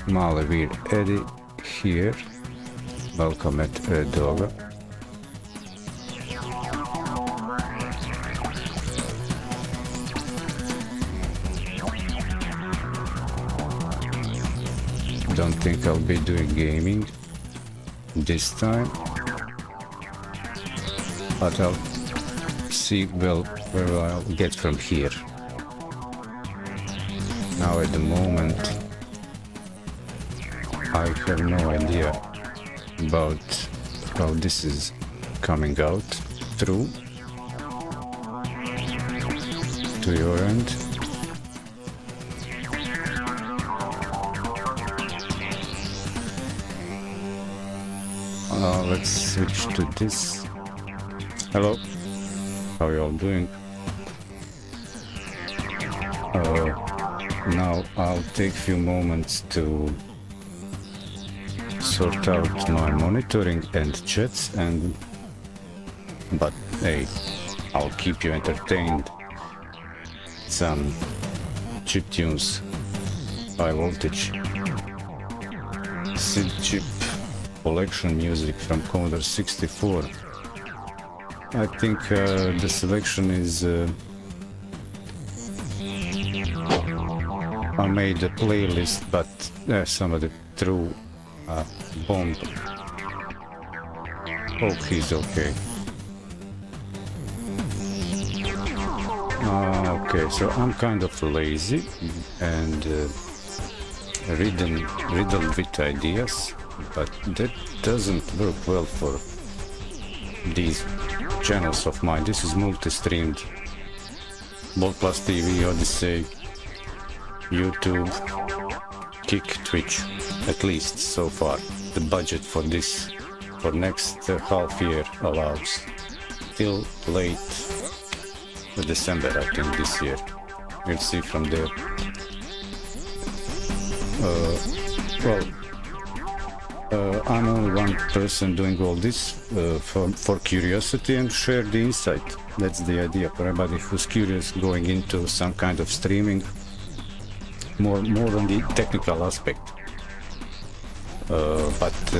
MVEddy here. Welcome at edoga. Don't think I'll be doing gaming this time, but I'll see where I'll get from here. Now at the moment I have no idea about how this is coming out through to your end. Let's switch to this. Hello, how you all doing? Now I'll take a few moments to sort out my monitoring and chats, but hey, I'll keep you entertained. Some Chiptunes, high voltage SID chip collection music from Commodore 64. I think the selection is I made a playlist, but somebody threw a bomb. Oh, he's okay. Okay, so I'm kind of lazy and riddled with ideas, but that doesn't work well for these channels of mine. This is multi-streamed. Ball Plus TV, Odyssey, YouTube, Kick, Twitch, at least so far. The budget for this, for next half year allows. Till late December, I think, this year. We'll see from there. I'm only one person doing all this for curiosity and share the insight. That's the idea for everybody who's curious going into some kind of streaming, more on the technical aspect. But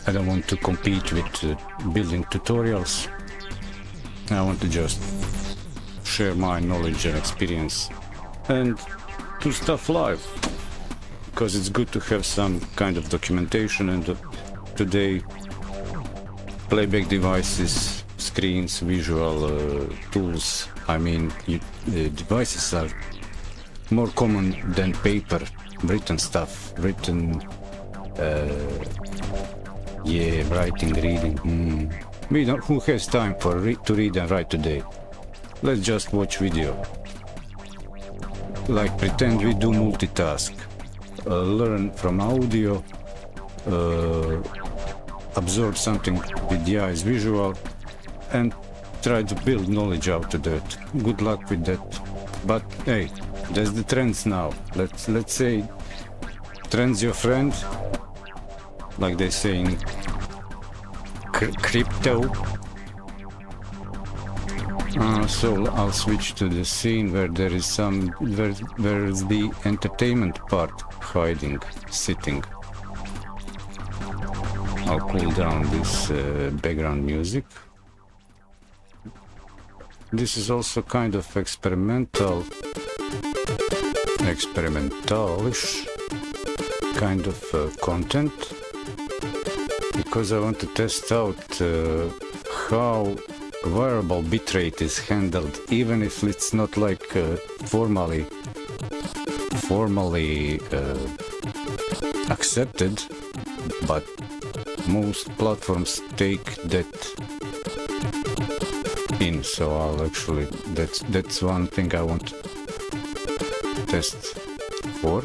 I don't want to compete with building tutorials. I want to just share my knowledge and experience and do stuff live, because it's good to have some kind of documentation. And today playback devices, screens, visual tools, I mean devices are more common than paper written stuff, writing, reading. We don't, who has time for to read and write today? Let's just watch video, like pretend we do multitask. Learn from audio, absorb something with the eyes, visual, and try to build knowledge out of that. Good luck with that. But hey, there's the trends now. Let's say trends your friend, like they say in crypto. So I'll switch to the scene where there is where is the entertainment part hiding, sitting. I'll cool down this background music. This is also kind of experimentalish kind of content, because I want to test out how variable bitrate is handled, even if it's not like formally accepted, but most platforms take that in. So I'll actually, that's one thing I want to test for,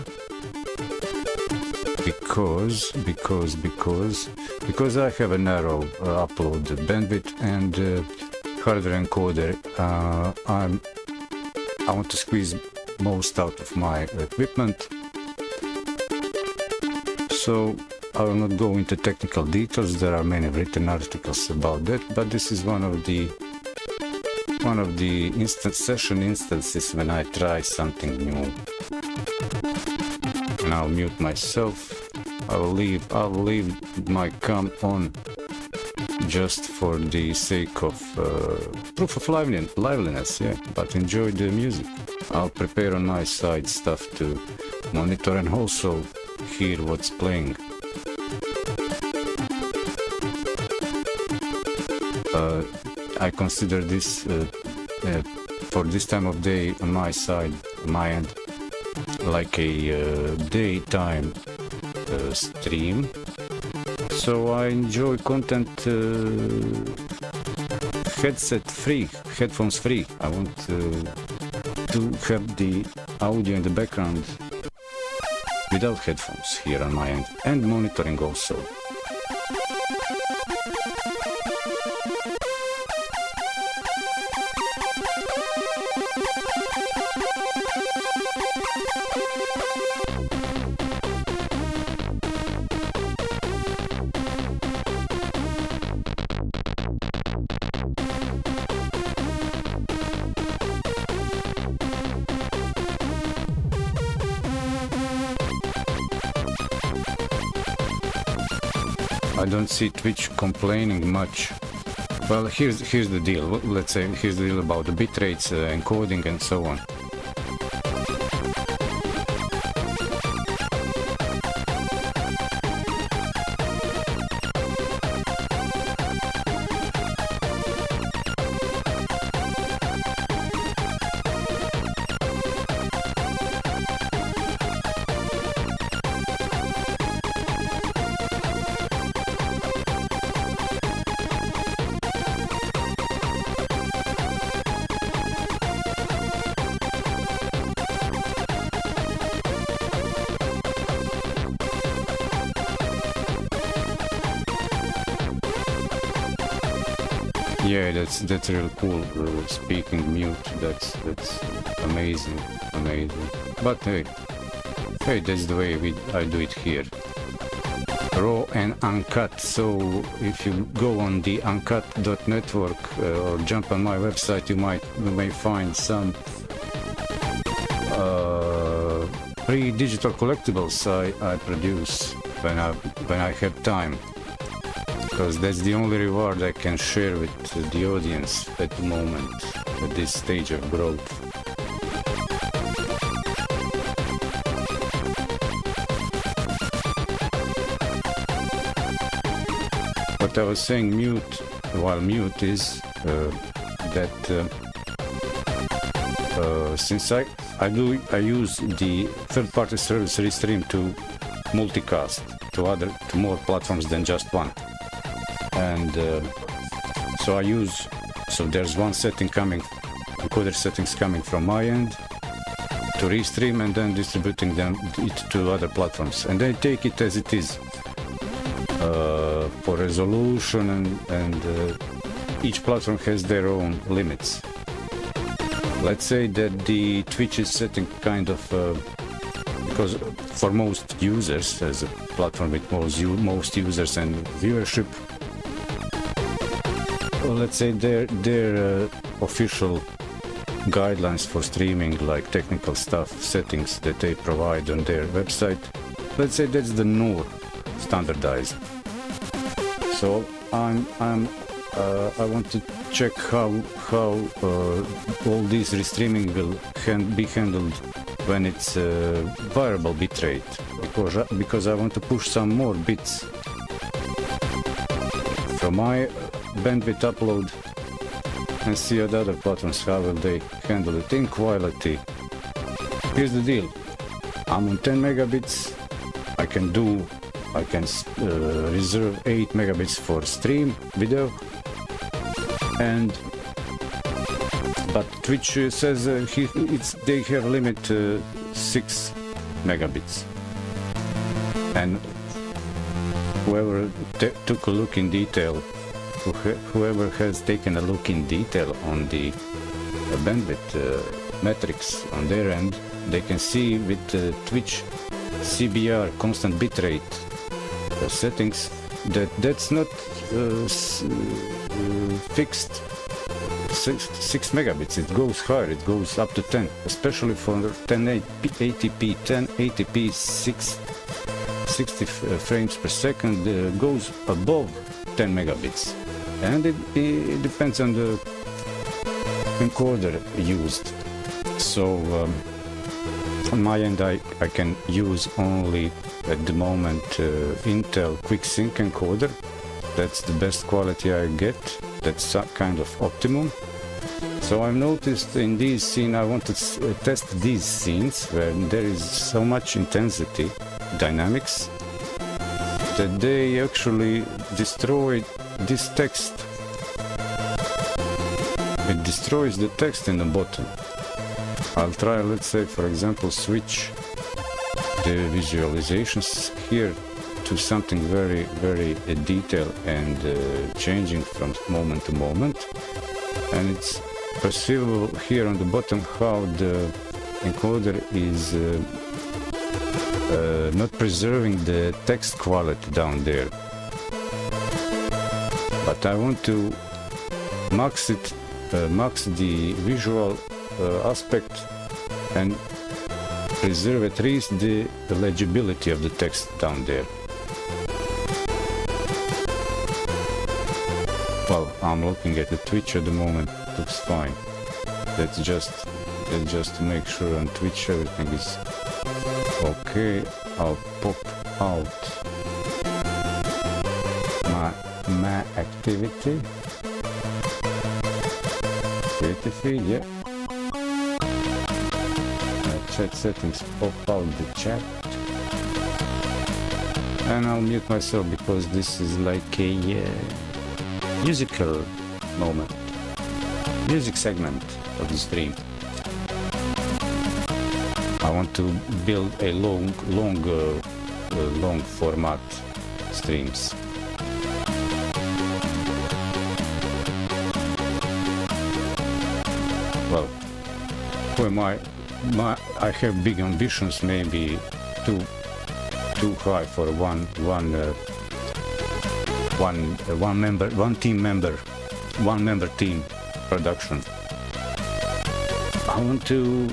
because I have a narrow upload bandwidth and hardware encoder. I want to squeeze most out of my equipment, so I will not go into technical details. There are many written articles about that, but this is one of the session instances when I try something new. And I'll mute myself. I'll leave my cam on just for the sake of proof of liveliness, yeah, but enjoy the music. I'll prepare on my side stuff to monitor and also hear what's playing. I consider this for this time of day on my side, my end, like a daytime stream. So I enjoy content headphones free. I want to have the audio in the background without headphones here on my end, and monitoring also. I don't see Twitch complaining much. Well, here's the deal. Let's say here's the deal about the bit rates, encoding, and so on. Yeah, that's really cool. Speaking mute, that's amazing. But hey, that's the way I do it here. Raw and uncut. So if you go on the uncut.network or jump on my website, you may find some free digital collectibles I produce when I have time. Because that's the only reward I can share with the audience at the moment, at this stage of growth. What I was saying while mute is that since I use the third-party service Restream to multicast to more platforms than just one. And so there's one setting encoder settings coming from my end to Restream, and then distributing it to other platforms, and they take it as it is for resolution, and each platform has their own limits. Let's say that the Twitch is setting kind of because for most users, as a platform with most users and viewership, let's say their official guidelines for streaming, like technical stuff, settings that they provide on their website, let's say that's the NOR standardized. So I want to check how all this restreaming will be handled when it's variable bitrate, because I want to push some more bits from my bandwidth upload and see what other platforms, how will they handle it in quality. Here's the deal. I'm on 10 megabits. I can reserve 8 megabits for stream video, but Twitch says they have limit 6 megabits, and whoever took a look in detail, whoever has taken a look in detail on the bandwidth metrics on their end, they can see with Twitch CBR, constant bitrate settings, that's not fixed 6 megabits. It goes higher, it goes up to 10, especially for 1080p, 1080p 60 frames per second goes above 10 megabits. And it depends on the encoder used. So on my end I can use only at the moment Intel QuickSync encoder. That's the best quality I get. That's kind of optimum. So I've noticed in these scenes, I want to test these scenes where there is so much intensity, dynamics, that they actually destroy this text. It destroys the text in the bottom. I'll try, let's say, for example, switch the visualizations here to something very, very detailed and changing from moment to moment. And it's perceivable here on the bottom how the encoder is not preserving the text quality down there. But I want to max it, max the visual aspect and preserve at least the legibility of the text down there. Well, I'm looking at the Twitch at the moment, looks fine. That's just to make sure on Twitch everything is okay. I'll pop out my activity. Creative feed, yeah. Chat settings, pop out the chat. And I'll mute myself because this is like a musical moment, music segment of the stream. I want to build a long format streams. Well, for I have big ambitions, maybe too high for one member team production. I want to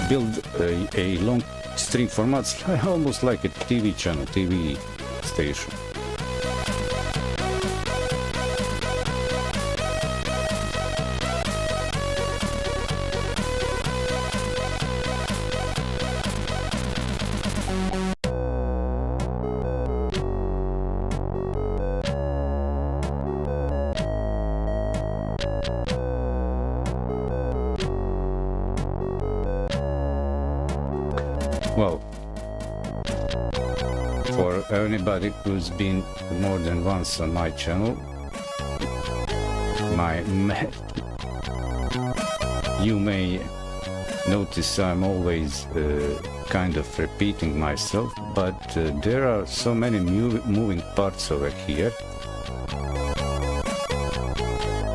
build a long stream format, almost like a TV channel, TV station. Well, for anybody who's been more than once on my channel, you may notice I'm always kind of repeating myself, but there are so many moving parts over here,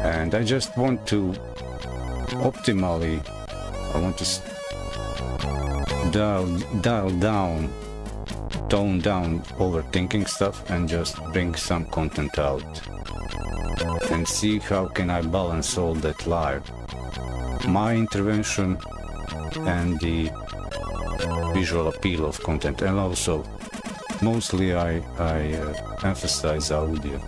and I just want to optimally, I want to dial down, tone down overthinking stuff and just bring some content out and see how can I balance all that live, my intervention and the visual appeal of content, and also mostly I emphasize audio.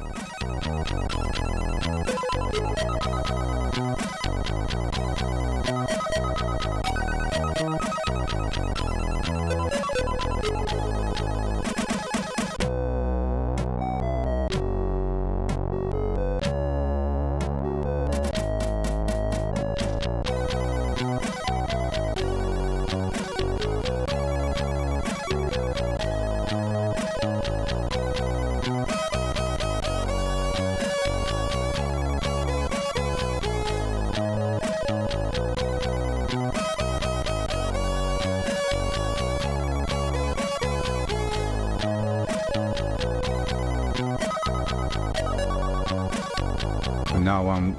Now I'm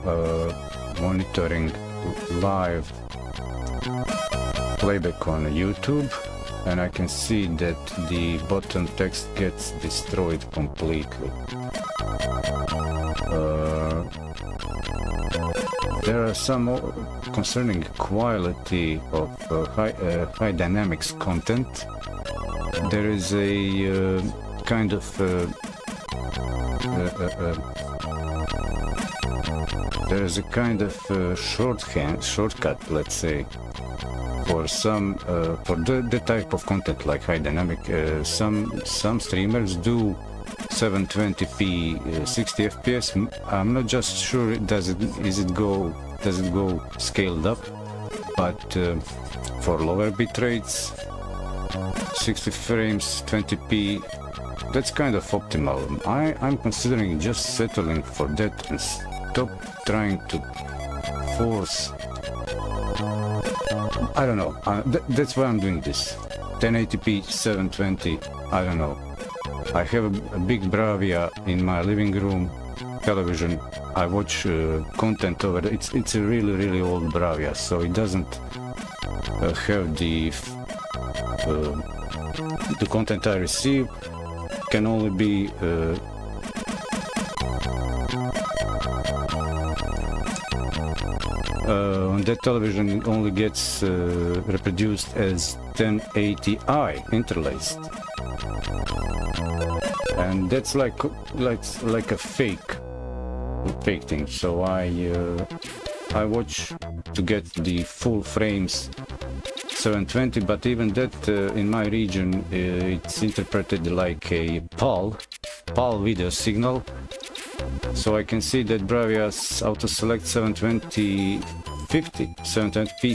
monitoring live playback on YouTube, and I can see that the bottom text gets destroyed completely. There are some concerning quality of high dynamics content. There is a kind of there is a kind of shortcut, let's say, for some for the type of content like high dynamic. Some streamers do 720p 60 fps. I'm not just sure does it go scaled up, but for lower bit rates, 60 frames 20p, that's kind of optimal. I'm considering just settling for that and stop trying to force. I don't know, that's why I'm doing this. 1080p 720, I don't know. I have a big Bravia in my living room television. I watch content over it. It's a really old Bravia, so it doesn't have the content I receive can only be on that television. It only gets reproduced as 1080i interlaced, and that's like a fake thing. So I watch to get the full frames 720, but even that in my region it's interpreted like a PAL video signal. So I can see that Bravia's auto select 720p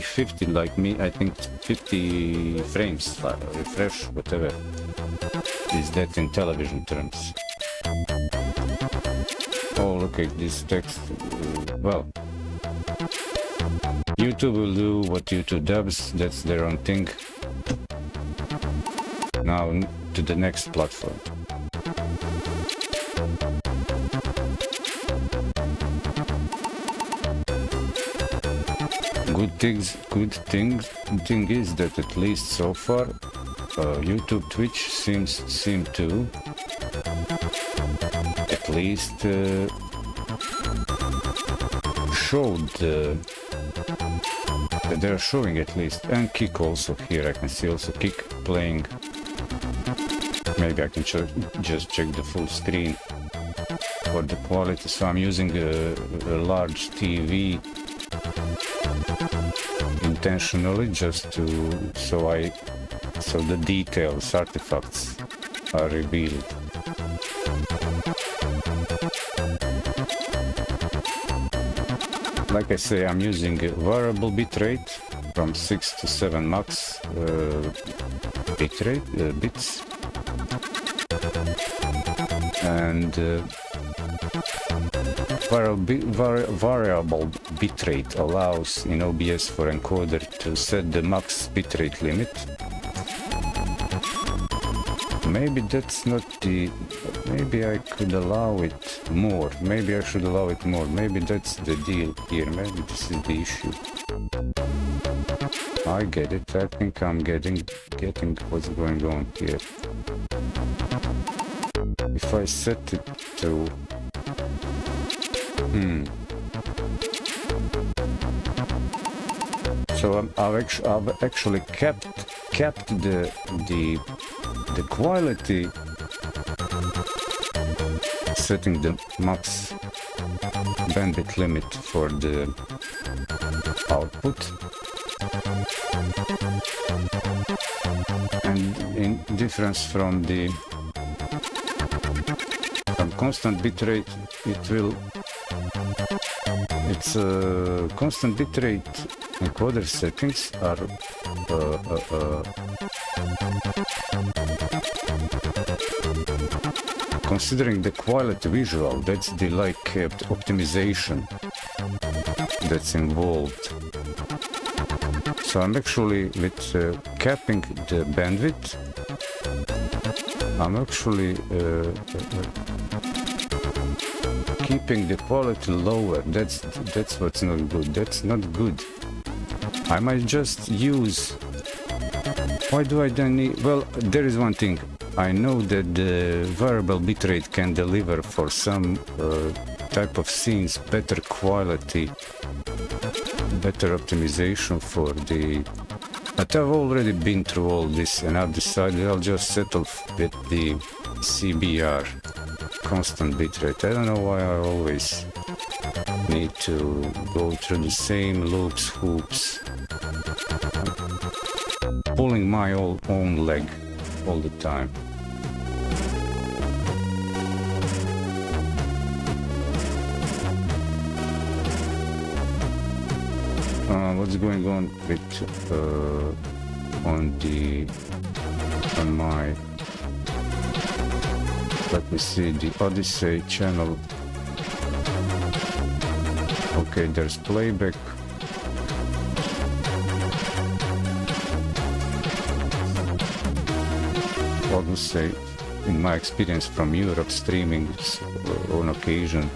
50, like me, I think 50 frames, like refresh, whatever is that in television terms. Oh, look at this text. Well, YouTube will do what YouTube does, that's their own thing. Now to the next platform. Good thing is that at least so far YouTube, Twitch seem to at least showed that they're showing at least, and Kick also here. I can see also Kick playing. Maybe I can just check the full screen for the quality. So I'm using a large TV intentionally, just to so the details, artifacts are revealed. Like I say, I'm using a variable bitrate from 6 to 7 max bitrate bits, and variable bitrate allows in OBS for encoder to set the max bitrate limit. Maybe that's not the... maybe I could allow it more. Maybe I should allow it more. Maybe that's the deal here. Maybe this is the issue. I get it. I think I'm getting what's going on here. If I set it to... So I've actually kept the quality, setting the max bandwidth limit for the output, and in difference from the constant bitrate, it's a constant bitrate encoder settings are considering the quality visual. That's the optimization that's involved. So I'm actually with capping the bandwidth. I'm actually keeping the quality lower. That's what's not good. That's not good. I might just use... Why do I then need... Well, there is one thing. I know that the variable bitrate can deliver for some type of scenes better quality better optimization for the... But I've already been through all this and I've decided I'll just settle with the CBR, constant bitrate. I don't know why I always need to go through the same loops, hoops, pulling my own leg all the time. What's going on with on my, let me see, the Odyssey channel. Okay, there's playback. Odyssey, in my experience from Europe, streaming on occasion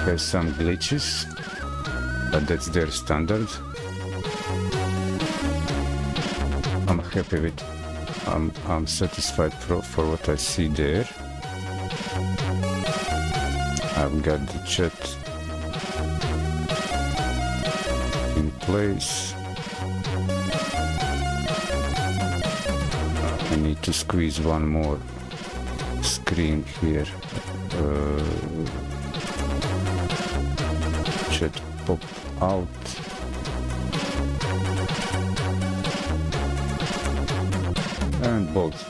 has some glitches, but that's their standard. I'm happy with, I'm satisfied for what I see there. I've got the chat in place. I need to squeeze one more screen here. Chat pop out. And both.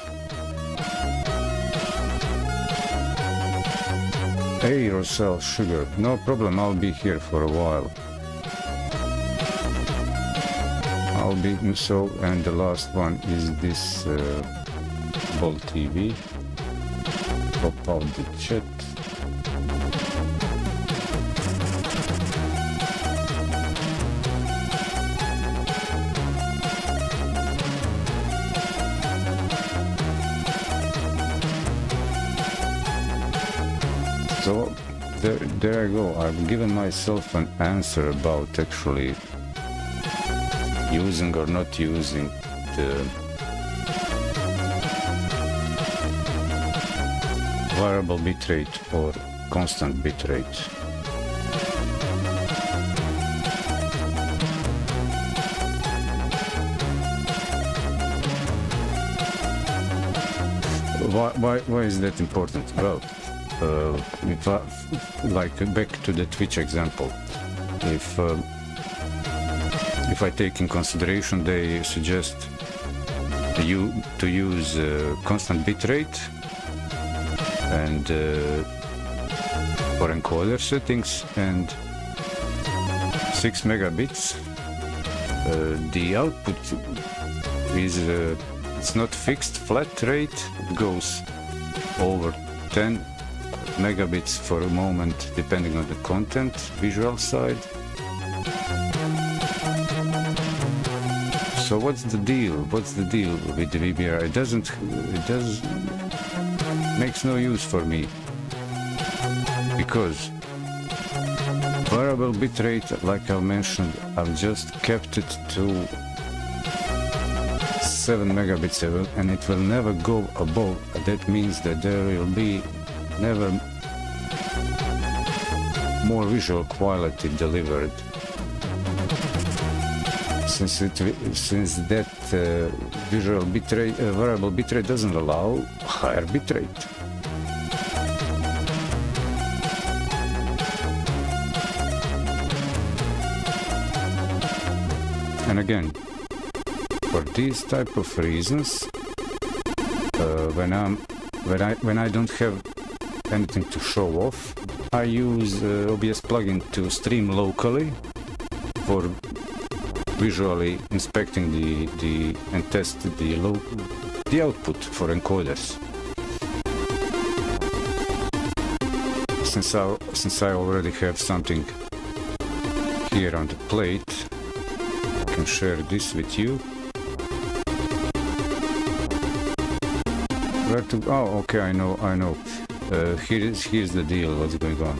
Hey, Roselle Sugar, no problem, I'll be here for a while. I'll be so, and the last one is this Bolt TV. Pop out the chat. So there I go. I've given myself an answer about actually using or not using the variable bitrate or constant bitrate. Why is that important? Well, if I, like back to the Twitch example, if I take in consideration, they suggest you to use constant bitrate and for encoder settings and 6 megabits. The output is it's not fixed flat rate. It goes over 10 megabits for a moment, depending on the content, visual side. So what's the deal? What's the deal with the VBR? It makes no use for me, because variable bitrate, like I mentioned, I've just kept it to 7 megabits and it will never go above. That means that there will be never more visual quality delivered, since that visual bitrate, variable bitrate doesn't allow higher bitrate. And again, for these type of reasons, when I don't have anything to show off, I use OBS plugin to stream locally for visually inspecting the and test the output for encoders. Since I already have something here on the plate, I can share this with you. Where to? Oh, okay, I know. Here's the deal. What's going on?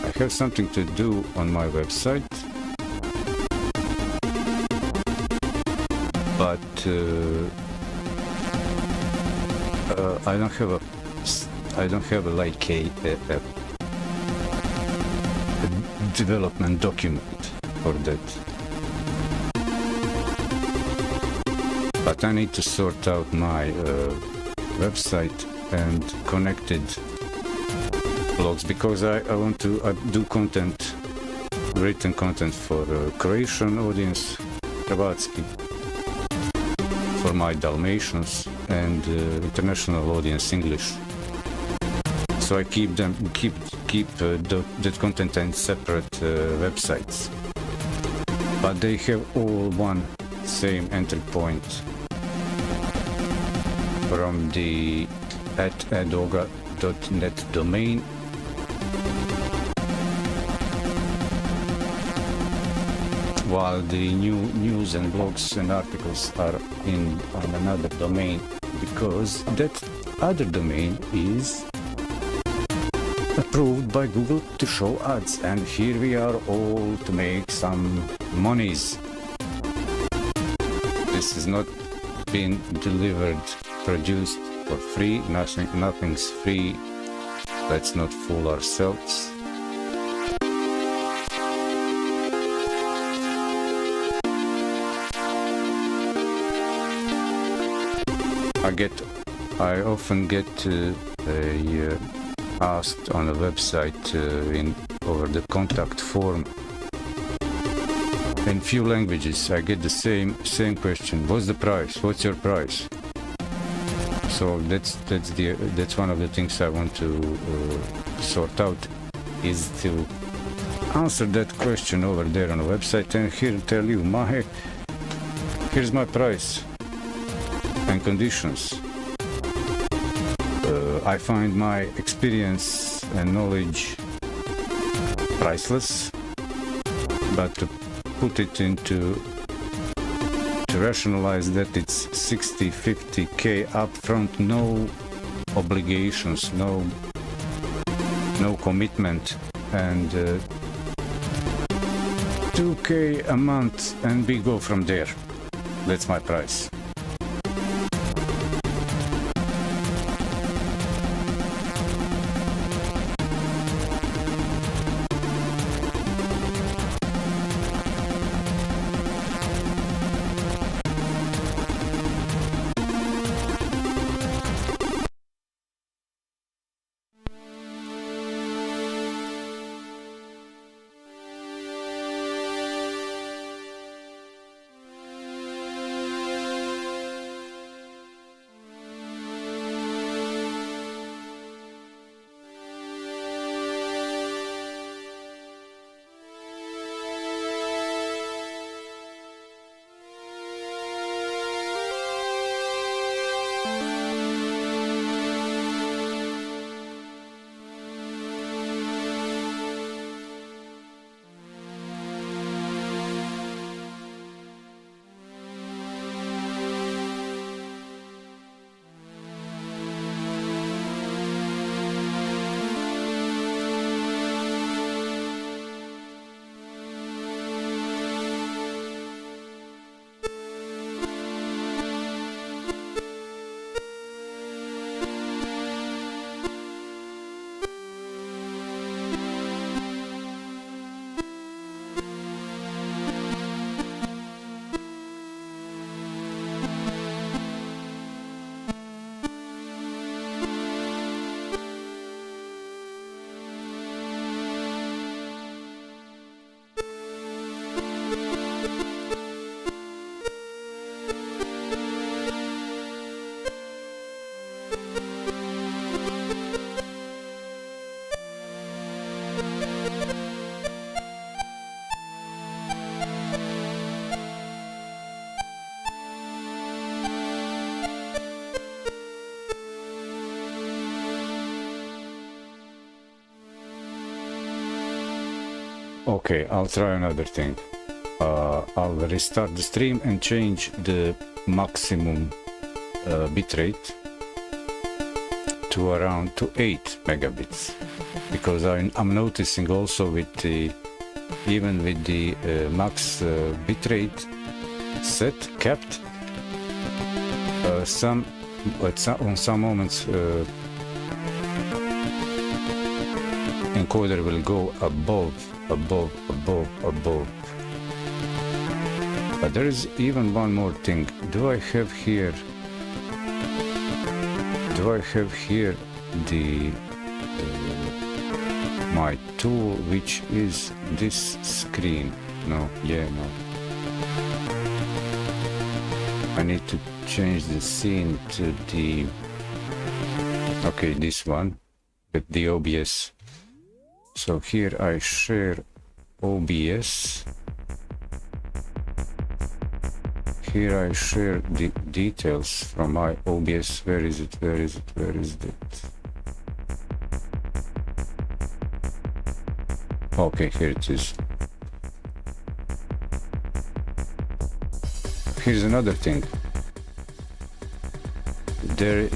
I have something to do on my website, but I don't have like a development document for that. But I need to sort out my website and connected blogs, because I want to do content, written content for Croatian audience, Hrvatski, for my Dalmatians, and international audience, English. So I keep that content in separate websites, but they have all one same entry point from the @edoga.net domain. While the new news and blogs and articles are on another domain, because that other domain is approved by Google to show ads, and here we are all to make some monies. This is not been delivered, produced for free. Nothing's free. Let's not fool ourselves. I often get asked on a website over the contact form in few languages. I get the same question: what's the price? What's your price? So that's one of the things I want to sort out, is to answer that question over there on the website, and here tell you here's my price and conditions. I find my experience and knowledge priceless, but to put it to rationalize that it's 60, 50k upfront, no obligations, no commitment, and 2k a month, and we go from there. That's my price. Okay, I'll try another thing. I'll restart the stream and change the maximum bitrate to around 8 megabits, because I'm noticing also with the max bitrate set capped, on some moments encoder will go above above, above, above. But there is even one more thing. Do I have here the my tool, which is this screen? No, yeah, no. I need to change the scene to the, okay, this one with the OBS. So here I share OBS. Here I share the details from my OBS. Where is it? Where is it? Where is it? Okay, here it is. Here's another thing. There,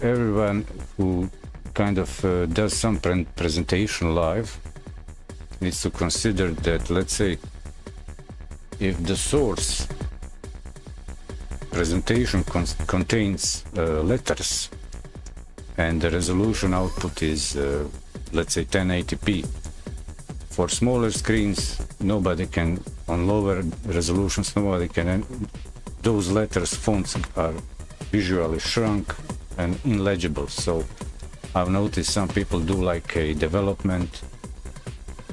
everyone who kind of does some presentation live needs to consider that, let's say, if the source presentation contains letters and the resolution output is, let's say, 1080p. For smaller screens, nobody can, on lower resolutions, nobody can, those letters, fonts are visually shrunk and illegible. So I've noticed some people do like a development.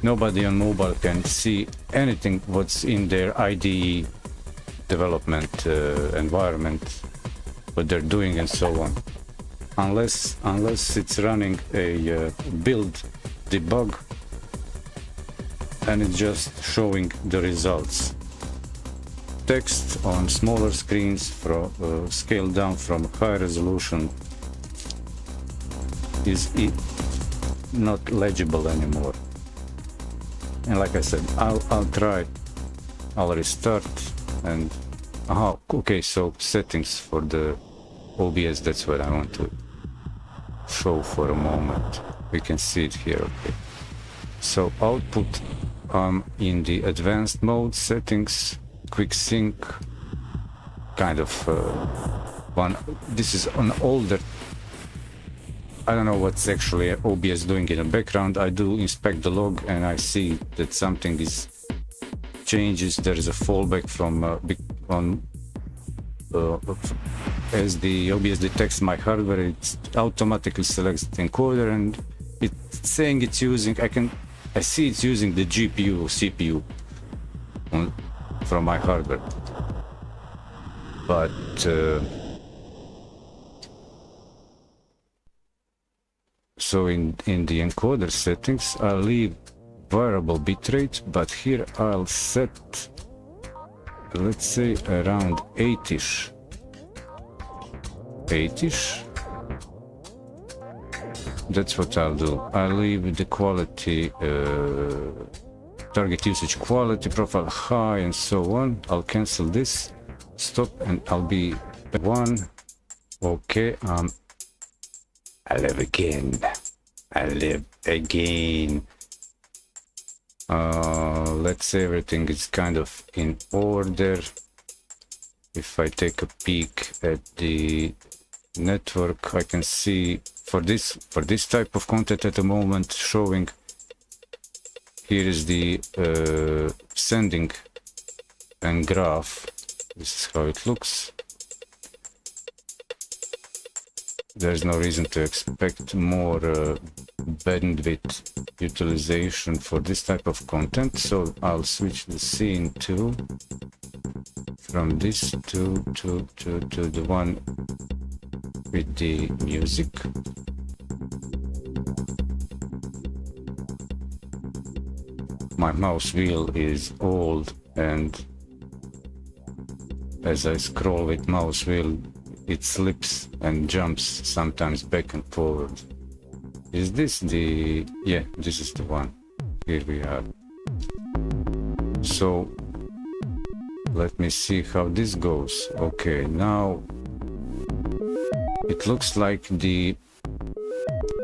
Nobody on mobile can see anything what's in their IDE development environment, what they're doing and so on, unless it's running a build debug and it's just showing the results. Text on smaller screens from scaled down from high resolution is not legible anymore. And like I said, I'll try, I'll restart. And okay, so settings for the OBS, that's what I want to show for a moment. We can see it here. Okay, so output in the advanced mode settings, quick sync, kind of one. This is an older, I don't know what's actually OBS doing in the background. I do inspect the log and I see that something is changes. There is a fallback from as the OBS detects my hardware, it automatically selects the encoder, and it's saying it's using, I see it's using the GPU or CPU from my hardware. But so in the encoder settings, I'll leave variable bitrate, but here I'll set, let's say, around 8ish. That's what I'll do. I'll leave the quality, target usage quality, profile high, and so on. I'll cancel this, stop, and I'll be 1. Okay, I live again. Let's say everything is kind of in order. If I take a peek at the network, I can see for this type of content at the moment showing, here is the sending and graph. This is how it looks. There's no reason to expect more bandwidth utilization for this type of content, so I'll switch the scene to from this to the one with the music. My mouse wheel is old, and as I scroll with mouse wheel, it slips and jumps sometimes back and forward. Is this the... yeah, this is the one. Here we are. So let me see how this goes. Okay, now it looks like the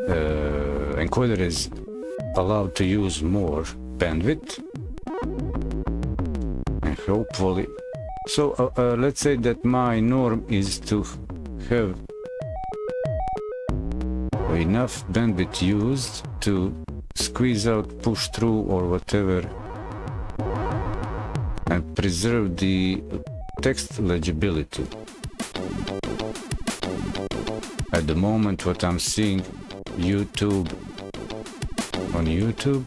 encoder is allowed to use more bandwidth, and hopefully, so let's say that my norm is to have enough bandwidth used to squeeze out, push through or whatever, and preserve the text legibility. At the moment what I'm seeing on YouTube,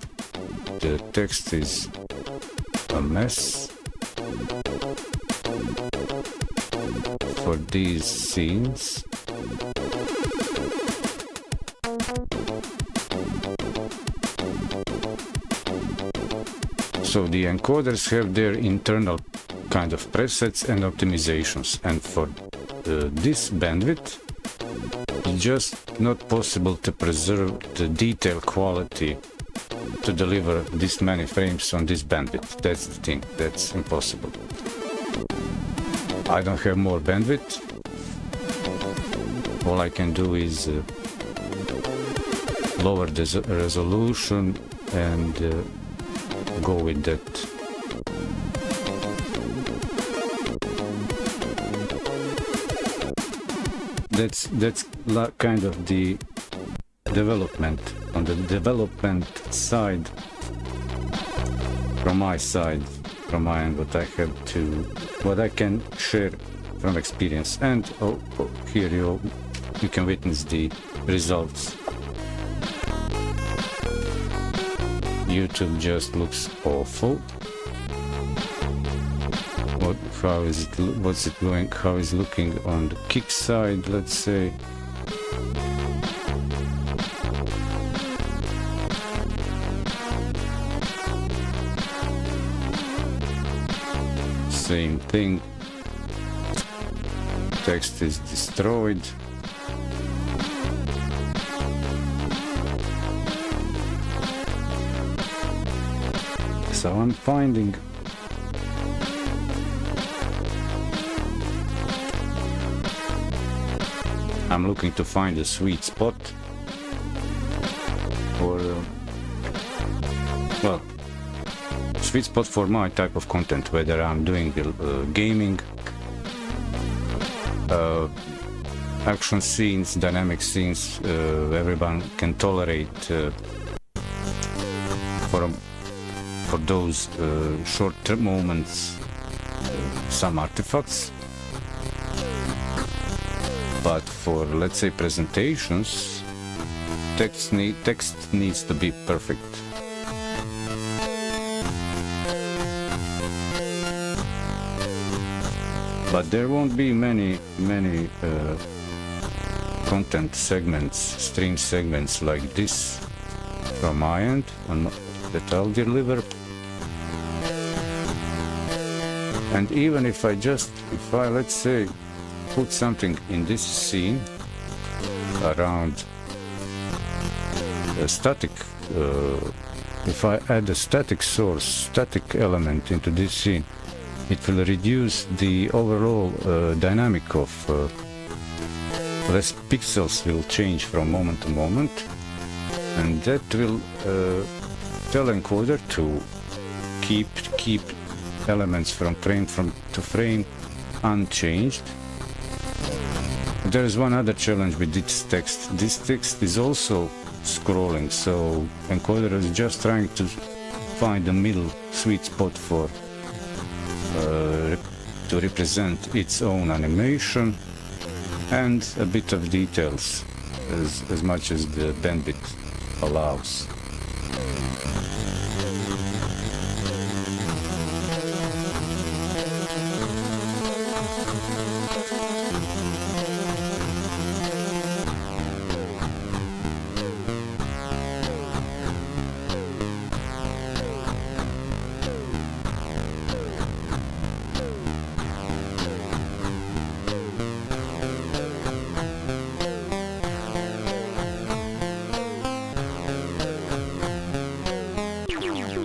the text is a mess for these scenes. So the encoders have their internal kind of presets and optimizations, and for this bandwidth it's just not possible to preserve the detail quality to deliver this many frames on this bandwidth. That's the thing, that's impossible. I don't have more bandwidth. All I can do is lower the resolution and go with that. That's kind of the development. On the development side, from my end, what I can share from experience, and here you can witness the results. YouTube just looks awful. How is it looking on the kick side, let's say. Same thing. Text is destroyed. So I'm looking to find a sweet spot for sweet spot for my type of content, whether I'm doing gaming, action scenes, dynamic scenes, everyone can tolerate for those short moments some artifacts. But for, let's say, presentations, text needs to be perfect. But there won't be many content segments, stream segments like this from my end that I'll deliver. And even if I let's say put something in this scene around a static, if I add a static source, static element into this scene, it will reduce the overall dynamic of less pixels will change from moment to moment, and that will tell encoder to keep elements from frame to frame unchanged. There is one other challenge with this text. This text is also scrolling, so encoder is just trying to find the middle sweet spot for to represent its own animation and a bit of details as much as the bandwidth allows.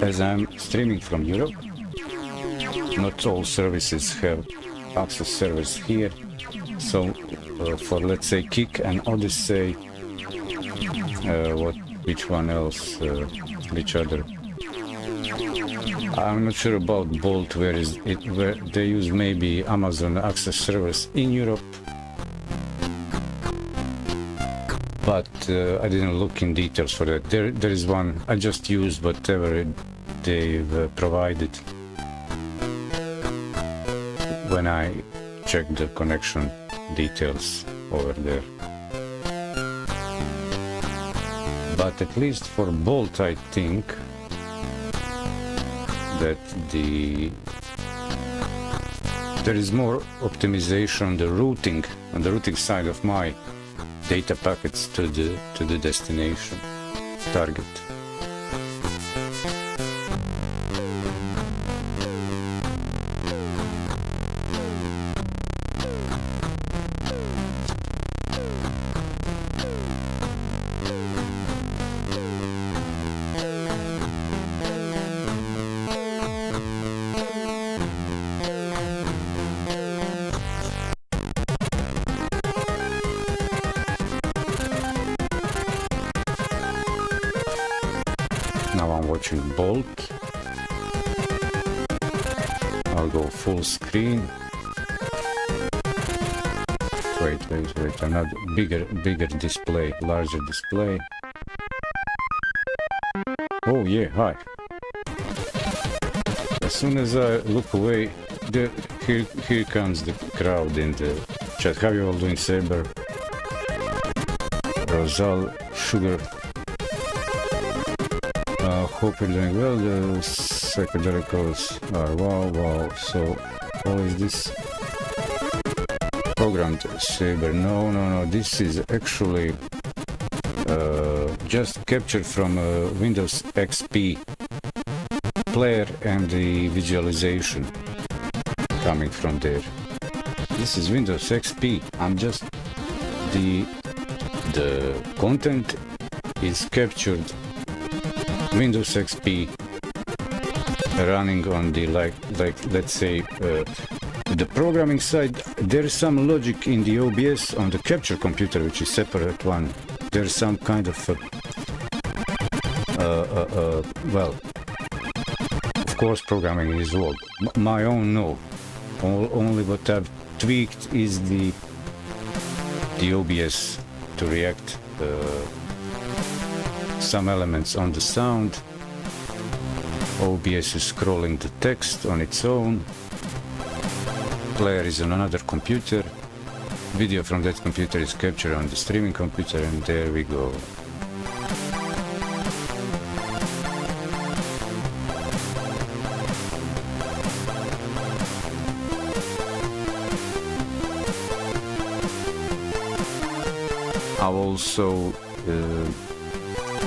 As I'm streaming from Europe, not all services have access servers here, so for, let's say, Kick and Odyssey, which one else, which other? I'm not sure about Bolt, where they use maybe Amazon access servers in Europe. but I didn't look in details for that. There is one, I just used whatever they've provided when I checked the connection details over there. But at least for Bolt, I think that there is more optimization on the routing side of my data packets to the destination target. Now I'm watching Bolt. I'll go full screen. Wait, another bigger display, larger display. Oh yeah, hi. As soon as I look away, here comes the crowd in the chat. How you all doing, Saber? Rosal, Sugar. Hope you're doing well. The psychedelicals are wow. So, what is this? Programmed Saber. No. This is actually just captured from Windows XP player and the visualization coming from there. This is Windows XP. I'm just the content is captured Windows XP running on the like let's say the programming side. There is some logic in the OBS on the capture computer, which is separate one. There's some kind of well, of course programming is old. My own no. Only what I've tweaked is the OBS to react some elements on the sound. OBS is scrolling the text on its own. Player is on another computer. Video from that computer is captured on the streaming computer, and there we go. I've also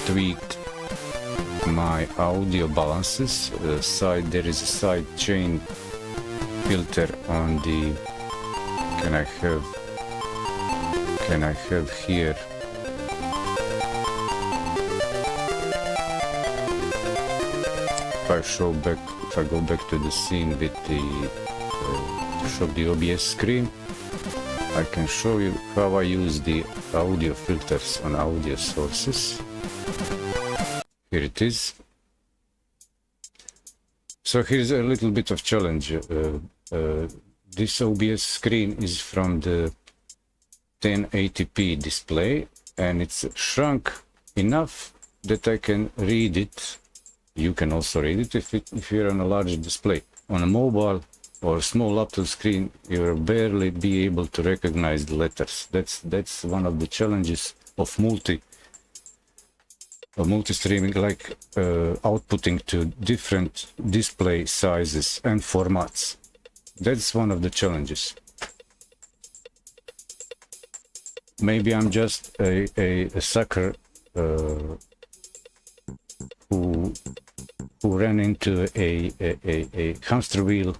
tweaked my audio balances. There is a side chain filter on the. Can I have here? If I go back to the scene with the to show the OBS screen, I can show you how I use the audio filters on audio sources. Here it is. So here's a little bit of challenge. This OBS screen is from the 1080p display, and it's shrunk enough that I can read it. You can also read it if you're on a larger display. On a mobile or a small laptop screen, you'll barely be able to recognize the letters. That's one of the challenges of multi-streaming, like outputting to different display sizes and formats. That's one of the challenges. Maybe I'm just a sucker who ran into a hamster wheel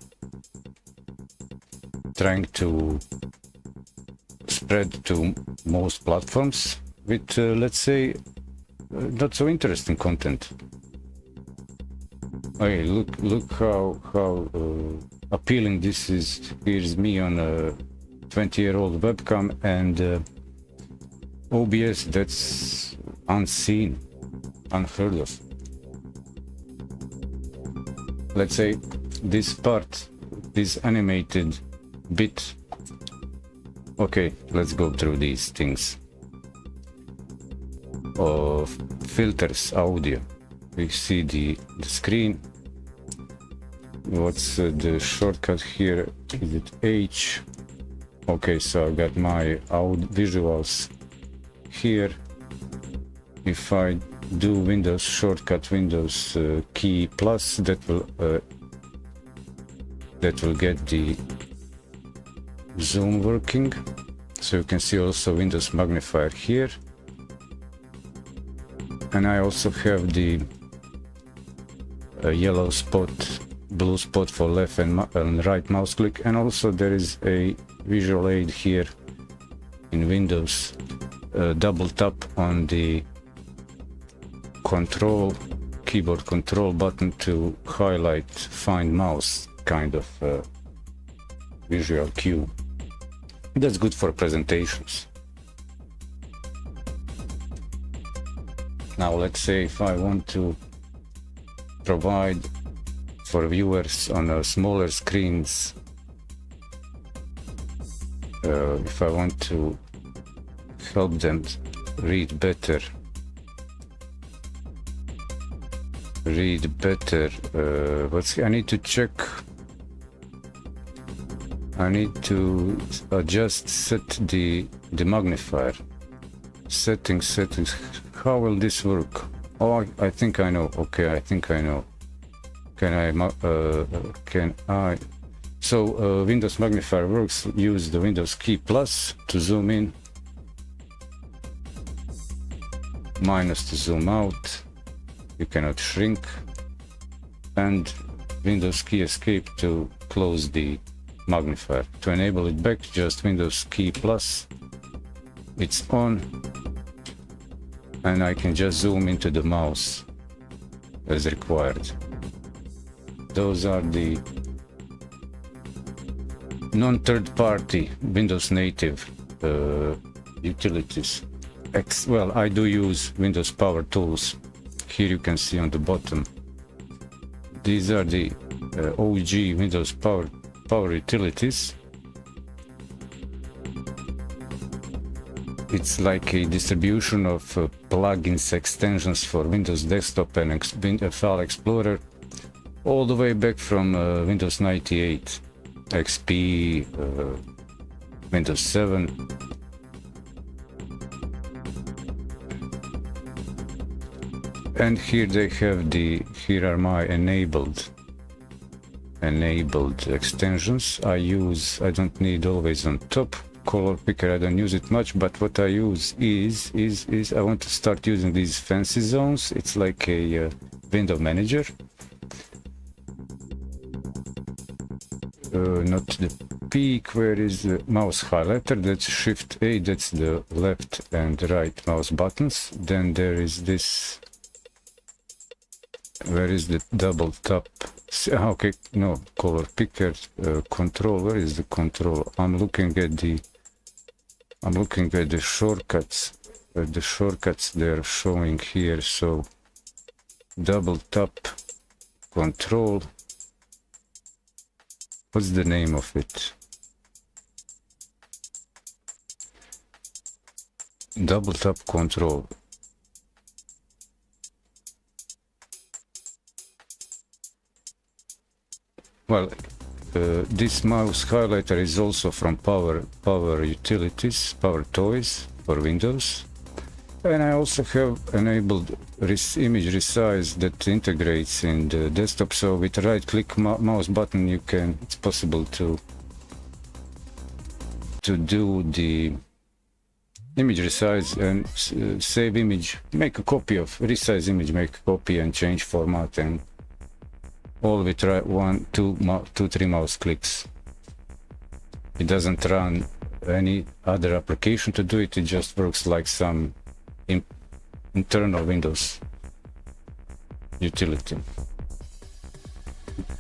trying to spread to most platforms with, let's say, not so interesting content. Okay, look how appealing this is. Here's me on a 20-year-old webcam and OBS that's unseen, unheard of. Let's say this part, this animated bit. Okay, let's go through these things. of filters audio. We see the screen. What's the shortcut here? Is it H? Okay, so I got my visuals here. If I do Windows shortcut, Windows key plus, that will get the zoom working. So you can see also Windows magnifier here. And I also have the yellow spot, blue spot for left and right mouse click, and also there is a visual aid here in Windows. Double tap on the keyboard control button to highlight find mouse kind of visual cue. That's good for presentations. Now let's say if I want to provide for viewers on smaller screens, if I want to help them read better, I need to check. I need to set the magnifier. Settings. How will this work? Oh, I think I know. Okay, I think I know. Can I? So Windows magnifier works. Use the Windows key plus to zoom in, minus to zoom out. You cannot shrink, and Windows key escape to close the magnifier. To enable it back, just Windows key plus. It's on, and I can just zoom into the mouse as required. Those are the non-third-party Windows native utilities. Well, I do use Windows Power Tools. Here you can see on the bottom. These are the OG Windows Power utilities. It's like a distribution of plugins, extensions for Windows Desktop and File Explorer, all the way back from Windows 98, XP, Windows 7. And here they have here are my enabled extensions. I don't need always on top. Color picker, I don't use it much, but what I use is I want to start using these fancy zones. It's like a window manager. Not the peak. Where is the mouse highlighter? That's Shift A, that's the left and right mouse buttons. Then there is this. Where is the double tap? Okay, no, color picker, control. Where is the control? I'm looking at the shortcuts. The shortcuts they're showing here. So double tap, control. What's the name of it? Double tap, control. Well, this mouse highlighter is also from Power Utilities, Power Toys for Windows. And I also have enabled image resize that integrates in the desktop. So with the right click mouse button, it's possible to do the image resize and save image, make a copy of resize image, make a copy and change format, and all with 3 mouse clicks. It doesn't run any other application to do it. It just works like some internal Windows utility.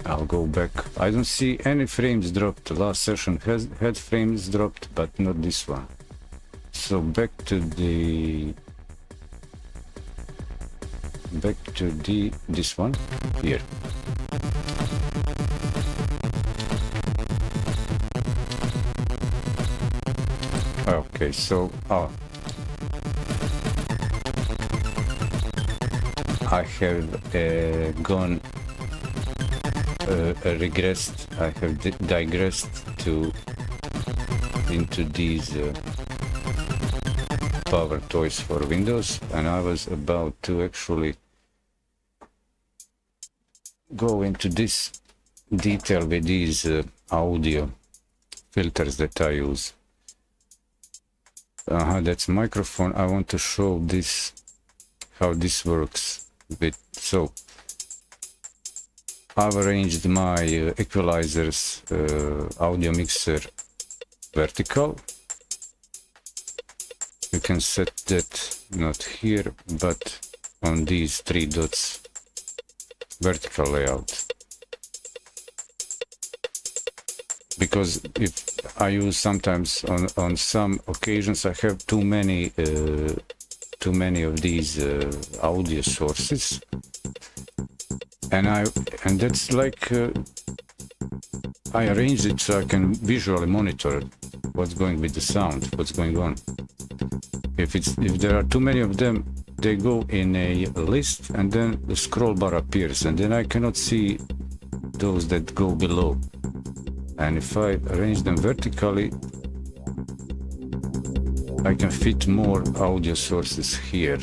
I'll go back. I don't see any frames dropped. The last session had frames dropped, but not this one. So back to this one here. Okay, so I have gone regressed. I have digressed into these power toys for Windows, and I was about to actually go into this detail with these audio filters that I use. That's microphone. I want to show this, how this works with, so I've arranged my equalizers audio mixer vertical. You can set that not here but on these 3 dots, vertical layout. Because if I use sometimes on some occasions I have too many of these audio sources, and that's like I arranged it so I can visually monitor what's going with the sound, what's going on. If there are too many of them, they go in a list, and then the scroll bar appears, and then I cannot see those that go below. And if I arrange them vertically, I can fit more audio sources here.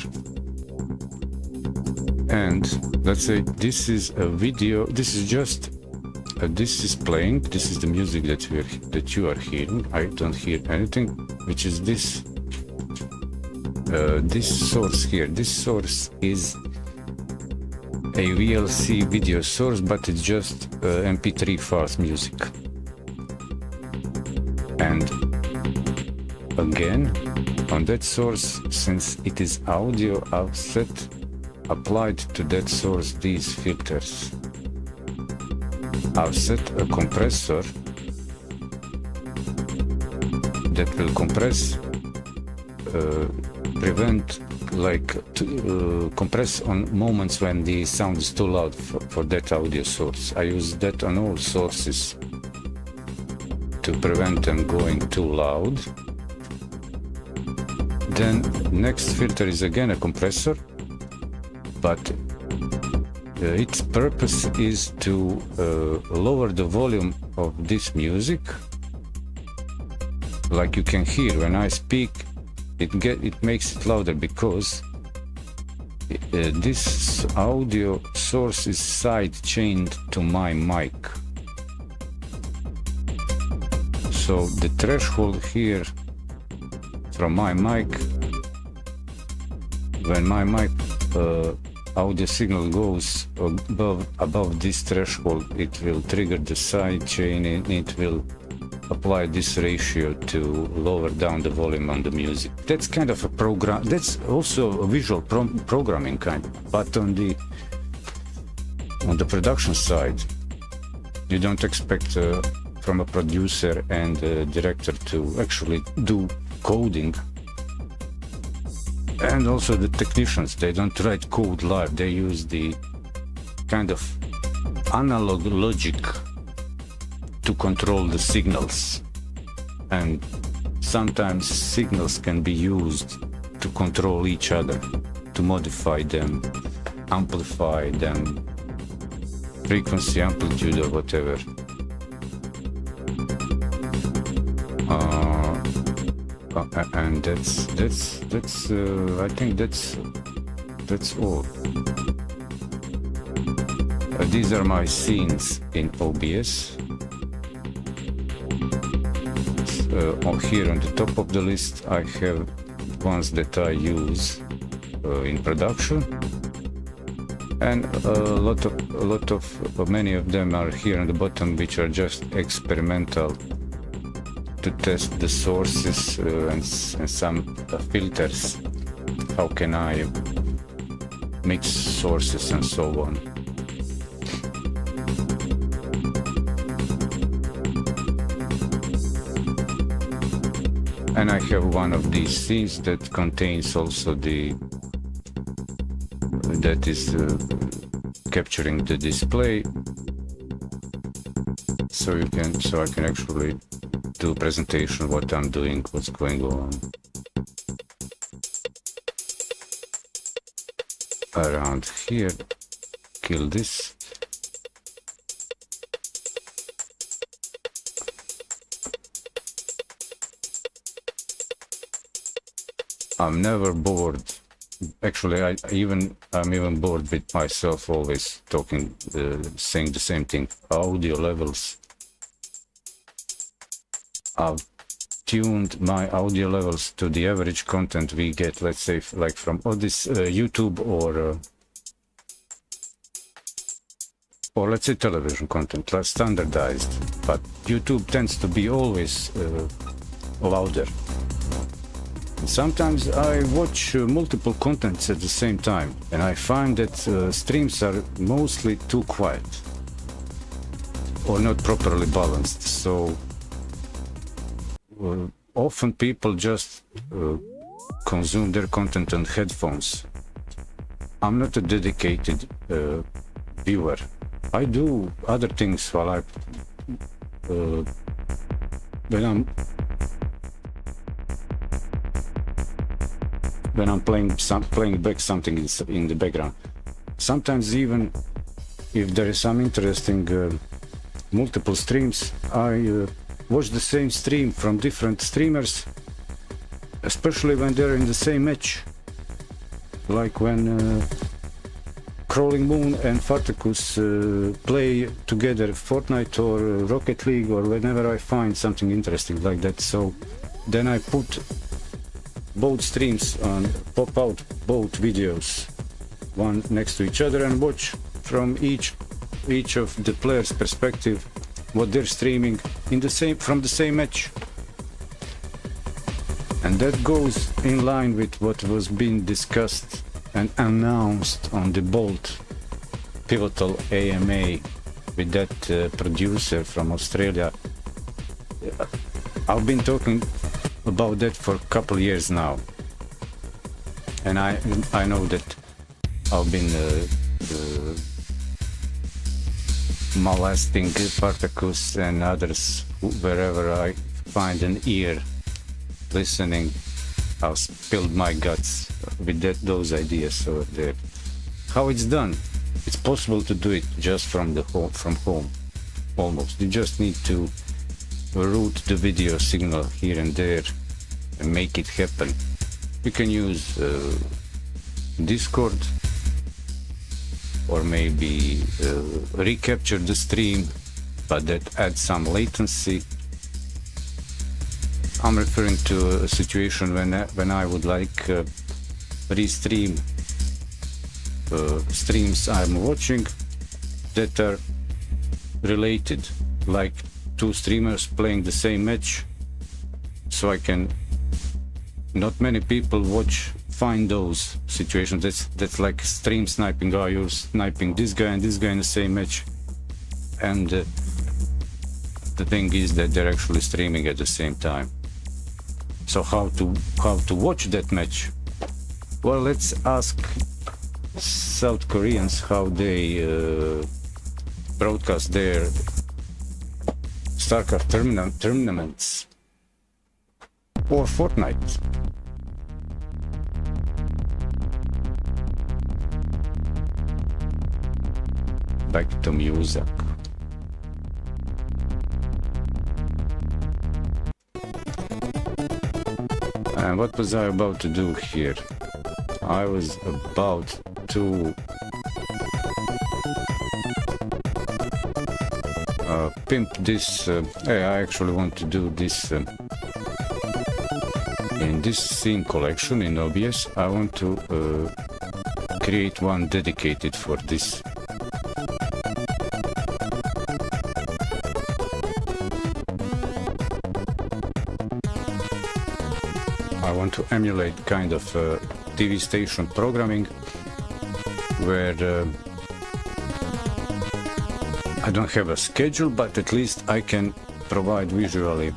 And let's say this is a video, this is just this is playing, this is the music that you are hearing. I don't hear anything, which is this source here. This source is a VLC video source, but it's just MP3 files music. And again, on that source, since it is audio, I've applied to that source these filters. I've set a compressor that will compress, prevent, like, compress on moments when the sound is too loud for that audio source. I use that on all sources to prevent them going too loud. Then next filter is again a compressor, but its purpose is to lower the volume of this music. Like you can hear when I speak, it makes it louder because this audio source is side chained to my mic. So the threshold here from my mic, when my mic audio signal goes above this threshold, it will trigger the side chain, and it will apply this ratio to lower down the volume on the music. That's kind of a program. That's also a visual programming kind. But on the production side, you don't expect from a producer and a director to actually do coding. And also the technicians, they don't write code live. They use the kind of analog logic to control the signals. And sometimes signals can be used to control each other, to modify them, amplify them, frequency, amplitude, or whatever. And that's I think that's all. These are my scenes in OBS. Here on the top of the list I have ones that I use in production, and many of them are here on the bottom, which are just experimental to test the sources and some filters. How can I mix sources and so on. And I have one of these scenes that contains also that is capturing the display, so I can actually do a presentation of what I'm doing, what's going on. around here, kill this. I'm never bored. Actually, I'm even bored with myself, always talking, saying the same thing. Audio levels. I've tuned my audio levels to the average content we get, let's say, like from YouTube or let's say television content, like standardized. But YouTube tends to be always louder. Sometimes I watch multiple contents at the same time, and I find that streams are mostly too quiet or not properly balanced. So often people just consume their content on headphones. I'm not a dedicated viewer. I do other things while when I'm playing back something in the background. Sometimes even if there is some interesting multiple streams, I watch the same stream from different streamers, especially when they're in the same match. Like when Crawling Moon and Fartacus play together Fortnite or Rocket League, or whenever I find something interesting like that. So then I put both streams on, pop out both videos, one next to each other, and watch from each of the players' perspective what they're streaming from the same match. And that goes in line with what was being discussed and announced on the Bolt Pivotal AMA with that producer from Australia. I've been talking about that for a couple of years now, and I know that I've been molesting Spartacus and others wherever I find an ear listening. I've spilled my guts with those ideas over there. How it's done? It's possible to do it just from home, almost. You just need to route the video signal here and there and make it happen. You can use Discord, or maybe recapture the stream, but that adds some latency. I'm referring to a situation when I would like restream streams I'm watching that are related, like two streamers playing the same match, so I can, not many people find those situations. That's like stream sniping. Oh, you're sniping this guy and this guy in the same match, and the thing is that they're actually streaming at the same time. So how to watch that match? Well, let's ask South Koreans how they broadcast their StarCraft tournaments or Fortnite. Back to music. And what was I about to do here? I was about to pimp this. Hey, I actually want to do this in this scene collection in OBS. I want to create one dedicated for this. I want to emulate kind of TV station programming where I don't have a schedule, but at least I can provide visually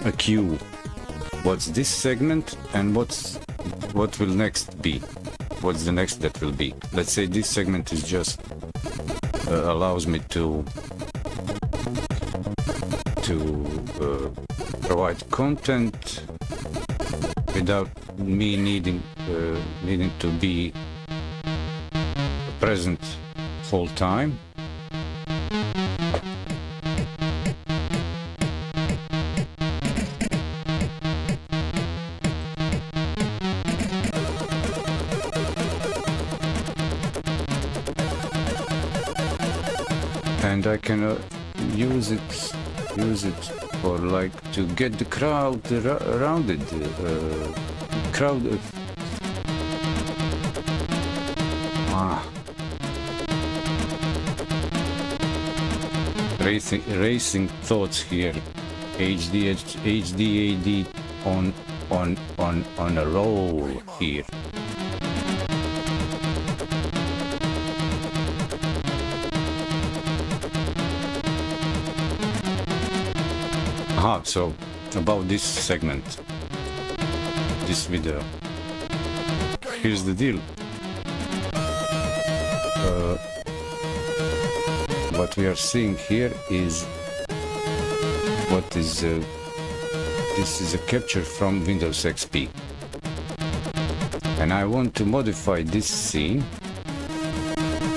a cue. What's this segment and what will next be? What's the next that will be? Let's say this segment is just allows me to provide content without me needing to be present whole time. And I can use it for like to get the crowd around it. Crowd. Racing thoughts here. HVSC on a roll here. So about this segment, this video, here's the deal. What we are seeing here is this is a capture from Windows XP, and I want to modify this scene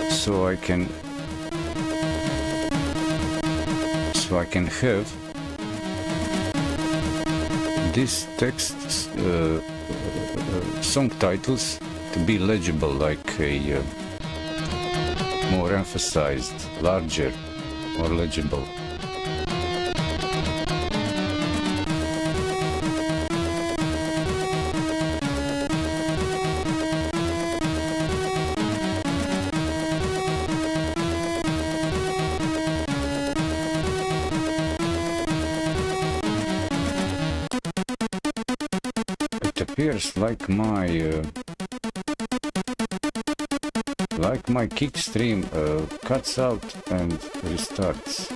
so I can have this text song titles to be legible, like a more emphasized, larger, more legible. Appears like my kick stream cuts out and restarts,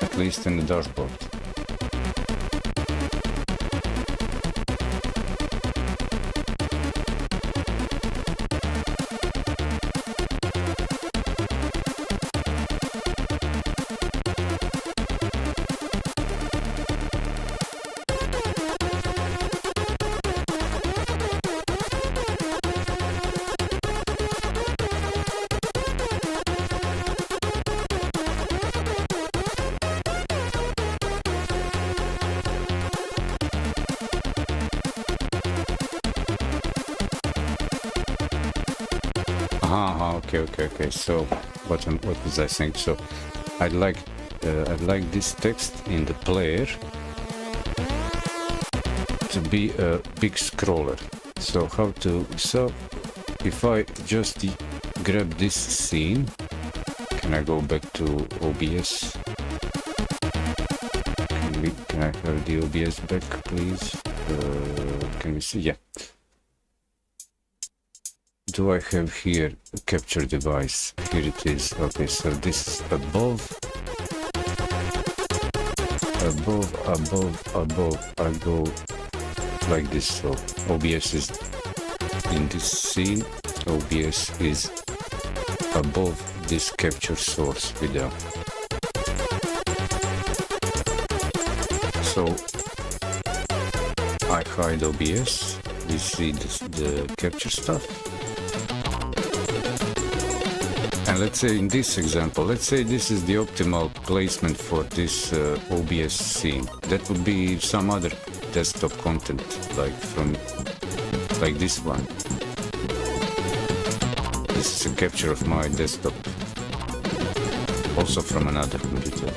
at least in the dashboard. Okay. So what was I saying? So I'd like this text in the player to be a big scroller. So if I just grab this scene, can I go back to OBS? Can I have the OBS back, please? Can we see? Yeah. Do I have here a capture device? Here it is. Okay, so this is above. I go like this. So OBS is in this scene. OBS is above this capture source video. So I hide OBS. We see the capture stuff. And let's say in this example, let's say this is the optimal placement for this OBS scene. That would be some other desktop content, like this one. This is a capture of my desktop, also from another computer.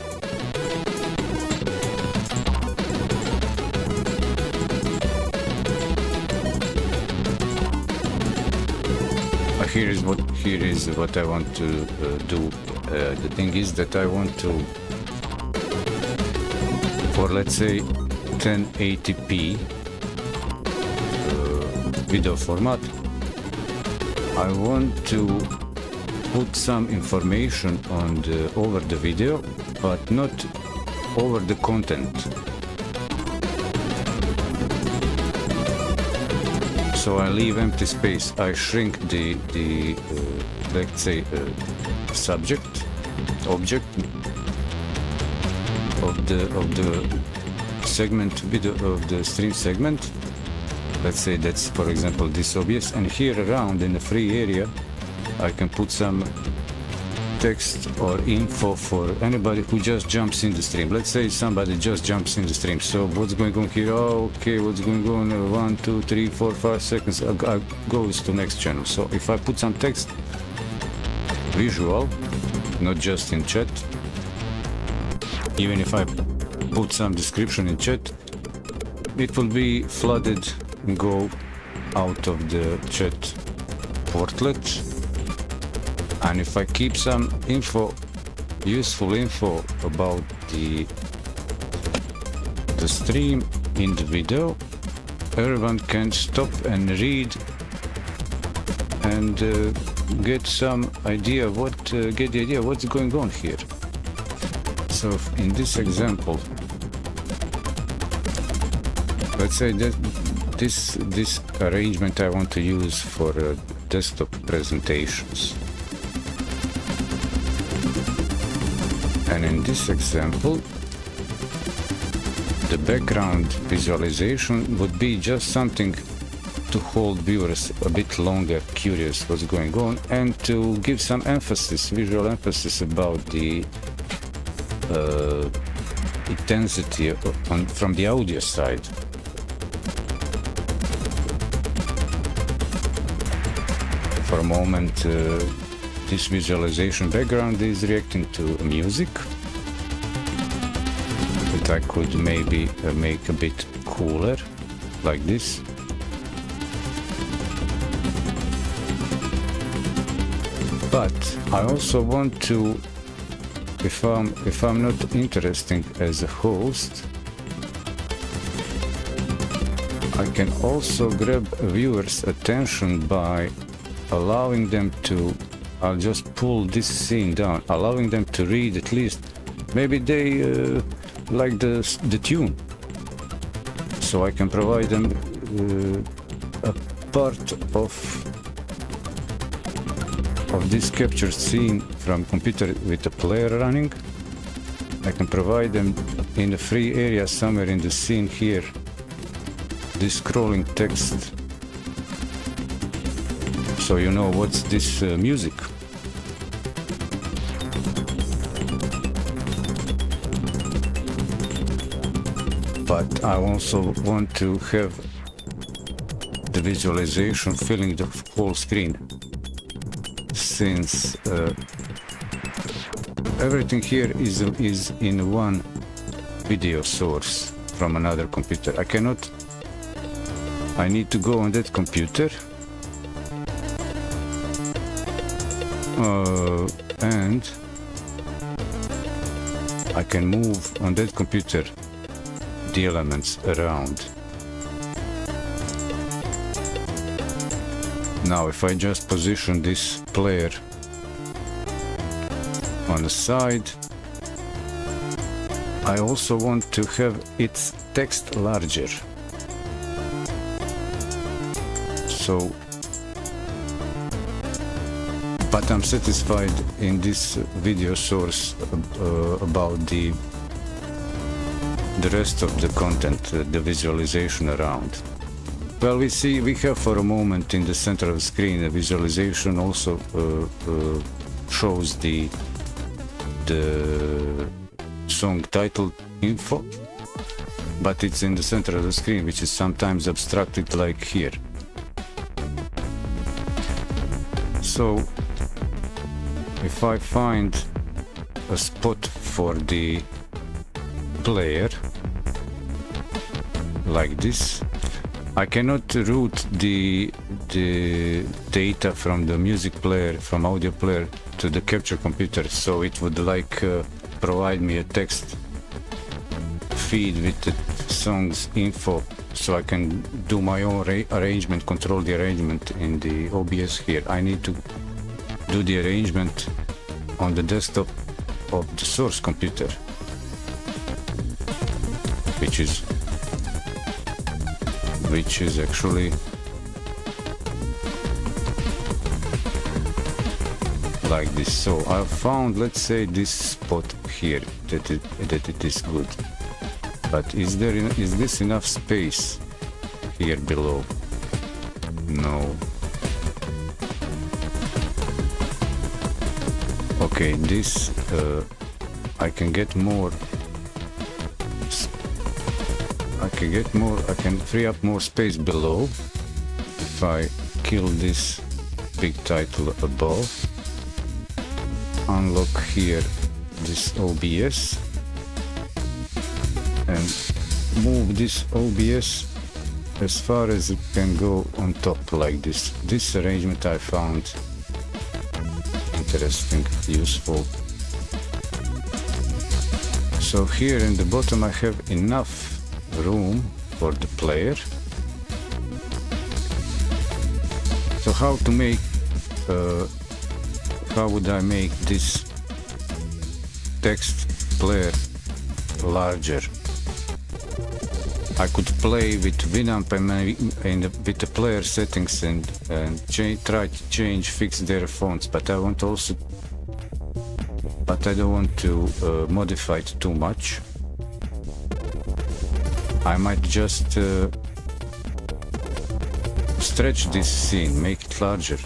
Here is what I want to do. The thing is that I want to, for let's say 1080p video format, I want to put some information over the video, but not over the content. So I leave empty space. I shrink the let's say object of the segment video of the stream segment, let's say that's for example this OBS, and here around in the free area I can put some text or info for anybody who just jumps in the stream. Let's say somebody just jumps in the stream. So what's going on here? Oh, okay, what's going on? 1, 2, 3, 4, 5 seconds. I goes to next channel. So if I put some text, visual, not just in chat, even if I put some description in chat, it will be flooded and go out of the chat portlet. And if I keep some info, useful info about the stream in the video, everyone can stop and read and get some idea get the idea what's going on here. So in this example, let's say that this arrangement I want to use for desktop presentations. And in this example, the background visualization would be just something to hold viewers a bit longer curious what's going on, and to give some emphasis, visual emphasis about the intensity from the audio side. For a moment, this visualization background is reacting to music that I could maybe make a bit cooler, like this. But I also want to, if I'm not interesting as a host, I can also grab a viewer's attention by allowing them to, I'll just pull this scene down, allowing them to read at least, maybe they like the tune, so I can provide them a part of this captured scene from computer with a player running. I can provide them in the free area somewhere in the scene here, this scrolling text, so you know what's this music. But I also want to have the visualization filling the whole screen, since everything here is in one video source from another computer. I need to go on that computer and I can move on that computer the elements around. Now if I just position this player on the side, I also want to have its text larger. So, but I'm satisfied in this video source about the rest of the content, the visualization around. Well, we have for a moment in the center of the screen a visualization also shows the song title info, but it's in the center of the screen, which is sometimes abstracted like here. So if I find a spot for the player like this, I cannot route the data from the music player, from audio player to the capture computer, so it would like provide me a text feed with the song's info, so I can do my own arrangement, control the arrangement in the OBS here. I need to do the arrangement on the desktop of the source computer, which is actually like this. So I found, let's say, this spot here that it is good. But is this enough space here below. No. Okay, this I can get more. I can free up more space below if I kill this big title above. Unlock here this OBS and move this OBS as far as it can go on top like this. This arrangement I found interesting, useful. So here in the bottom I have enough room for the player. So how to make how would I make this text player larger? I could play with Winamp and with the player settings and try to change, fix their fonts, but I don't want to modify it too much. I might just stretch this scene, make it larger,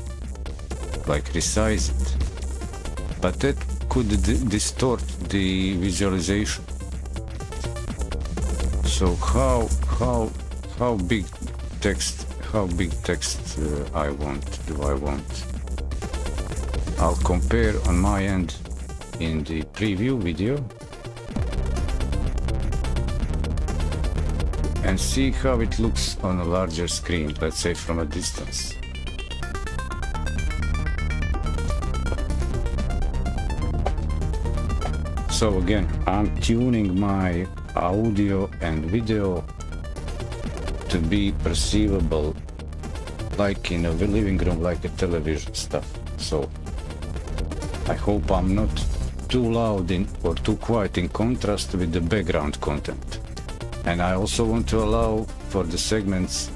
like resize it, but that could distort the visualization. So how big text do I want? I'll compare on my end in the preview video and see how it looks on a larger screen, let's say from a distance. So again, I'm tuning my audio and video to be perceivable like in a living room, like a television stuff. So I hope I'm not too loud or too quiet in contrast with the background content. And I also want to allow for the segments,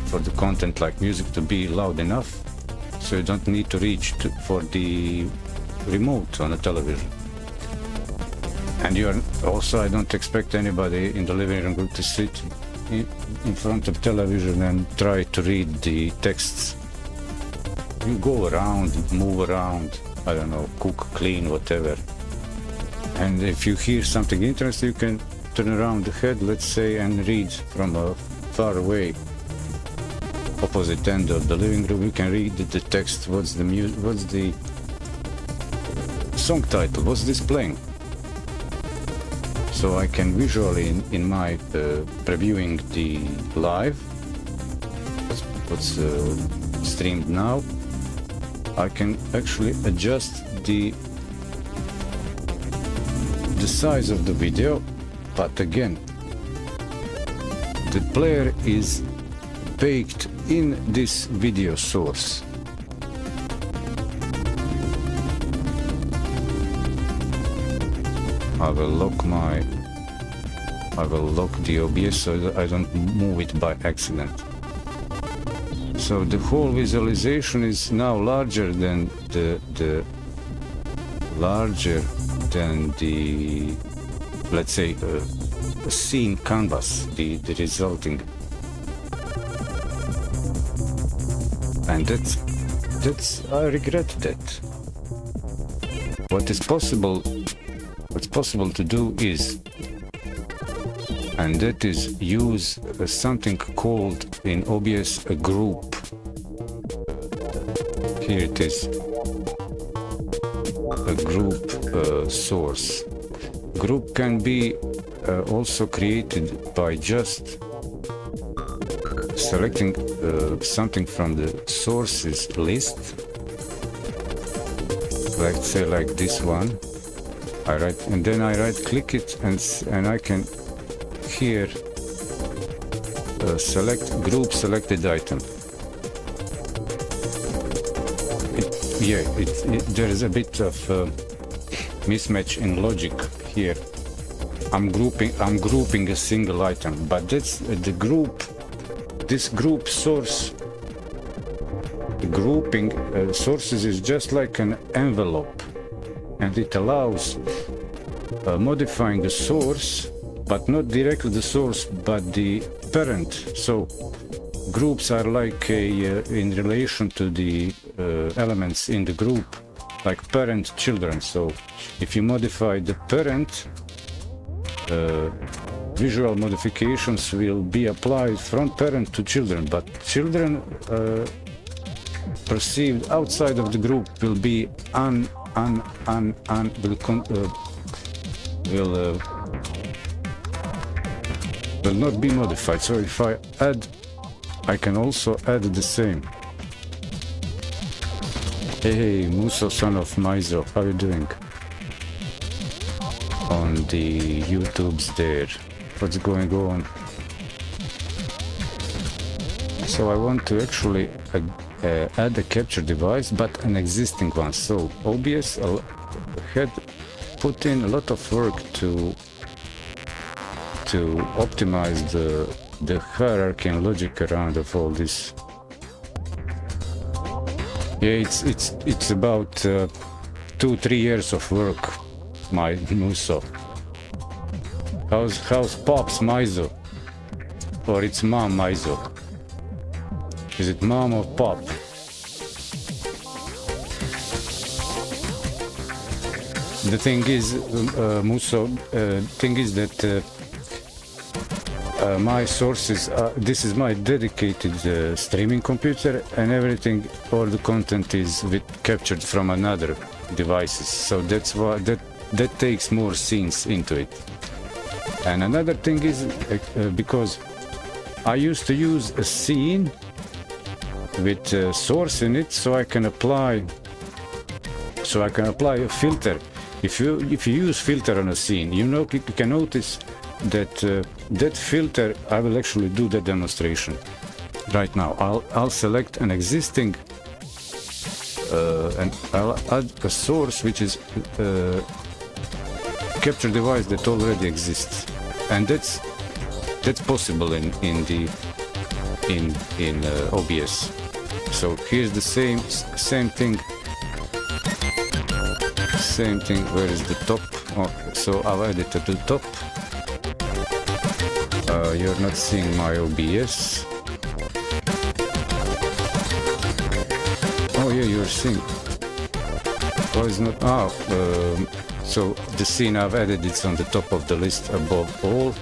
for the content like music, to be loud enough so you don't need to reach for the remote on a television. And I don't expect anybody in the living room to sit in front of television and try to read the texts. You go around, move around, I don't know, cook, clean, whatever. And if you hear something interesting, you can turn around the head, let's say, and read from a far away, opposite end of the living room. You can read the text, what's the song title, what's this playing? So I can visually, in my previewing the live, what's streamed now, I can actually adjust the size of the video, but again, the player is baked in this video source. I will lock the OBS so that I don't move it by accident. So the whole visualization is now larger than the let's say scene canvas, the resulting, and that's I regret that. What's possible to do is, and that is use something called in OBS a group. Here it is, a group source. Group can be also created by just selecting something from the sources list, let's say like this one. And then I right click it and I can here select group selected item. There is a bit of mismatch in logic here. I'm grouping a single item, but that's the group. This group source, grouping sources is just like an envelope, and it allows modifying the source but not directly the source, but the parent. So groups are like in relation to the elements in the group, like parent children. So if you modify the parent, visual modifications will be applied from parent to children, but children perceived outside of the group will be will not be modified. So if I add, I can also add the same. Hey, Muso, son of Maizo, how are you doing? On the YouTubes there, what's going on? So I want to actually add a capture device, but an existing one. So OBS had put in a lot of work to optimize the hierarchy and logic around of all this. Yeah, it's about 2-3 years of work, my Muso. How's Pop's Maizo? Or it's Mom Maizo? Is it Mom or Pop? The thing is, Muso, thing is that my sources, this is my dedicated streaming computer, and everything, all the content is captured from another devices. So that's why that takes more scenes into it. And another thing is because I used to use a scene with a source in it, so I can apply a filter. If you use filter on a scene, you can notice that that filter, I will actually do the demonstration right now. I'll select an existing and I'll add a source which is capture device that already exists, and that's possible in OBS. So here's the same thing. Where is the top? Oh, so I'll add it at the top. You're not seeing my OBS. Oh yeah, you're seeing. Oh, it's not. So the scene I've added, it's on the top of the list above all.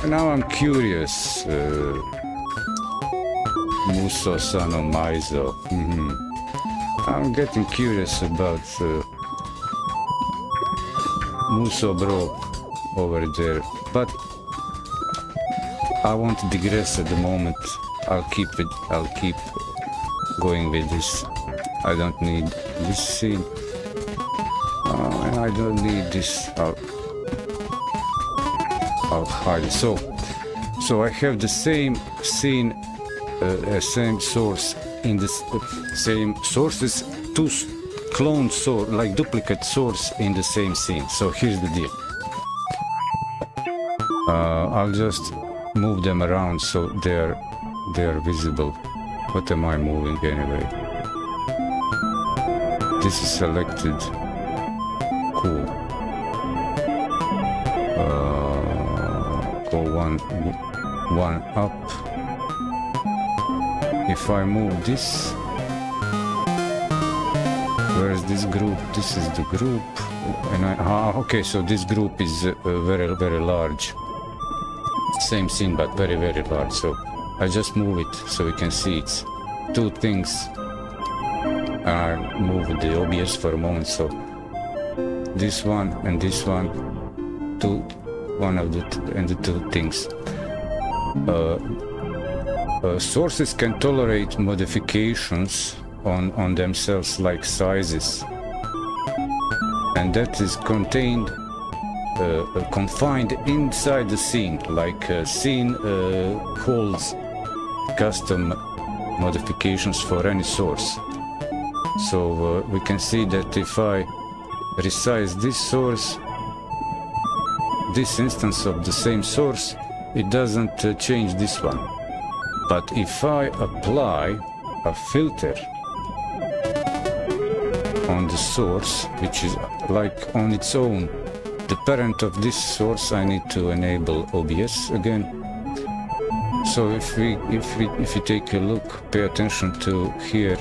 Now I'm curious. Muso Sano Maizo. I'm getting curious about Muso bro over there, but I won't digress at the moment. I'll keep going with this. I don't need this scene. And I don't need this. I'll hide it. So I have the same scene, same source in the same sources, two clone source, like duplicate source in the same scene. So here's the deal. I'll just move them around so they are visible. What am I moving anyway? This is selected. Cool. Go one up. If I move this, where is this group? This is the group, and okay. So this group is very large. Same scene, but very large. So I just move it so we can see it's two things. I move the OBS for a moment. So this one and this one, one of the two things. Sources can tolerate modifications on themselves, like sizes, and that is contained, confined inside the scene, like scene holds custom modifications for any source. So we can see that if I resize this source, this instance of the same source, it doesn't change this one. But if I apply a filter on the source, which is like on its own the parent of this source, I need to enable OBS again. So if you take a look, pay attention to here,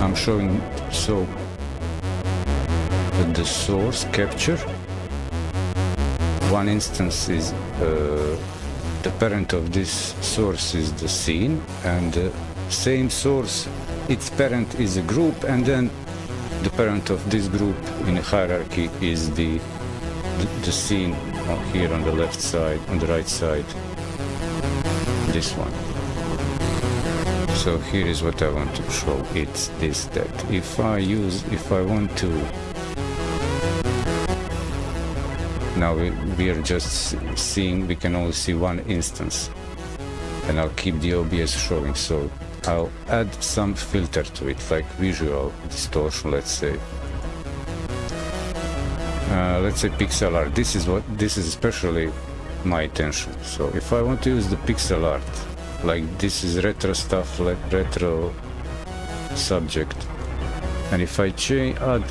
I'm showing so that the source capture, one instance is the parent of this source is the scene, and the same source, its parent is a group, and then the parent of this group in a hierarchy is the scene here on the left side, on the right side, this one. So here is what I want to show. It's this, that. If I want to, now we are just seeing, we can only see one instance, and I'll keep the OBS showing. So I'll add some filter to it, like visual distortion, let's say. Let's say pixel art. This is especially my attention. So if I want to use the pixel art, like this is retro stuff, like retro subject, and if I add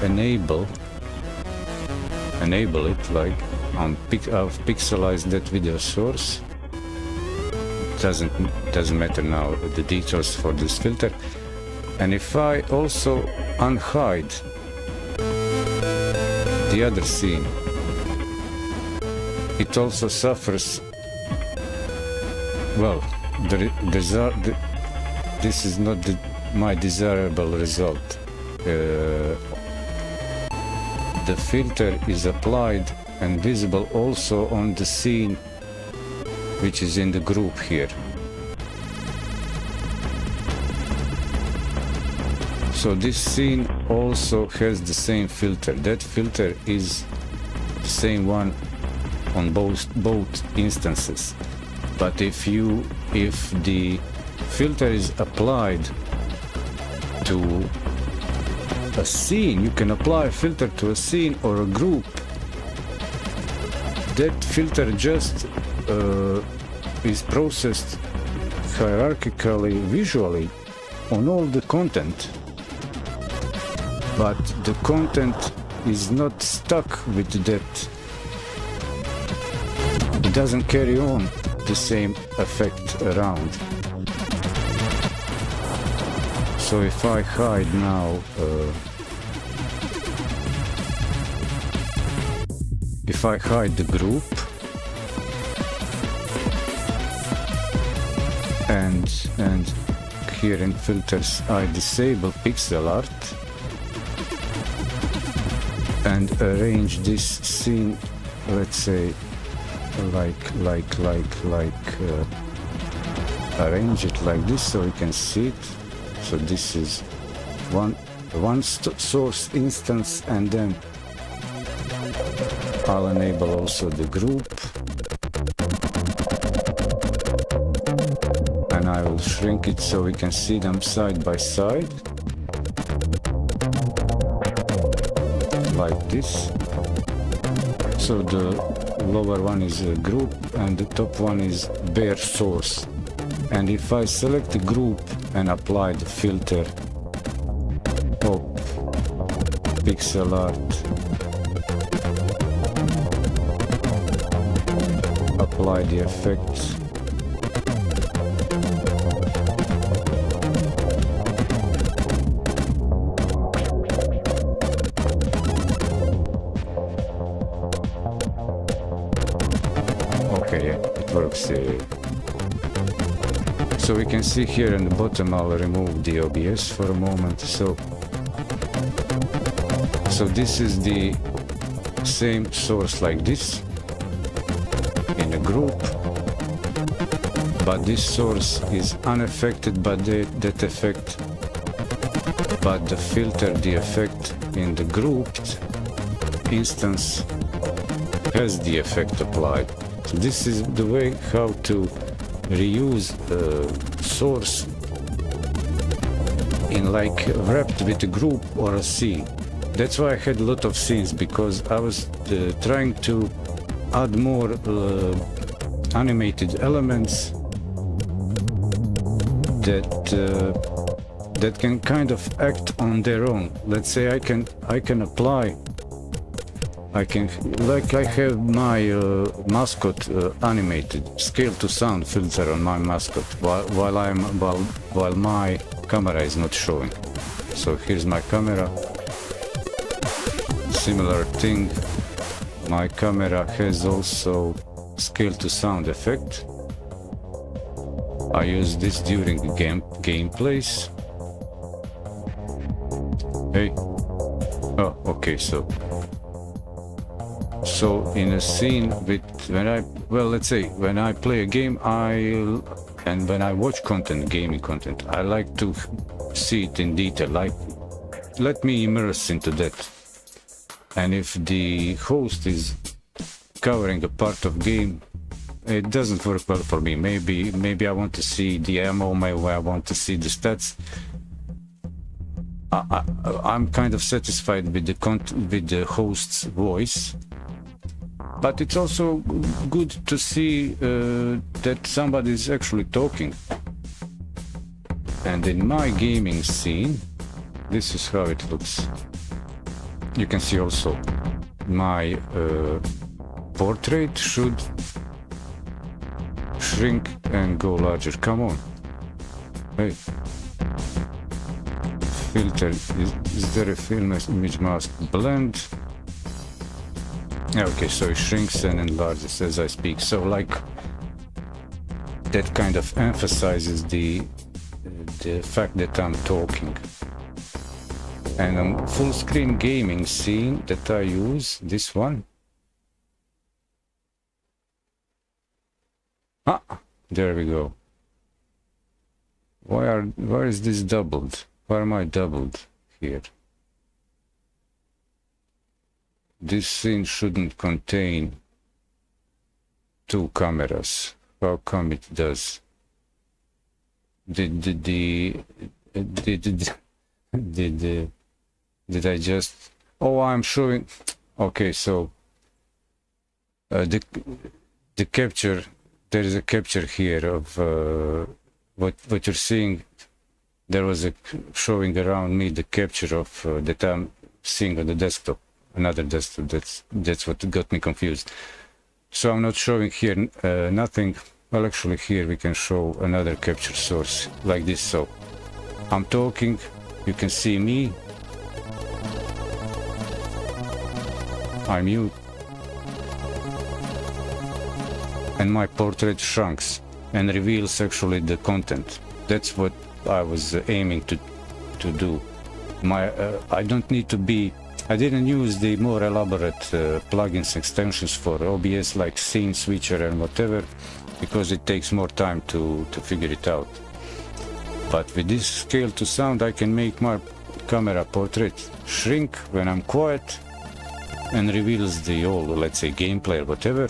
enable it, like I've pixelized that video source. Doesn't matter now the details for this filter. And if I also unhide the other scene, it also suffers. Well, this is not my desirable result. The filter is applied and visible also on the scene which is in the group here. So this scene also has the same filter. That filter is the same one on both instances. But if the filter is applied to a scene, you can apply a filter to a scene or a group. That filter just is processed hierarchically, visually on all the content, but the content is not stuck with that. It doesn't carry on the same effect around. So if I hide now, if I hide the group and here in filters I disable pixel art and arrange this scene, let's say arrange it like this so you can see it. So this is one source instance, and then I'll enable also the group, and I will shrink it so we can see them side by side, like this. So the lower one is a group and the top one is bare source. And if I select the group and apply the filter, pop, pixel art, apply the effects, okay, it works. So we can see here in the bottom, I'll remove the OBS for a moment. So this is the same source like this in a group, but this source is unaffected by that effect, but the filter, the effect in the grouped instance has the effect applied. So this is the way how to reuse source in like wrapped with a group or a scene. That's why I had a lot of scenes, because I was trying to add more animated elements that can kind of act on their own. Let's say I can apply. I have my mascot animated, scale to sound filter on my mascot while my camera is not showing. So here's my camera. Similar thing. My camera has also scale to sound effect. I use this during the gameplays. Hey. Oh, okay. So in a scene with let's say when I play a game, and when I watch gaming content, I like to see it in detail. Like, let me immerse into that. And if the host is covering a part of game, it doesn't work well for me. Maybe I want to see the ammo, maybe I want to see the stats. I'm kind of satisfied with the host's voice, but it's also good to see that somebody is actually talking. And in my gaming scene, this is how it looks. You can see also my portrait should shrink and go larger. Come on. Hey. Filter. Is there a film image mask? Blend. Okay, so it shrinks and enlarges as I speak. So like that kind of emphasizes the fact that I'm talking. And on full screen gaming scene that I use, this one. There we go. Why is this doubled? Why am I doubled here? This scene shouldn't contain two cameras. How come it does? Did I just... Oh, I'm showing... Okay, so the capture, there is a capture here of what you're seeing. There was a showing around me the capture of that I'm seeing on the desktop, another desktop. That's what got me confused. So I'm not showing here nothing. Well, actually here we can show another capture source like this. So I'm talking, you can see me. I mute. And my portrait shrinks and reveals actually the content. That's what I was aiming to do. I don't need to be... I didn't use the more elaborate plugins, extensions for OBS like Scene Switcher and whatever, because it takes more time to figure it out. But with this scale to sound, I can make my camera portrait shrink when I'm quiet and reveals the old, let's say, gameplay or whatever.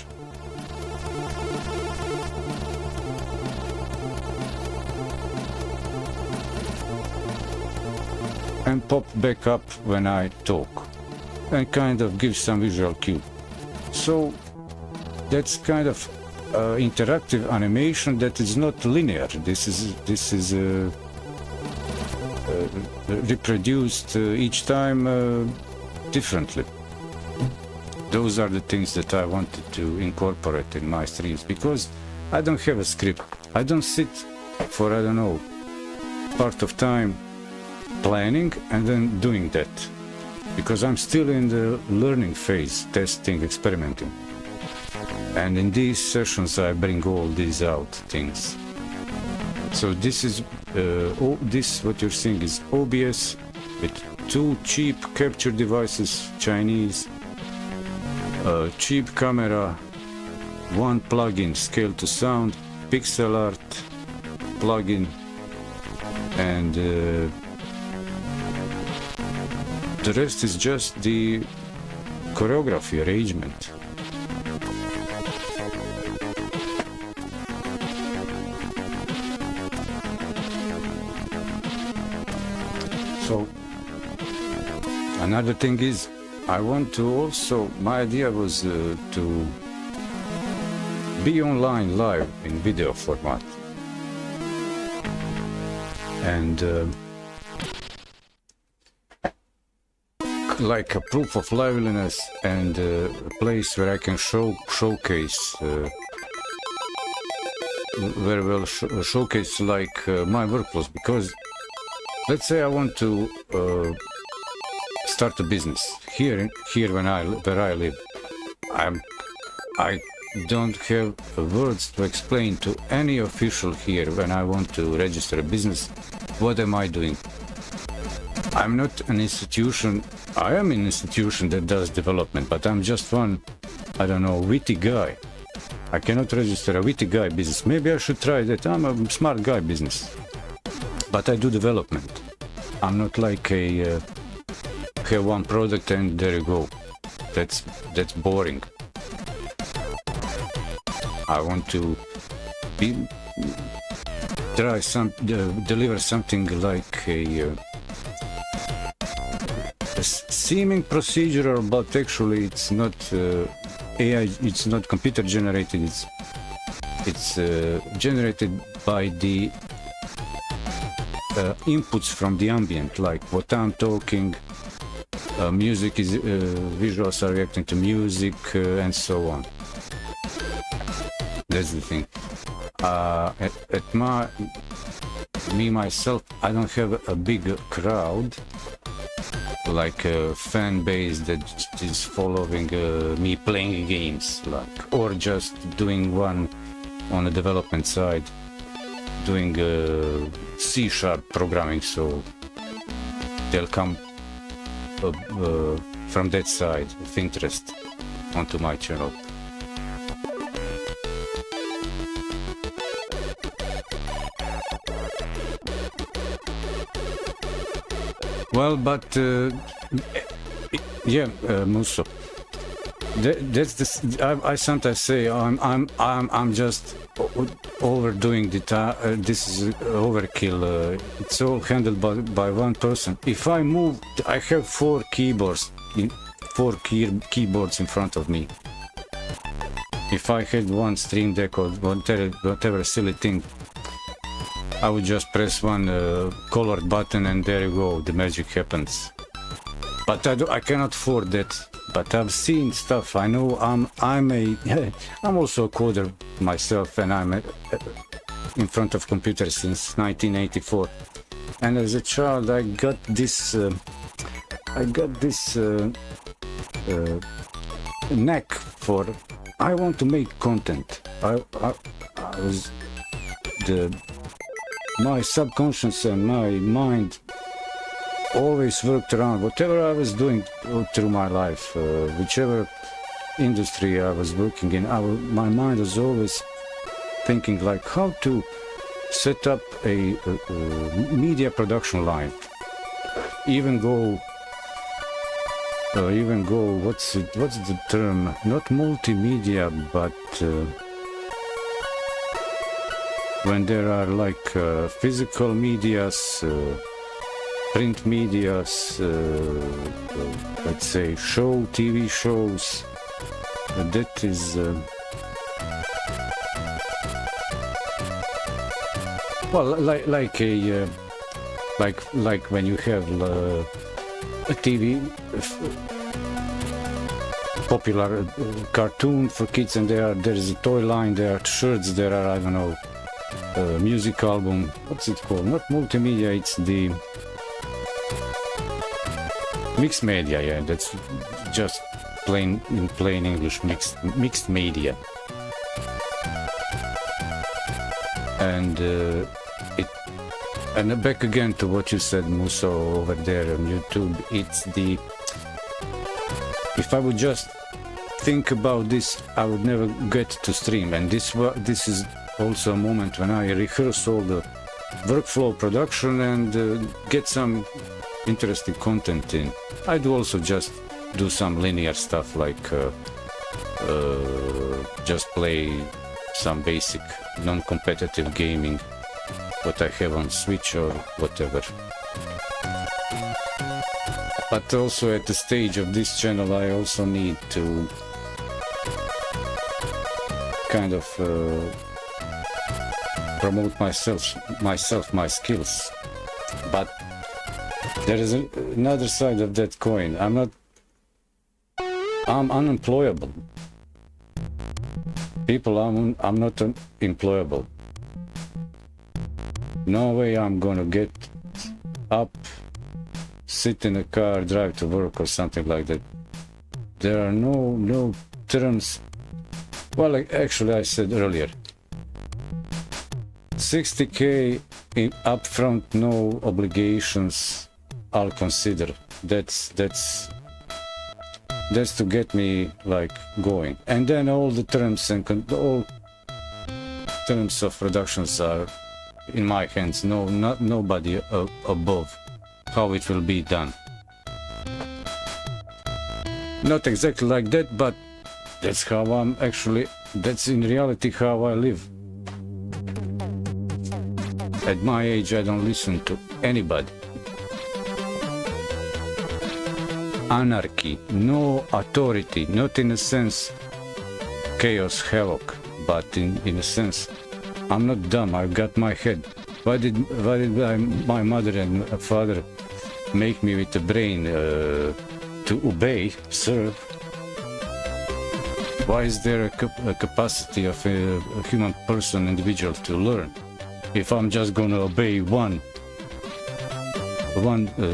And pop back up when I talk and kind of give some visual cue. So that's kind of interactive animation that is not linear. This is reproduced each time differently. Those are the things that I wanted to incorporate in my streams, because I don't have a script. I don't sit for, I don't know, part of time planning and then doing that, because I'm still in the learning phase, testing, experimenting. And in these sessions I bring all these out things. So this is what you're seeing is OBS with two cheap capture devices, Chinese, cheap camera, one plugin, scale to sound, pixel art plugin, and the rest is just the choreography arrangement. So another thing is, I want to also, my idea was to be online live in video format. And like a proof of liveliness, and a place where I can showcase very well showcase like my workflows. Because let's say I want to start a business here where I live. I don't have words to explain to any official here when I want to register a business. What am I doing? I'm not an institution. I am an institution that does development, but I'm just one, I don't know, witty guy. I cannot register a witty guy business. Maybe I should try that. I'm a smart guy business, but I do development. I'm not like a have one product and there you go. That's boring. I want to deliver something like a seeming procedural, but actually it's not AI. It's not computer generated. It's generated by the inputs from the ambient, like what I'm talking. Music is visuals are reacting to music, and so on. That's the thing. At myself, I don't have a big crowd, like a fan base that is following me playing games, like, or just doing one on the development side, doing C# programming, so they'll come from that side of interest onto my channel. Well, but yeah, Musso. That's the. I sometimes say I'm just overdoing the. This is overkill. It's all handled by one person. If I move, I have four keyboards in front of me. If I had one Stream Deck or whatever silly thing, I would just press one colored button and there you go, the magic happens. But I cannot afford that. But I've seen stuff. I know I'm also a coder myself, and I'm in front of computers since 1984. And as a child, I got this knack for. I want to make content. My subconscious and my mind always worked around whatever I was doing through my life, whichever industry I was working in. My mind was always thinking like how to set up a media production line. Even go. What's the term? Not multimedia, but when there are like physical medias, print medias, let's say TV shows. That is well, like when you have a TV popular cartoon for kids, and there is a toy line, there are shirts, there are, I don't know, music album. What's it called? Not multimedia. It's the mixed media. Yeah, that's just in plain English, mixed media. And and back again to what you said, Musso, over there on YouTube. It's the, if I would just think about this, I would never get to stream. And this is also a moment when I rehearse all the workflow production and get some interesting content in. I do also just do some linear stuff, like just play some basic non-competitive gaming, what I have on Switch or whatever. But also at the stage of this channel, I also need to kind of promote myself, my skills. But there is another side of that coin. I'm unemployable. People, I'm not employable. No way I'm gonna get up, sit in a car, drive to work or something like that. There are no terms. Well, like actually I said earlier, 60K in upfront, no obligations, I'll consider. That's to get me like going. And then all the terms and all terms of productions are in my hands. No, nobody above how it will be done. Not exactly like that, but that's how I'm actually, that's in reality how I live. At my age, I don't listen to anybody. Anarchy, no authority, not in a sense chaos, havoc, but in a sense, I'm not dumb, I've got my head. Why did my mother and father make me with a brain to obey, serve? Why is there a capacity of a human person, individual to learn? If I'm just gonna obey one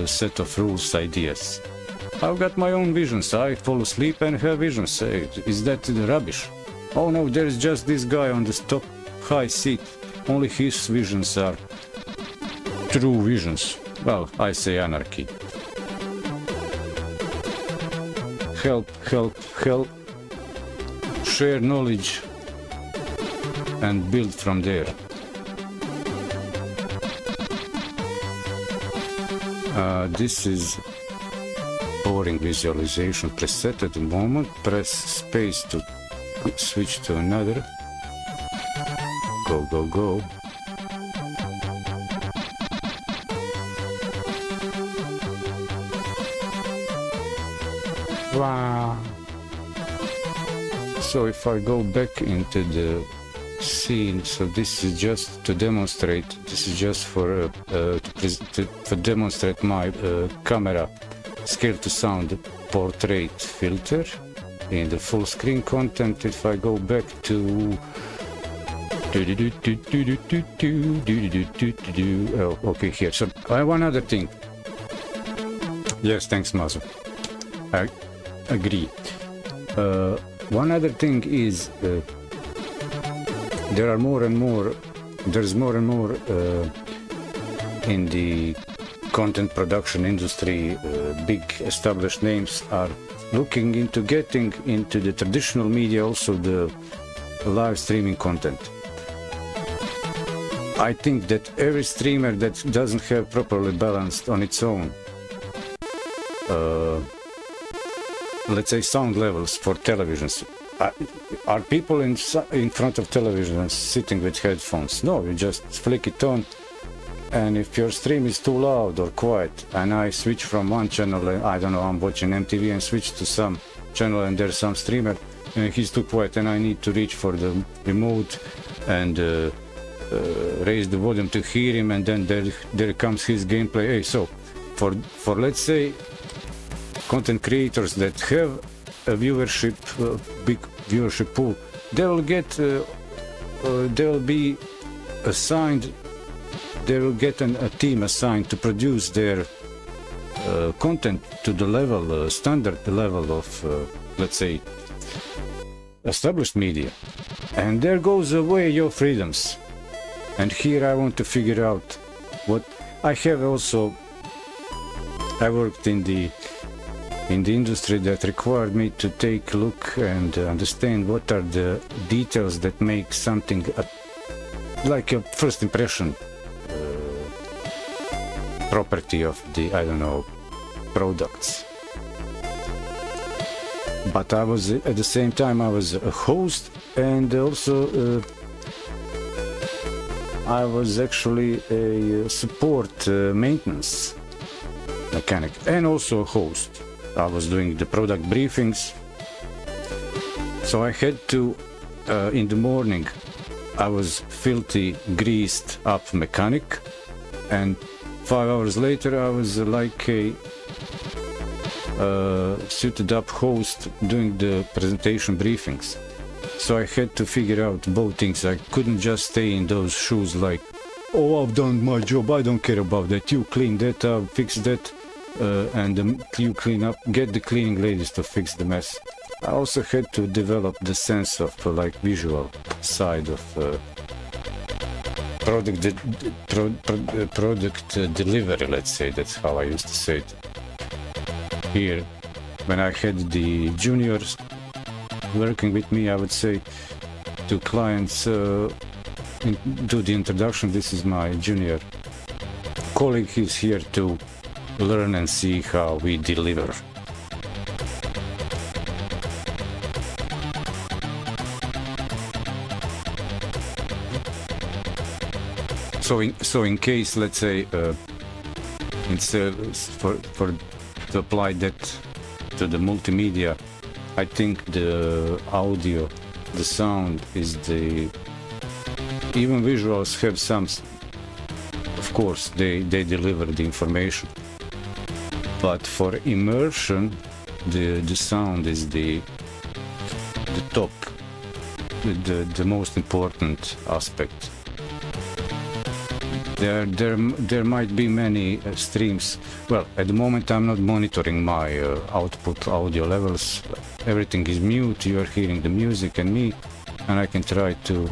set of rules, ideas. I've got my own visions. I fall asleep and have visions. Is that rubbish? Oh no, there's just this guy on the top high seat. Only his visions are true visions. Well, I say anarchy. Help. Share knowledge and build from there. This is boring visualization preset at the moment. Press space to switch to another. Go. Wow. So if I go back into the scene, so this is just to demonstrate, this is just for demonstrate my camera scale to sound portrait filter in the full screen content. If I go back to okay, here. So one other thing. Yes, thanks, Mazu. I agree. One other thing is there's more and more in the content production industry. Big established names are looking into getting into the traditional media, also the live streaming content. I think that every streamer that doesn't have properly balanced on its own, let's say, sound levels for televisions. Are people in front of television sitting with headphones? No, you just flick it on, and if your stream is too loud or quiet, and I switch from one channel, I don't know, I'm watching MTV and switch to some channel and there's some streamer and he's too quiet and I need to reach for the remote and raise the volume to hear him, and then there comes his gameplay. Hey, so for let's say content creators that have a viewership, big viewership pool, they will get, they will be assigned, they will get a team assigned to produce their content to the level, standard level of, let's say, established media. And there goes away your freedoms. And here I want to figure out what I have also. I worked in the industry that required me to take a look and understand what are the details that make something like a first impression property of the, I don't know, products. But I was, at the same time, I was a host, and also I was actually a support maintenance mechanic and also a host. I was doing the product briefings, so I had to in the morning I was filthy, greased up mechanic, and 5 hours later I was like a suited up host doing the presentation briefings. So I had to figure out both things. I couldn't just stay in those shoes like, oh, I've done my job, I don't care about that, you clean that up, fix that, and you clean up, get the cleaning ladies to fix the mess. I also had to develop the sense of like visual side of product delivery, let's say. That's how I used to say it. Here, when I had the juniors working with me, I would say to clients, do the introduction, this is my junior colleague, he's here to learn and see how we deliver. So in case, let's say, for to apply that to the multimedia, I think the audio, the sound is the, even visuals have some, of course, they deliver the information. But for immersion, the sound is the top, the most important aspect. There might be many streams. Well, at the moment I'm not monitoring my output audio levels. Everything is mute, you are hearing the music and me, and I can try to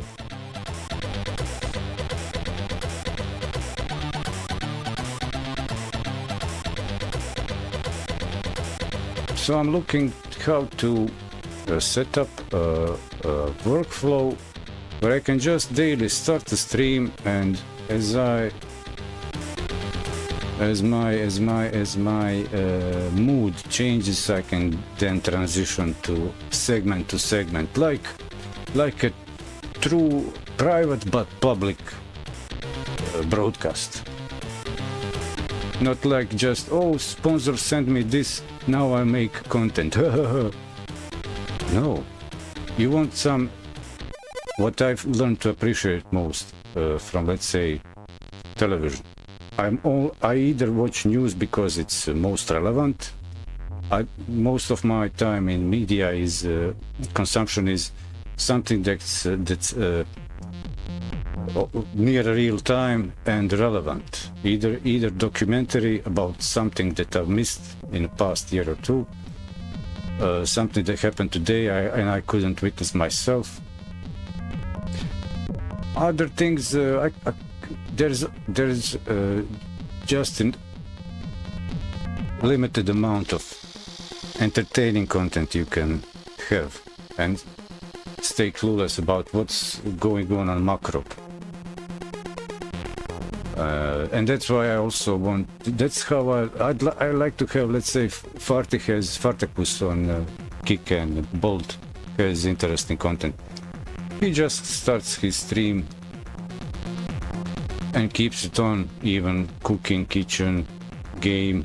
so I'm looking how to set up a workflow where I can just daily start the stream, and as my mood changes, I can then transition to segment, like a true private but public broadcast. Not like just, oh, sponsor send me this, now I make content. No, you want some, what I've learned to appreciate most from, let's say, television. I either watch news because it's most relevant. Most of my time in media is consumption is something that's near real time and relevant. Either documentary about something that I've missed in the past year or two, something that happened today and I couldn't witness myself. Other things, there's just a limited amount of entertaining content you can have and stay clueless about what's going on macro. And that's why I also want, that's how I like to have, let's say, Farty has Fartacus on Kick and Bolt has interesting content. He just starts his stream and keeps it on, even cooking, kitchen, game,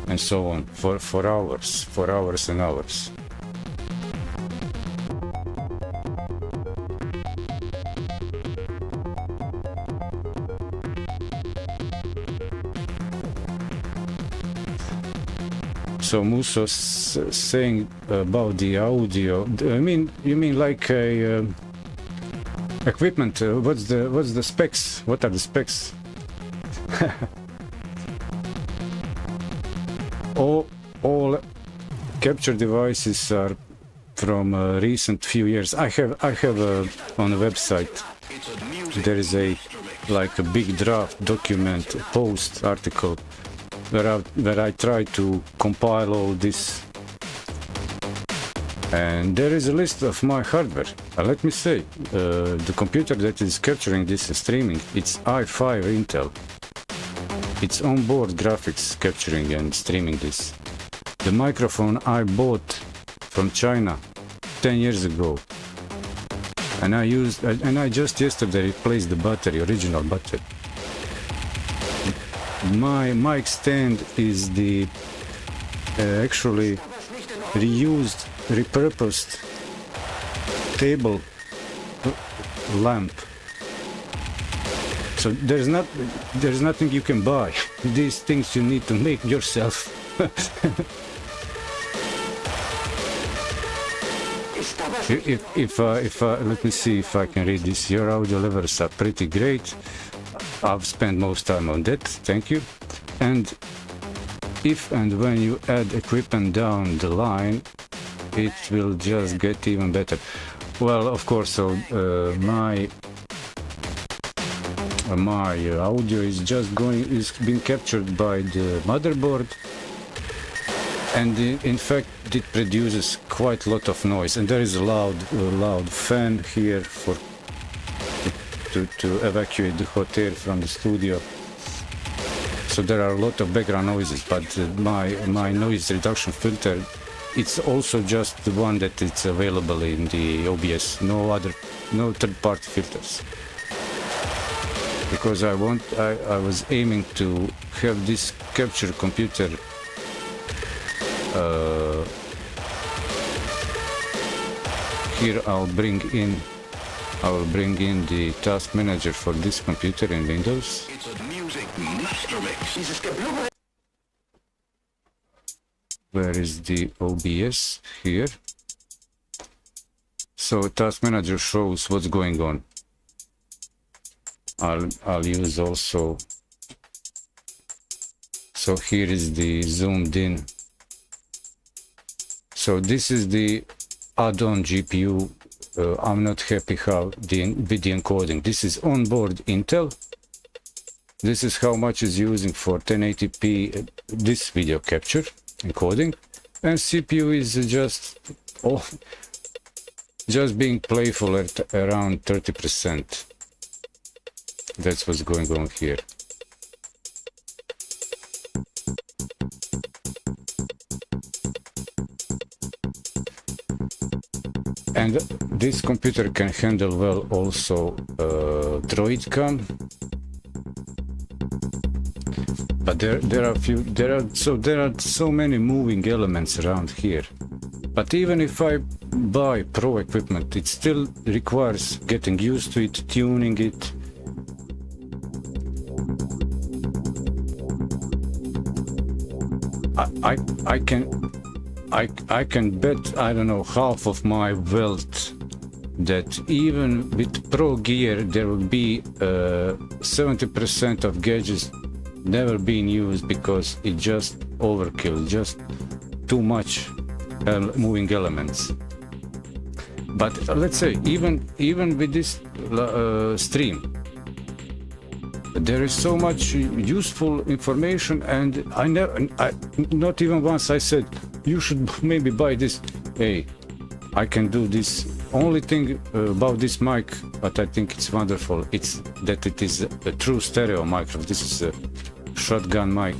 and so on, for hours and hours. So Muso's saying about the audio. You mean like a equipment? What's the specs? What are the specs? all capture devices are from recent few years. I have on the website. There is a big draft document, post article, where I try to compile all this, and there is a list of my hardware. Let me say, the computer that is capturing this streaming, it's i5 Intel. It's onboard graphics capturing and streaming this. The microphone I bought from China 10 years ago, and I just yesterday replaced the battery, original battery. My mic stand is the actually reused, repurposed table lamp. So there's nothing you can buy. These things you need to make yourself. if let me see if I can read this. Your audio levels are pretty great. I've spent most time on that. Thank you. And if and when you add equipment down the line, it will just get even better. Well, of course. So my audio is being captured by the motherboard, and in fact it produces quite a lot of noise, and there is a loud fan here for to evacuate the hot air from the studio. So there are a lot of background noises, but my noise reduction filter, it's also just the one that it's available in the OBS, no third-party filters. Because I was aiming to have this capture computer here. I will bring in the task manager for this computer in Windows. It's a music master mix. Where is the OBS? Here. So task manager shows what's going on. I'll use also. So here is the zoomed in. So this is the add-on GPU. I'm not happy with the encoding. This is onboard Intel. This is how much is using for 1080p this video capture encoding, and CPU is just being playful at around 30%. That's what's going on here. And this computer can handle well also DroidCam, but there are so many moving elements around here. But even if I buy pro equipment, it still requires getting used to it, tuning it. I can bet, I don't know, half of my wealth that even with pro gear there will be 70% of gadgets never being used because it just overkill, just too much moving elements. But let's say even with this stream, there is so much useful information, and not even once I said you should maybe buy this. Hey, I can do this. Only thing about this mic, but I think it's wonderful, it's that it is a true stereo microphone. This is a shotgun mic,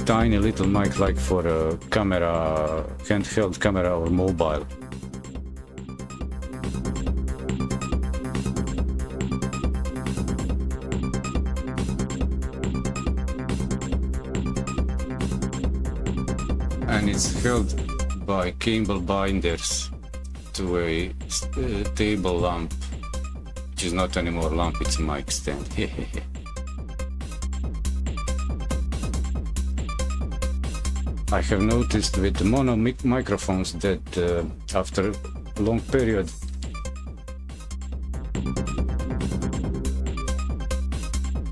tiny little mic, like for a camera, handheld camera or mobile. And it's held by cable binders to a table lamp, which is not anymore lamp, it's a mic stand. I have noticed with the mono microphones that after a long period,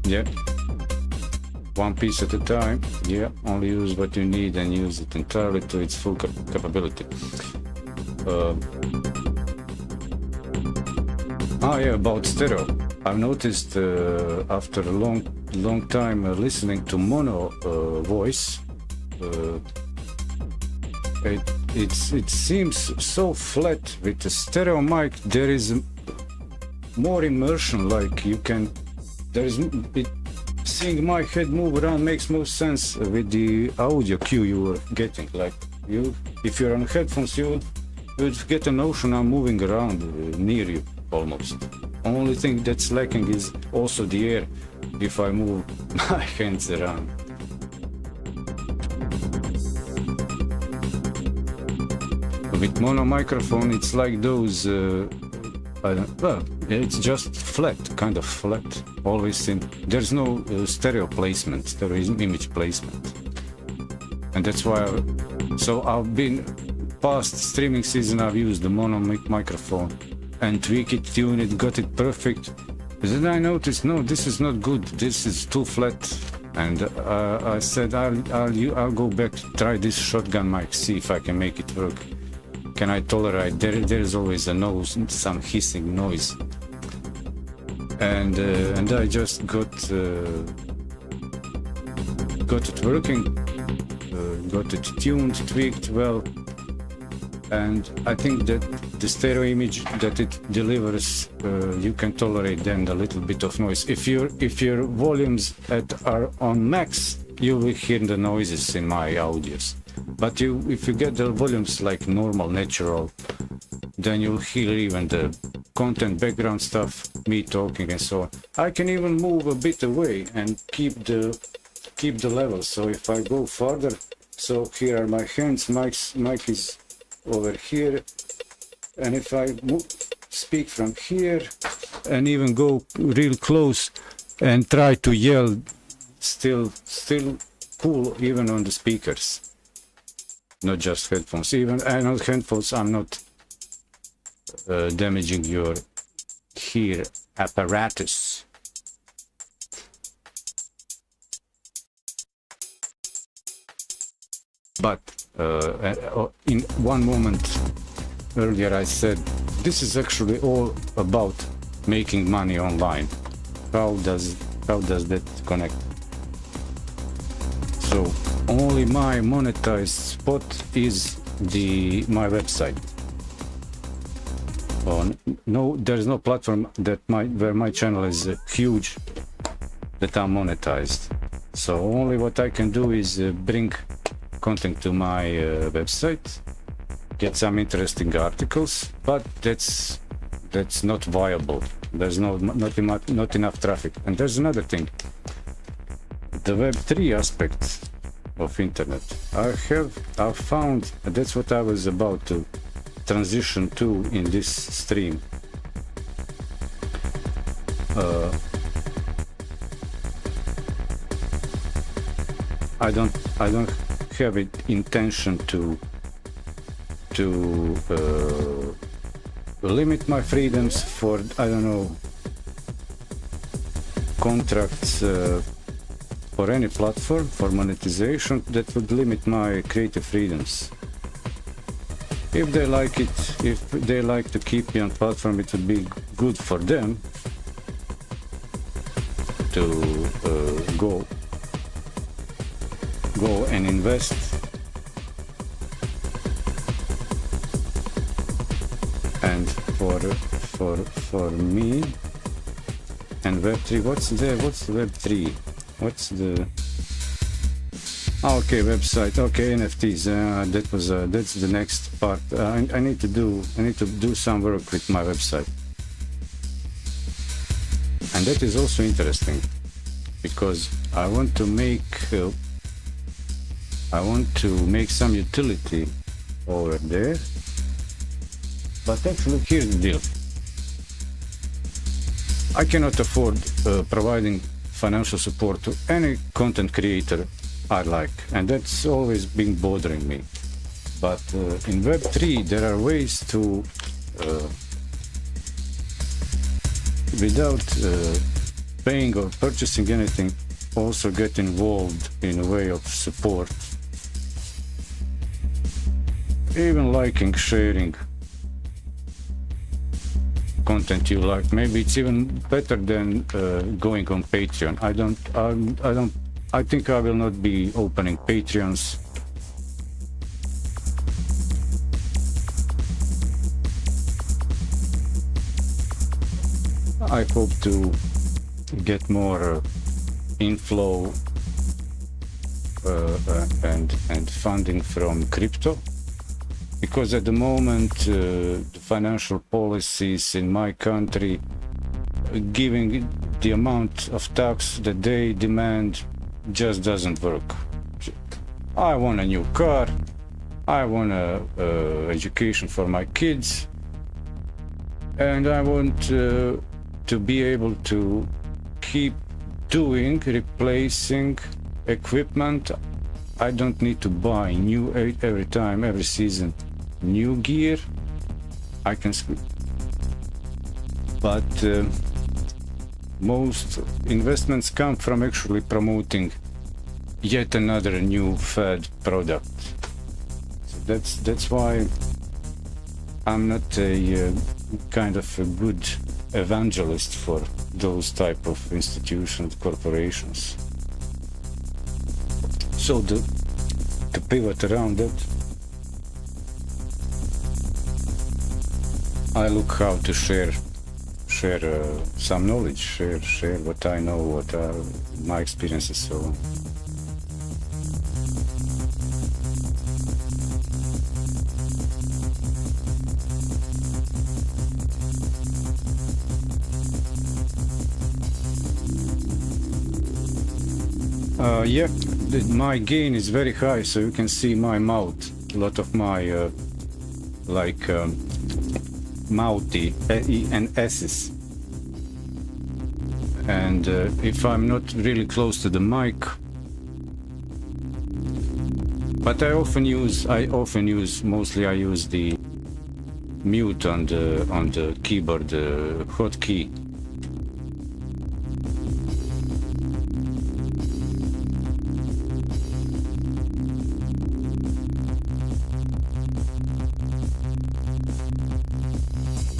yeah, one piece at a time, yeah, only use what you need and use it entirely to its full capability. Yeah, about stereo. I've noticed after a long time listening to mono voice, it seems so flat. With the stereo mic there is more immersion, like you can, seeing my head move around makes more sense with the audio cue you are getting. Like if you're on headphones, you would get a notion I'm moving around near you almost. Only thing that's lacking is also the air if I move my hands around. With mono microphone, it's like those well, it's just flat, kind of flat, always in, there's no stereo placement, stereo image placement. And that's why, so I've been, past streaming season I've used the mono microphone and tweak it, tune it, got it perfect. But then I noticed, no, this is not good, this is too flat. And I said, I'll go back to try this shotgun mic, see if I can make it work. Can I tolerate? There's always a noise, some hissing noise. And I just got it working, got it tuned, tweaked well. And I think that the stereo image that it delivers, you can tolerate then a little bit of noise. If your volumes are on max, you will hear the noises in my audios. But if you get the volumes like normal, natural, then you'll hear even the content, background stuff, me talking and so on. I can even move a bit away and keep the level. So if I go further, so here are my hands, mic is over here, and if I speak from here and even go real close and try to yell, still cool even on the speakers, not just headphones. Even and on headphones I'm not damaging your hear apparatus. But in one moment earlier I said, this is actually all about making money online. How does that connect? So only my monetized spot is my website. No, there's no platform that where my channel is huge that I'm monetized. So only what I can do is bring content to my website, get some interesting articles, but that's not viable. There's not enough traffic. And there's another thing, the Web3 aspect of internet. I've found, that's what I was about to transition to in this stream. I don't have it intention to limit my freedoms for, I don't know, contracts for any platform for monetization that would limit my creative freedoms. If they like it, if they like to keep me on platform, it would be good for them to go and invest and for me and Web3. What's Web3? What's the okay, website, okay, NFTs. That's the next part. I need to do some work with my website, and that is also interesting because I want to make some utility over there. But actually, here's the deal. I cannot afford providing financial support to any content creator I like, and that's always been bothering me. But in Web3 there are ways to, without paying or purchasing anything, also get involved in a way of support. Even liking, sharing content you like. Maybe it's even better than going on Patreon. I think I will not be opening Patreons. I hope to get more inflow and funding from crypto, because at the moment the financial policies in my country, giving the amount of tax that they demand, just doesn't work. I want a new car, I want education for my kids, and I want to be able to keep doing, replacing equipment. I don't need to buy new every time, every season, new gear. I can, but most investments come from actually promoting yet another new fad product. So that's why I'm not a kind of a good evangelist for those type of institutions, corporations. So to pivot around that, I look how to share some knowledge, share what I know, what are my experiences, so on. Yeah, my gain is very high, so you can see my mouth. A lot of my mouthy E and S's. And if I'm not really close to the mic, but I use the mute on the keyboard hotkey.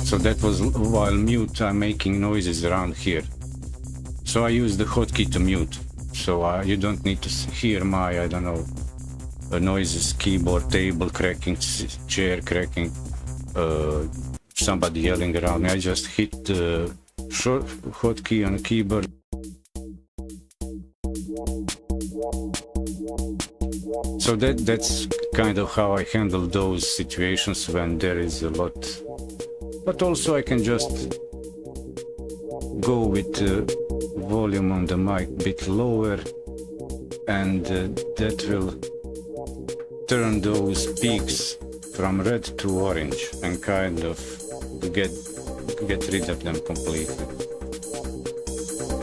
So that was while mute, I'm making noises around here. So I use the hotkey to mute. So you don't need to hear my, I don't know, noises, keyboard, table cracking, chair cracking, somebody yelling around me. I just hit the short hotkey on the keyboard. So that's kind of how I handle those situations when there is a lot. But also I can just go with volume on the mic a bit lower, and that will turn those peaks from red to orange and kind of get rid of them completely.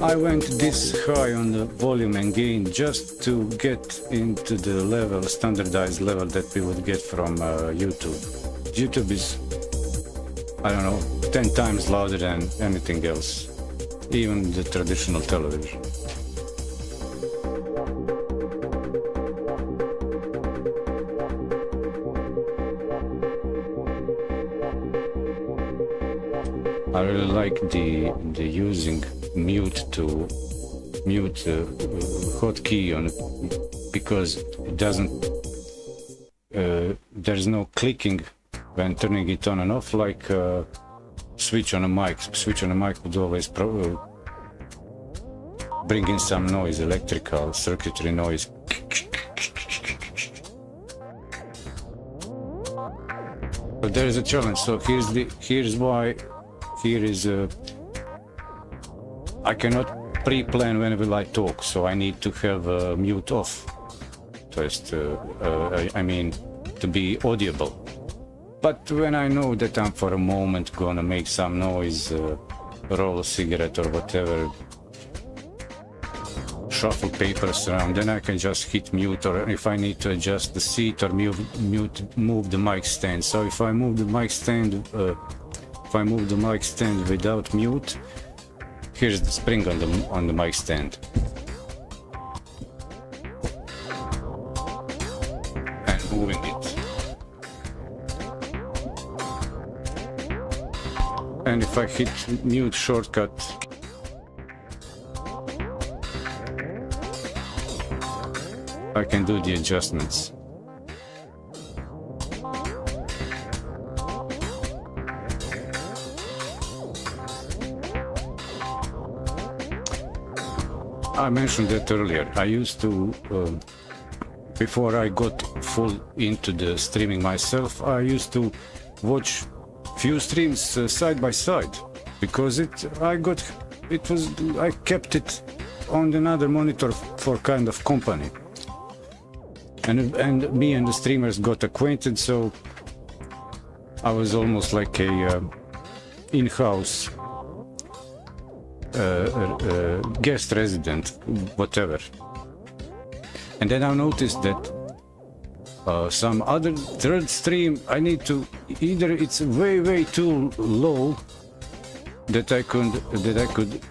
I went this high on the volume and gain just to get into the level, standardized level that we would get from YouTube. YouTube is, I don't know, 10 times louder than anything else, even the traditional television. I really like the using mute to mute hotkey on it, because it doesn't, there's no clicking when turning it on and off, like switch on a mic. Switch on a mic would always bring in some noise, electrical circuitry noise. But there is a challenge. So here's why. Here is I cannot pre-plan when will I talk, so I need to have mute off. Just I mean to be audible. But when I know that I'm for a moment gonna make some noise, roll a cigarette or whatever, shuffle papers around, then I can just hit mute, or if I need to adjust the seat or move the mic stand. So if I move the mic stand, without mute, here's the spring on the mic stand. And moving it. And if I hit mute shortcut, I can do the adjustments. I mentioned that earlier. I used to, before I got full into the streaming myself, I used to watch few streams side by side, because I kept it on another monitor for kind of company, and me and the streamers got acquainted, so I was almost like a in-house guest resident, whatever. And then I noticed that some other third stream, I need to either it's way too low that I could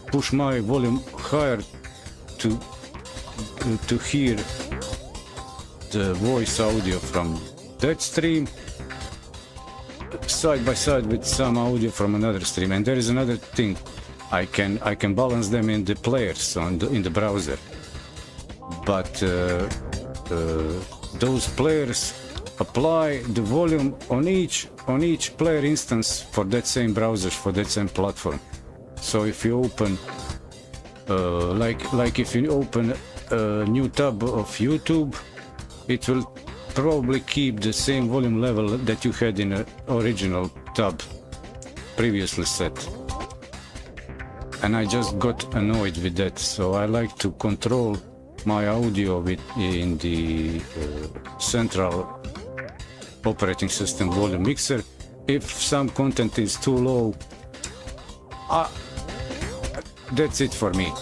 push my volume higher to hear the voice audio from that stream side by side with some audio from another stream. And there is another thing, I can balance them in the players in the browser, but those players apply the volume on each player instance for that same browser, for that same platform. So if you open like if you open a new tab of YouTube, it will probably keep the same volume level that you had in an original tab previously set. And I just got annoyed with that, so I like to control my audio in the central operating system volume mixer. If some content is too low, that's it for me.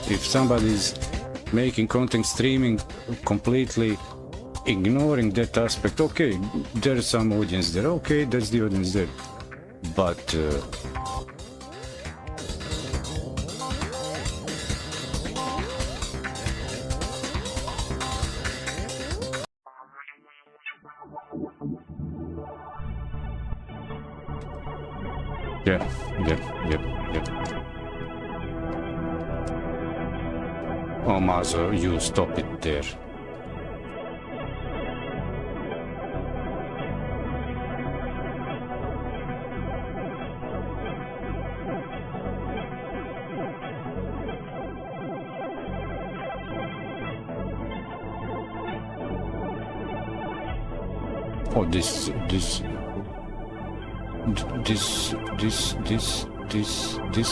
If somebody is making content streaming completely ignoring that aspect, okay, there's some audience there, okay, that's the audience there, but yeah. Oh, Mazo, you stop it there. Oh, this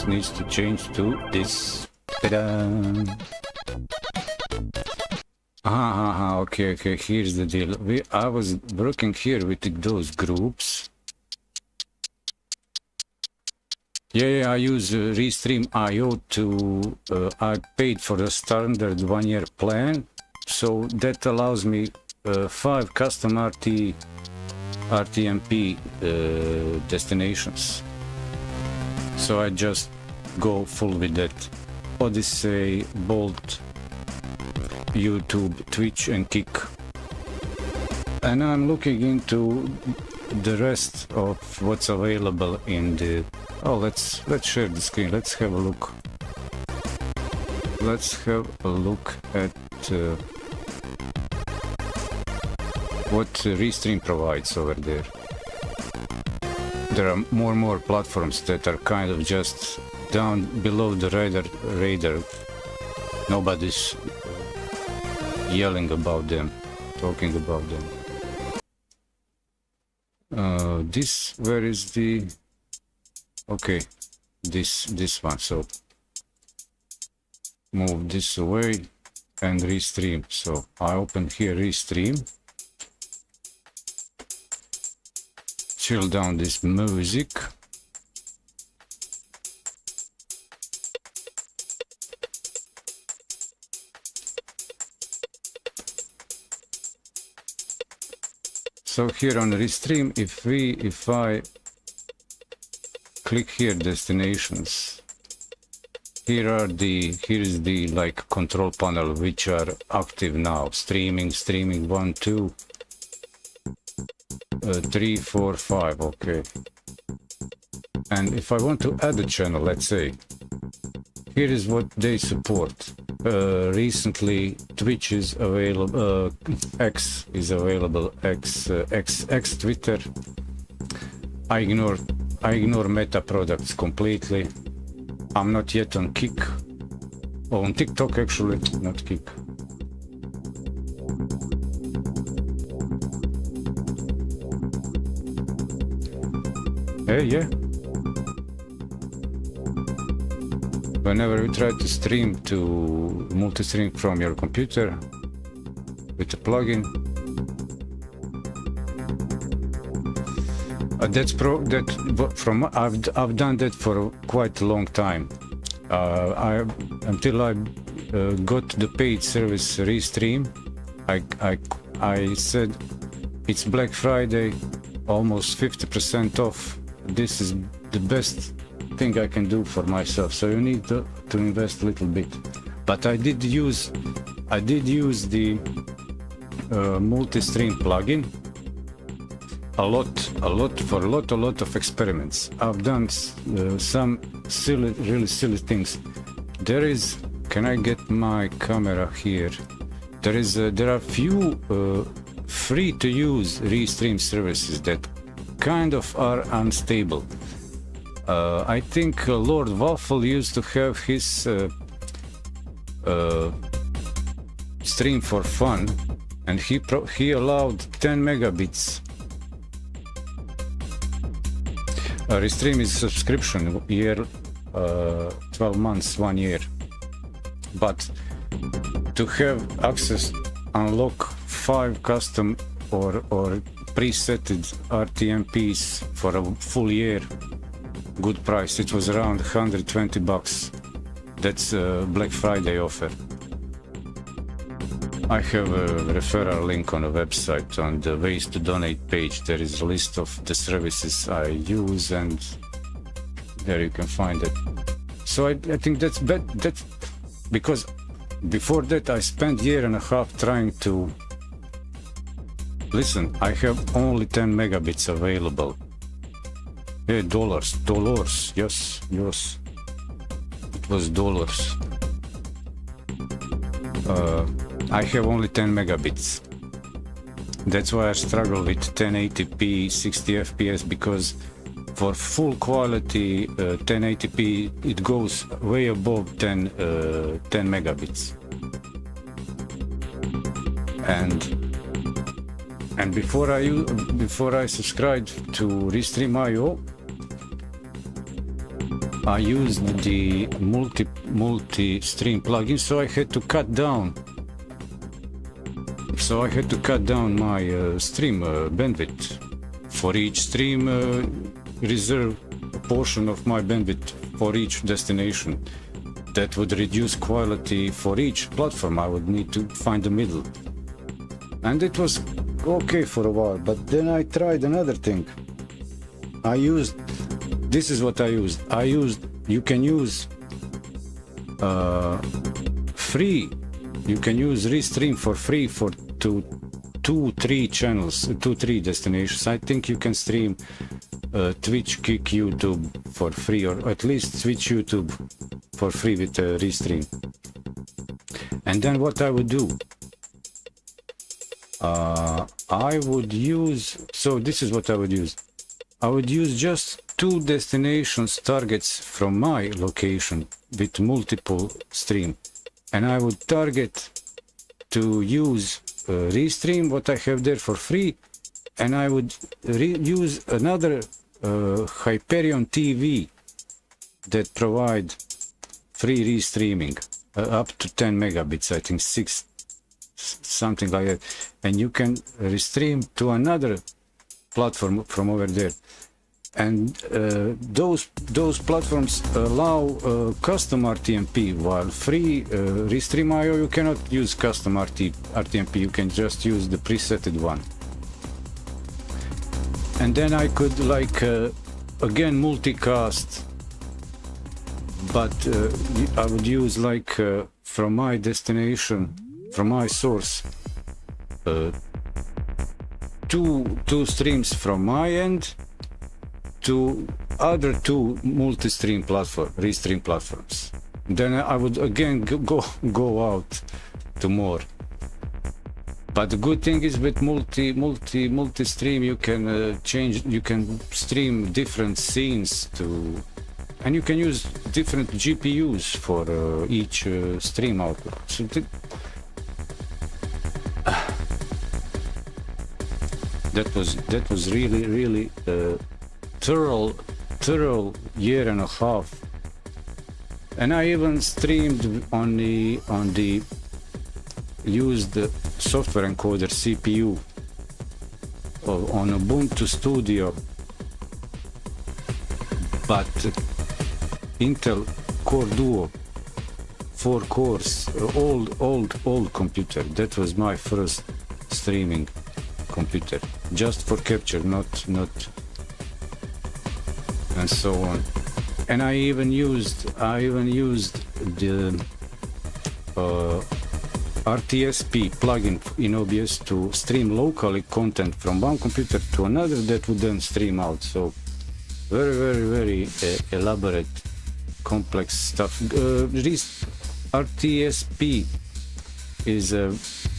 needs to change to this. Ta-da! Okay, here's the deal. I was working here with those groups. Yeah, I use Restream.io to, I paid for the standard 1-year plan, so that allows me 5 custom RTMP destinations. So I just go full with that. Odyssey, Bolt, YouTube, Twitch and Kick. And I'm looking into the rest of what's available in the... Oh, let's share the screen. Let's have a look. Let's have a look at what Restream provides over there. There are more platforms that are kind of just down below the radar. Nobody's yelling about them, talking about them. Where is the... Okay, this one. So move this away and Restream. So I open here Restream. Chill down this music. So here on Restream, if I click here destinations, here is the like control panel which are active now. Streaming 1, 2, 3, 4, 5, okay. And if I want to add a channel, let's say, here is what they support. Recently Twitch is available, X is available, X Twitter. I ignore Meta products completely. I'm not yet on Kick. Oh, on TikTok actually, not Kick. Hey, yeah. Whenever you try to stream to multi-stream from your computer with a plugin, I've done that for quite a long time. Until I got the paid service Restream, I said it's Black Friday, almost 50% off. This is the best thing I can do for myself. So you need to invest a little bit. But I did use the multi-stream plugin a lot of experiments. I've done some really silly things. There is, can I get my camera here? There are few free to use Restream services that kind of are unstable. I think Lord Waffle used to have his stream for fun, and he allowed 10 megabits. Restream is subscription year, 12 months, 1 year. But to have access, unlock 5 custom or presetted RTMPs for a full year, good price. It was around $120. That's a Black Friday offer. I have a referral link on the website. On the ways to donate page, there is a list of the services I use, and there you can find it. So I think that's because before that I spent 1.5 years trying to listen. I have only 10 megabits available. Hey, dollars, yes, it was dollars. I have only 10 megabits. That's why I struggle with 1080p 60 FPS, because for full quality 1080p it goes way above 10 megabits. And before I subscribed to Restream.io, I used the multi-stream plugin, so I had to cut down. So I had to cut down my stream bandwidth. For each stream, reserve a portion of my bandwidth for each destination. That would reduce quality for each platform. I would need to find the middle. And it was okay for a while, but then I tried another thing. This is what I used. You can use free. You can use Restream for free for 3 channels, 3 destinations. I think you can stream Twitch, Kick, YouTube for free, or at least Twitch, YouTube for free with Restream. And then what I would do, I would use, so this is what I would use. I would use just 2 destinations targets from my location with multiple stream. And I would target to use Restream, what I have there for free, and I would use another Hyperion TV that provide free restreaming up to 10 megabits, I think 6, something like that. And you can restream to another platform from over there. And those platforms allow custom RTMP, while free Restream.io you cannot use custom RTMP, you can just use the presetted one. And then I could again multicast, but I would use from my destination, from my source, 2 streams from my end to other 2 multi-stream Restream platforms. Then I would again go out to more. But the good thing is with multi-stream you can you can stream different scenes and you can use different GPUs for each stream output. So that was really thorough 1.5 years. And I even streamed on the used software encoder CPU on Ubuntu Studio but Intel Core Duo 4 cores, old computer. That was my first streaming computer, just for capture, not and so on. And I even used the RTSP plugin in OBS to stream locally content from one computer to another that would then stream out. So very elaborate, complex stuff. This RTSP is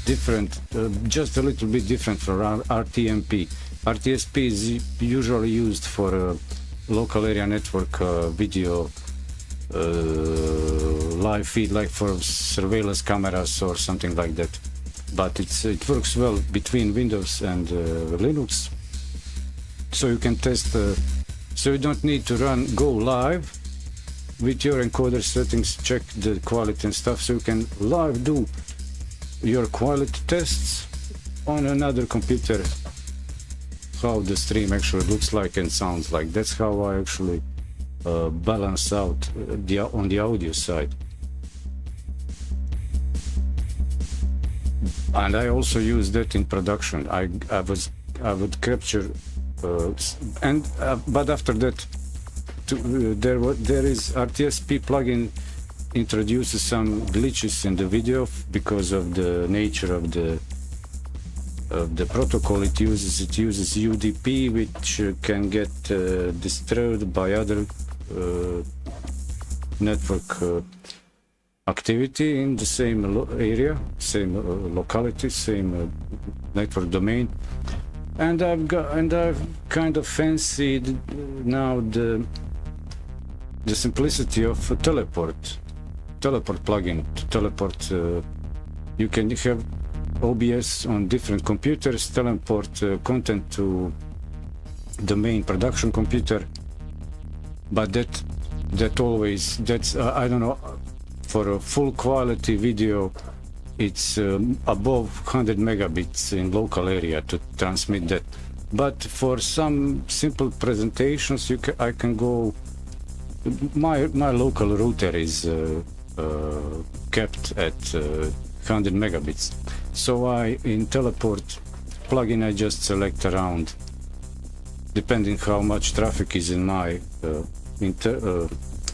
different, just a little bit different from RTMP. RTSP is usually used for local area network video live feed, like for surveillance cameras or something like that. But it works well between Windows and Linux, so you can test. So you don't need to go live with your encoder settings, check the quality and stuff. So you can live do your quality tests on another computer, how the stream actually looks like and sounds like. That's how I actually balance out on the audio side. And I also use that in production. I would capture but after that there is RTSP plugin introduces some glitches in the video because of the nature of the protocol it uses. It uses UDP, which can get destroyed by other network activity in the same area, same locality, same network domain. And I've kind of fancied now the simplicity of a teleport plugin to teleport. You can have OBS on different computers, teleport content to the main production computer. But that's I don't know, for a full quality video it's above 100 megabits in local area to transmit that. But for some simple presentations I can go, my local router is kept at 100 megabits. So in teleport plugin I just select around, depending how much traffic is in my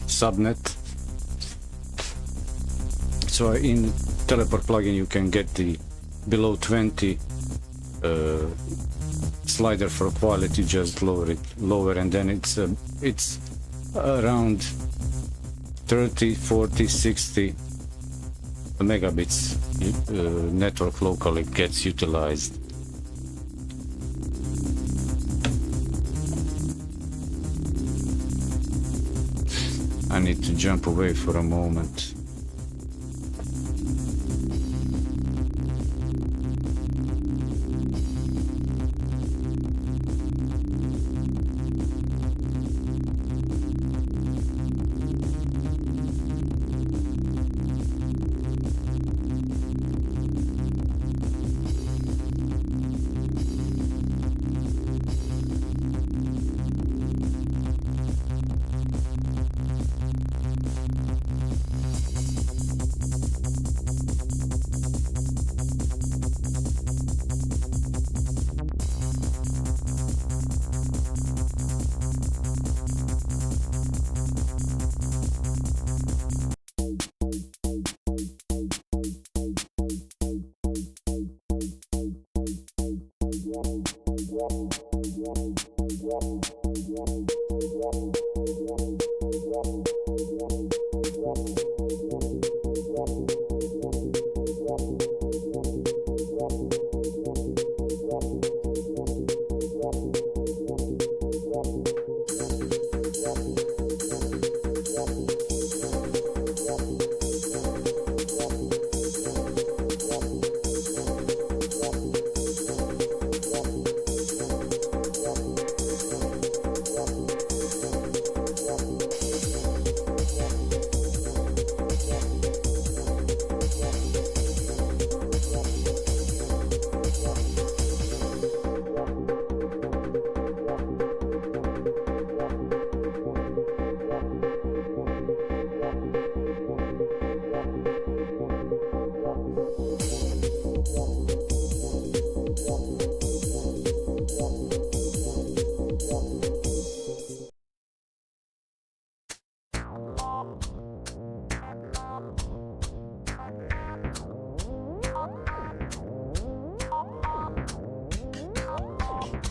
subnet. So in teleport plugin you can get the below 20 slider for quality, just lower it and then it's around 30, 40, 60 megabits network locally gets utilized. I need to jump away for a moment.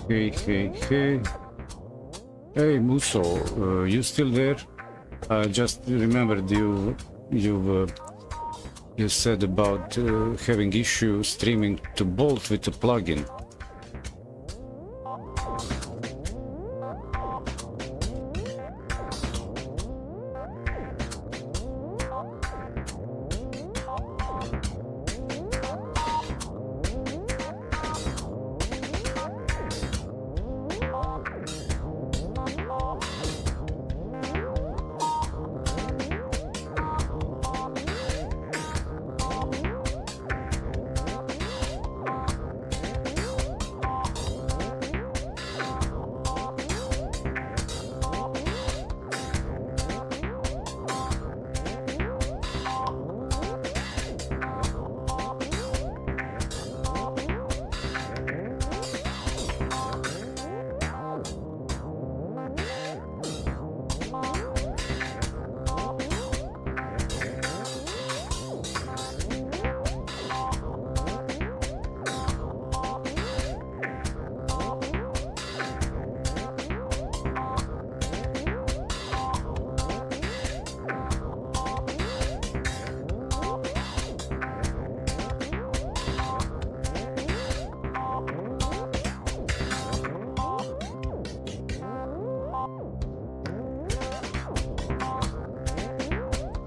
Hey. Hey, Muso, you still there? I just remembered you said about having issue streaming to Bolt with the plugin.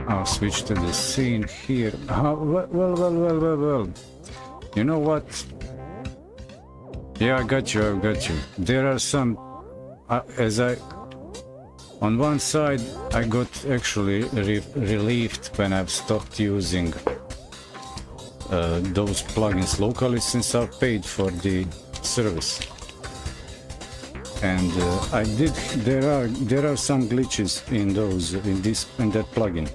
I'll switch to the scene here. Well. You know what? Yeah, I got you. There are some... on one side, I got actually relieved when I've stopped using those plugins locally, since I've paid for the service. And I did. There are some glitches in that plugin.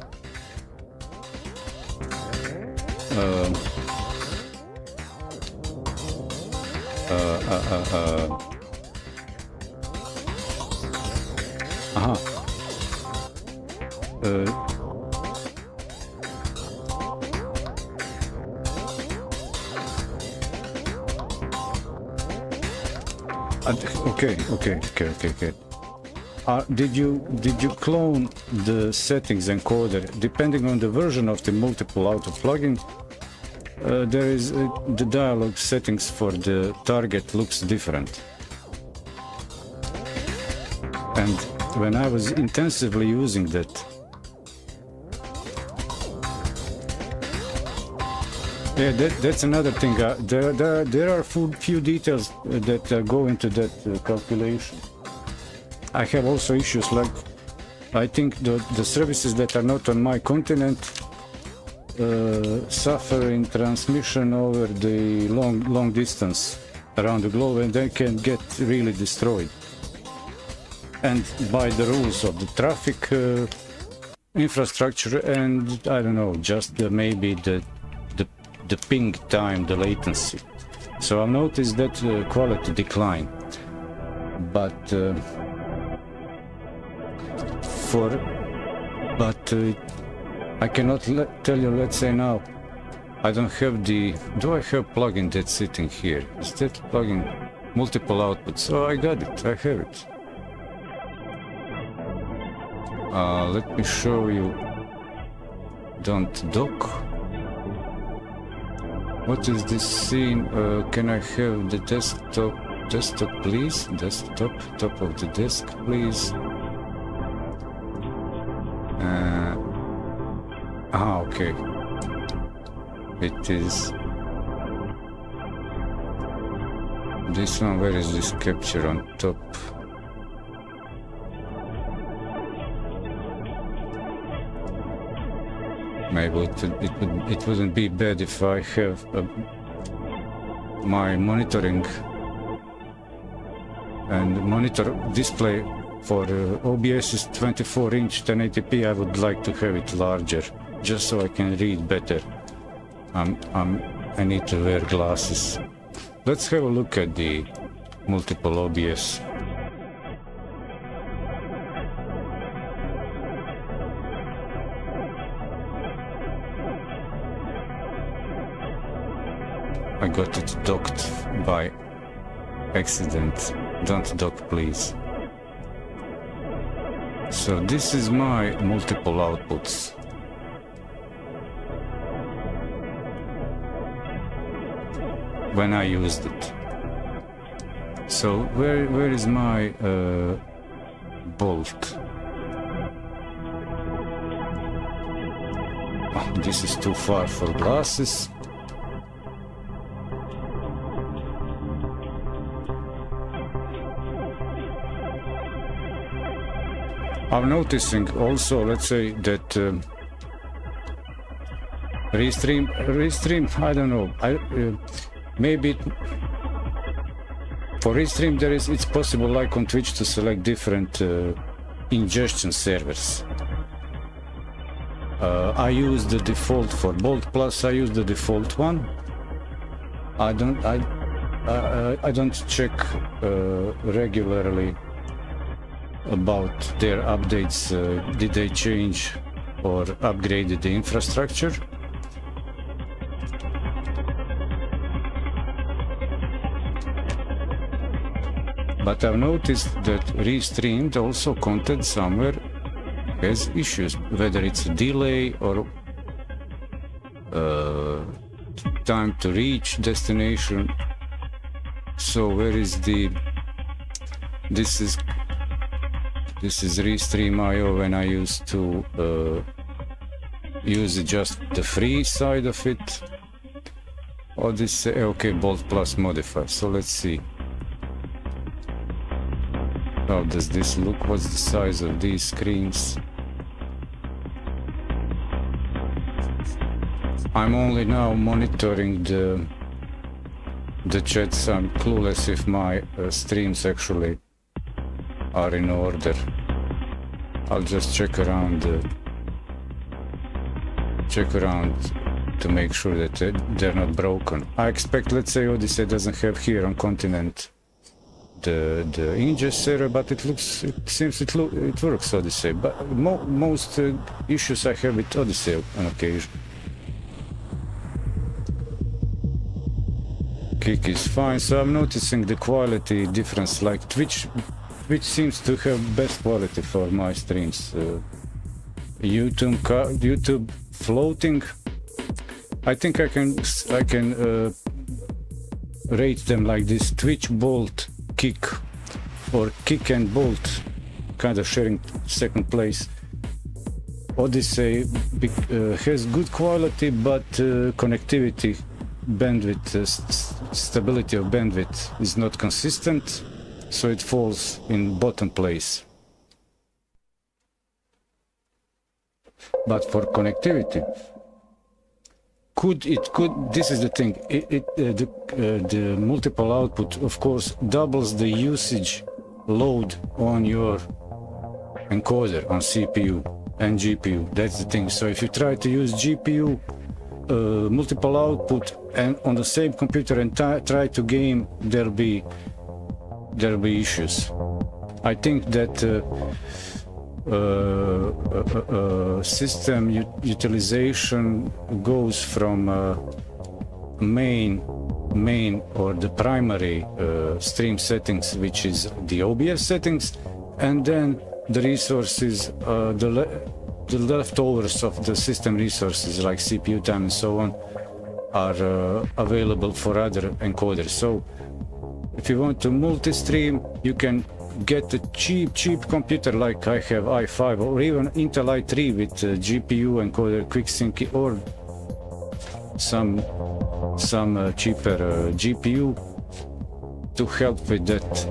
Okay. Did you clone the settings encoder? Depending on the version of the multiple auto plugin, there is the dialog settings for the target looks different. And when I was intensively using that, yeah, that's another thing. There are few details that go into that calculation. I have also issues like, I think the services that are not on my continent suffer in transmission over the long distance around the globe, and they can get really destroyed. And by the rules of the traffic infrastructure, and I don't know, just maybe the ping time, the latency. So I've noticed that quality decline. But I cannot tell you, let's say now, I don't have do I have plugin that's sitting here? Is that plugin multiple outputs? Oh, I got it, I have it. Let me show you. Don't dock. What is this scene? Can I have the desktop please? Desktop, top of the desk please. Okay. It is this one. Where is this capture on top? Maybe it wouldn't be bad if I have my monitoring and monitor display for OBS is 24-inch 1080p. I would like to have it larger, just so I can read better. I need to wear glasses. Let's have a look at the multiple OBS. I got it docked by accident. Don't dock, please. So this is my multiple outputs. When I used it. So where is my bolt? Oh, this is too far for glasses. I'm noticing also, let's say that restream, I don't know, maybe for restream it's possible, like on Twitch, to select different ingestion servers. I use the default for Bolt Plus. I use the default one. I don't check regularly about their updates. Did they change or upgraded the infrastructure? But I've noticed that Restreamed also content somewhere has issues, whether it's a delay or time to reach destination. So where is the... This is Restream.io when I used to use just the free side of it. Or this, okay, Bolt Plus modify. So let's see. How does this look? What's the size of these screens? I'm only now monitoring the chats. I'm clueless if my streams actually are in order. I'll just check around to make sure that they're not broken. I expect, let's say, Odyssey doesn't have here on continent the ingest server, but it seems it works, Odyssey. But most issues I have with Odyssey on occasion. Kick is fine, so I'm noticing the quality difference, like Twitch seems to have best quality for my streams. YouTube floating, I think I can rate them like this: Twitch, Bolt, Kick, or Kick and Bolt, kind of sharing second place. Odyssey has good quality, but connectivity, bandwidth, stability of bandwidth is not consistent, so it falls in bottom place. But for connectivity, this is the thing, the multiple output, of course, doubles the usage load on your encoder, on CPU and GPU. That's the thing. So if you try to use GPU multiple output and on the same computer and try to game, there'll be issues. I think that system utilization goes from main or the primary stream settings, which is the OBS settings, and then the resources, the leftovers of the system resources like CPU time and so on are available for other encoders. So if you want to multi-stream, you can get a cheap computer like I have i5 or even Intel i3 with GPU encoder, QuickSync, or some cheaper GPU to help with that.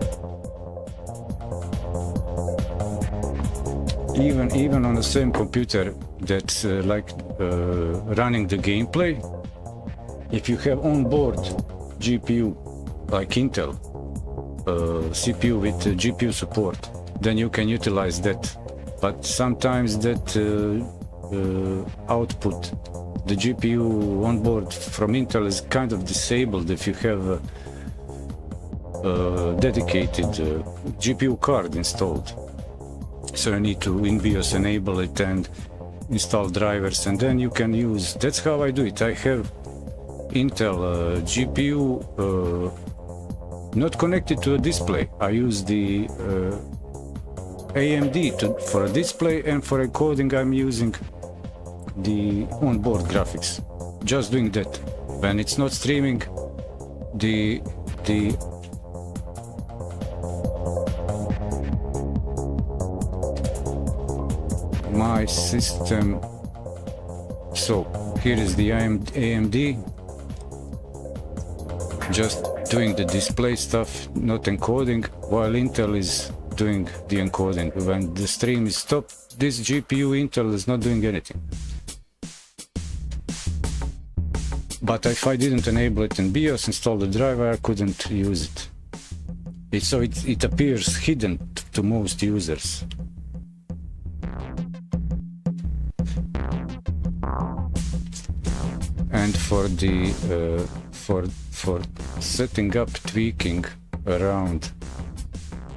Even on the same computer that's running the gameplay, if you have onboard GPU like Intel, CPU with GPU support, then you can utilize that. But sometimes that output, the GPU onboard from Intel, is kind of disabled if you have a dedicated GPU card installed. So you need to in BIOS enable it and install drivers, and then you can use. That's how I do it. I have Intel GPU not connected to a display. I use the AMD for a display, and for encoding I'm using the onboard graphics. Just doing that. When it's not streaming, the my system. So here is the AMD, just doing the display stuff, not encoding, while Intel is doing the encoding. When the stream is stopped, this GPU Intel is not doing anything. But if I didn't enable it in BIOS, install the driver, I couldn't use it. So it appears hidden to most users. And for the for setting up tweaking around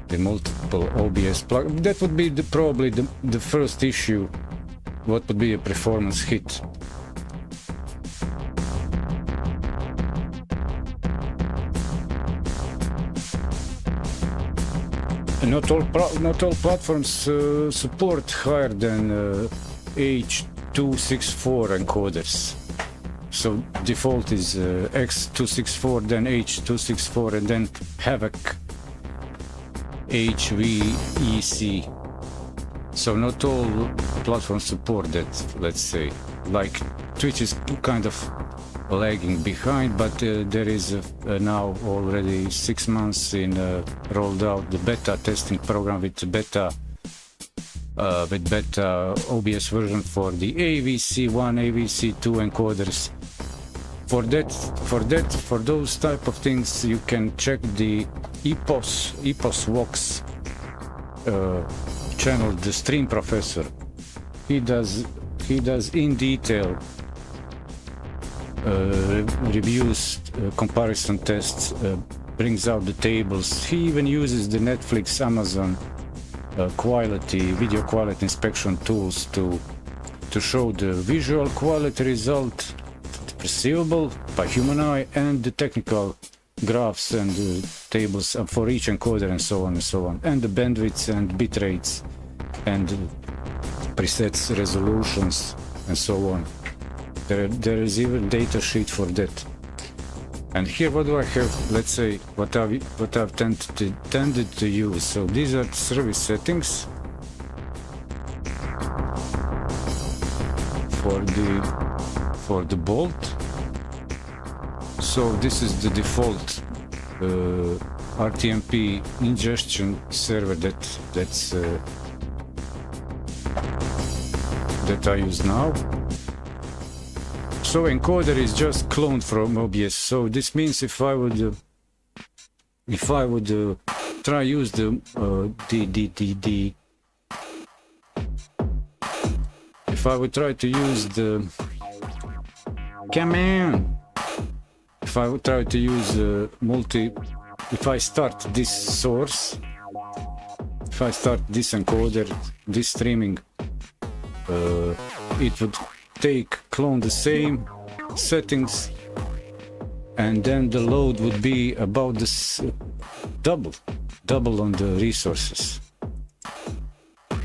the multiple OBS plug, that would be probably the first issue. What would be a performance hit? Not all platforms support higher than H.264 encoders. So default is X264, then H.264, and then Havoc HVEC. So not all platforms support that, let's say. Like Twitch is kind of lagging behind, but there is now already 6 months in rolled out the beta testing program with beta OBS version for the AVC1, AVC2 encoders. For those type of things, you can check the Epos Vox channel, the Stream Professor. He does in detail reviews, comparison tests, brings out the tables. He even uses the Netflix, Amazon video quality inspection tools to show the visual quality result, perceivable by human eye, and the technical graphs and tables for each encoder, and so on and so on, and the bandwidths and bit rates and presets, resolutions, and so on. There is even data sheet for that. And here, what do I have? Let's say what I've tended to use. So these are service settings for the bolt. So this is the default RTMP ingestion server that I use now. So encoder is just cloned from OBS. So this means if I would try use if I would try to use the command, if I would try to use if I start this source, if I start this encoder, this streaming, it would clone the same settings, and then the load would be about this double on the resources.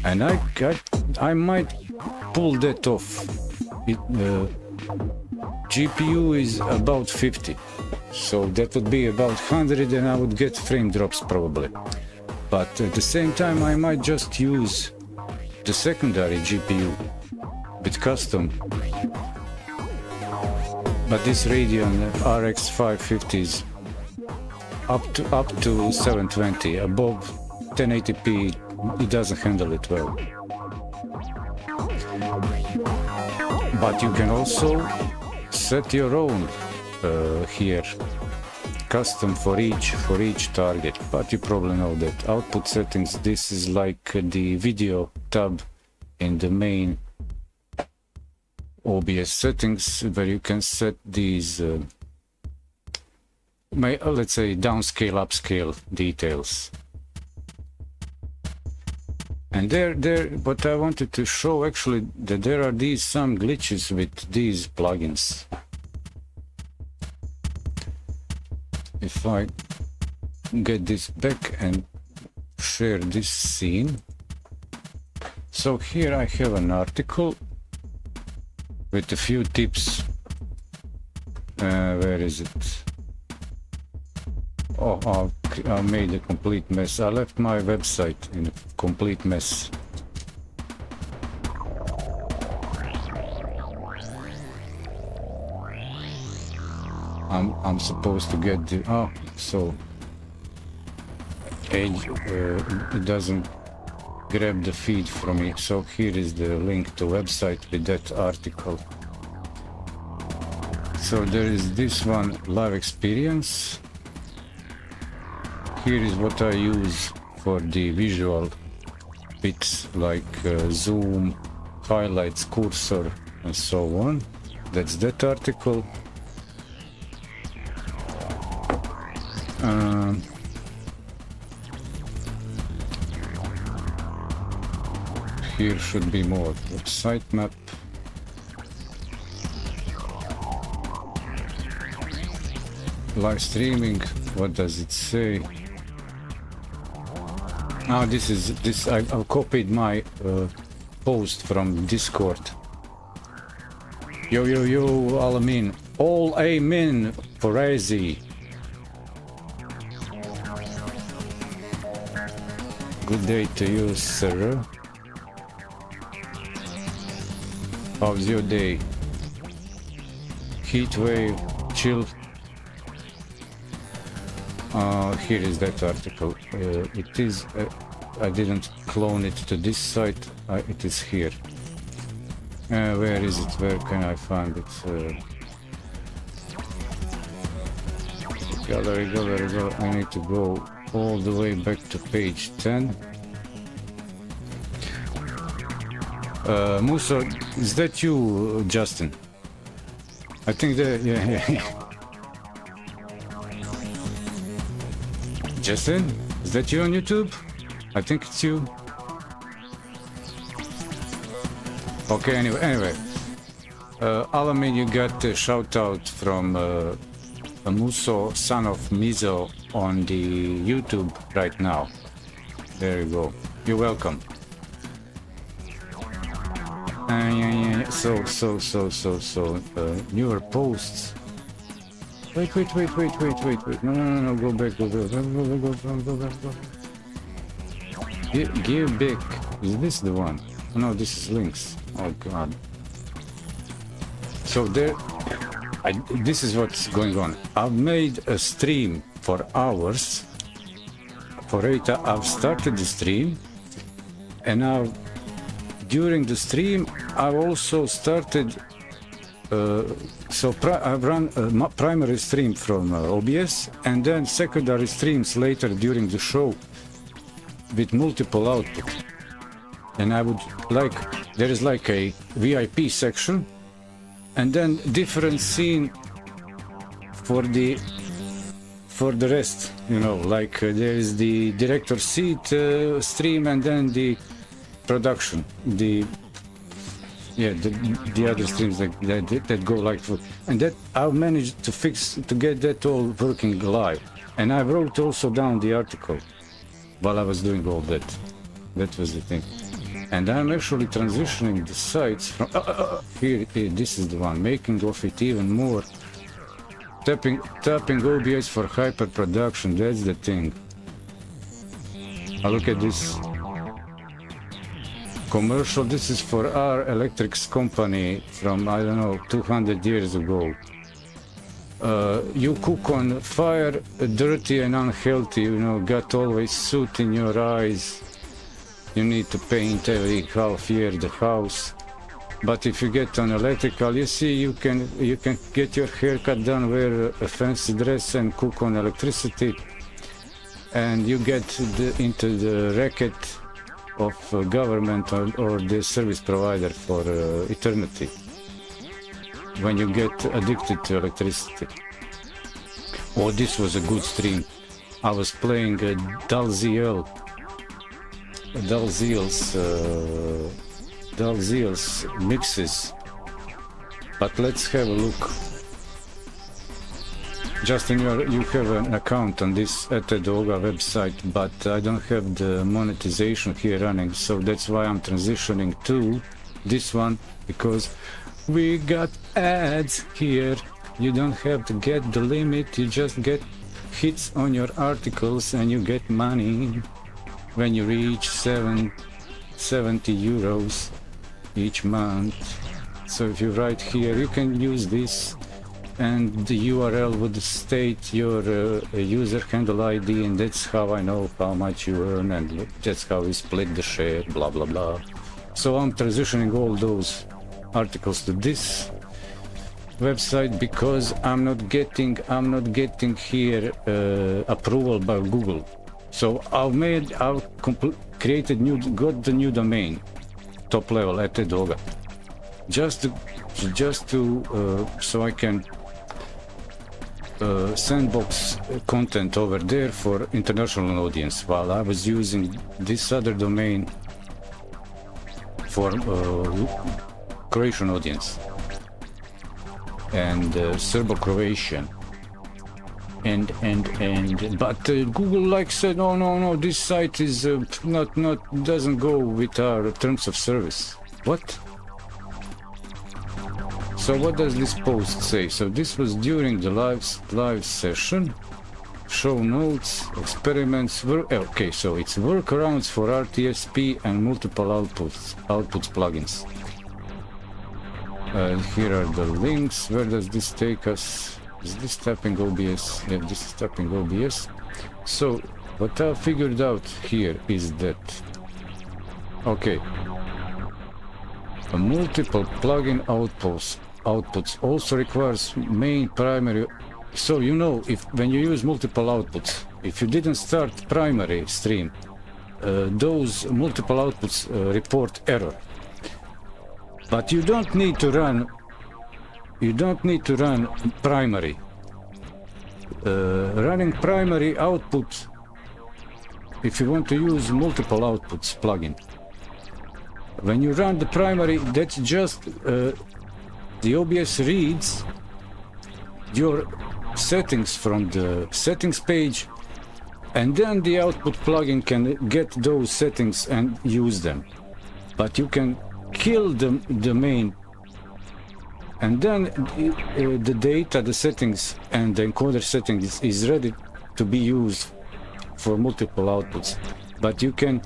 And I might pull that off. GPU is about 50, so that would be about 100, and I would get frame drops probably. But at the same time, I might just use the secondary GPU with custom. But this Radeon RX 550 is up to 720. Above 1080p, it doesn't handle it well. But you can also set your own here, custom for each target. But you probably know that output settings. This is like the video tab in the main OBS settings, where you can set these let's say downscale, upscale details. And there what I wanted to show actually, that there are some glitches with these plugins. If I get this back and share this scene. So here I have an article with a few tips. Where is it? Oh, I made a complete mess. I left my website in a complete mess. I'm supposed to get the so it doesn't grab the feed from me. So here is the link to website with that article. So there is this one, live experience. Here is what I use for the visual bits like zoom, highlights, cursor, and so on. That's that article. Here should be more sitemap. Live streaming, what does it say? Now I've copied my post from Discord. Yo, all amin. All amen for Eddy. Good day to you, sir. How's your day? Heat wave, chill. Here is that article. It is. I didn't clone it to this site. It is here. Where is it? Where can I find it? Gallery. I need to go all the way back to page 10. Musa, is that you, Justin? I think that, yeah. Justin, is that you on YouTube? I think it's you. Okay, anyway. Alamin, you got a shout out from Muso, son of Mizo, on the YouTube right now. There you go. You're welcome. Yeah. So, newer posts. Wait. No, go back. Give back. Is this the one? Oh, no, this is links. Oh, God. So this is what's going on. I've made a stream for hours. For 8 hours, I've started the stream. And now, during the stream, I've also started I've run a primary stream from OBS and then secondary streams later during the show with multiple output. And I would like, there is like a VIP section and then different scene for the rest, you know, like there is the director seat stream and then the production, the other streams that go like for, and that I've managed to get that all working live. And I wrote also down the article while I was doing all that. That was the thing. And I'm actually transitioning the sites from here. This is the one, making of it even more. Tapping OBS for hyper production. That's the thing. Look at this. Commercial, this is for our electrics company from, I don't know, 200 years ago. You cook on fire, dirty and unhealthy, you know, got always soot in your eyes. You need to paint every half year the house. But if you get on electrical, you see, you can get your haircut done, wear a fancy dress and cook on electricity. And you get into the racket of government or the service provider for eternity when you get addicted to electricity. Oh, this was a good stream. I was playing Dalziel's mixes, but let's have a look. Justin, you have an account on this edoga website, but I don't have the monetization here running, so that's why I'm transitioning to this one, because we got ads here. You don't have to get the limit, you just get hits on your articles and you get money when you reach 70 euros each month. So if you write here, you can use this, and the URL would state your user handle ID, and that's how I know how much you earn, and that's how we split the share, blah blah blah. So I'm transitioning all those articles to this website because I'm not getting here approval by Google. So I've created got the new domain, top level at edoga, just to so I can sandbox content over there for international audience, while I was using this other domain for Croatian audience and Serbo-Croatian. But Google said no, this site is doesn't go with our terms of service. What? So what does this post say? So this was during the live session. Show notes, experiments. Okay, so it's workarounds for RTSP and multiple outputs plugins. Here are the links. Where does this take us? Is this tapping OBS? Yeah, this is tapping OBS. So what I figured out here is that, okay, a multiple plugin outputs also requires main primary. So you know, if when you use multiple outputs, if you didn't start primary stream, those multiple outputs report error. But you don't need to run primary. Running primary output, if you want to use multiple outputs plugin, when you run the primary, that's just the OBS reads your settings from the settings page, and then the output plugin can get those settings and use them. But you can kill the main, and then the data, the settings, and the encoder settings is ready to be used for multiple outputs. But you can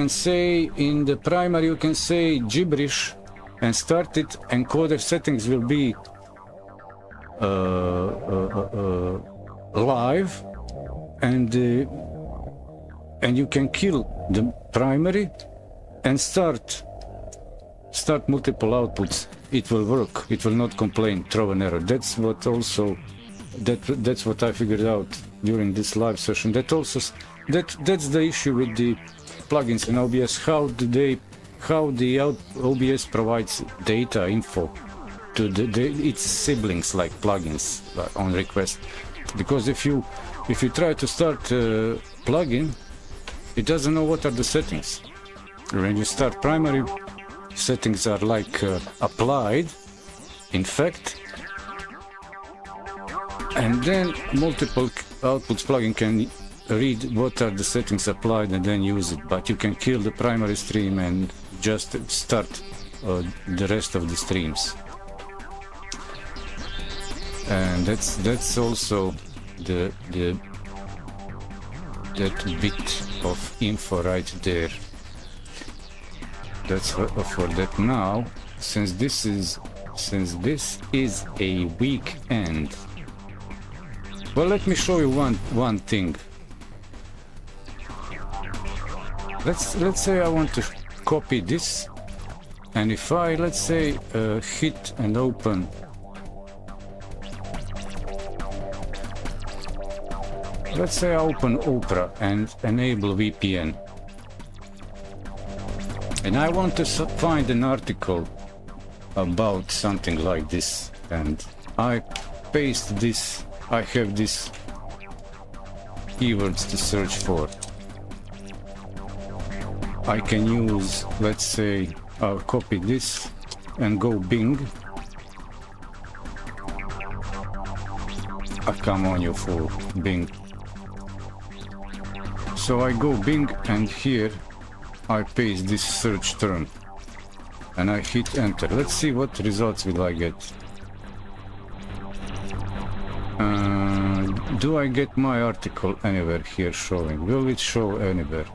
say in the primary, you can say gibberish and start it. Encoder settings will be live, and you can kill the primary and start multiple outputs. It will work. It will not complain, throw an error. That's what I figured out during this live session. That's the issue with the plugins in OBS. How the OBS provides data info to its siblings like plugins on request. Because if you try to start a plugin, it doesn't know what are the settings. When you start primary, settings are applied, in fact, and then multiple outputs plugin can read what are the settings applied and then use it. But you can kill the primary stream and just start the rest of the streams. And that's also that bit of info right there. That's for that. Now, since this is a weekend, well, let me show you one thing. Let's say I want to copy this, and if I, let's say, hit and open, let's say I open Opera and enable VPN, and I want to find an article about something like this, and I paste this. I have these keywords to search for. I can use, let's say, I'll copy this and go Bing. come on, you fool. Bing. So I go Bing, and here I paste this search term and I hit enter. Let's see what results will I get. Do I get my article anywhere here showing? Will it show anywhere?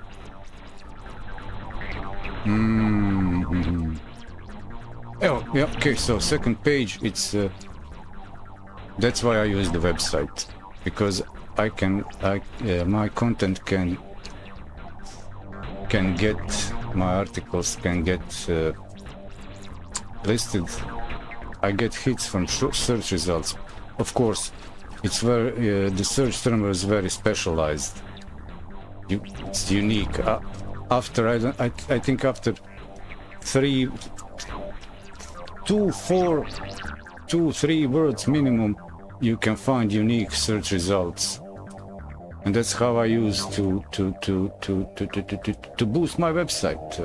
Oh, yeah, okay, so second page, it's that's why I use the website, because I can, my content can get, my articles can get listed. I get hits from search results. Of course, it's very, the search term is very specialized. It's unique. After, I think after 3 words minimum, you can find unique search results, and that's how I use to boost my website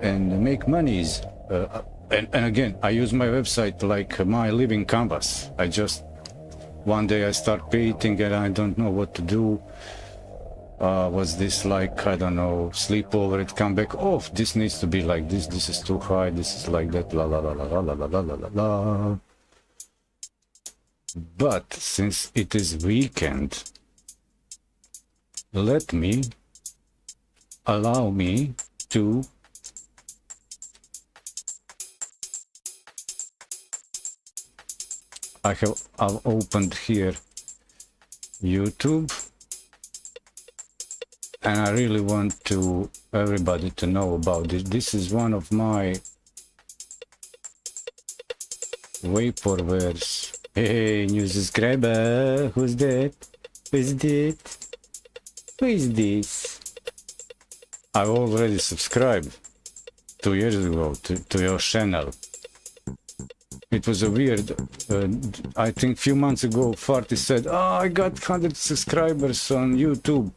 and make monies. And again, I use my website like my living canvas. I just one day I start painting and I don't know what to do. Was this like, I don't know, sleep over it, come back, oh, this needs to be like this, this is too high, this is like that, la la la la la la la la la la. But since it is weekend, allow me to I've opened here YouTube, and I really want everybody to know about this. This is one of my vaporwares. Hey, new subscriber, who's that? Who is that? Who is this? I've already subscribed 2 years ago to your channel. It was a weird, I think few months ago, Farty said, oh, I got 100 subscribers on YouTube.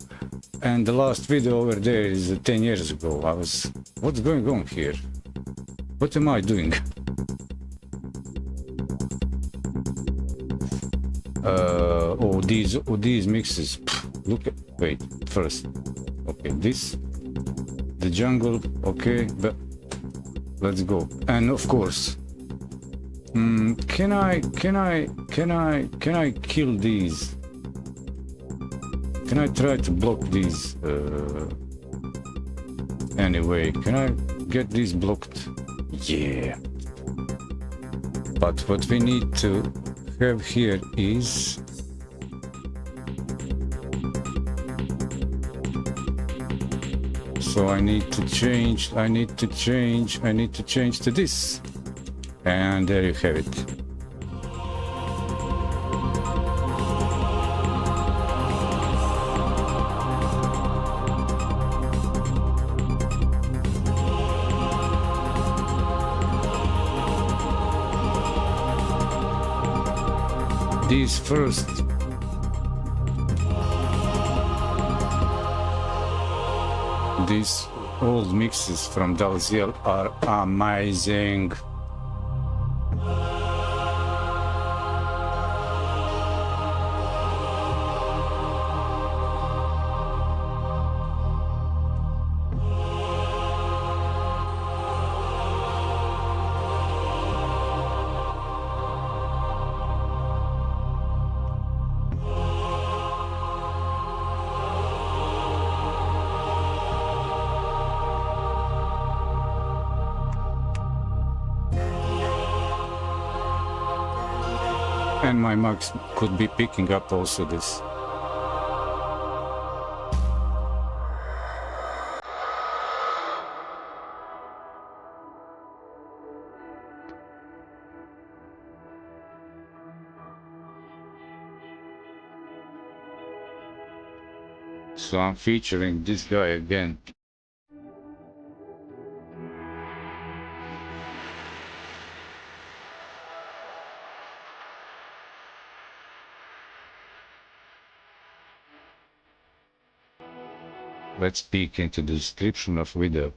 And the last video over there is 10 years ago. I was, what's going on here? What am I doing? These mixes. Pff, look at, wait, first. Okay, this, the jungle, okay, but let's go. And of course, can I kill these? Can I try to block these? Anyway, can I get these blocked? Yeah. But what we need to have here is so I need to change to this. And there you have it. These first these old mixes from Dalziel are amazing. And my mugs could be picking up also this. So I'm featuring this guy again. Let's peek into the description of video.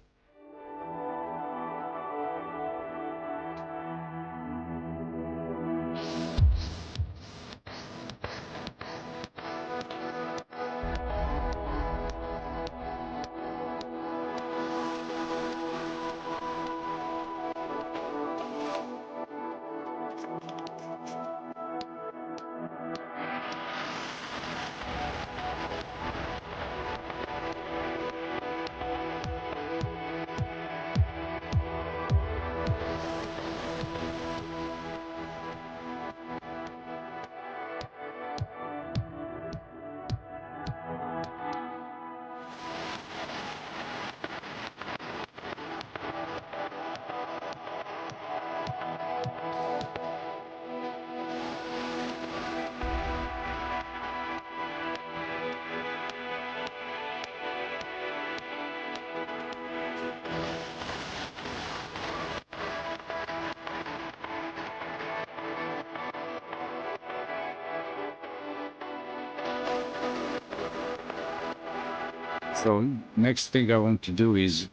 So next thing I want to do is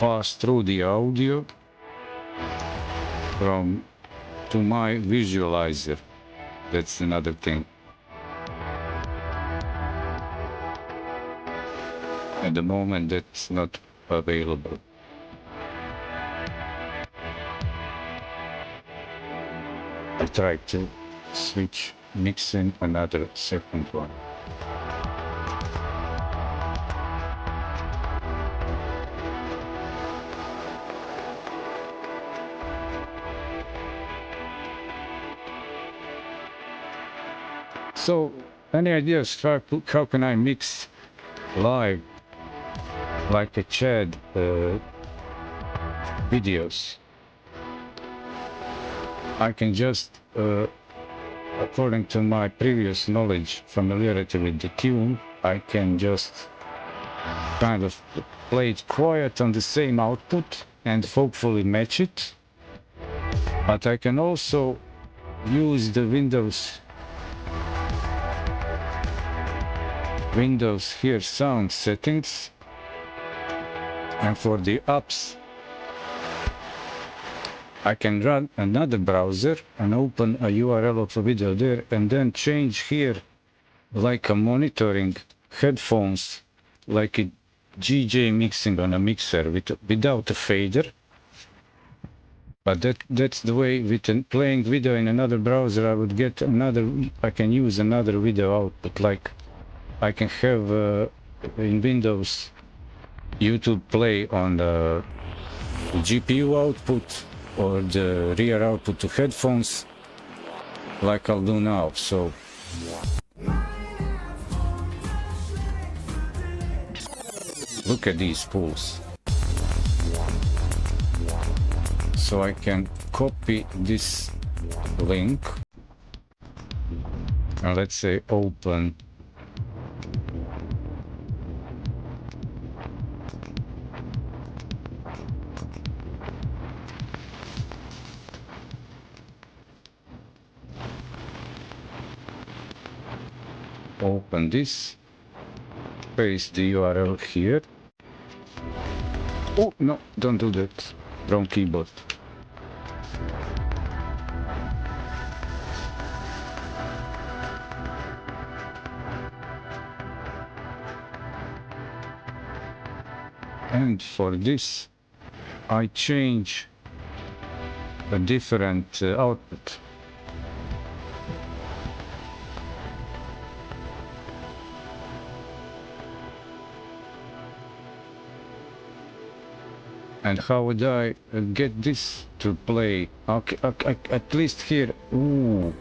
pass through the audio from to my visualizer. That's another thing. At the moment that's not available. I try to switch mixing another second one. So, any ideas how can I mix live like a Chad videos? I can just, according to my previous knowledge, familiarity with the tune, I can just kind of play it quiet on the same output and hopefully match it. But I can also use the Windows here sound settings, and for the apps I can run another browser and open a URL of a video there and then change here like a monitoring headphones, like a GJ mixing on a mixer without a fader. But that's the way with playing video in another browser I would get I can use another video output, like I can have in Windows YouTube play on the GPU output or the rear output to headphones, like I'll do now. So look at these pools. So I can copy this link and let's say open this, paste the URL here. Oh no, don't do that, wrong keyboard. And for this I change a different output. And how would I get this to play? Okay, at least here. Ooh.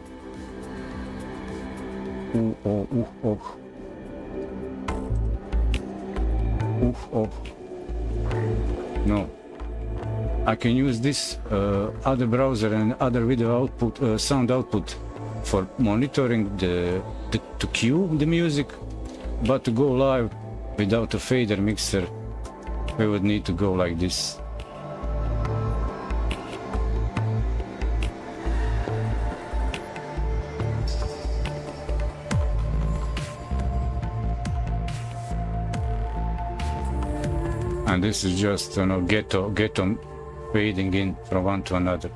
Ooh, oh, ooh, oh. Ooh, oh. No. I can use this other browser and other video output, sound output for monitoring to cue the music, but to go live without a fader mixer, we would need to go like this. And this is just, you know, ghetto fading in from one to another.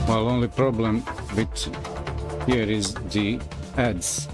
Well, only problem with here is the ads.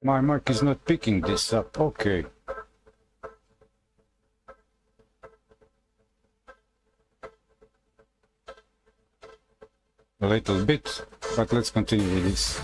My mic is not picking this up. Okay. A little bit, but let's continue with this.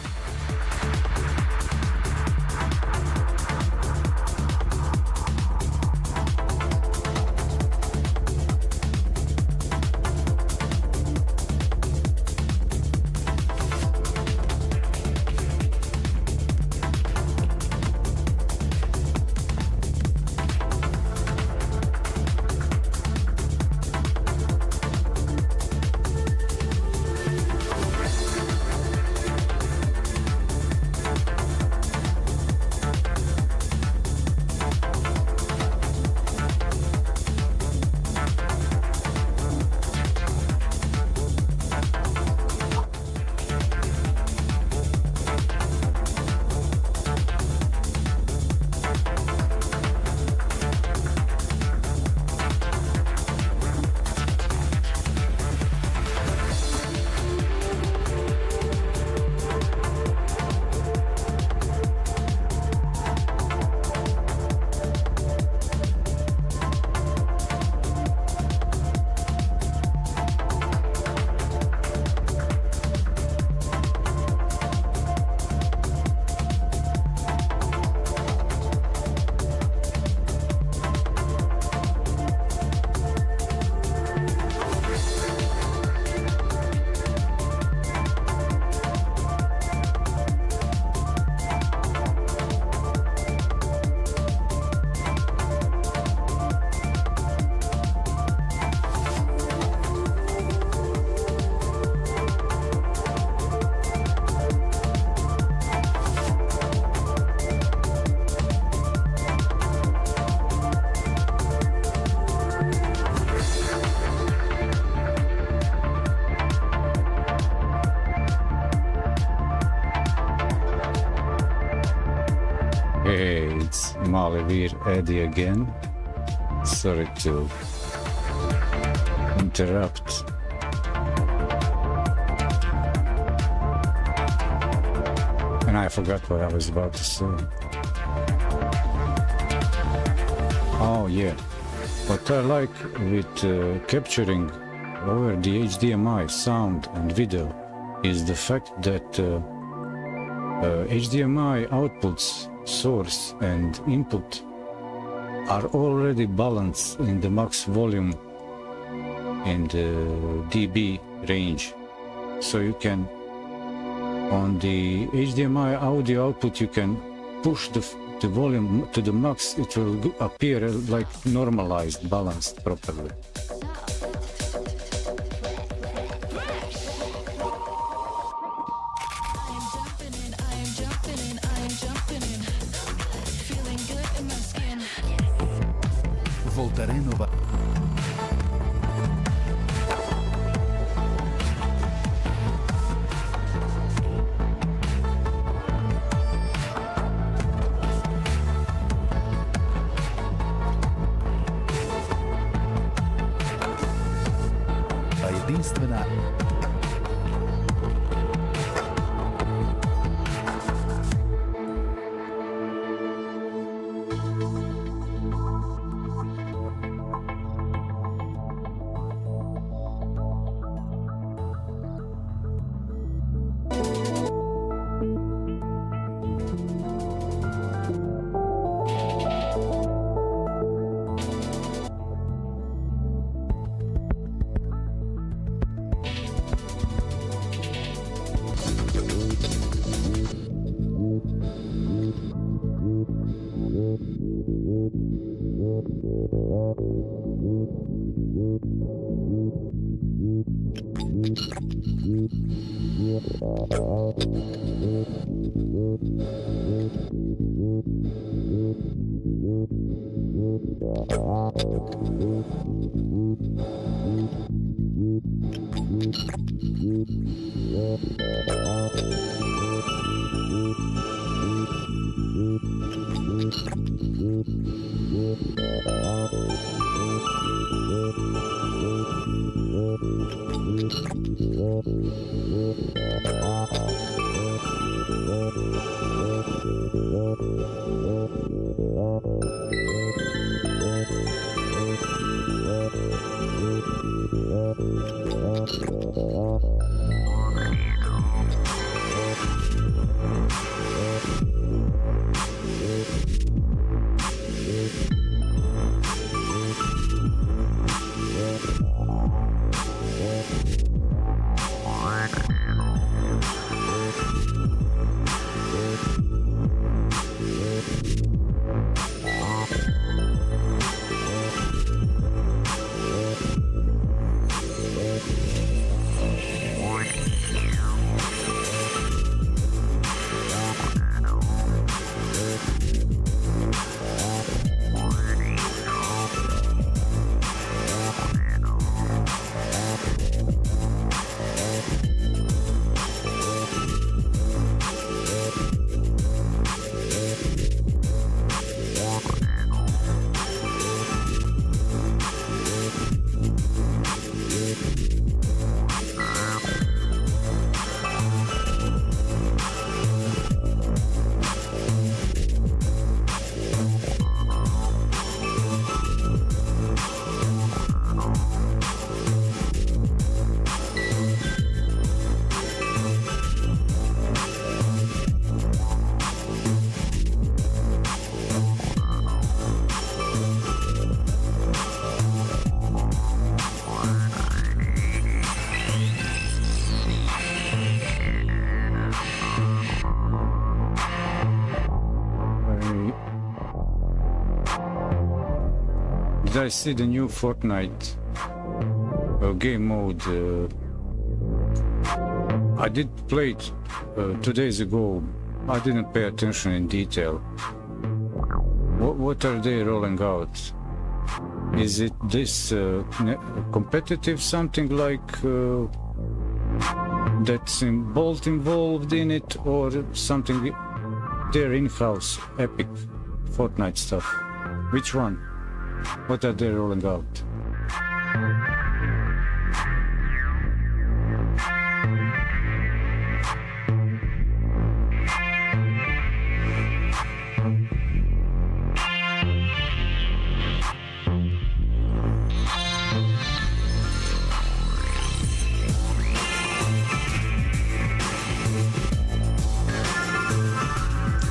Hey, it's MVEddy again. Sorry to interrupt. And I forgot what I was about to say. Oh yeah, what I like with capturing over the HDMI sound and video is the fact that HDMI outputs, source and input are already balanced in the max volume and dB range. So you can, on the HDMI audio output, you can push the volume to the max. It will appear like normalized, balanced properly. Voltareno va. Jedinstvena. Did I see the new Fortnite game mode? I did play it 2 days ago. I didn't pay attention in detail. What are they rolling out? Is it this competitive, something like that's involved in it, or something their in-house epic Fortnite stuff? Which one? What are they rolling out?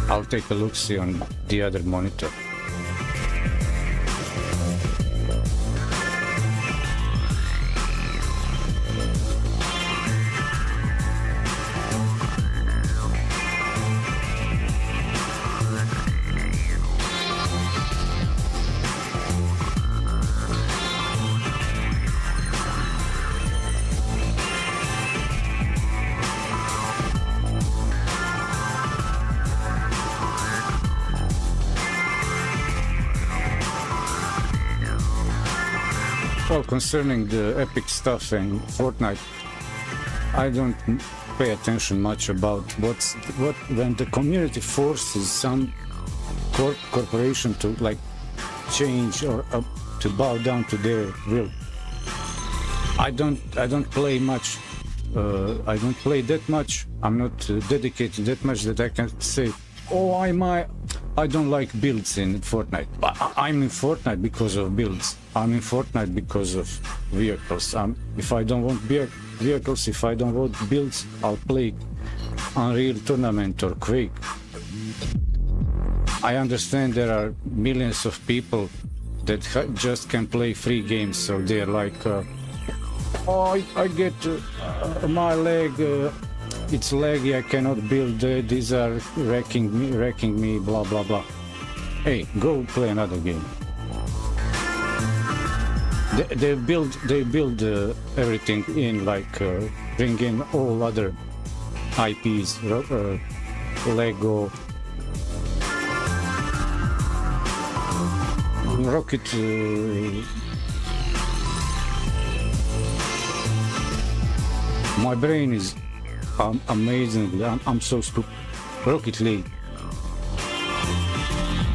I'll take a look-see on the other monitor. Well, concerning the epic stuff in Fortnite, I don't pay attention much about what when the community forces some corporation to like change or to bow down to their will. I don't play much. I don't play that much. I'm not dedicated that much that I can say, oh, I don't like builds in Fortnite. I'm in Fortnite because of builds. I'm in Fortnite because of vehicles. If I don't want vehicles, if I don't want builds, I'll play Unreal Tournament or Quake. I understand there are millions of people that just can play free games, so they're like, oh, I get my leg, it's laggy, I cannot build, these are wrecking me, blah blah blah. Hey, go play another game. They build everything in, like bring in all other IPs, Lego, Rocket. My brain is amazing. I'm so stupid. Rocket League.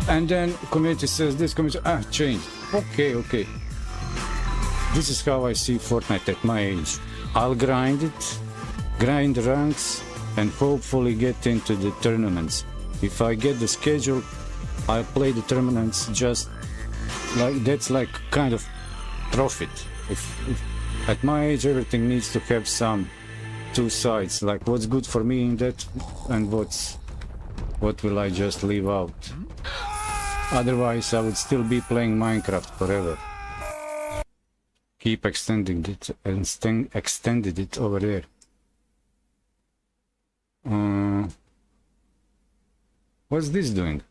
And then community says this, community change. Okay. This is how I see Fortnite at my age. I'll grind it, grind ranks, and hopefully get into the tournaments. If I get the schedule, I'll play the tournaments just like that's like kind of profit. If at my age everything needs to have some two sides, like what's good for me in that and what will I just leave out. Otherwise I would still be playing Minecraft forever. Keep extending it and extended it over there. What's this doing?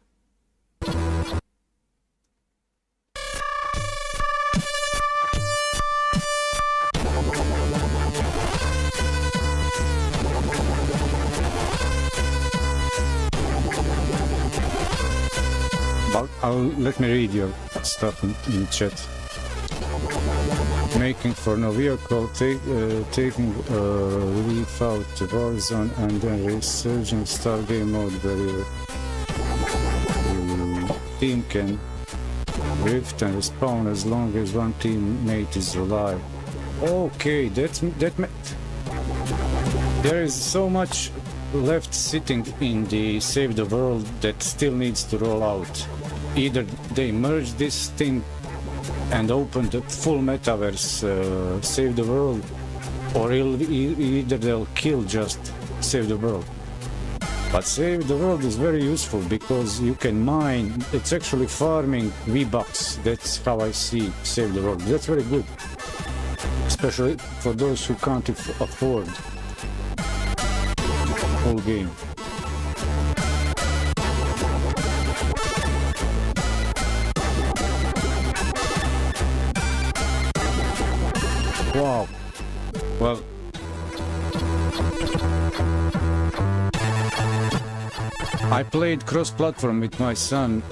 Let me read your stuff in chat. Making for no vehicle, taking leaf out the Warzone and then resurging start game mode where your team can rift and respawn as long as one teammate is alive. Okay, there is so much left sitting in the Save the World that still needs to roll out. Either they merge this thing and open the full metaverse, Save the World, or either they'll kill just Save the World. But Save the World is very useful because you can mine, it's actually farming V-Bucks. That's how I see Save the World. That's very good, especially for those who can't afford whole game. Wow. Well, I played cross-platform with my son.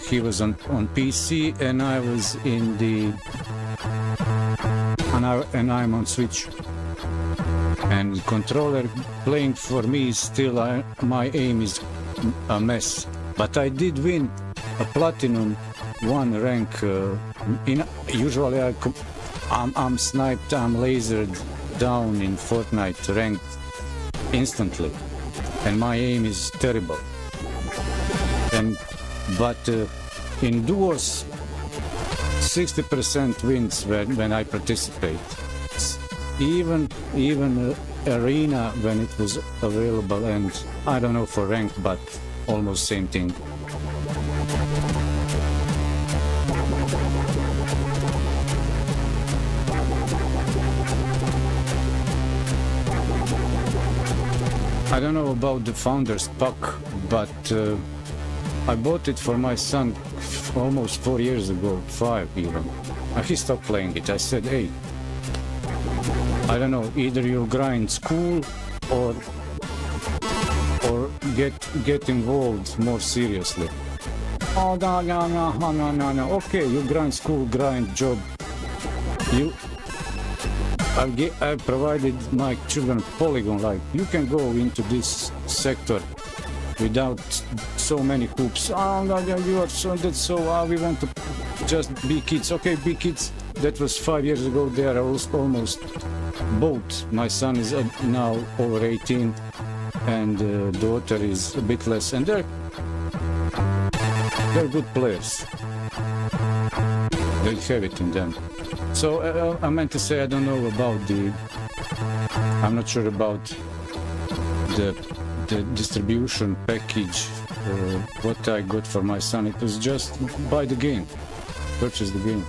He was on PC and I was in the and I'm on Switch. And controller playing for me is still my aim is a mess. But I did win a Platinum 1 rank. Usually I'm sniped, I'm lasered down in Fortnite ranked instantly, and my aim is terrible. But in duos, 60% wins when I participate. Even arena when it was available, and I don't know for rank, but almost same thing. I don't know about the Founders Pack, but I bought it for my son almost 4 years ago, 5 even. He stopped playing it. I said, hey, I don't know, either you grind school or get involved more seriously. Oh, no. Okay, you grind school, grind job. I provided my children polygon, like you can go into this sector without so many hoops. Oh no, you are so that's so we want to just be kids. Okay, be kids. That was 5 years ago. They are almost both. My son is now over 18 and daughter is a bit less, and they're good players. They have it in them. So I meant to say I don't know about I'm not sure about the distribution package, what I got for my son. It was just buy the game, purchase the game.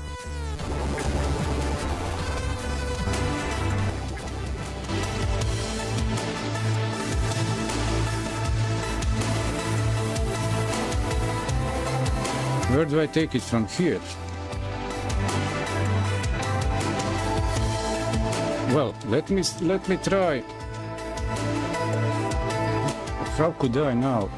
Where do I take it from here? Well, let me try. How could I now?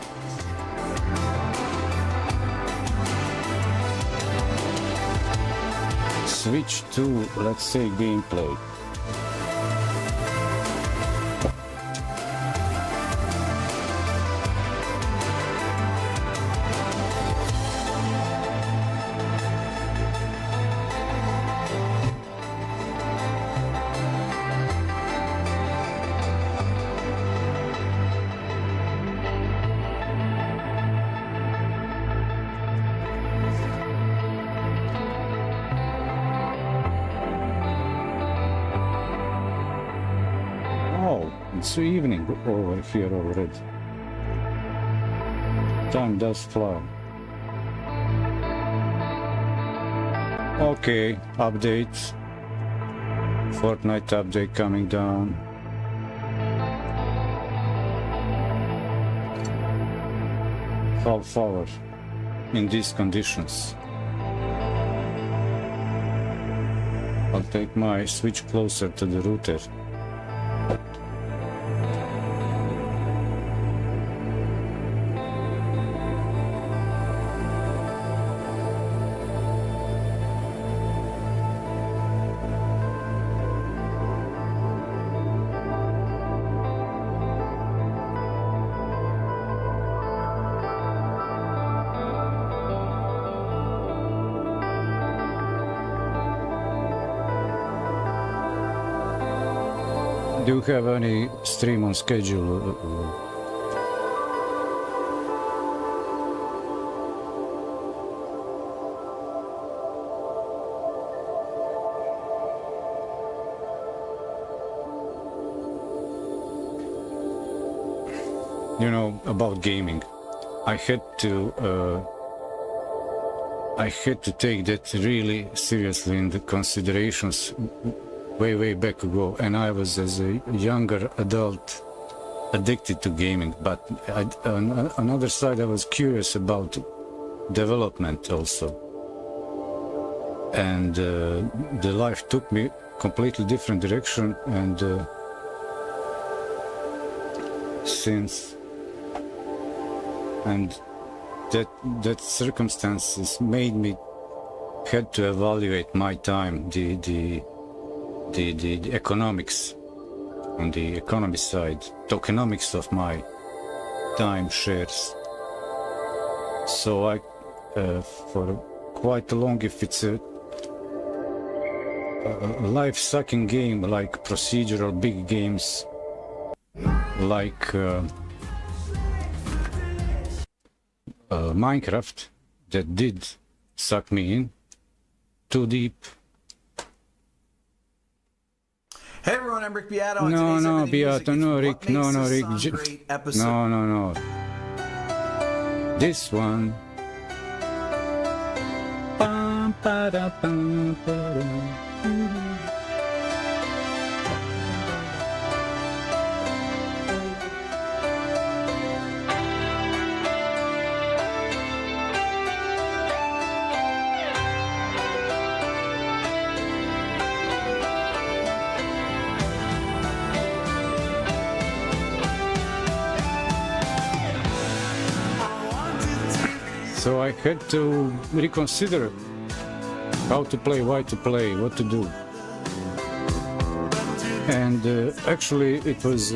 Switch to, let's say, gameplay. Oh, it's evening over here already. Time does fly. Okay, updates. Fortnite update coming down. Half hour in these conditions. I'll take my switch closer to the router. Do you have any stream on schedule? You know, about gaming, I had to take that really seriously in the considerations way back ago, and I was, as a younger adult, addicted to gaming. But on another side, I was curious about development also, and the life took me completely different direction, and that circumstances made me had to evaluate my time, the economics on the economy side, tokenomics of my time shares. So I, for quite long, if it's a life-sucking game like procedural big games, like Minecraft, that did suck me in too deep. Hey everyone, I'm Rick Beato. No, Beato, no, Rick, no, Rick. No. This one. Pam, para, pam, para. So I had to reconsider how to play, why to play, what to do. And actually it was,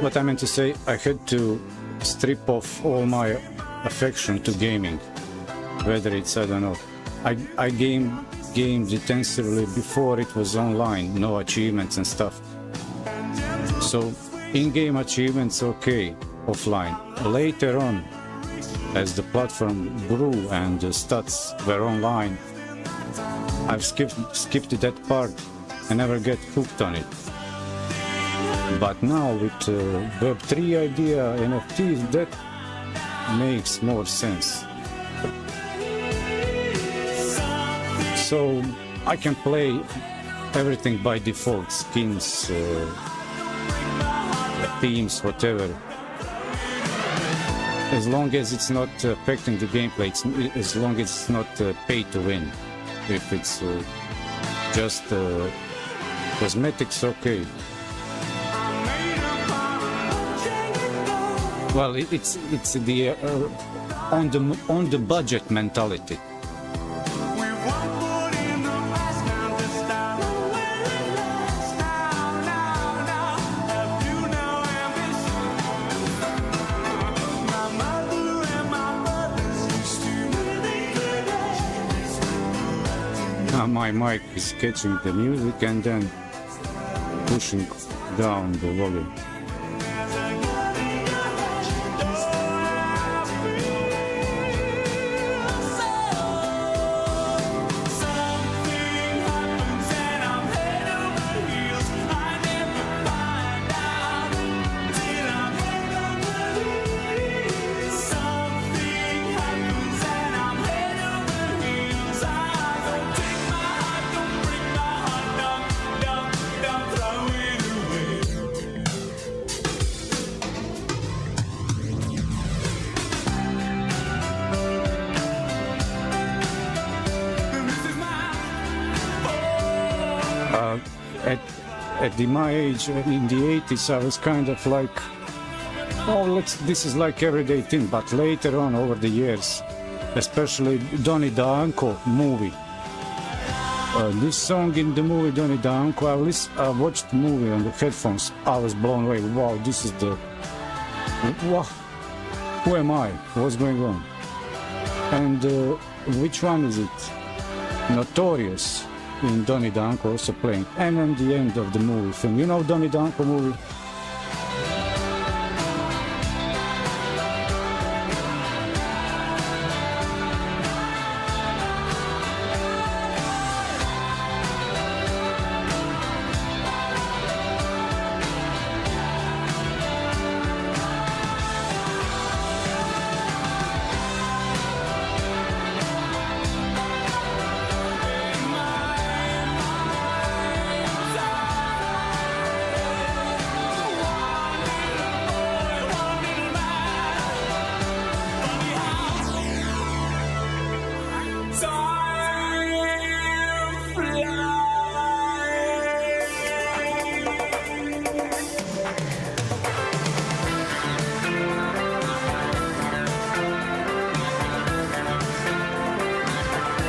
what I meant to say, I had to strip off all my affection to gaming. Whether it's, I don't know, I gamed intensively before it was online, no achievements and stuff. So in-game achievements, okay, offline. Later on, as the platform grew and the stats were online, I've skipped that part and never get hooked on it. But now with Web3 idea, NFTs, that makes more sense. So I can play everything by default, skins, themes, whatever. As long as it's not affecting the gameplay, as long as it's not pay to win. If it's just cosmetics, okay. Well, it's the on the budget mentality. My mic is catching the music and then pushing down the volume. at my age in the 80s, I was kind of like, oh, this is like everyday thing. But later on, over the years, especially Donnie Darko movie. This song in the movie Donnie Darko, I watched the movie on the headphones. I was blown away. Wow, this is the... Wow, who am I? What's going on? And which one is it? Notorious in Donnie Darko also playing. And on the end of the movie film. You know Donnie Darko movie?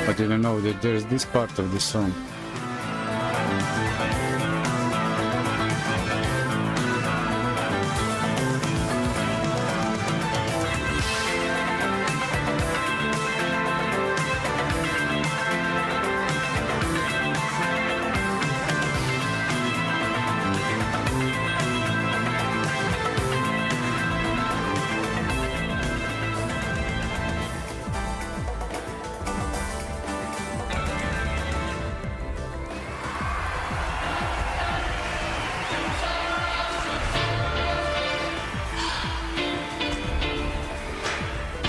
I didn't know that there's this part of the song.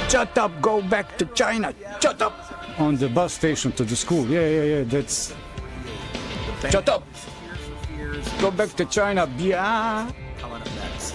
Shut up, go back to China, shut up! On the bus station to the school, yeah, that's... Shut up! Go back to China, yeah! Coming up next.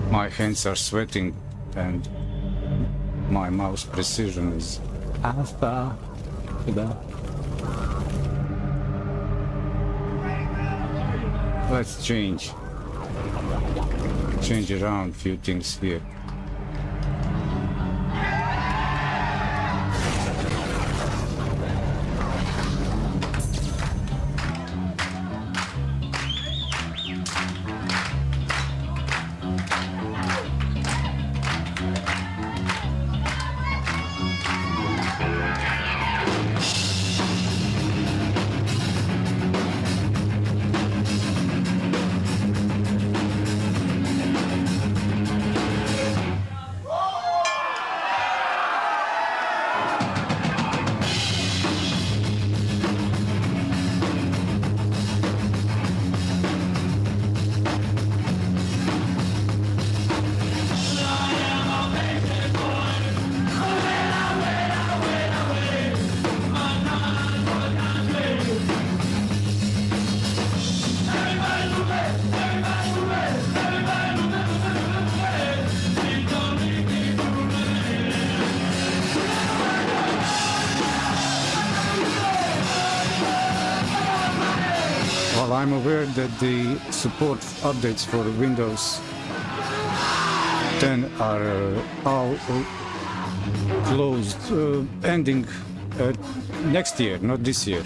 My hands are sweating and my mouse precision is alpha. Let's change around a few things here. I'm aware that the support updates for Windows 10 are all closed, ending next year, not this year.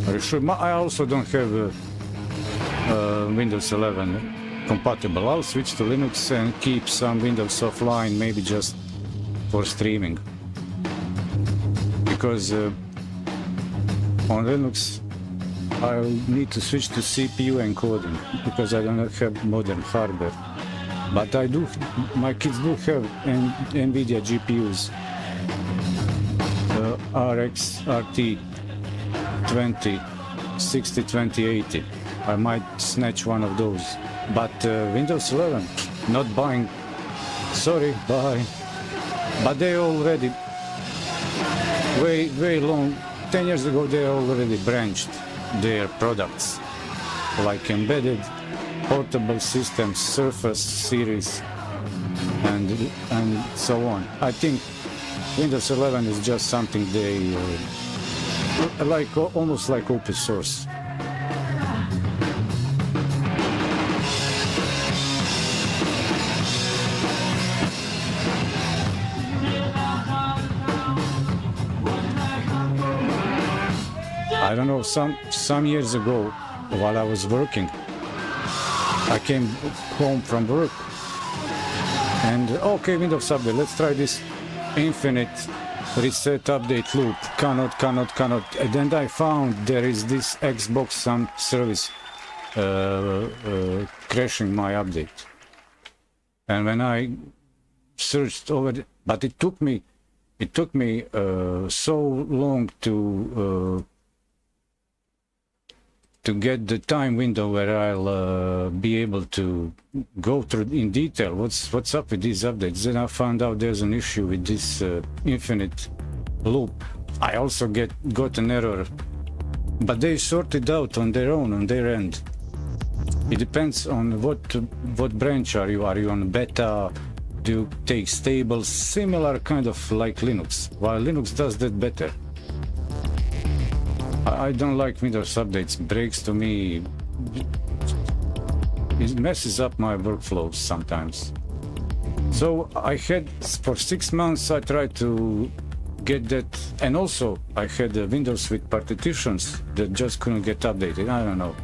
Are you sure? I also don't have Windows 11 compatible. I'll switch to Linux and keep some Windows offline, maybe just for streaming. Because on Linux, I'll need to switch to CPU encoding because I don't have modern hardware. But I do, my kids do have MVEddy GPUs, RX, RT 2060, 2080. I might snatch one of those. But Windows 11, not buying. Sorry, bye. But they already, way long, 10 years ago, they already branched their products, like embedded, portable systems, Surface series, and so on. I think Windows 11 is just something they like, almost like open source. I don't know, some years ago, while I was working, I came home from work and okay, Windows update, let's try this infinite reset update loop, cannot, and then I found there is this Xbox some service crashing my update. And when I searched over it, but it took me so long to get the time window where I'll be able to go through in detail what's up with these updates. Then I found out there's an issue with this infinite loop. I also got an error, but they sorted out on their own, on their end. It depends on what branch are you. Are you on beta? Do you take stable? Similar kind of like Linux, while Linux does that better. I don't like Windows updates. Breaks to me. It messes up my workflows sometimes. So I had, for 6 months, I tried to get that, and also I had Windows with partitions that just couldn't get updated. I don't know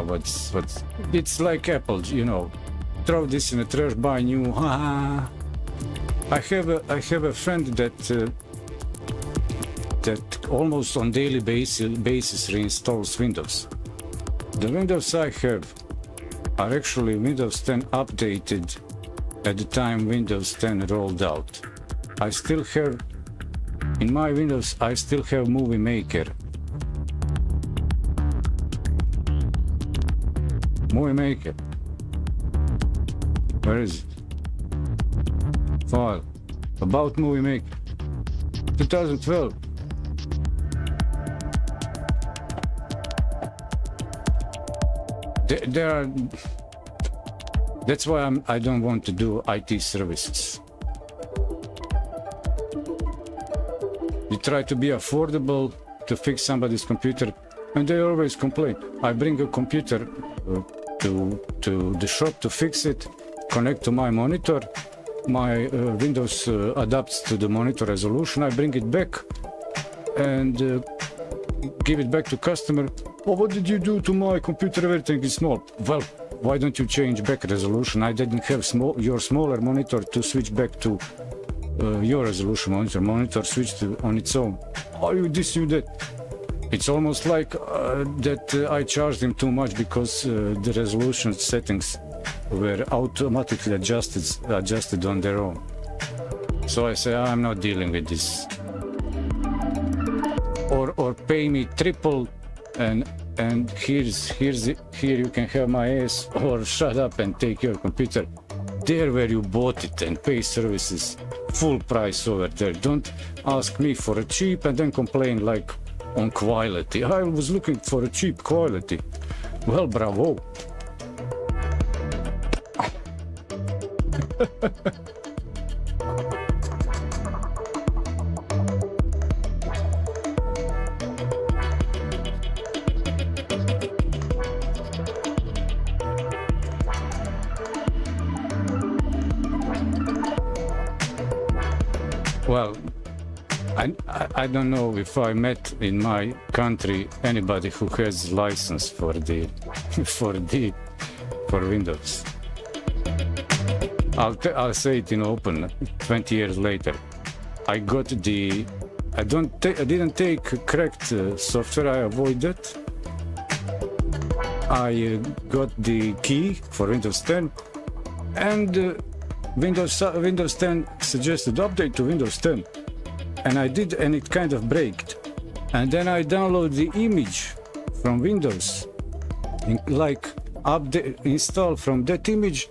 what's. It's like Apple, you know. Throw this in the trash, buy new. I have a friend that almost on daily basis reinstalls Windows. The Windows I have are actually Windows 10 updated at the time Windows 10 rolled out. I still have, in my Windows, I still have Movie Maker. Movie Maker. Where is it? File. About Movie Maker. 2012. There are. That's why I don't want to do IT services. You try to be affordable to fix somebody's computer, and they always complain. I bring a computer to the shop to fix it, connect to my monitor. My Windows adapts to the monitor resolution. I bring it back and give it back to customer. Oh, what did you do to my computer? Everything is small. Well, why don't you change back resolution? I didn't have your smaller monitor to switch back to your resolution monitor. Monitor switched on its own. Oh, you this, you that. It's almost like that I charged him too much because the resolution settings were automatically adjusted on their own. So I say, I'm not dealing with this. Or pay me triple and here you can have my ass, or shut up and take your computer there where you bought it and pay services full price over there. Don't ask me for a cheap and then complain like on quality. I was looking for a cheap quality. Well, bravo. Well, I don't know if I met in my country anybody who has license for the for Windows. I'll say it in open. 20 years later, I got the. I didn't take correct software. I avoided. I got the key for Windows 10, and Windows 10 suggested update to Windows 10, and I did, and it kind of braked. And then I download the image from Windows, like update install from that image,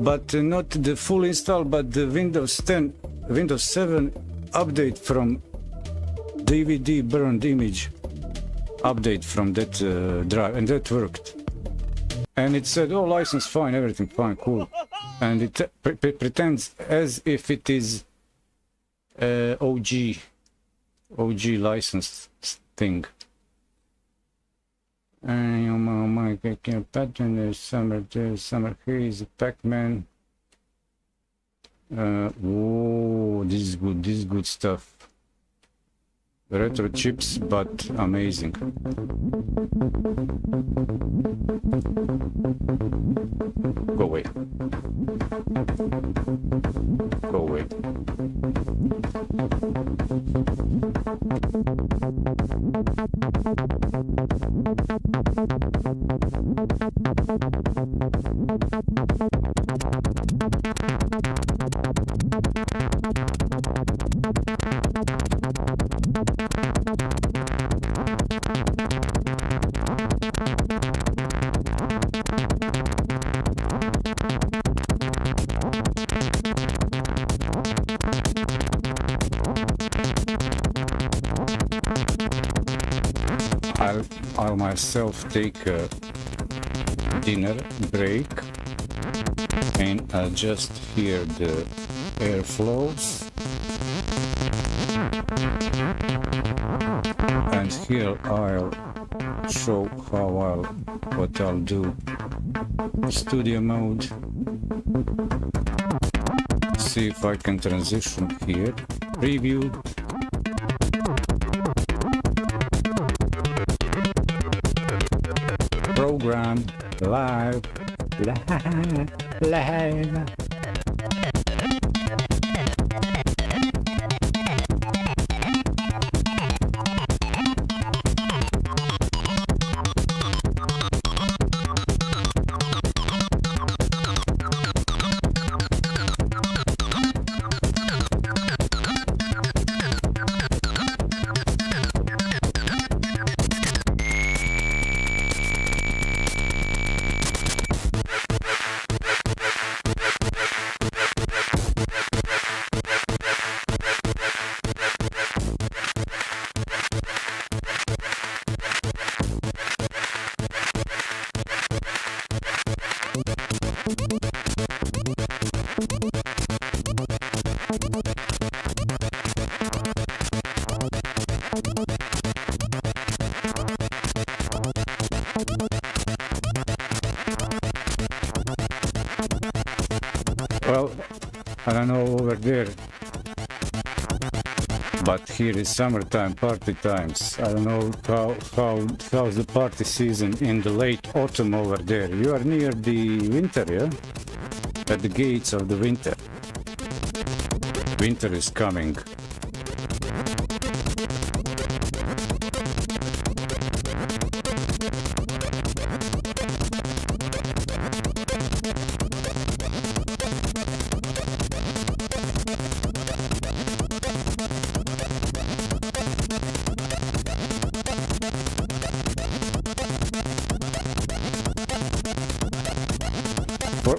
but not the full install, but the Windows 10, Windows 7 update from DVD burned image update from that drive, and that worked. And it said, oh, license fine, everything fine, cool. And it pretends as if it is OG licensed thing. My pattern, summer haze, Pac-Man. Oh, this is good stuff. Retro chips, but amazing. Go away. Go away. I'll myself take a dinner break and adjust here the airflows, and here I'll show what I'll do. Studio mode. See if I can transition here. Preview. Program live. Well, I don't know over there, but here is summertime, party times. I don't know how's the party season in the late autumn over there. You are near the winter, yeah? At the gates of the winter. Winter is coming.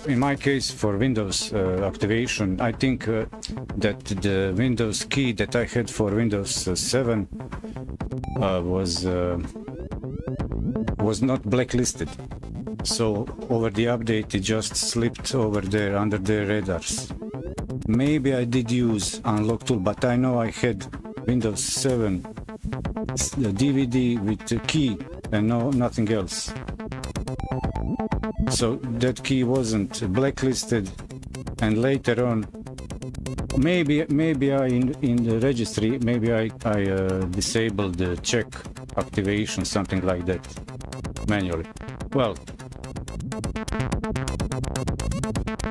In my case, for Windows activation, I think that the Windows key that I had for Windows 7 was not blacklisted. So over the update, it just slipped over there under the radars. Maybe I did use unlock tool, but I know I had Windows 7 DVD with the key and nothing else. So that key wasn't blacklisted, and later on maybe I in the registry, maybe I disabled the check activation, something like that, manually. Well,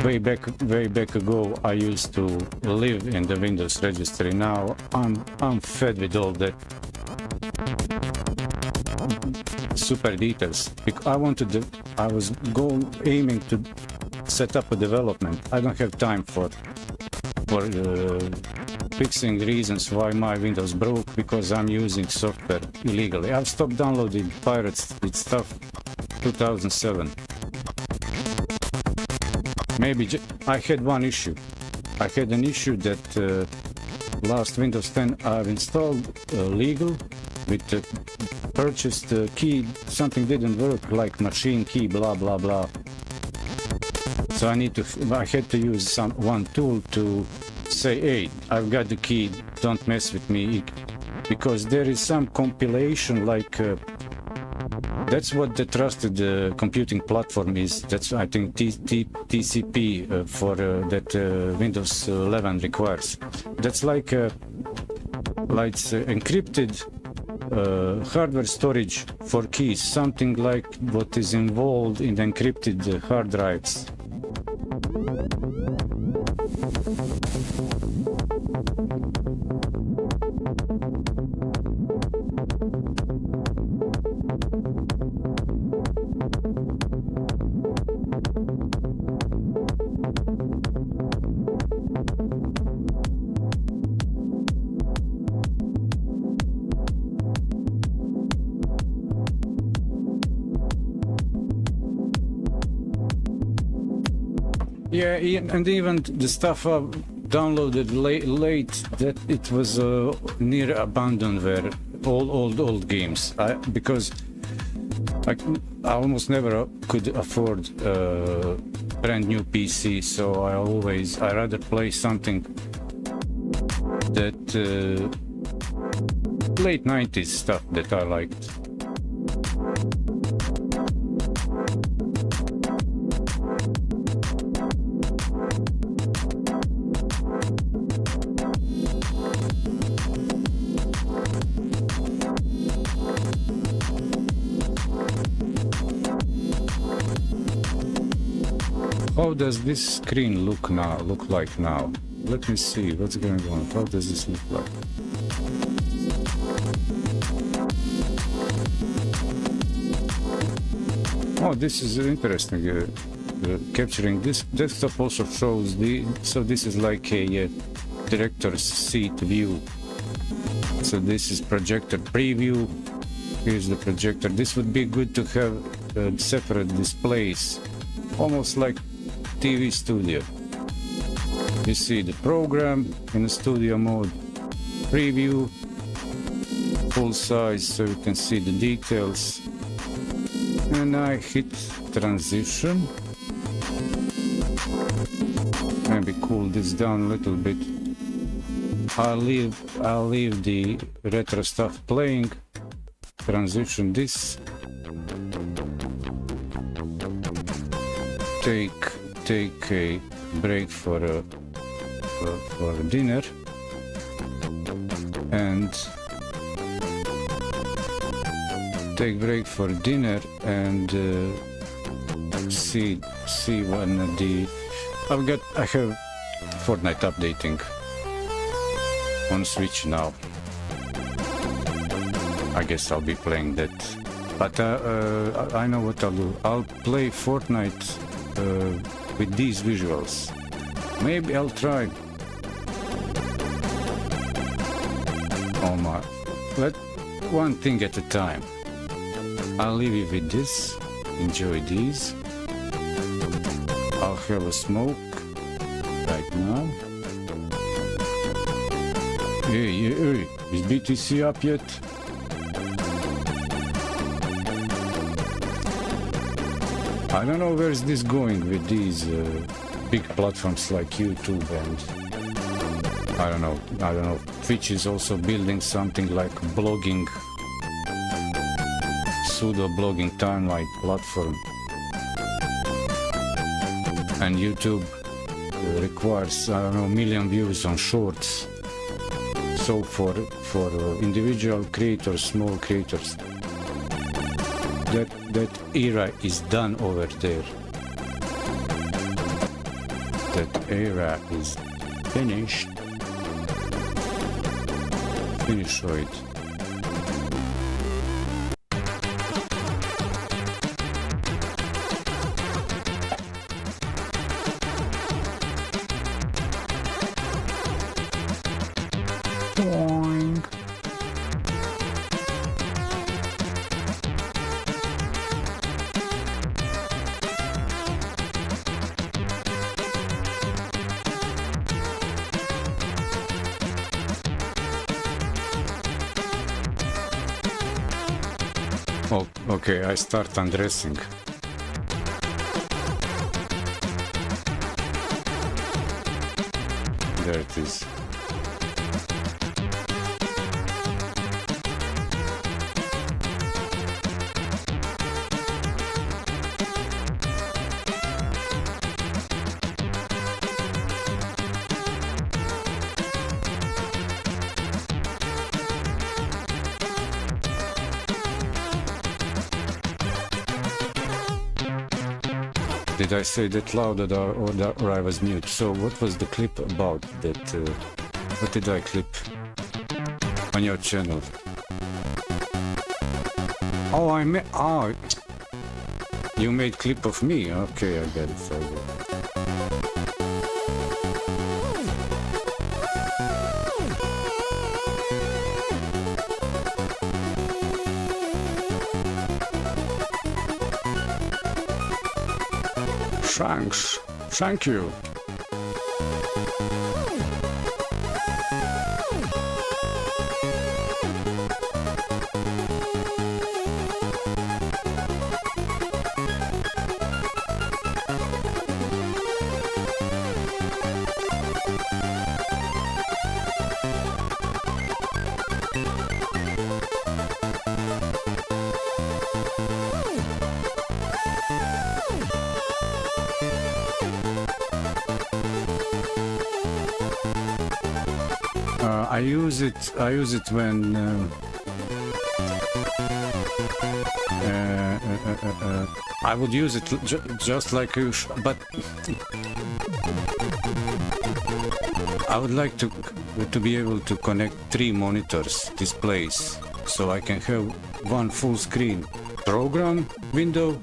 way back ago, I used to live in the Windows registry. Now I'm fed with all that super details. I was aiming to set up a development. I don't have time for fixing reasons why my Windows broke, because I'm using software illegally. I've stopped downloading pirated stuff 2007. Maybe I had one issue. I had an issue that last Windows 10 I've installed legal with the purchased key. Something didn't work, like machine key, blah blah blah. So I had to use one tool to say, hey, I've got the key, don't mess with me, because there is some compilation, like that's what the trusted computing platform is. That's, I think, TCP for that Windows 11 requires. That's like it's encrypted hardware storage for keys, something like what is involved in the encrypted hard drives. Yeah, and even the stuff I downloaded late, that it was near abandonware, old games. Because I almost never could afford a brand new PC, so I rather play something that late 90s stuff that I liked. How does this screen look like now? Let me see what's going on. How does this look like? Oh, this is interesting. Capturing this desktop also shows so this is like a director's seat view. So this is projector preview. Here's the projector. This would be good to have separate displays, almost like TV studio. You see the program in the studio mode, preview, full size, so you can see the details. And I hit transition. Maybe cool this down a little bit. I'll leave the retro stuff playing. Transition this. Take a break for dinner, and see when I have Fortnite updating on Switch now. I guess I'll be playing that, but I know what I'll do. I'll play Fortnite with these visuals. Maybe I'll try. Oh my! Let one thing at a time. I'll leave you with this. Enjoy these. I'll have a smoke right now. Hey, is BTC up yet? I don't know where's this going with these big platforms like YouTube, and I don't know. Twitch is also building something like blogging, pseudo-blogging timeline platform, and YouTube requires, I don't know, million views on shorts. So for individual creators, small creators, that era is done over there. That era is finished. Finished. Boing. Oh, okay, I start undressing. There it is. Did I say that loud or I was mute? So what was the clip about that? What did I clip on your channel? Oh, you made clip of me. Okay, I get it. Thanks. Thank you. I use it when I would use it just like you, but I would like to be able to connect 3 monitors displays, so I can have one full screen program window.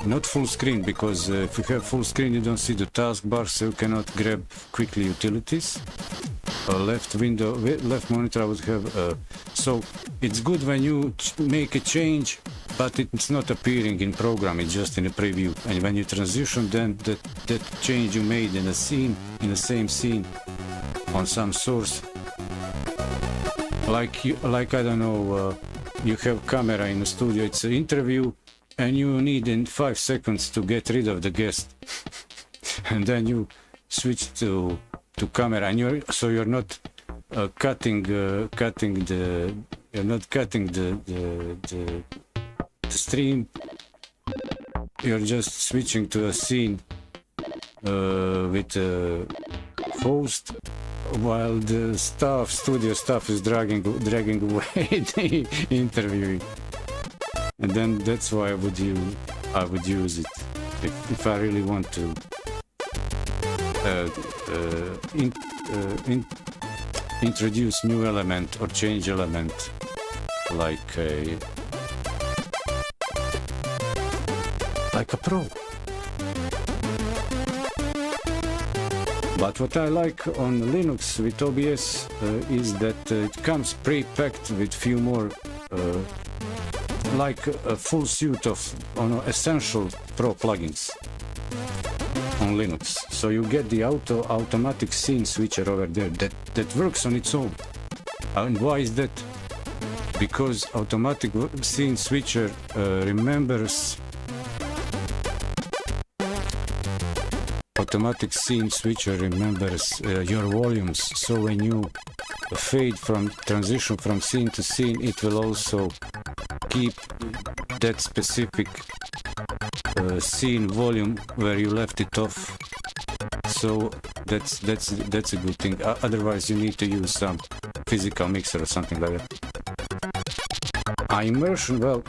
Not full screen, because if you have full screen you don't see the taskbar, so you cannot grab quickly utilities. Left monitor I would have, so it's good when you make a change, but it's not appearing in program, it's just in a preview, and when you transition, then that change you made in a scene, in the same scene on some source, like I don't know, you have camera in the studio, it's an interview, and you need in 5 seconds to get rid of the guest, and then you switch to camera, and you're not cutting the stream. You're just switching to a scene with a host, while the studio staff is dragging away the interviewing. And then that's why I would use it if I really want to introduce new element or change element, like a pro. But what I like on Linux with OBS is that it comes pre-packed with few more, like a full suite of essential pro plugins on Linux. So you get the automatic scene switcher over there that works on its own. And why is that? Because automatic scene switcher remembers your volumes. So when you transition from scene to scene, it will also keep that specific scene volume where you left it off. So that's a good thing. Otherwise you need to use some physical mixer or something like that. Immersion, well,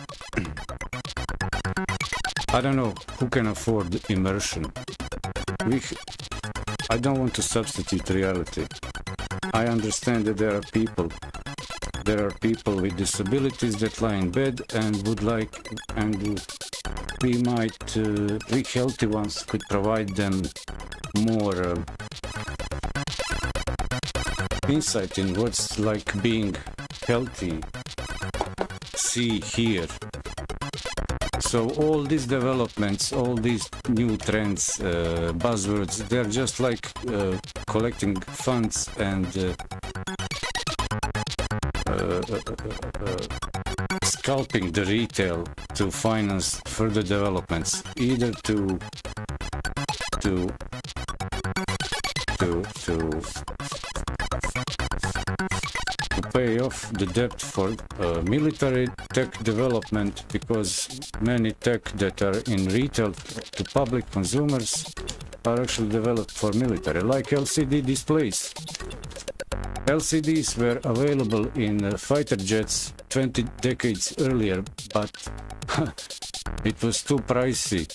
I don't know who can afford immersion. I don't want to substitute reality. I understand that there are people with disabilities that lie in bed and would like, and we healthy ones could provide them more insight in what's like being healthy, see, hear. So all these developments, all these new trends, buzzwords, they're just like collecting funds and scalping the retail to finance further developments, either to pay off the debt for military tech development, because many tech that are in retail to public consumers are actually developed for military, like LCD displays. LCDs were available in fighter jets 20 decades earlier, but it was too pricey,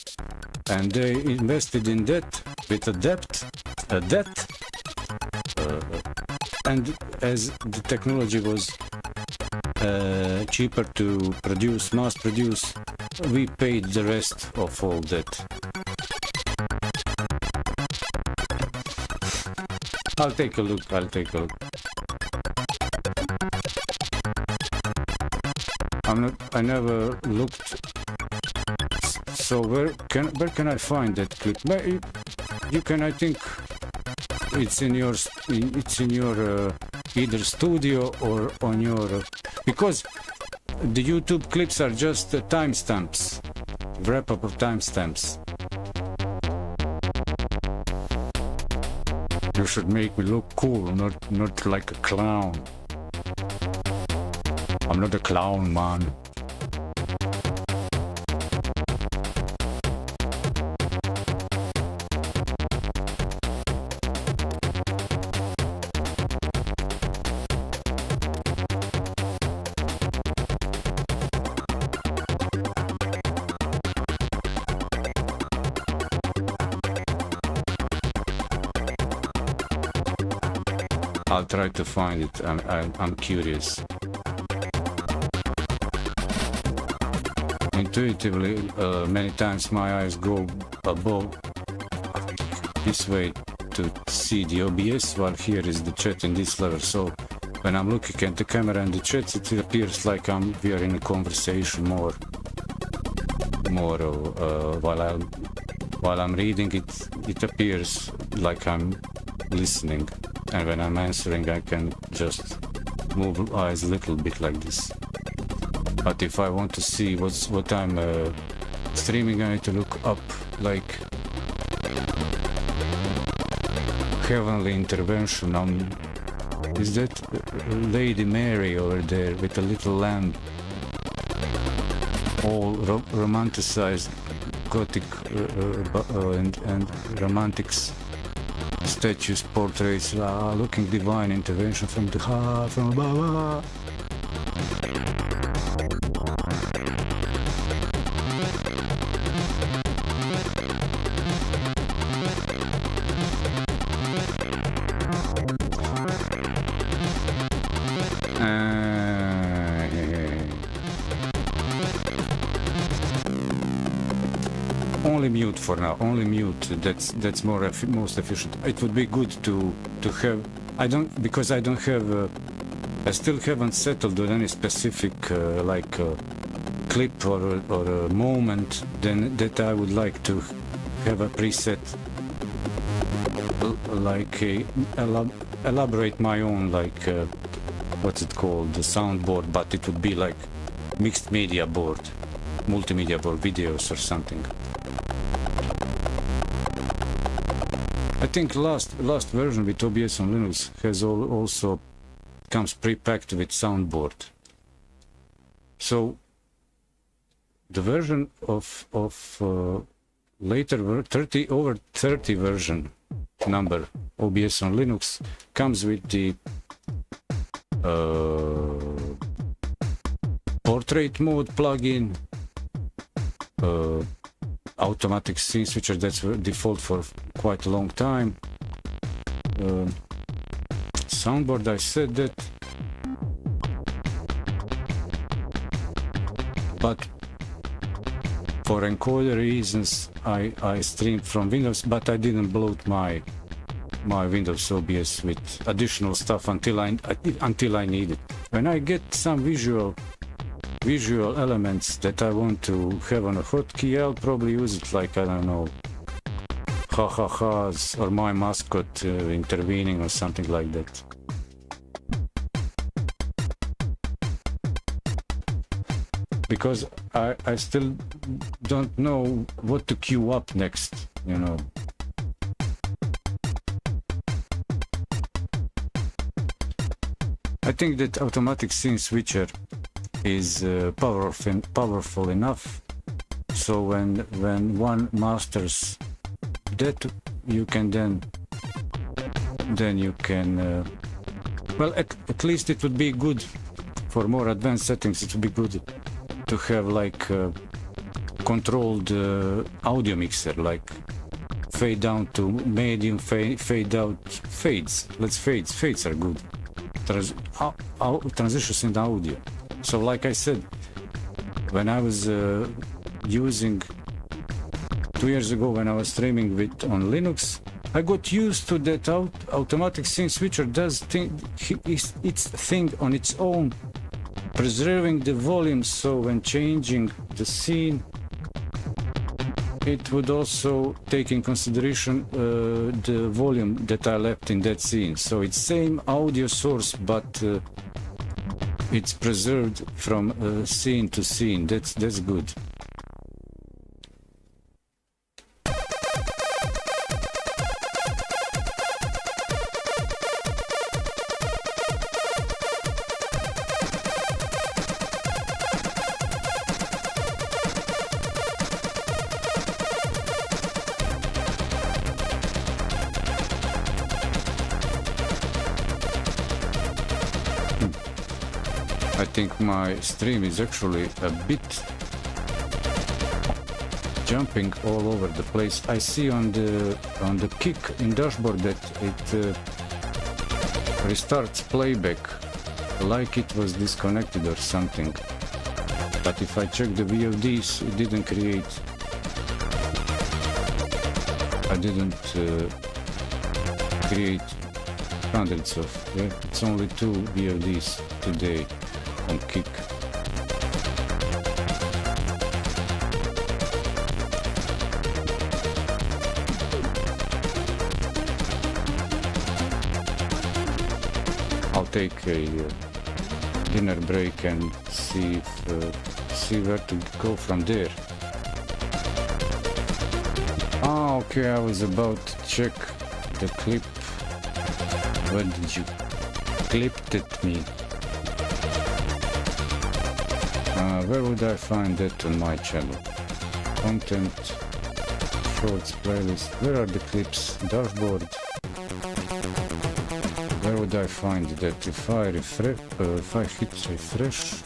and they invested in that with a debt, and as the technology was cheaper to produce, mass produce, we paid the rest of all that. I'll take a look. I never looked. So where can I find that clip? You can, I think it's in your either studio or on your, because the YouTube clips are just timestamps, wrap up of timestamps. You should make me look cool, not like a clown. I'm not a clown, man. I'll try to find it. I'm curious. Intuitively, many times my eyes go above this way to see the OBS, while here is the chat in this level. So when I'm looking at the camera and the chat, it appears like we are in a conversation more. While I'm reading it, it appears like I'm listening. And when I'm answering, I can just move eyes a little bit like this. But if I want to see what I'm streaming, I need to look up, like heavenly intervention. Is that Lady Mary over there with a little lamb? All romanticized, gothic and romantics. Statues, portraits, looking divine intervention from the heart, from above. Only mute for now. Only mute. That's most efficient. It would be good to have. Because I don't have. I still haven't settled on any specific clip or a moment then that I would like to have a preset. Elaborate my own what's it called, the soundboard, but it would be like mixed media board, multimedia board, videos or something. I think last version with OBS on Linux has also comes pre-packed with soundboard. So the version of later 30 version number OBS on Linux comes with the portrait mode plugin, automatic scene switcher that's default for quite a long time, soundboard, I said that, but for encoder reasons I streamed from Windows, but I didn't bloat my Windows OBS with additional stuff until I need it. When I get some visual elements that I want to have on a hotkey, I'll probably use it, like, I don't know, ha-ha-has or my mascot intervening or something like that. Because I still don't know what to queue up next, you know. I think that automatic scene switcher is powerful enough, so when one masters that, you can then you can well, at least it would be good for more advanced settings. It would be good to have like controlled audio mixer, like fade down to medium, fade out, fades. Fades are good. Transitions in audio. So like I said, when I was using 2 years ago, when I was streaming on Linux, I got used to that automatic scene switcher does its thing on its own, preserving the volume, so when changing the scene, it would also take in consideration the volume that I left in that scene. So it's same audio source, but it's preserved from scene to scene. That's good. I think my stream is actually a bit jumping all over the place. I see on the kick in dashboard that it restarts playback like it was disconnected or something. But if I check the VODs, it didn't create. I didn't create hundreds of. Yeah, it's only 2 VODs today on kick. I'll take a dinner break and see where to go from there. Ah, okay, I was about to check the clip. Where did you clipped at me? Where would I find that on my channel? Content, shorts, playlist. Where are the clips? Dashboard. Where would I find that? If I hit refresh.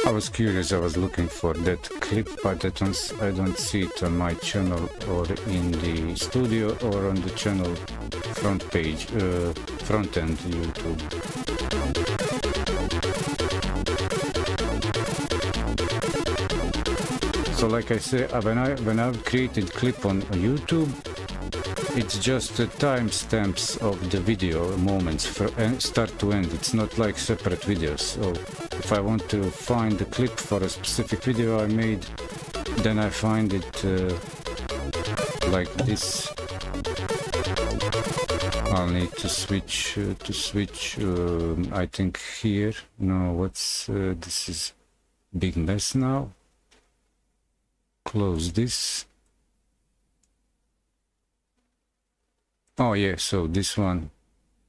I was curious, I was looking for that clip, but I don't see it on my channel or in the studio or on the channel front page, front end YouTube. So like I say, when I've created clip on YouTube, it's just the timestamps of the video moments from start to end. It's not like separate videos. So if I want to find the clip for a specific video I made, then I find it like this. I'll need to switch I think here. No, what's this is big mess now. Close this. Oh yeah, so this one,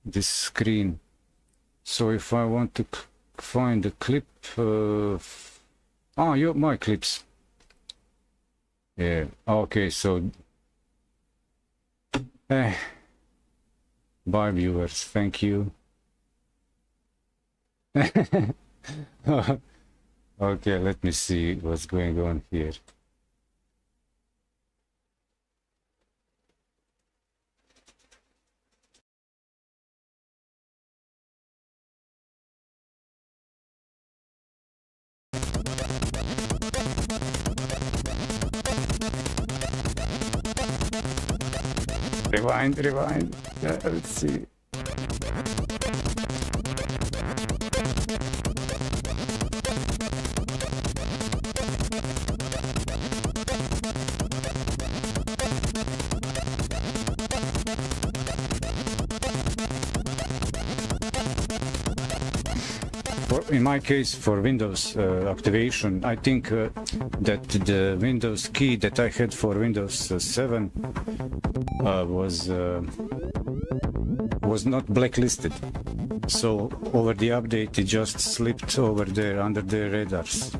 this screen. So if I want to find a clip, my clips. Yeah, okay, so bye viewers, thank you. Okay, let me see what's going on here. Rewind. Yeah, let's see. In my case, for Windows activation, I think that the Windows key that I had for Windows 7 was not blacklisted. So over the update, it just slipped over there under the radars.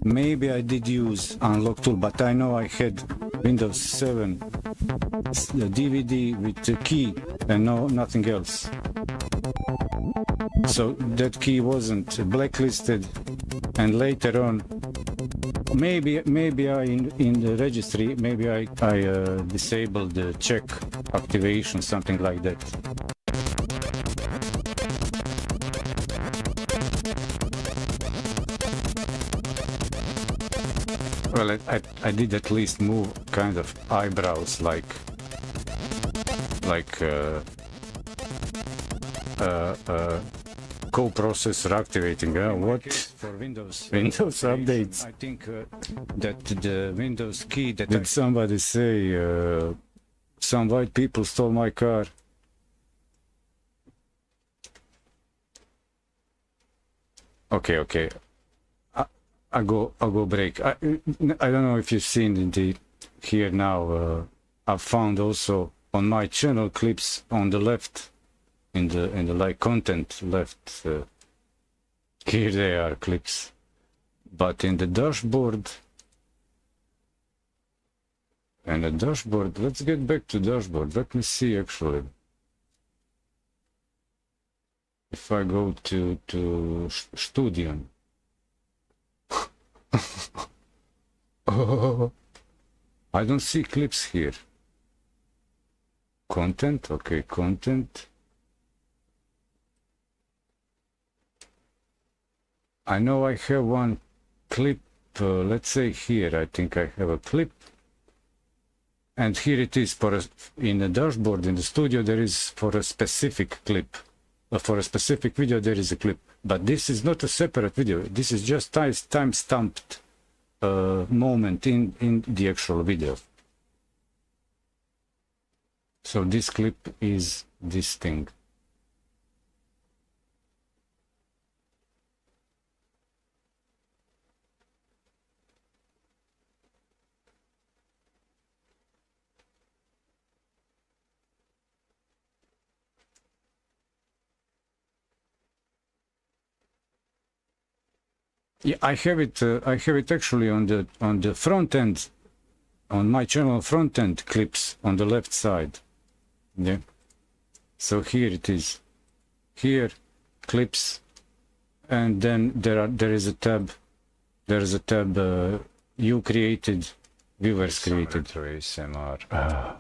Maybe I did use unlock tool, but I know I had Windows 7 DVD with the key and nothing else. So that key wasn't blacklisted, and later on, maybe I in the registry, maybe I disabled the check activation, something like that. Well, I did at least move kind of eyebrows, like co-processor activating. What for Windows updates? I think that the Windows key that did somebody say some white people stole my car. Okay. I'll go break. I don't know if you've seen in here now. I've found also on my channel clips on the left. In the like content left, here they are clips, but in the dashboard, let's get back to dashboard. Let me see actually. If I go to studio. Oh, I don't see clips here. Content, okay, content. I know I have one clip, let's say here, I think I have a clip. And here it is in the dashboard, in the studio, there is for a specific clip. For a specific video, there is a clip. But this is not a separate video. This is just time-stamped moment in the actual video. So this clip is this thing. Yeah, I have it actually on the front end, on my channel front end clips on the left side. Yeah. So here it is. Here, clips, and then there is a tab There's a tab you created, viewers created. ASMR.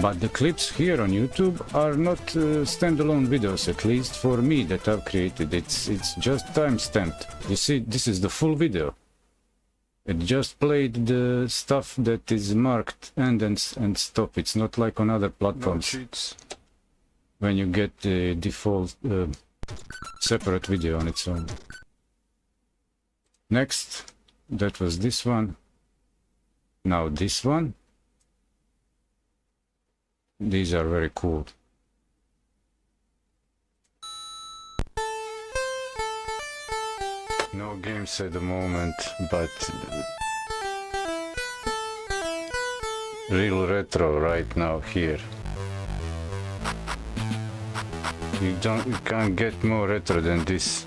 But the clips here on YouTube are not standalone videos, at least for me that I've created. It's just time-stamped. You see, this is the full video. It just played the stuff that is marked end and stop. It's not like on other platforms. No cheats. When you get the default separate video on its own. Next, that was this one. Now this one. These are very cool. No games at the moment, but real retro right now here. You can't get more retro than this.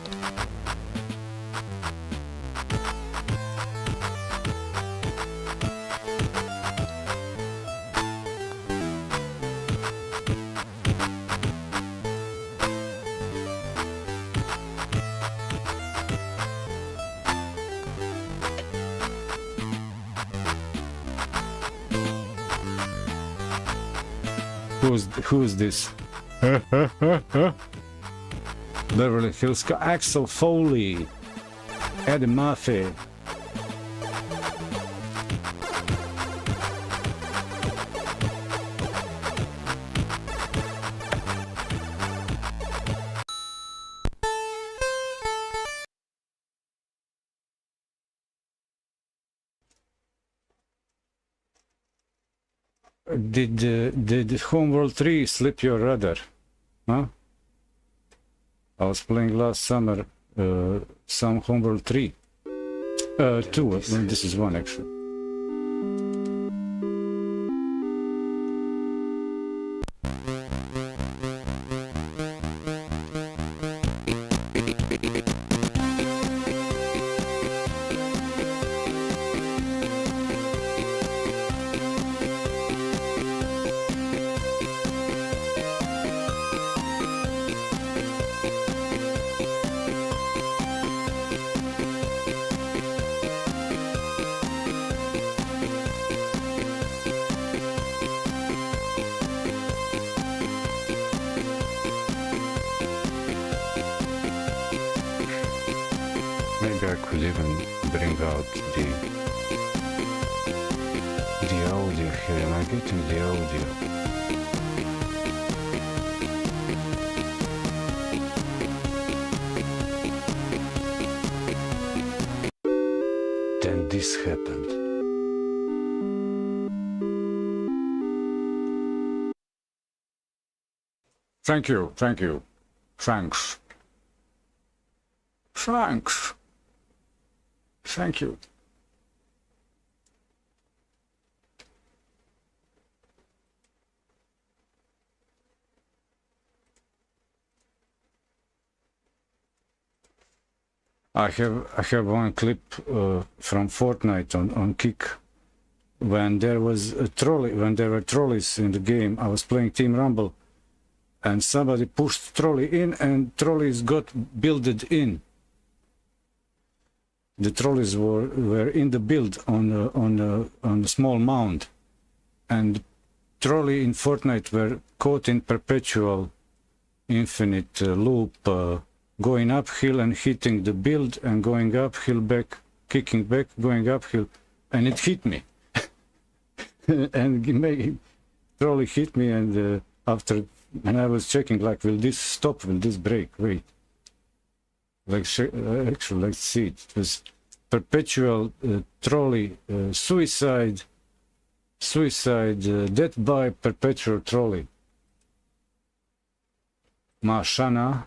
Who's this? Beverly Hills Axel Foley, Eddie Murphy. Did Homeworld 3 slip your radar? Huh? I was playing last summer some Homeworld 3. 2, this is 1 actually. Maybe I could even bring out the audio here. Am I getting the audio? Then this happened. Thank you, thanks. Thank you. I have one clip from Fortnite on Kick when there was a trolley, when there were trolleys in the game. I was playing Team Rumble and somebody pushed trolley in and trolleys got builded in. The trolleys were in the build on a small mound, and trolley in Fortnite were caught in perpetual infinite loop, going uphill and hitting the build and going uphill back, kicking back, going uphill, and it hit me. And trolley hit me, and and I was checking like, will this stop? Will this break? Wait. Actually, let's see. It was perpetual trolley suicide, death by perpetual trolley. Mashana,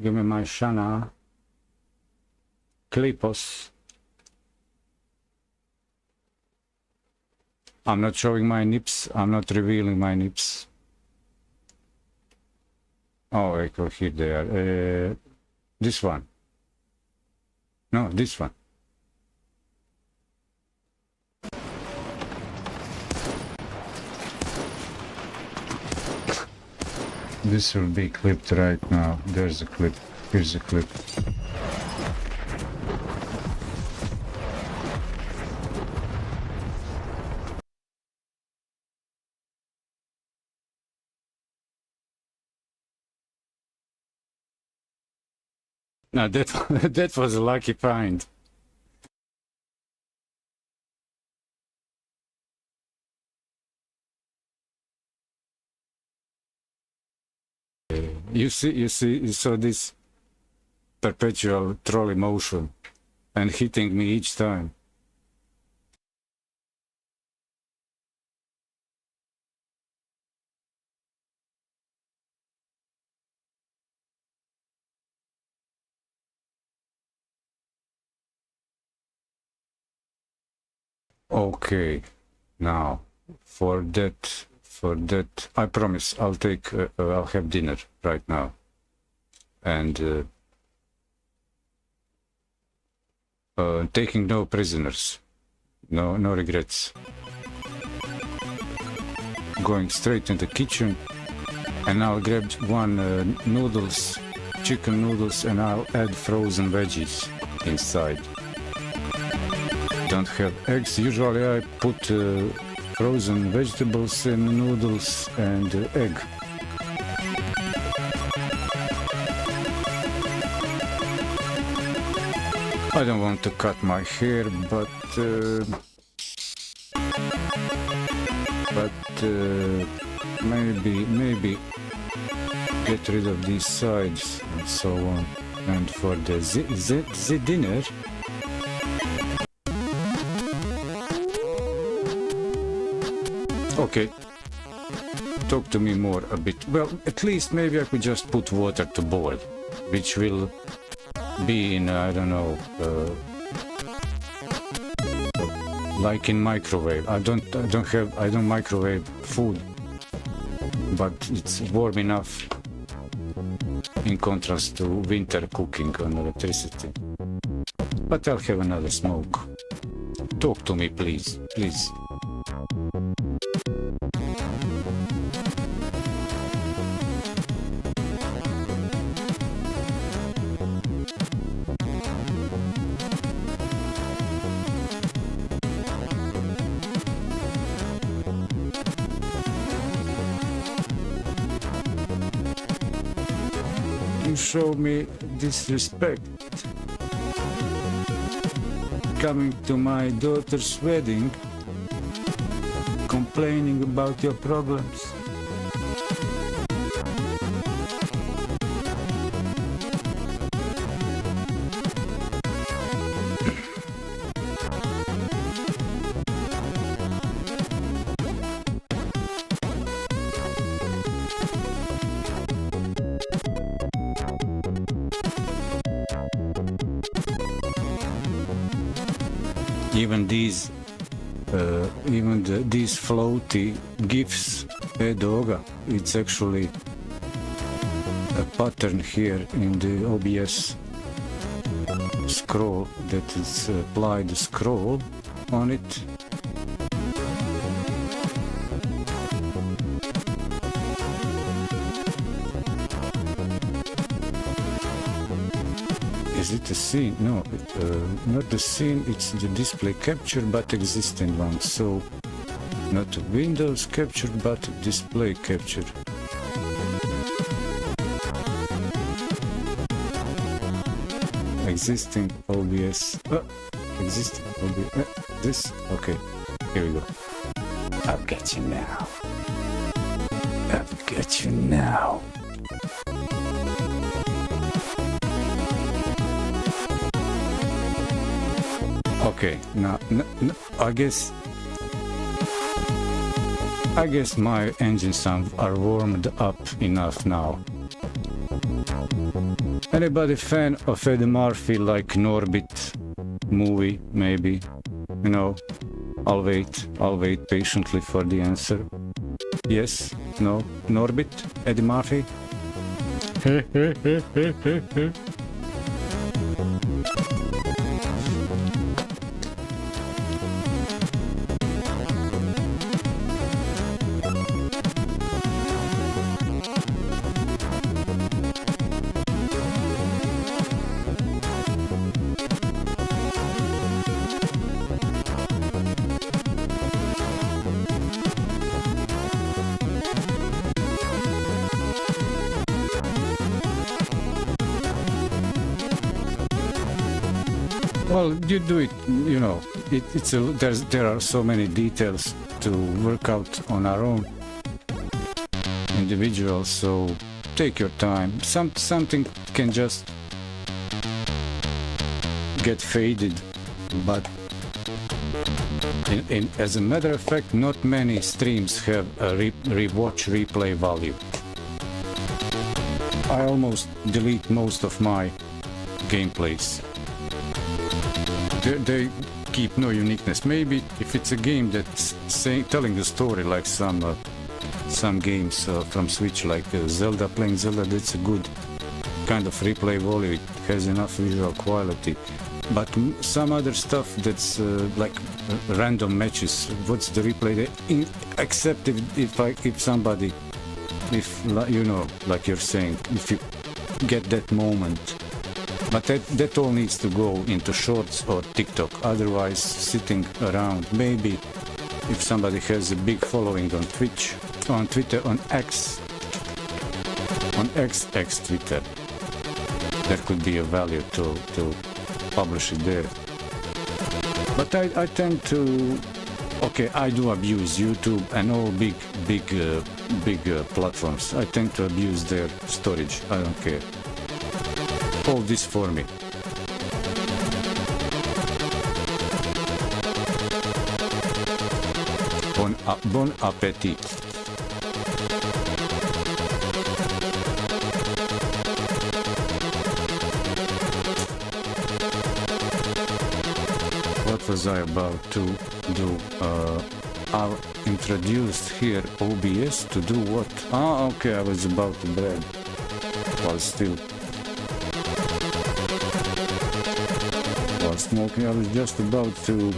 give me my Shana. Klipos. I'm not showing my nips. I'm not revealing my nips. Oh, okay, here they are. This one. No, this one. This will be clipped right now. There's a clip. Here's a clip. Now that that was a lucky find. You saw this perpetual trolley motion and hitting me each time. Okay, now for that I promise I'll have dinner right now, and taking no prisoners, no regrets. Going straight in the kitchen, and I'll grab one chicken noodles, and I'll add frozen veggies inside. Don't have eggs. Usually I put frozen vegetables in noodles and egg. I don't want to cut my hair, but maybe get rid of these sides and so on. And for the dinner, okay, talk to me more a bit. Well, at least maybe I could just put water to boil, which will be in, I don't know, like in microwave. I don't microwave food, but it's warm enough in contrast to winter cooking on electricity. But I'll have another smoke. Talk to me, please, please. You show me disrespect. Coming to my daughter's wedding, complaining about your problems. Even these floaty GIFs, edoga, it's actually a pattern here in the OBS scroll that is applied scroll on it. Is it a scene? No, not the scene, it's the display capture, but existing one. So, not Windows capture, but display capture. Existing OBS. Existing OBS. This? Okay, here we go. I've got you now. I've got you now. Okay, now I guess my engines are warmed up enough now. Anybody fan of Eddie Murphy, like Norbit movie, maybe? You know, I'll wait patiently for the answer. Yes? No? Norbit? Eddie Murphy? Well, you do it, you know, there are so many details to work out on our own individual, so take your time. Something can just get faded, but as a matter of fact, not many streams have a rewatch replay value. I almost delete most of my gameplays. They keep no uniqueness. Maybe if it's a game that's telling the story like some games from Switch, like Zelda, playing Zelda, that's a good kind of replay value. It has enough visual quality. But some other stuff that's like random matches, what's the replay? Except if somebody, if you know, like you're saying, if you get that moment. But that all needs to go into shorts or TikTok. Otherwise, sitting around, maybe if somebody has a big following on Twitch, on Twitter, on X Twitter, there could be a value to publish it there. But I tend to, okay, I do abuse YouTube and all big platforms. I tend to abuse their storage. I don't care. Hold this for me. Bon appétit. What was I about to do? I've introduced here OBS to do what? Ah, okay, I was about to brag. While smoking, I was just about to do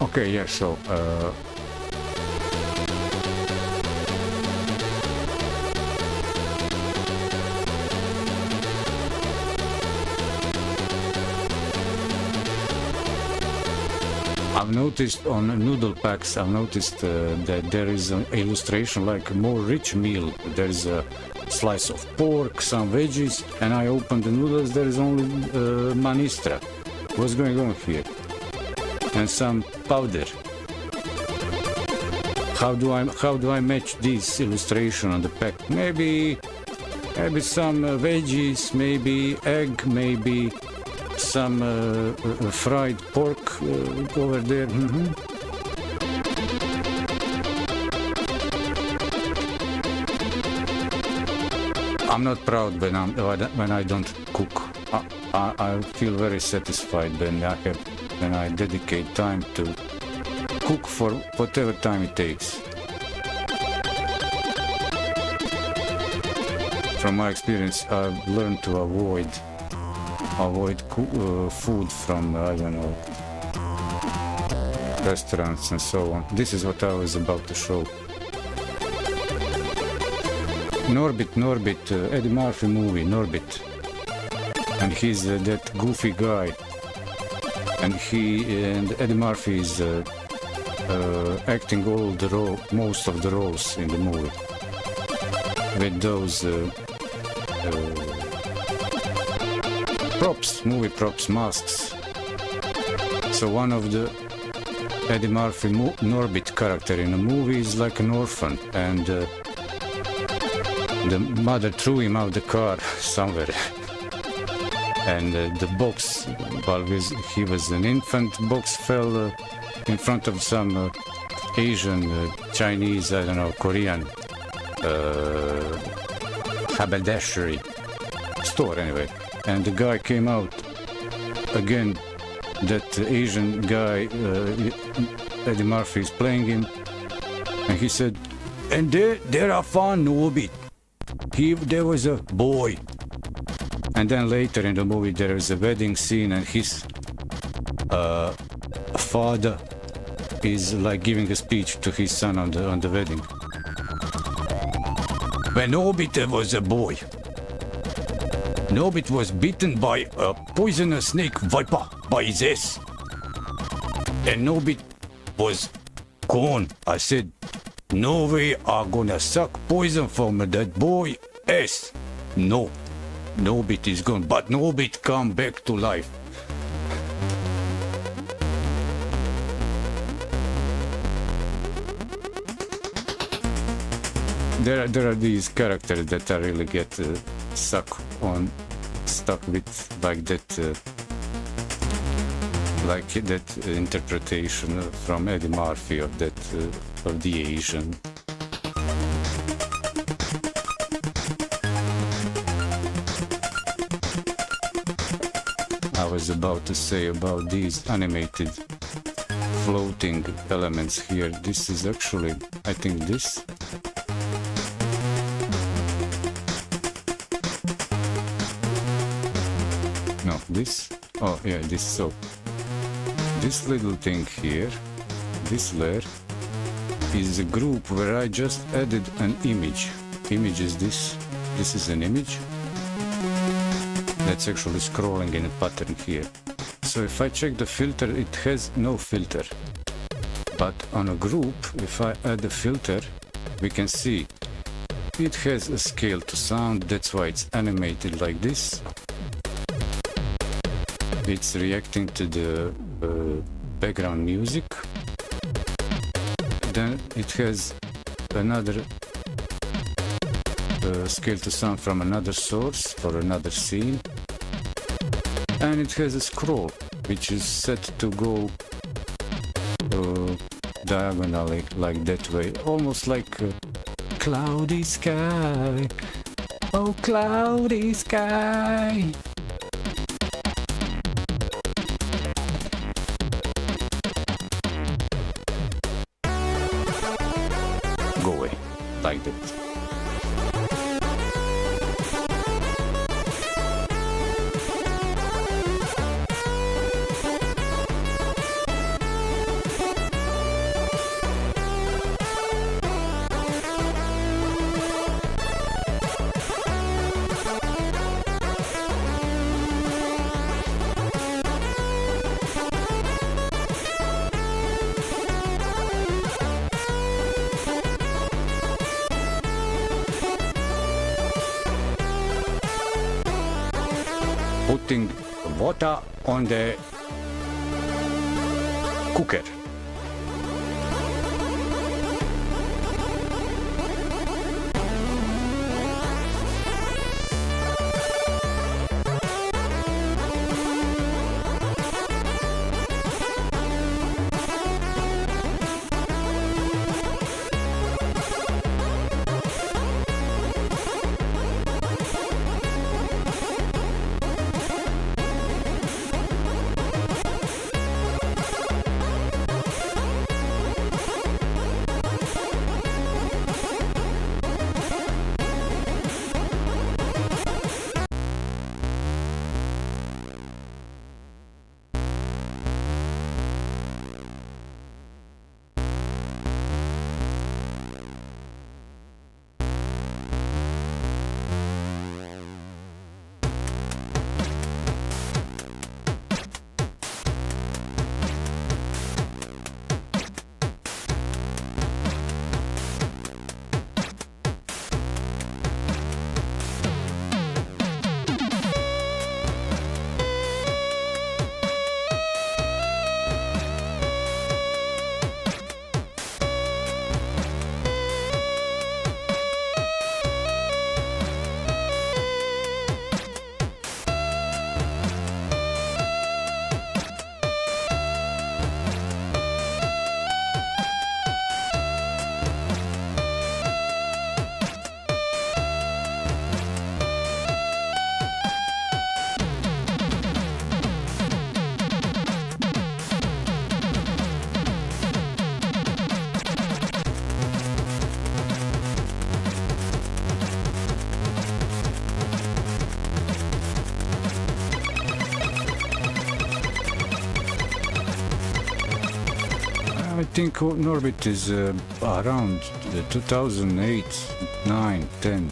okay, yeah, so I've noticed on noodle packs, I've noticed that there is an illustration like a more rich meal. There is a slice of pork, some veggies, and I open the noodles, there is only manistra. What's going on here? And some powder. How do I match this illustration on the pack? Maybe some veggies, maybe egg, maybe some fried pork over there. I'm not proud when I don't cook. I feel very satisfied when I dedicate time to cook for whatever time it takes. From my experience, I've learned to avoid food from, I don't know, restaurants and so on. This is what I was about to show. Norbit, Eddie Murphy movie, Norbit. And he's that goofy guy. And Eddie Murphy is acting most of the roles in the movie. With those movie props, masks. So one of the Eddie Murphy Norbit character in the movie is like an orphan, and the mother threw him out the car somewhere. And the box, while he was an infant, box fell in front of some Asian, Chinese, I don't know, Korean haberdashery store anyway. And the guy came out again, that Asian guy, Eddie Murphy is playing him, and he said, and there I found Norbit. There was a boy. And then later in the movie there is a wedding scene, and his father is like giving a speech to his son on the wedding. When Norbit was a boy, Norbit was bitten by a poisonous snake viper by his ass. And Norbit was gone. I said, no way are gonna suck poison from that boy ass. No. Norbit is gone, but Norbit come back to life. There are these characters that I really get stuck with, like that interpretation from Eddie Murphy of that of the Asian. I was about to say about these animated floating elements here. This is actually, I think this. No, this? Oh yeah, this. So this little thing here, this layer, is a group where I just added an image. Image is this. This is an image that's actually scrolling in a pattern here. So if I check the filter, it has no filter. But on a group, if I add a filter, we can see it has a scale to sound. That's why it's animated like this. It's reacting to the background music. Then it has another scale to sound from another source for another scene. And it has a scroll, which is set to go diagonally, like that way. Almost like a cloudy sky. Oh, cloudy sky. Go away, like that. Putting water on the cooker. I think Norbit is around 2008, 9, 10.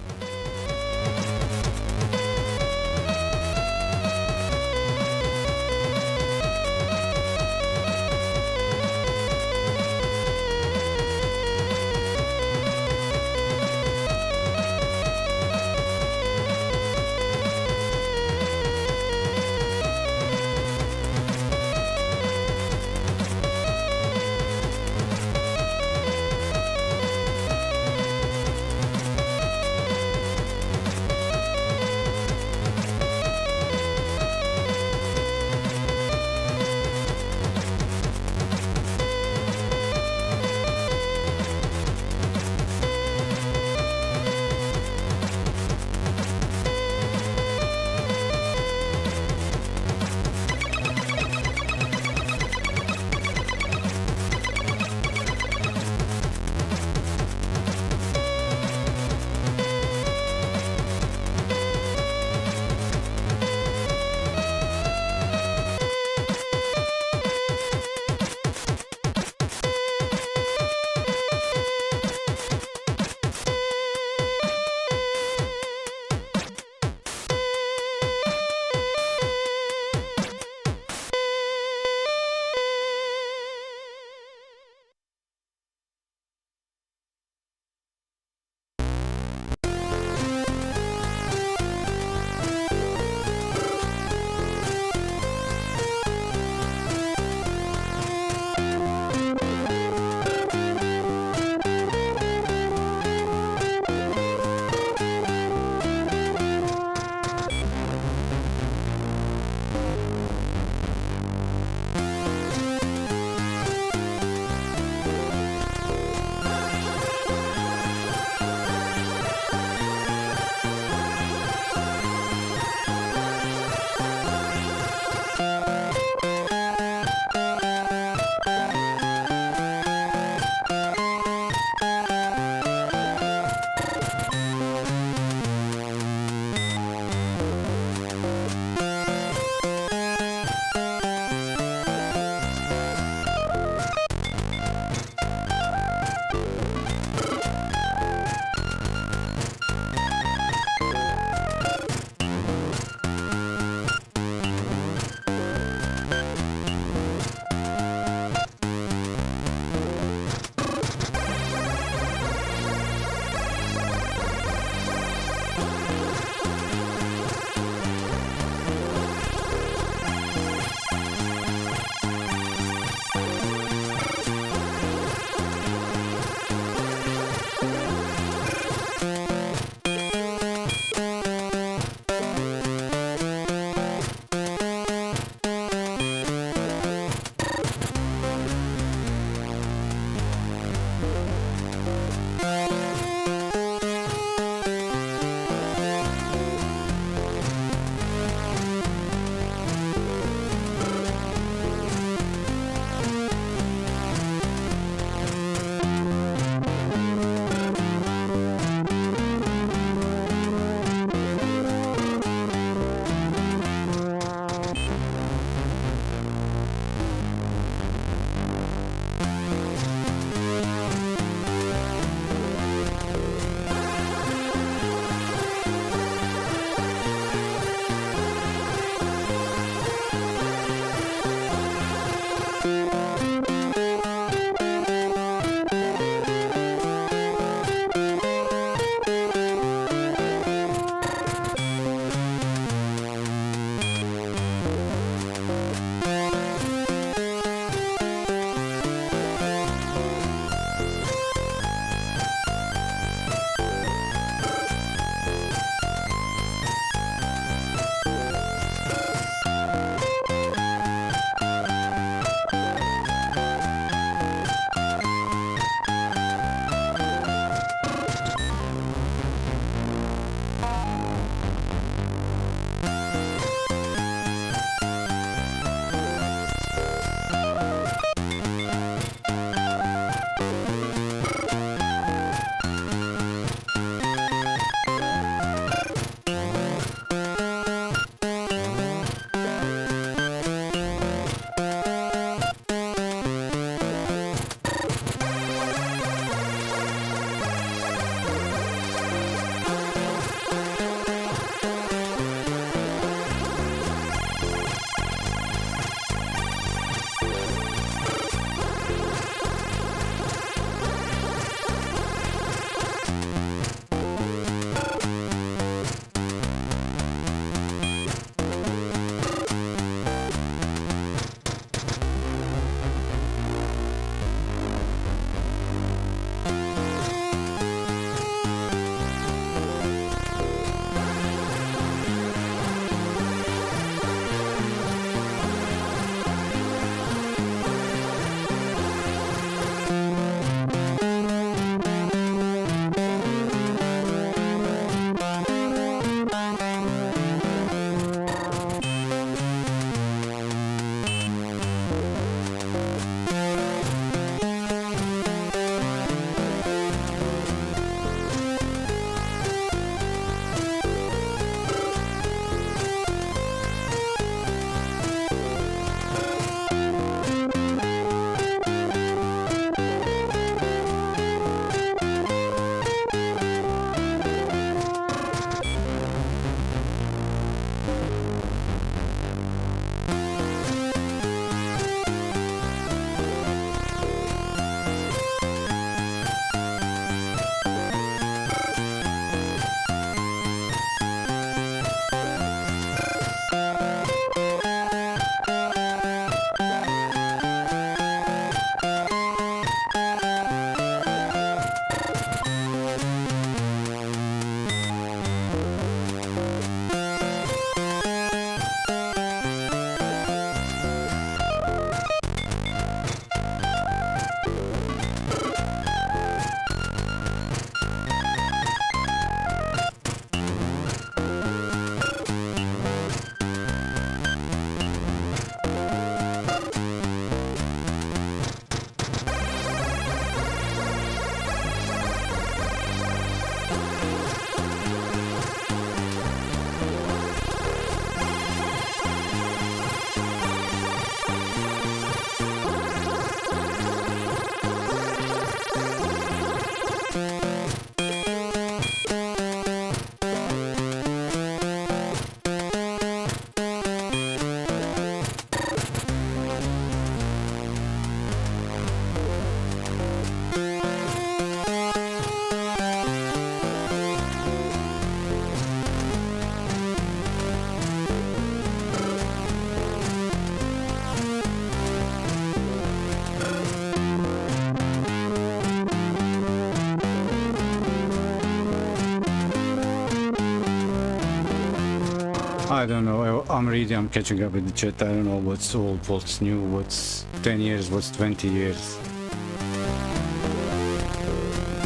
I don't know. I'm catching up with the chat. I don't know what's old, what's new, what's 10 years, what's 20 years.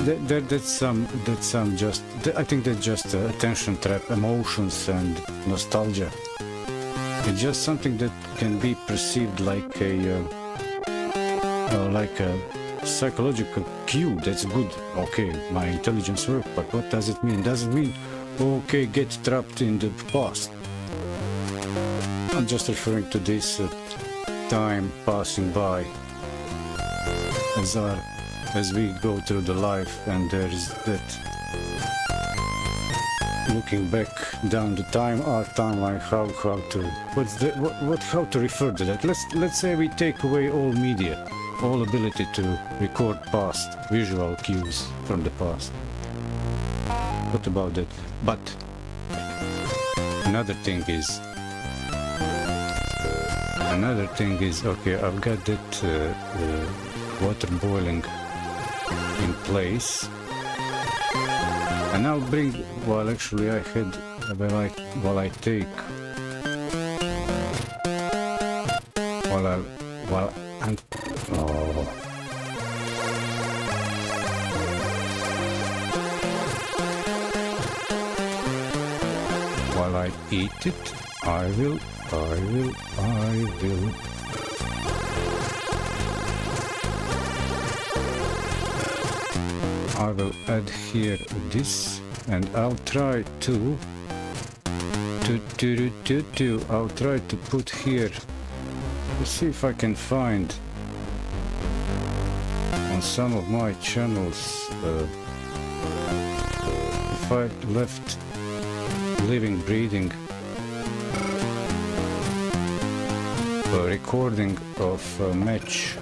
That's some just. I think that's just attention trap, emotions and nostalgia. It's just something that can be perceived like a psychological cue. That's good. Okay, my intelligence works, but what does it mean? Does it mean okay, get trapped in the past? I'm just referring to this time passing by as we go through the life, and there is that looking back down the our timeline, how to refer to that. Let's say we take away all media, all ability to record past visual cues from the past. What about that? But another thing is okay, I've got that water boiling in place, and now bring while I eat it, I will add here this, and I'll try to put here. Let's see if I can find on some of my channels if I left living, breathing recording of a match.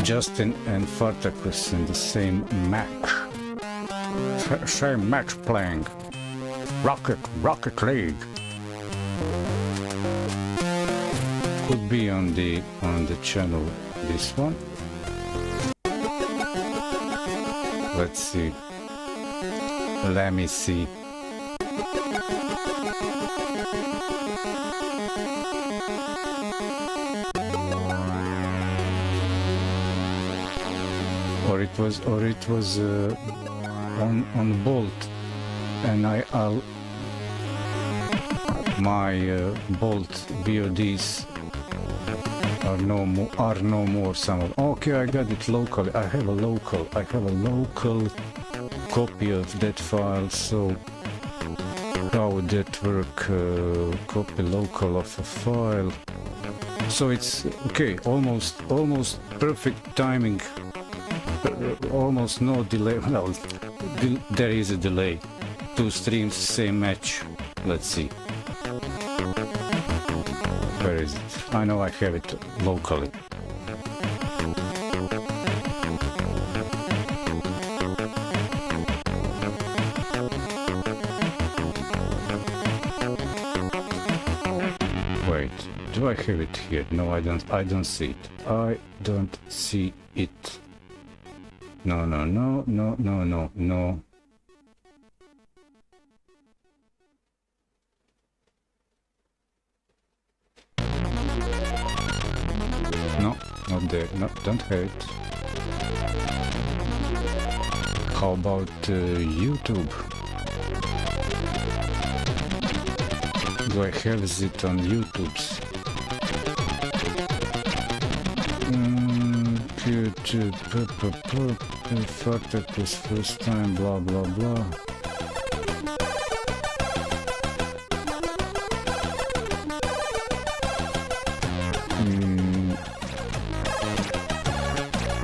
Justin and Fartakus in the same match. Same match playing. Rocket League. Could be on the channel, this one. Let's see. Let me see. Or it was on Bolt, and my Bolt VODs are no more some of. Okay, I got it locally. I have a local copy of that file. So how would that work? Copy local of a file. So it's okay. Almost perfect timing. Almost no delay. Well, there is a delay. Two streams, same match. Let's see. Where is it? I know I have it locally. Wait, do I have it here? No, I don't see it. I don't see it. No. No. No, not there. No, don't have it. How about YouTube? Do I have it on YouTube? YouTube, Fartakus first time, blah blah blah.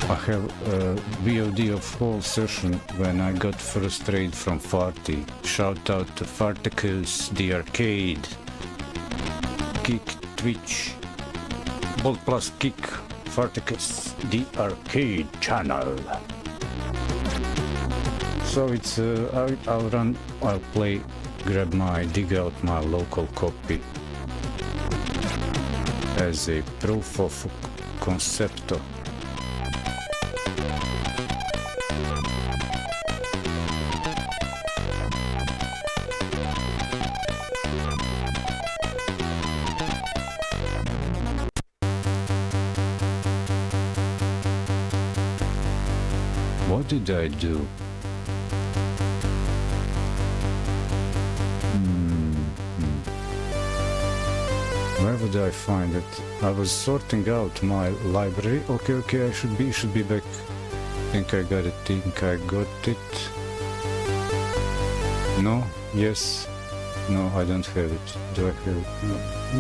I have a VOD of whole session when I got first raid from Farty. Shout out to Fartakus, the arcade. Kick, Twitch, Bolt plus Kick, Fartakus, the arcade channel. So it's I'll play, dig out my local copy as a proof of concept. did I do? Where would I find it? I was sorting out my library. Okay, I should be back. Think I got it. No, yes. No, I don't have it. Do I have it?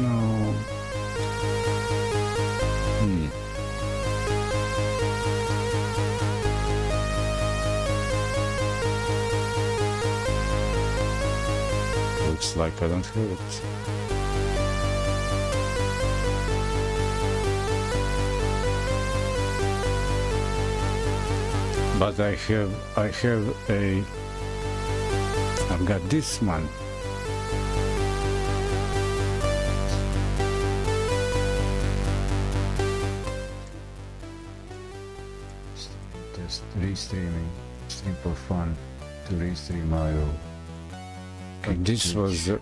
No. Looks like I don't have it. But I've got this one. Just restreaming, stream for fun, to restream IO. This was a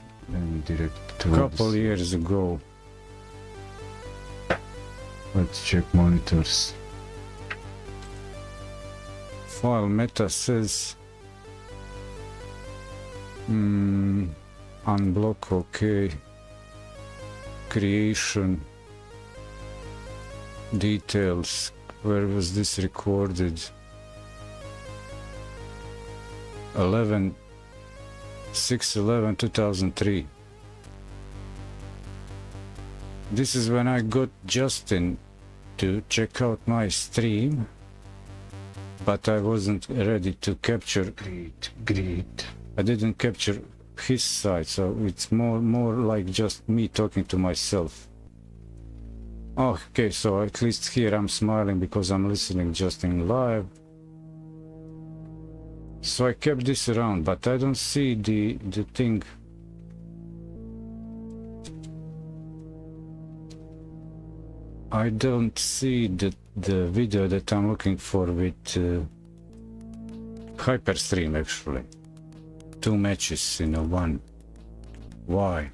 couple years ago. Let's check monitors. File meta says unblock, okay. Creation details. Where was this recorded? 6/11/2003. This is when I got Justin to check out my stream, but I wasn't ready to capture. Great. I didn't capture his side, so it's more like just me talking to myself. Okay, so at least here I'm smiling because I'm listening just in live. So I kept this around, but I don't see the thing. I don't see the video that I'm looking for with Hyperstream actually. 2 matches in a one. Why?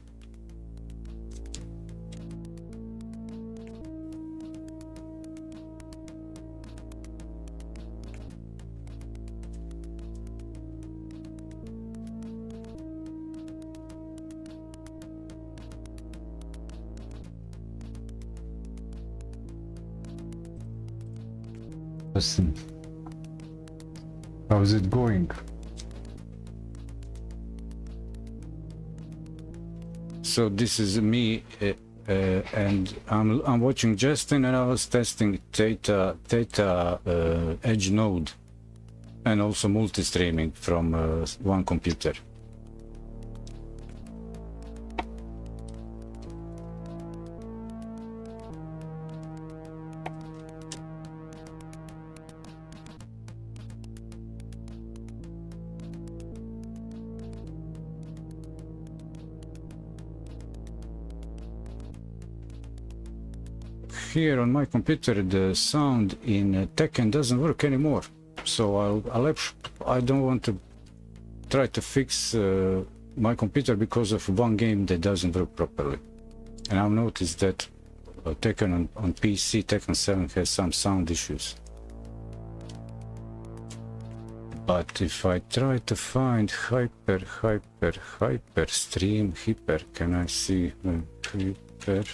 Listen. How's it going? So this is me, and I'm watching Justin, and I was testing Theta Edge node, and also multi-streaming from one computer. Here on my computer the sound in Tekken doesn't work anymore, so I don't want to try to fix my computer because of one game that doesn't work properly. And I've noticed that Tekken on PC, Tekken 7 has some sound issues. But if I try to find Hyperstream, can I see Hyper?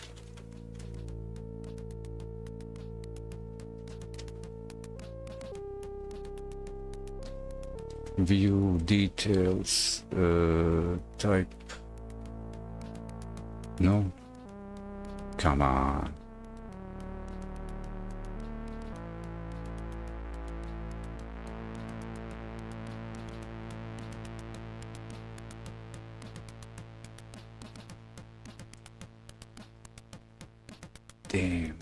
View details, type. No, come on. Damn.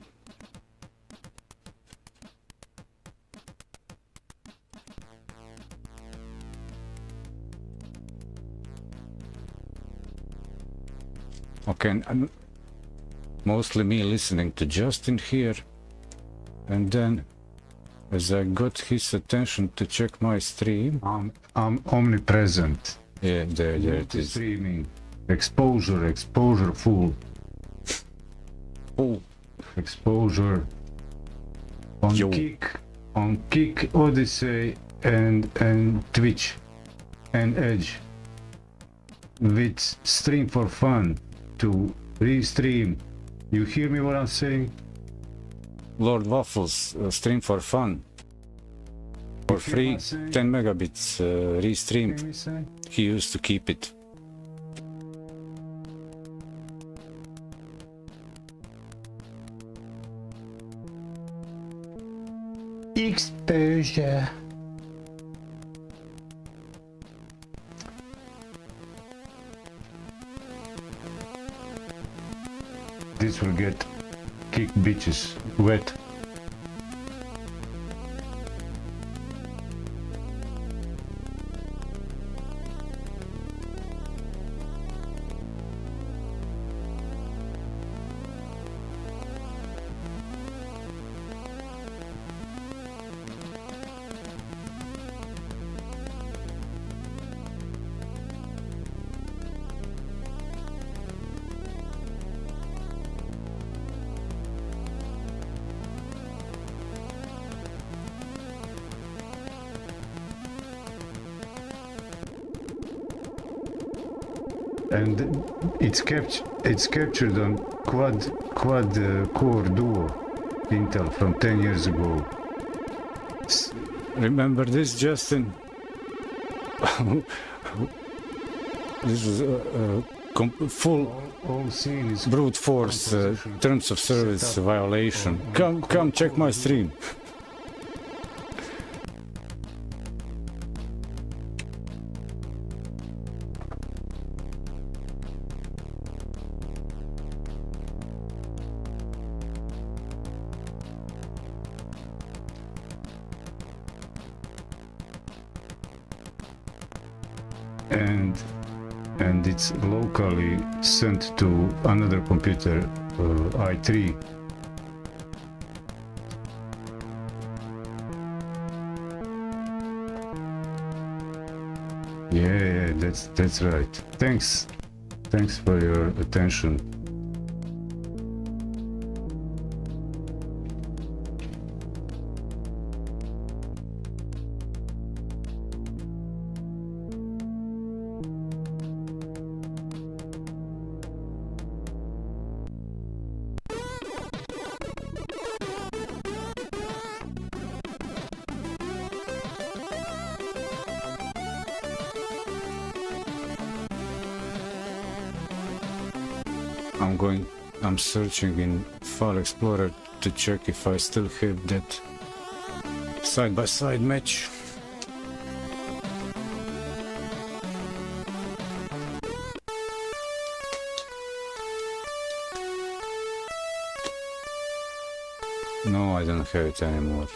Okay, and mostly me listening to Justin here, and then as I got his attention to check my stream, I'm omnipresent. Yeah, there it is. Streaming, exposure full. Full exposure on kick. on Kick, Odyssey, and Twitch, and Edge, with stream for fun to restream. You hear me what I'm saying? Lord Waffles, stream for fun. For free, 10 megabits restream. He used to keep it. Exposure. This will get kick bitches wet. And it's captured on quad core duo Intel from 10 years ago. Remember this, Justin? This was full brute force terms of service violation. Come check my stream. And it's locally sent to another computer, i3. Yeah, that's right. Thanks for your attention. I'm searching in File Explorer to check if I still have that side-by-side match. No, I don't have it anymore.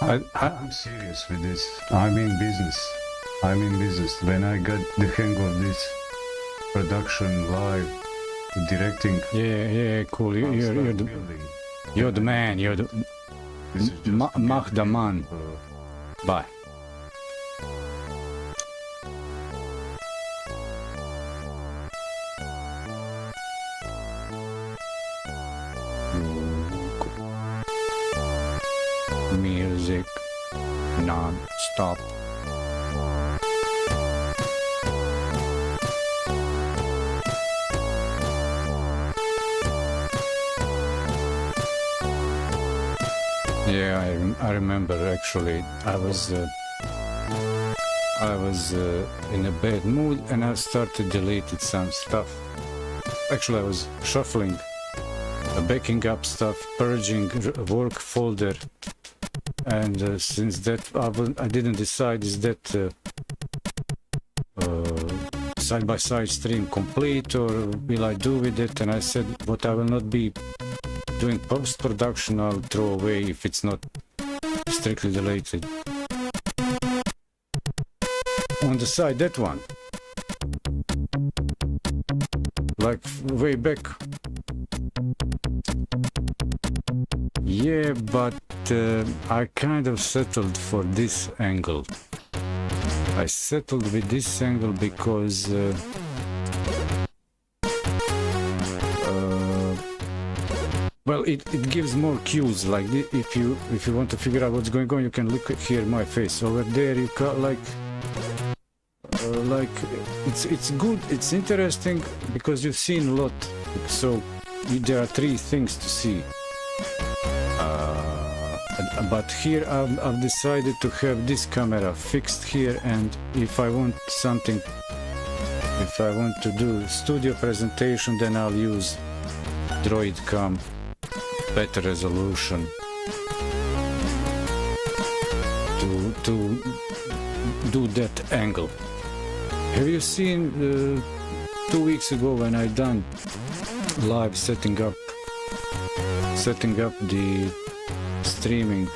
I'm serious with this. I'm in business. When I got the hang of this production, live directing. Yeah, cool. You're the man. You're the mach the man. Bye. Music non-stop. Yeah, I remember actually. I was in a bad mood and I started deleting some stuff. Actually, I was shuffling, backing up stuff, purging work folder, and since that I didn't decide is that side-by-side stream complete or will I do with it, and I said what I will not be doing post-production I'll throw away if it's not strictly deleted. On the side, that one, like way back. Yeah, but I kind of settled for this angle. I settled with this angle because well, it gives more cues. Like if you want to figure out what's going on, you can look here my face. Over there you can like it's good, it's interesting because you've seen a lot. So there are 3 things to see. But here I've decided to have this camera fixed here, and if I want something, if I want to do studio presentation, then I'll use Droidcam, better resolution to do that angle. Have you seen 2 weeks ago when I done live setting up the streaming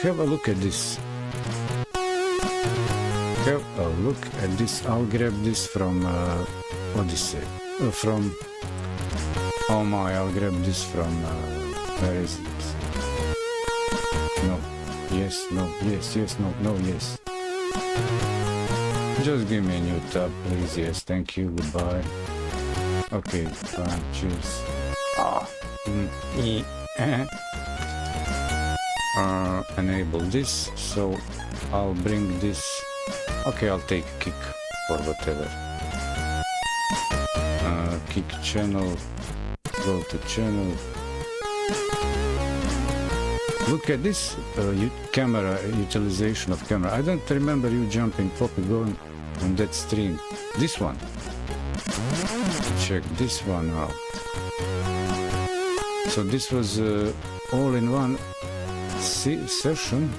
have a look at this. Have a look at this. I'll grab this from Odyssey. From oh my, I'll grab this from where is it? No, yes, no, yes, yes, no, no, yes. Just give me a new tab, please. Yes, thank you. Goodbye. Okay, fine. Cheers. Enable this, so I'll bring this. Okay, I'll take kick or whatever. Kick channel. Go to channel. Look at this camera utilization of camera. I don't remember you jumping, Poppy, going on that stream. This one. Check this one out. So this was all-in-one session.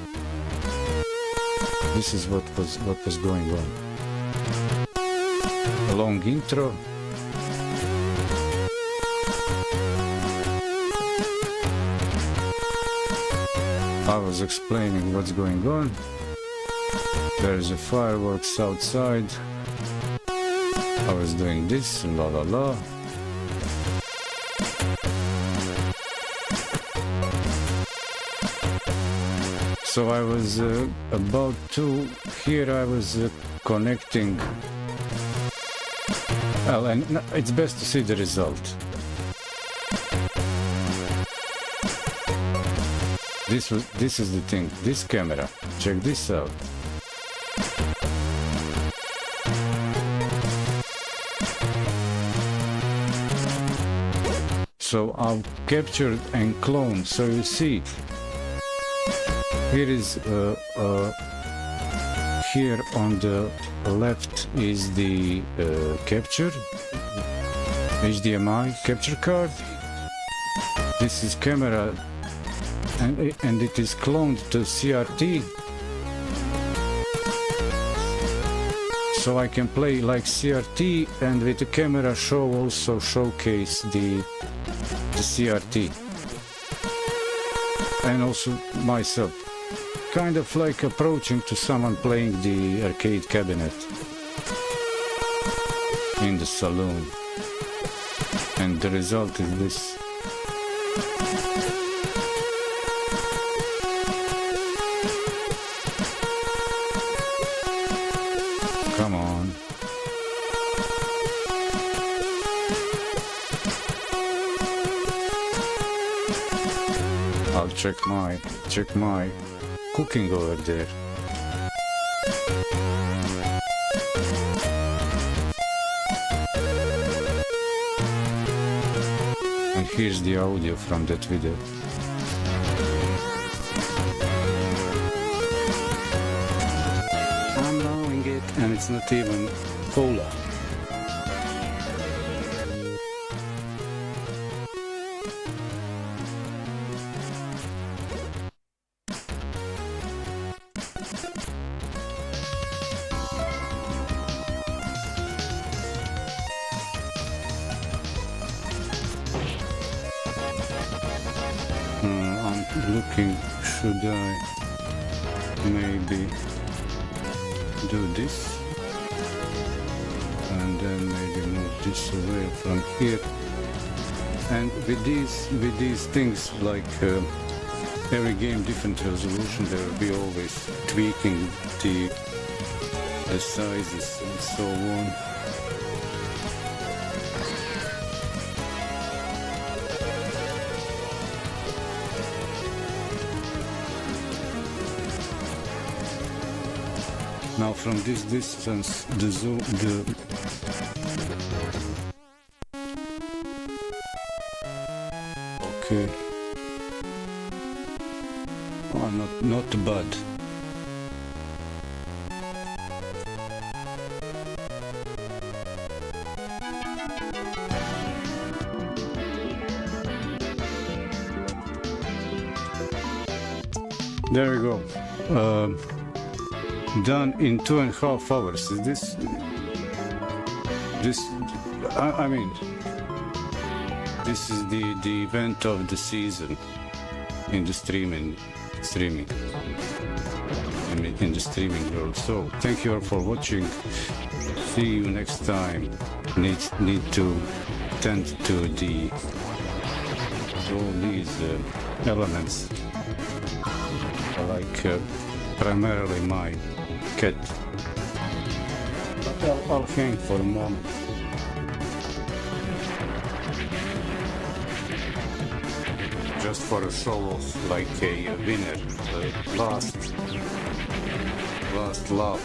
This is what was going on. A long intro. I was explaining what's going on. There is a fireworks outside. I was doing this, la la la. So I was about to, here I was connecting. Well, and it's best to see the result. This is the thing, this camera, check this out. So I've captured and cloned, so you see, here is, here on the left is the capture, HDMI capture card. This is camera, and it is cloned to CRT, so I can play like CRT, and with the camera also showcase the CRT, and also myself, kind of like approaching to someone playing the arcade cabinet in the saloon, and the result is this. Come on. I'll check my cooking over there. And here's the audio from that video. I'm knowing it, and it's not even cola. I'm looking, should I maybe do this and then maybe move this away from here, and with these things, like every game different resolution, there will be always tweaking the sizes and so on. Now from this distance, the zoom, okay. Oh, not bad. There we go. Done in 2.5 hours. Is I mean, this is the event of the season in the streaming in the streaming world. So thank you all for watching. See you next time. Need to tend to all these elements, like primarily my cat. But I'll hang for a moment. Just for a show off, like a winner, last lap.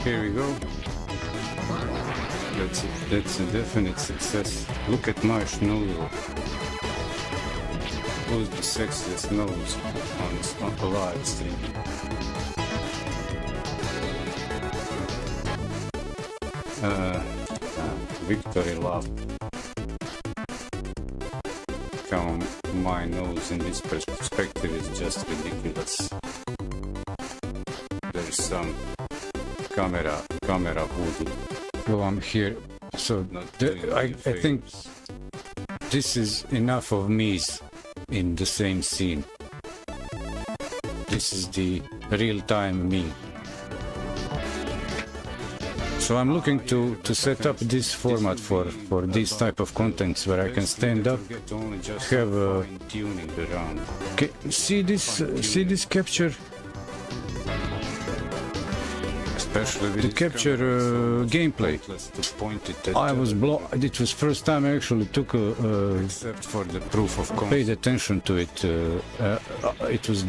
Here we go. That's a definite success. Look at my schnoodle. Who's the sexiest nose on the live stream? Victory lap. Come, my nose in this perspective is just ridiculous. There's some camera voodoo. So I'm here. So I think this is enough of me in the same scene. This is the real-time me. So I'm looking to set up this format for these type of contents where I can stand up, have a okay, see this capture. To capture gameplay. I was it was first time I actually took except for the proof of concept. Paid attention to it. It was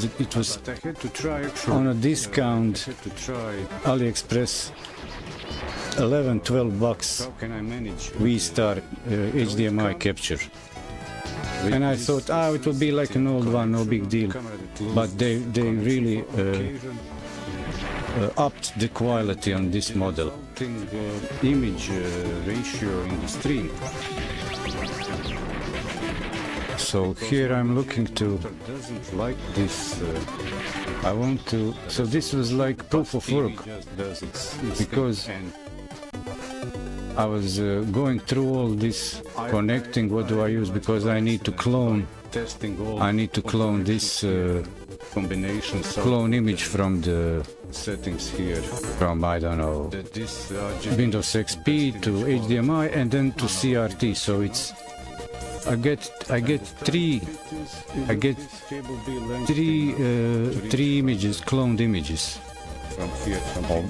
on a discount. AliExpress, 11-12 bucks. V-Star HDMI capture. And I thought, it will be like an old one, no big deal. But they really upped the quality on this model. Image ratio in the stream. So here I'm looking to doesn't like this. I want to. So this was like proof of work because I was going through all this connecting. What do I use? Because I need to clone. I need to clone this clone image from the settings here, from I don't know Windows XP to HDMI and then to CRT. So it's I get three images, cloned images,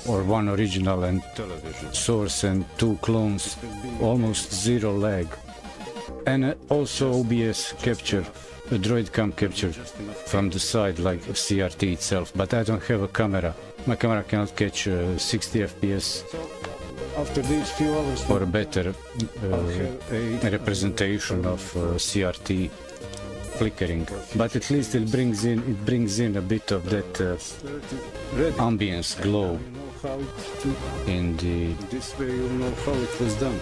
or one original and source and two clones, almost zero lag, and also OBS capture. A droid cam capture from the side like CRT itself, but I don't have a camera. My camera cannot catch 60 FPS. After these few hours, for a better representation of CRT flickering, but at least it brings in a bit of that ambience glow in the. This way you'll know how it was done.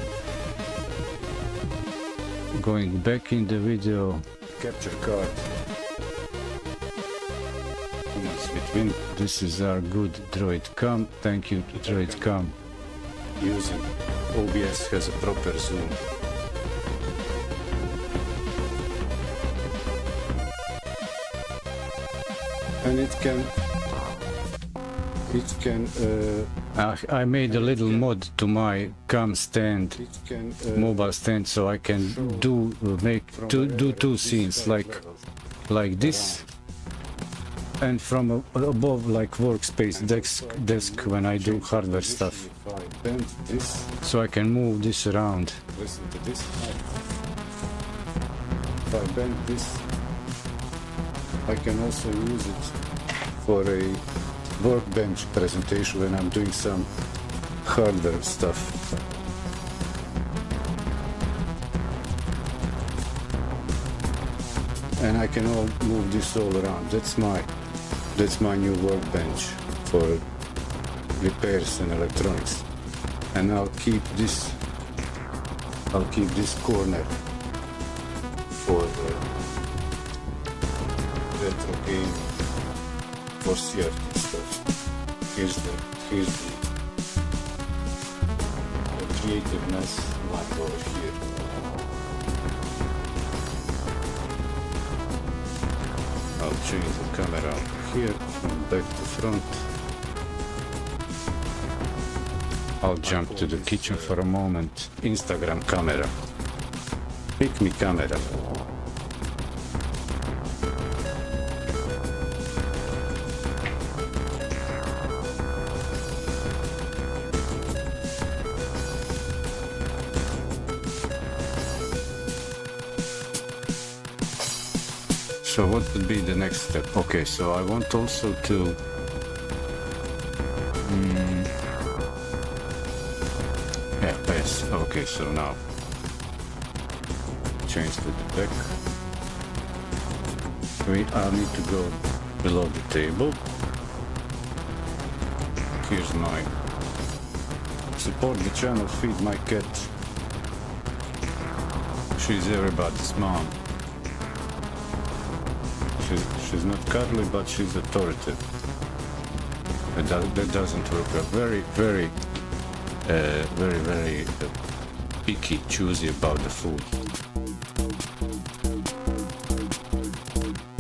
Going back in the video. Capture card. Between. This is our good droid cam. Thank you to droid cam. Using OBS has a proper zoom. And it can. I made a little mod to my cam stand, mobile stand, so I can do two scenes like this, and from above, like workspace desk when I do hardware stuff. So I can move this around. Listen to this. If I bend this, I can also use it for a workbench presentation when I'm doing some hardware stuff. And I can move this all around. That's my new workbench for repairs and electronics. And I'll keep this corner for retro game for CRT stuff. Here's the creativeness line over here. I'll change the camera here from back to front. I'll jump to the kitchen for a moment. Instagram camera. Pick me camera. So what would be the next step? Okay, so I want also to pass. Okay, so now change to the back. I need to go below the table. Here's my support the channel, feed my cat. She's everybody's mom. She's not cuddly, but she's authoritative. That doesn't work out. Very picky, choosy about the food.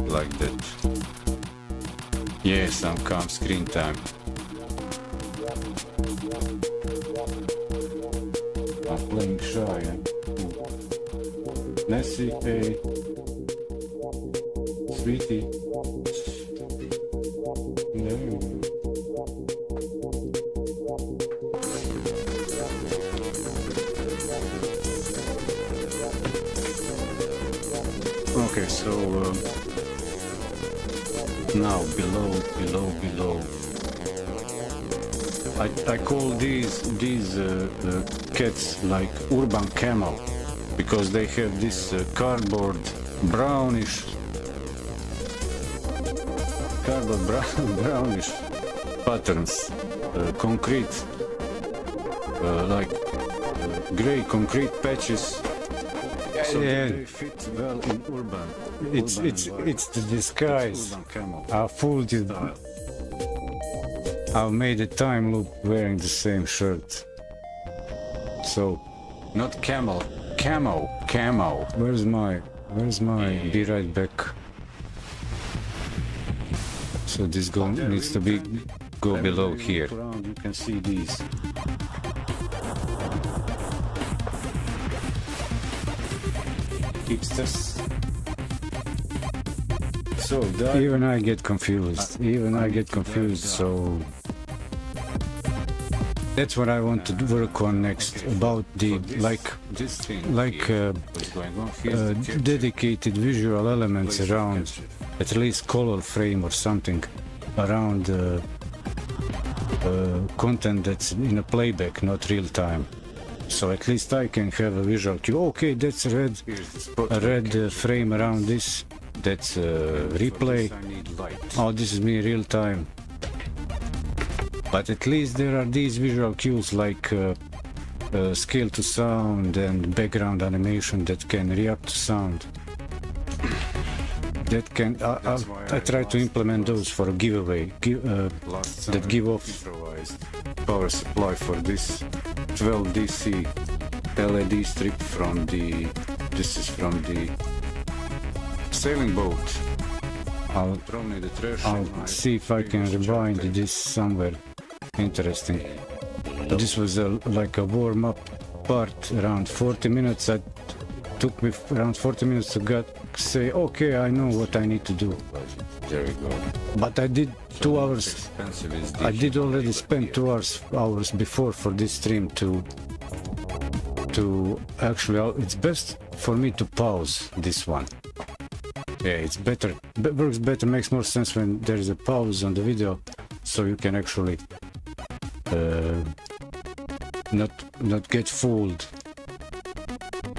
Like that. Yes, some calm screen time. I'm playing shy. Nessie, hey. Sweetie. No. Okay, so now below. I call these cats like urban camel because they have this cardboard brownish patterns, concrete, like gray concrete patches. So they fit well in urban. It's the disguise. I fooled you. I've made a time loop wearing the same shirt. So, not camel, camo. Where's my? Be right back. So this needs to go below here. You can see these. Hipsters. So even I get confused. So that's what I want to work on next. About the dedicated visual elements around, at least color frame or something around content that's in a playback, not real time. So at least I can have a visual cue. Okay, that's a red frame around this. That's replay. Oh, this is me real time. But at least there are these visual cues like scale to sound and background animation that can react to sound. That can I try to implement those for a giveaway that give off power supply for this 12 DC LED strip from the sailing boat. I'll see if I can rewind this somewhere interesting. This was like a warm-up part around 40 minutes. It took me around 40 minutes to say, okay, I know what I need to do. There we go. But I did 2 hours. Expensive is I did already spend 2 hours before for this stream to actually. It's best for me to pause this one. Yeah, it's better. Works better. Makes more sense when there is a pause on the video, so you can actually not get fooled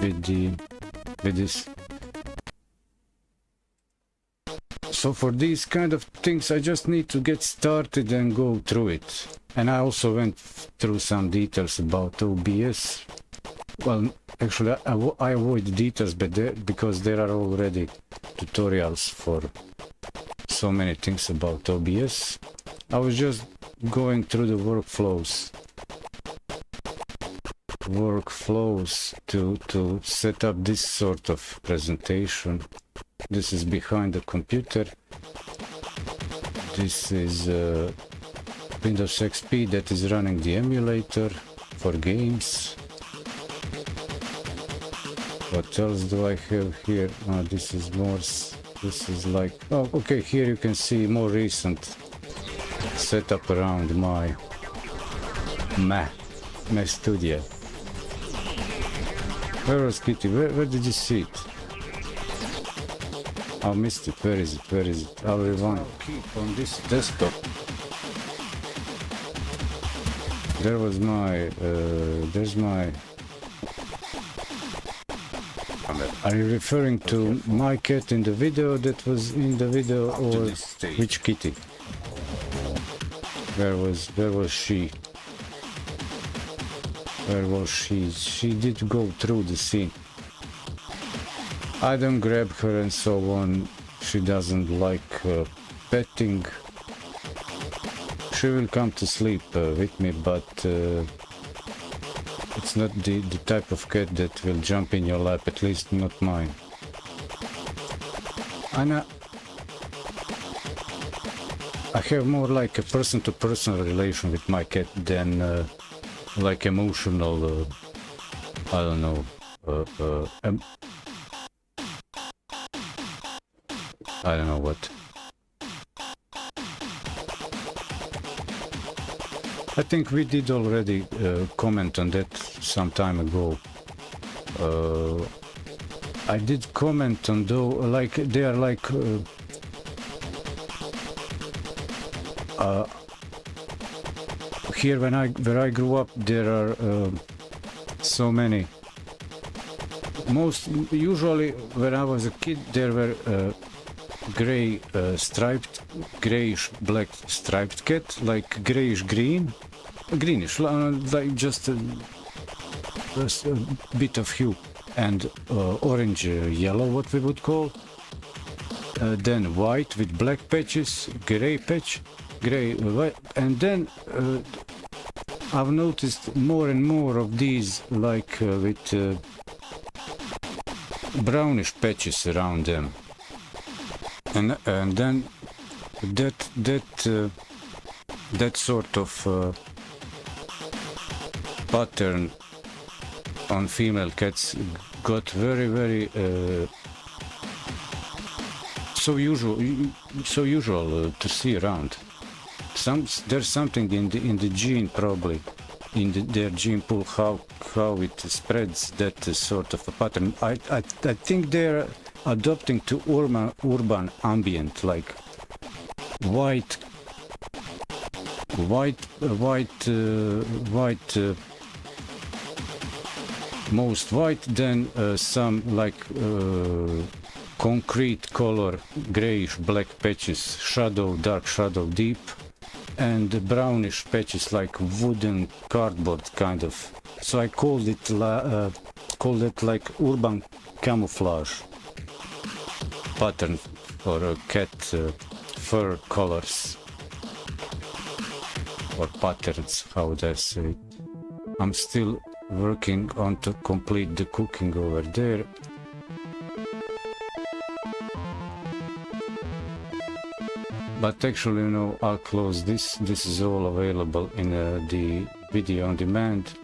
with this. So for these kind of things, I just need to get started and go through it. And I also went through some details about OBS. Well, actually, I avoid details, but because there are already tutorials for so many things about OBS. I was just going through the workflows to set up this sort of presentation. This is behind the computer. This is Windows XP that is running the emulator for games. What else do I have here? Oh, this is more. This is like. Oh, okay. Here you can see more recent setup around my studio. Where was Kitty? Where did you see it? I missed it. Where is it? Where is it? I'll rewind. Keep on this desktop. There was my. There's my. Are you referring to my cat in the video that was in the video, or which kitty? Where was she? Where was she? She did go through the scene. I don't grab her and so on. She doesn't like petting. She will come to sleep with me, but it's not the type of cat that will jump in your lap, at least not mine. I have more like a person-to-person relation with my cat than like emotional, I don't know, I don't know what. I think we did already comment on that some time ago. I did comment on though, like they are like here where I grew up, there are so many. Usually when I was a kid, there were gray grayish black striped cat, like greenish, like just a bit of hue, and orange yellow, what we would call. Then white with black patches, gray patch, gray, white, and then I've noticed more and more of these, like with brownish patches around them. And then that sort of pattern on female cats got very so usual to see around. There's something in the gene, probably in their gene pool, how it spreads that sort of a pattern. I think they're adopting to urban ambient, like white, most white, then some like concrete color, grayish black patches, shadow, dark shadow, deep, and brownish patches like wooden cardboard kind of. So I called it like urban camouflage pattern for cat fur colors or patterns, how would I say it. I'm still working on to complete the cooking over there. But actually, you know, I'll close this. This is all available in the video on demand.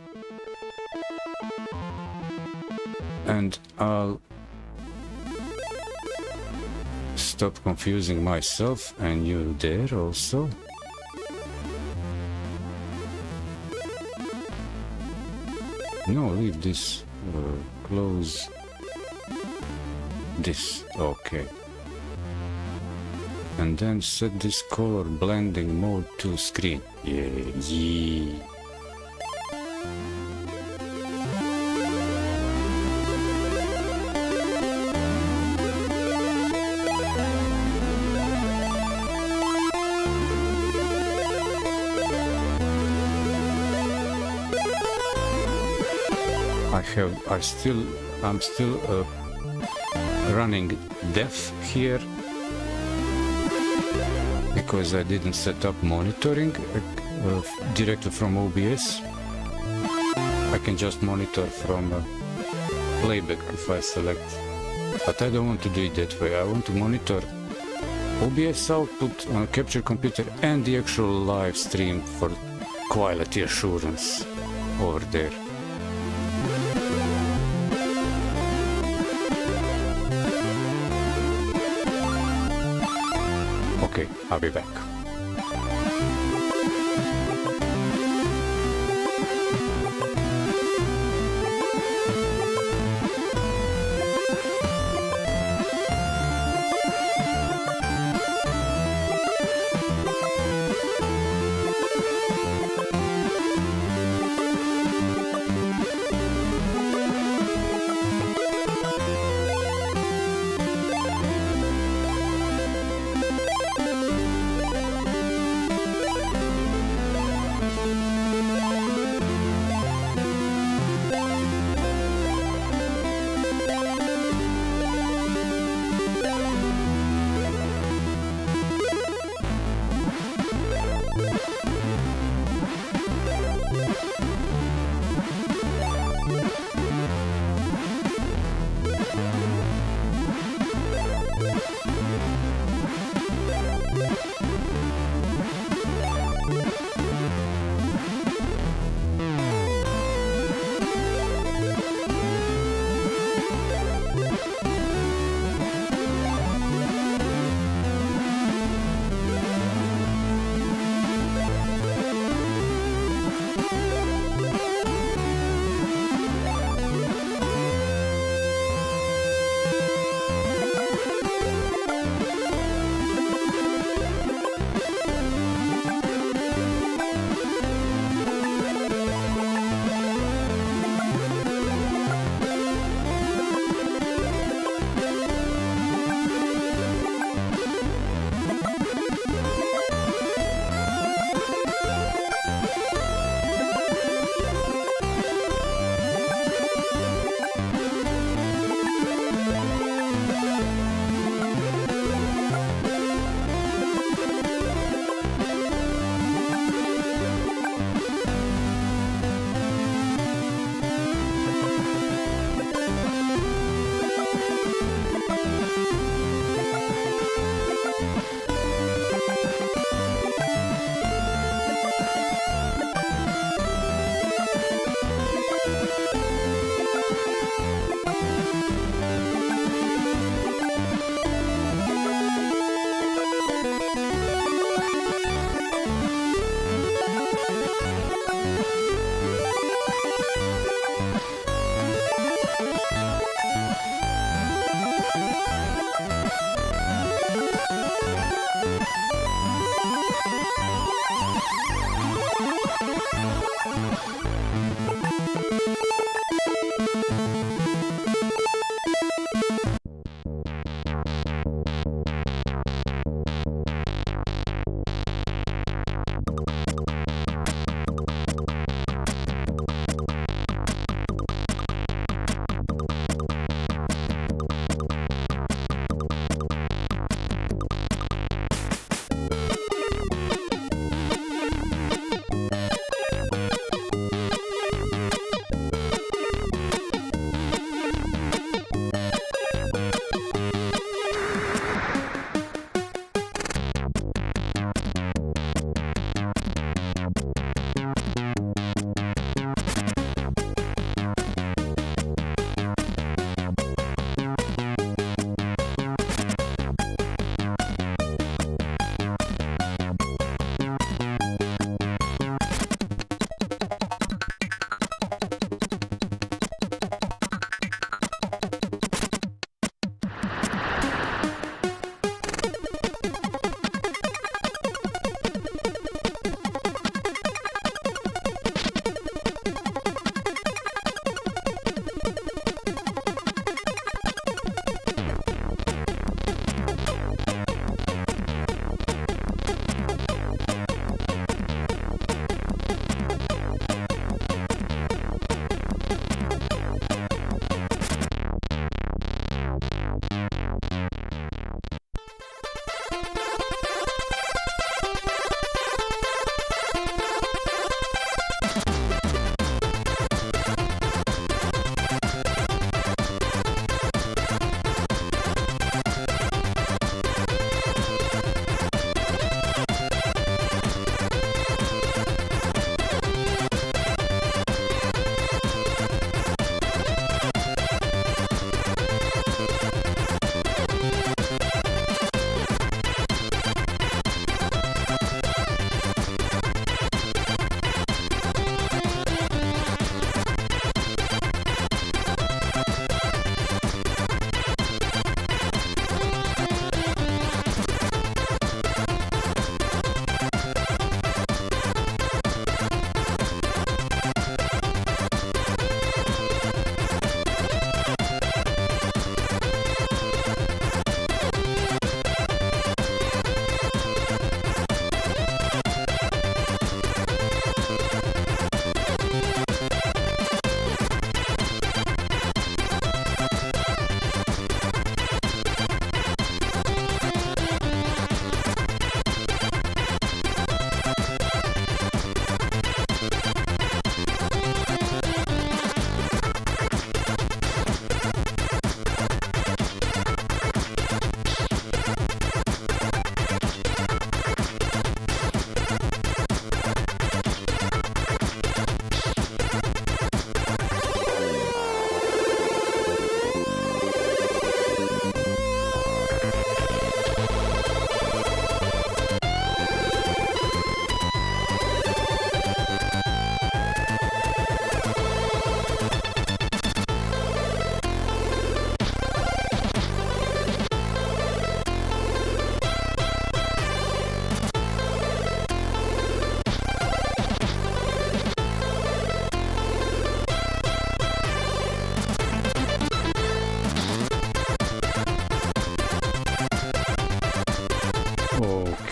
And I'll stop confusing myself and you there also. No, leave this, close this, okay. And then set this color blending mode to screen. Yeah. I'm still running def here because I didn't set up monitoring directly from OBS. I can just monitor from playback if I select, but I don't want to do it that way. I want to monitor OBS output on a capture computer and the actual live stream for quality assurance over there. Okay, I'll be back.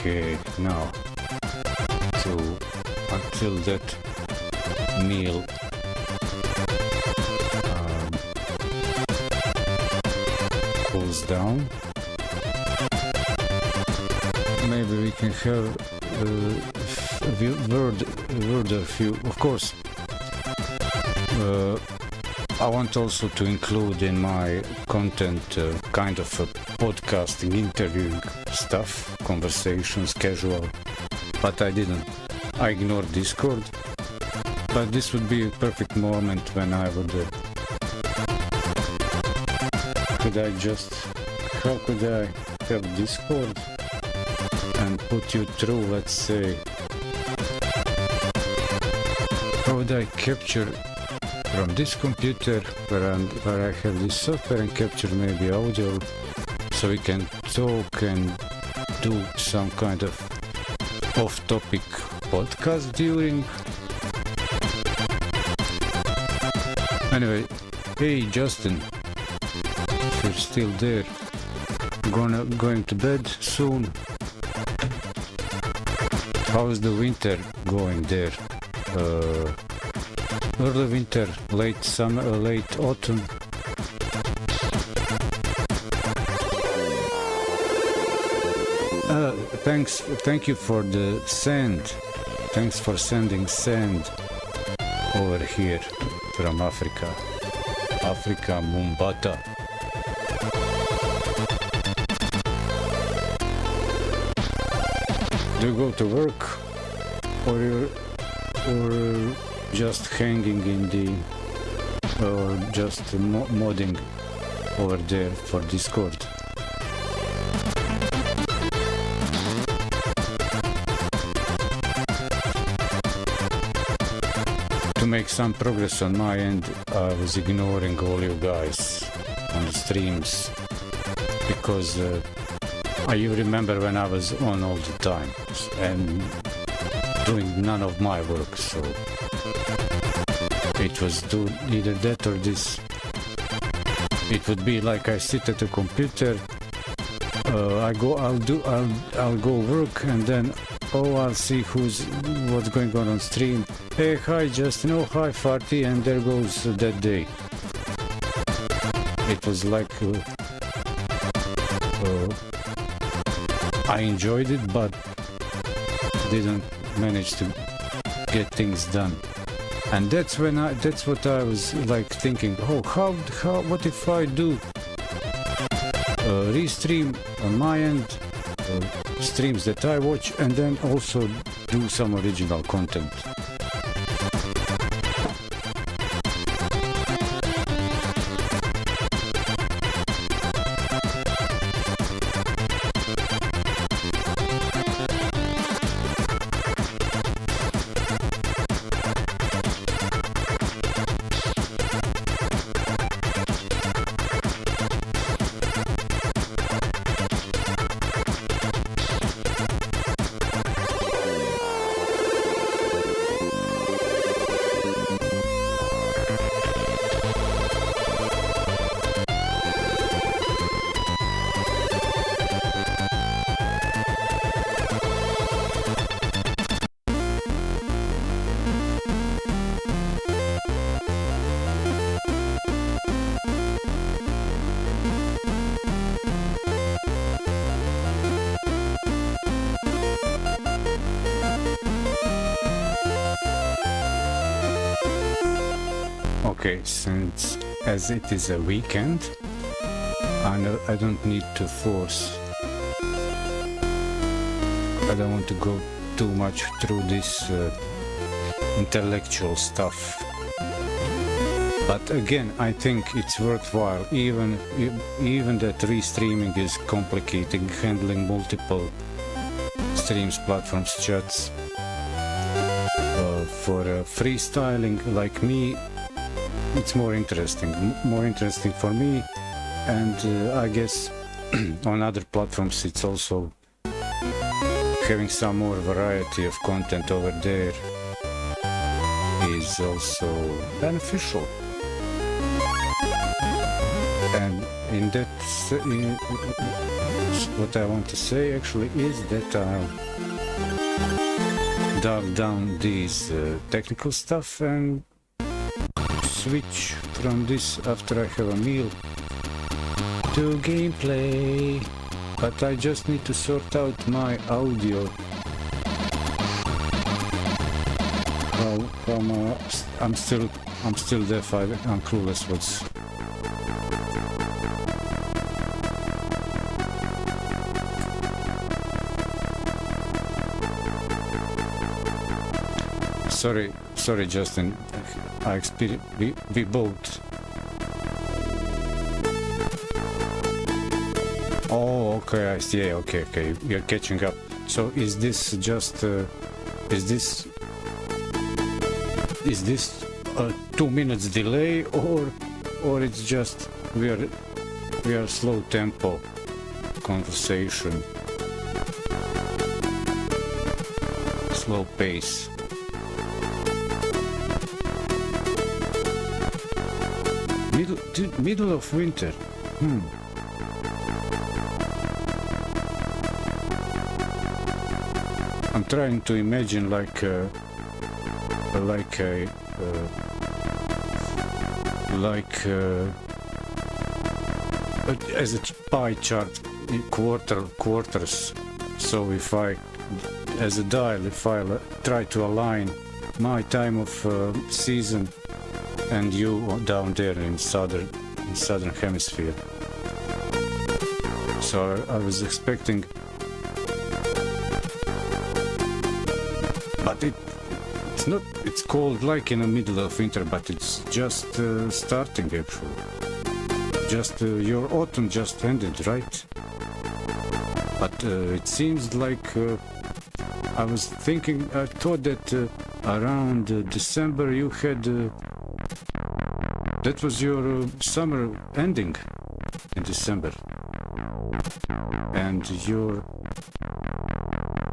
Okay, now until that meal cools down, maybe we can have word or few. Of course, I want also to include in my content kind of a podcasting, interviewing stuff, conversations, casual, but I didn't. I ignored Discord, but this would be a perfect moment when I would how could I have Discord and put you through, let's say, how would I capture from this computer where I have this software and capture maybe audio, so we can talk and do some kind of off-topic podcast during. Anyway, hey Justin, if you're still there, going to bed soon. How's the winter going there? Early winter, late summer, late autumn. Thank you for the sand. Thanks for sending sand over here from Africa. Africa, Mumbata. Do you go to work or just hanging in the or just modding over there for Discord? To make some progress on my end, I was ignoring all you guys on the streams because you remember when I was on all the time and doing none of my work, so it was either that or this. It would be like I sit at a computer, I'll go work, and then I'll see what's going on stream. Hey, hi Justin, oh hi Farty, and there goes that day. It was like I enjoyed it, but didn't manage to get things done. And that's what I was like thinking. Oh, what if I do restream on my end, streams that I watch, and then also do some original content. Okay, since as it is a weekend, I don't need to force. I don't want to go too much through this intellectual stuff. But again, I think it's worthwhile, even that restreaming is complicating, handling multiple streams, platforms, chats. For freestyling like me, it's more interesting for me, and I guess on other platforms it's also having some more variety of content over there is also beneficial. And in that what I want to say actually is that I'll dive down these technical stuff and switch from this after I have a meal to gameplay. But I just need to sort out my audio. I'm still deaf. I'm clueless what's. Sorry, Justin. I experienced. We both. Oh, okay. I see. Okay. You're catching up. So is this just? Is this a 2 minutes delay, or it's just we are slow tempo conversation, slow pace? Middle of winter. I'm trying to imagine like as a pie chart, quarters. So if I, as a dial, if I try to align my time of season and you down there in southern hemisphere. So I was expecting, but it's not. It's cold like in the middle of winter, but it's just starting actually. Just your autumn just ended, right? But it seems like I was thinking. I thought that around December you had. That was your summer ending in December, and your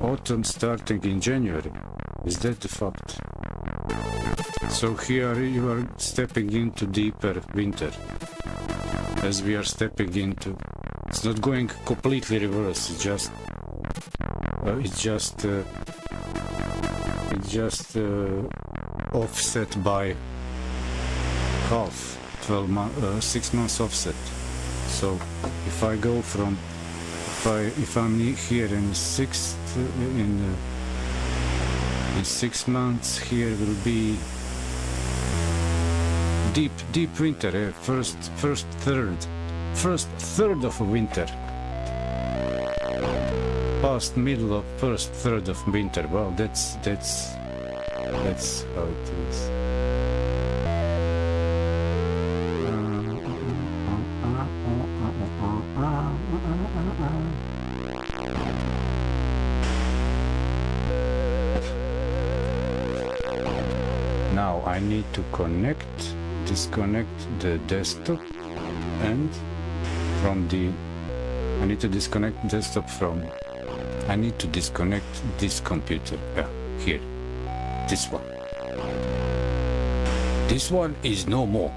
autumn starting in January. Is that the fact? So here you are stepping into deeper winter, as we are stepping into. It's not going completely reverse. It's just offset by half, 6 months offset. So if I go from, if I'm here in 6 months, here will be deep winter. First third of winter. Past middle of first third of winter. Well, that's how it is. Now I need to disconnect the desktop, and from the, I need to disconnect desktop from, I need to disconnect this computer, here, this one. This one is no more.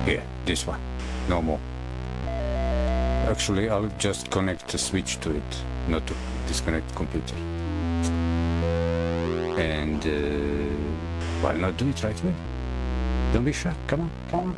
Here, this one, no more. Actually, I'll just connect the switch to it, not to disconnect the computer. And why not do it right away? Don't be shy. Come on.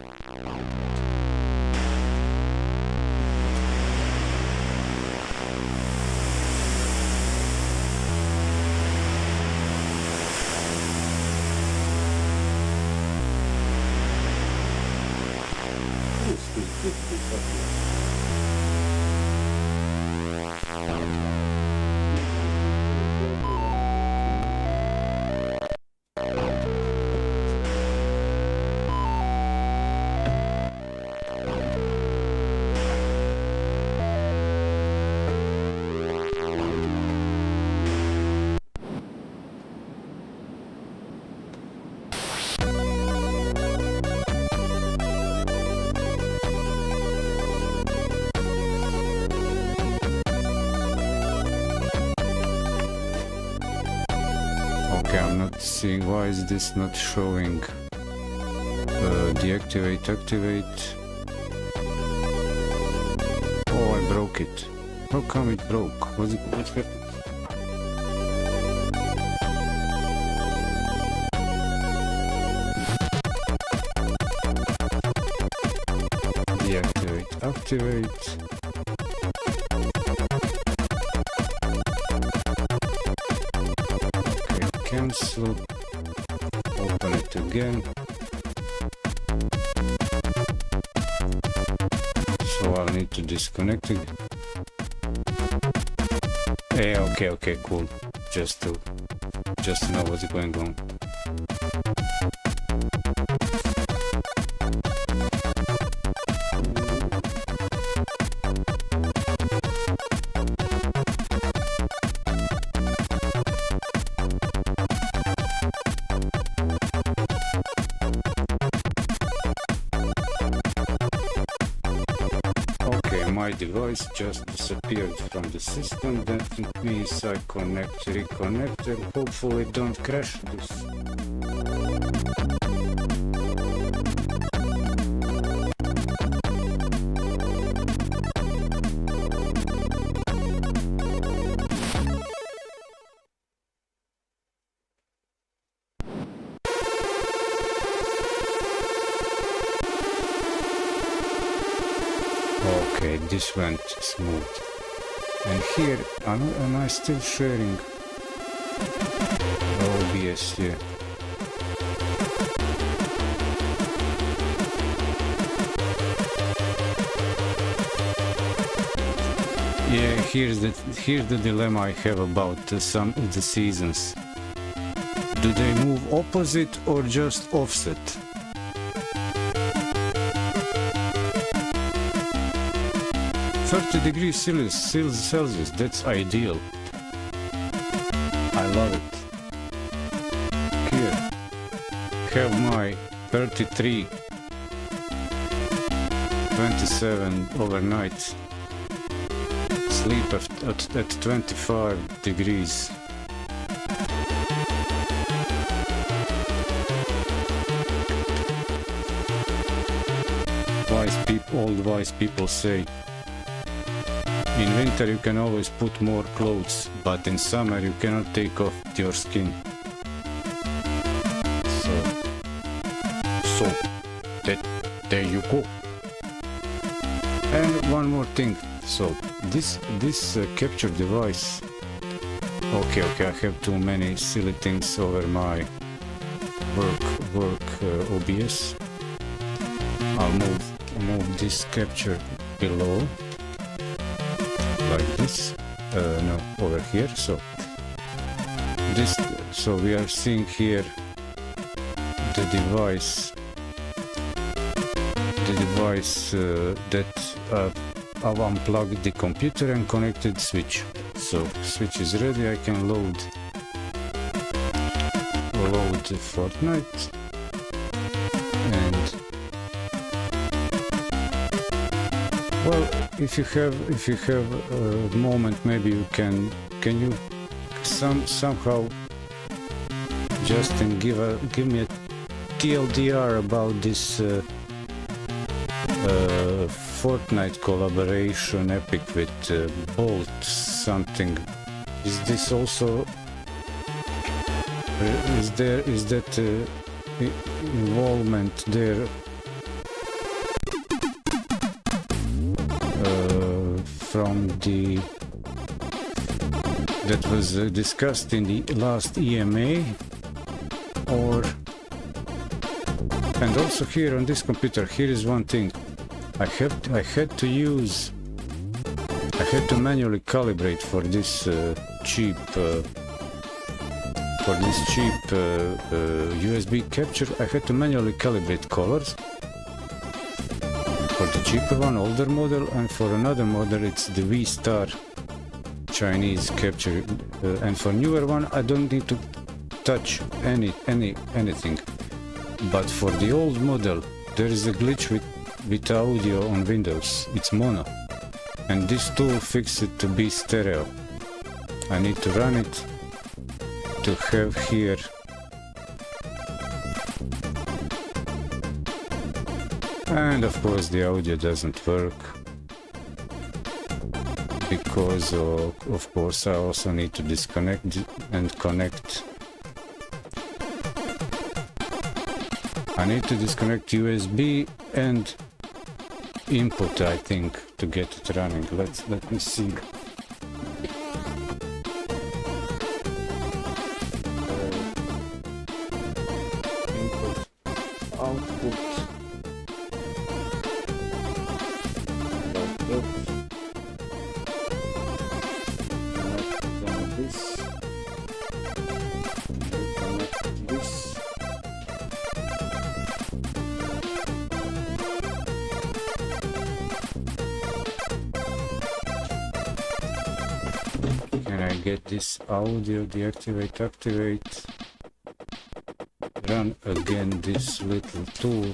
Seeing why is this not showing deactivate, activate. it? How come it broke? What happened? Deactivate, activate. Okay, cancel. Open it again. So I'll need to disconnect it. Yeah, okay, cool. Just to know what's going on. My device just disappeared from the system. That means I reconnect, and hopefully don't crash this. Okay, this went smooth. And here, am I still sharing OBS here? Yeah, here's the dilemma I have about some of the seasons. Do they move opposite or just offset? $30 Celsius, that's ideal. I love it. Here, have my 33, 27 overnight. Sleep at 25 degrees. Old wise people say, in winter you can always put more clothes, but in summer you cannot take off your skin. So there you go. And one more thing. So this capture device. Okay, I have too many silly things over my work OBS. I'll move this capture below. Like this, no, over here. So we are seeing here the device that I've unplugged the computer and connected switch. So switch is ready. I can load Fortnite, and well, if you have a moment, maybe you can you somehow Justin give me a TLDR about this Fortnite collaboration epic with Bolt something. Is this also is that involvement there from the that was discussed in the last EMA, or and also here on this computer, here is one thing. I had to manually calibrate for this cheap USB capture. I had to manually calibrate colors for the cheaper one, older model, and for another model it's the V-Star Chinese capture, and for newer one I don't need to touch anything. But for the old model there is a glitch with audio on Windows. It's mono, and this tool fixed it to be stereo. I need to run it to have here and of course the audio doesn't work. because of course I also need to disconnect and connect. I need to disconnect USB and input, I think, to get it running. Let me see. Input, output. Get this audio, deactivate, activate, run again this little tool.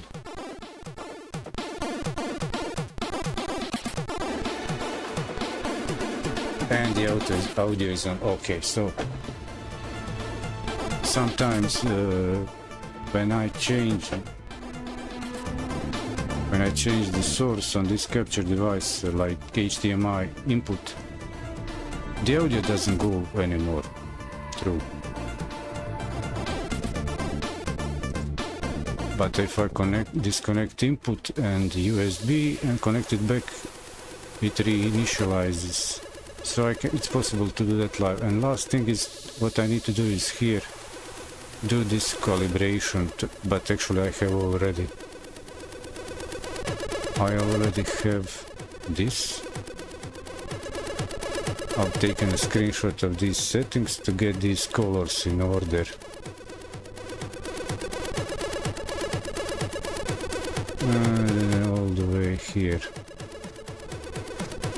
And the audio is on. Okay, so sometimes when I change the source on this capture device, like HDMI input, the audio doesn't go anymore through. But if I disconnect input and USB and connect it back, it reinitializes. So it's possible to do that live. And last thing is, what I need to do is here, do this calibration, but actually I already have this. I've taken a screenshot of these settings to get these colors in order. All the way here.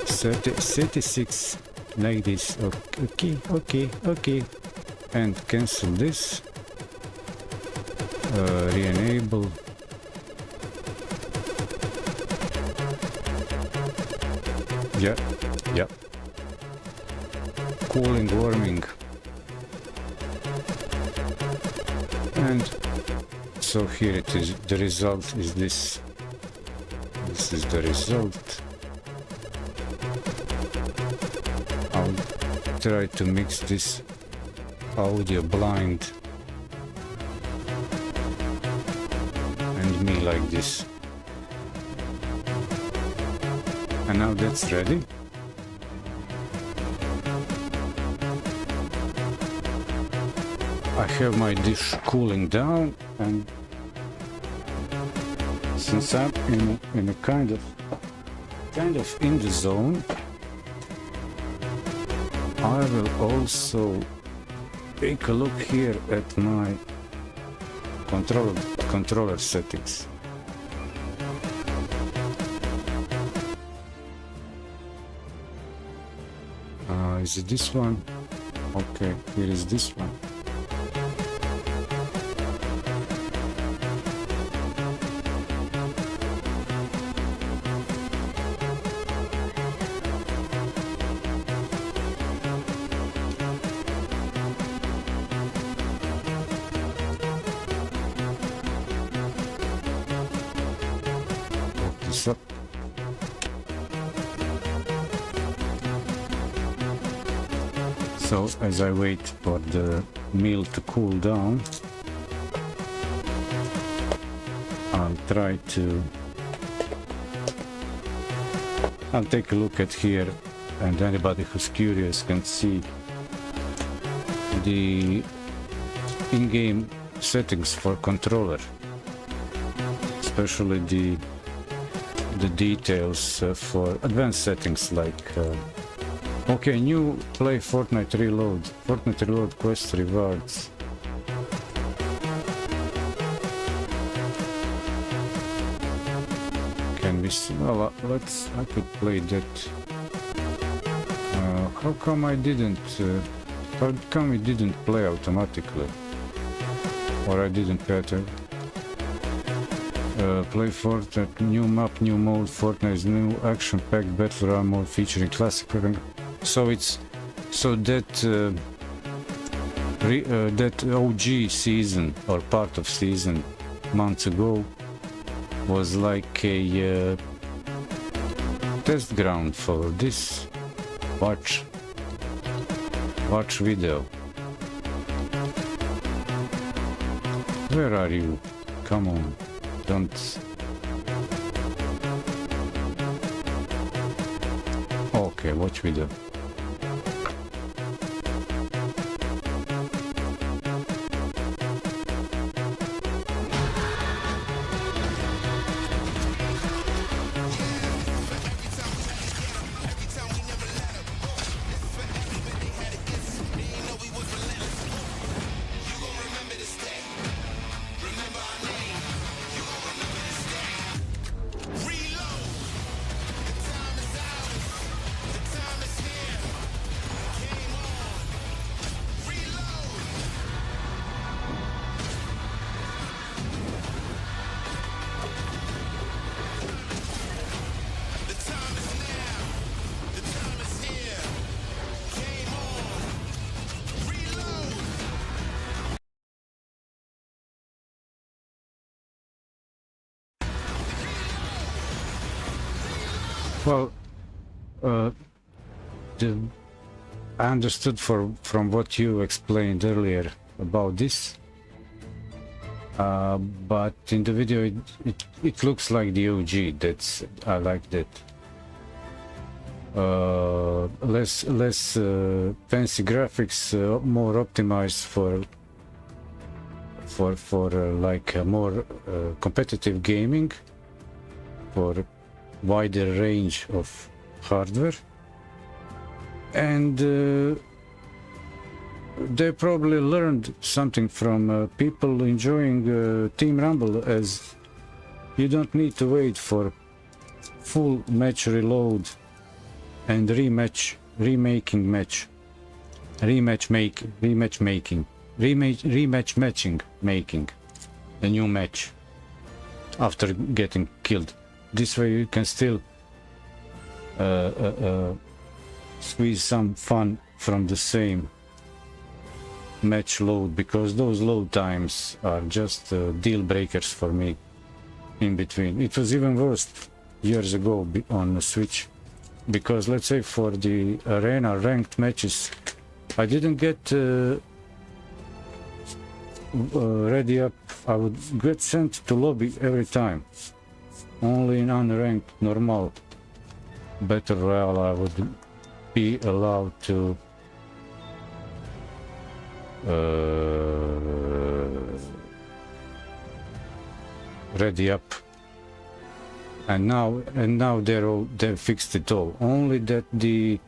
36 like this. Okay. And cancel this. Re-enable. Yeah. Cooling, warming, and so here it is. The result is this. This is the result. I'll try to mix this audio blind and me like this. And now that's ready. I have my dish cooling down, and since I'm in a kind of in the zone, I will also take a look here at my controller settings. Is it this one? Okay, here is this one. Up. So as I wait for the meal to cool down, I'll take a look at here, and anybody who's curious can see the in-game settings for controller, especially the details for advanced settings like okay, new play Fortnite reload quest rewards. Can we see? Well, I could play that. How come it didn't play automatically, or I didn't pay attention? Play Fortnite, new map, new mode, Fortnite's new action-packed battle royale mode featuring classic. So that OG season, or part of season months ago, was like a test ground for this. Watch video. Where are you? Come on, don't. Okay, watch video. Well, I understood from what you explained earlier about this, but in the video it looks like the OG. I like that. Less fancy graphics, more optimized for like more competitive gaming, for wider range of hardware, and they probably learned something from people enjoying Team Rumble, as you don't need to wait for full match reload and rematch making a new match after getting killed. This way you can still squeeze some fun from the same match load, because those load times are just deal breakers for me in between. It was even worse years ago on the Switch, because let's say for the arena ranked matches I didn't get ready up. I would get sent to lobby every time. Only in unranked normal battle royale I would be allowed to ready up, and now they fixed it all. Only that the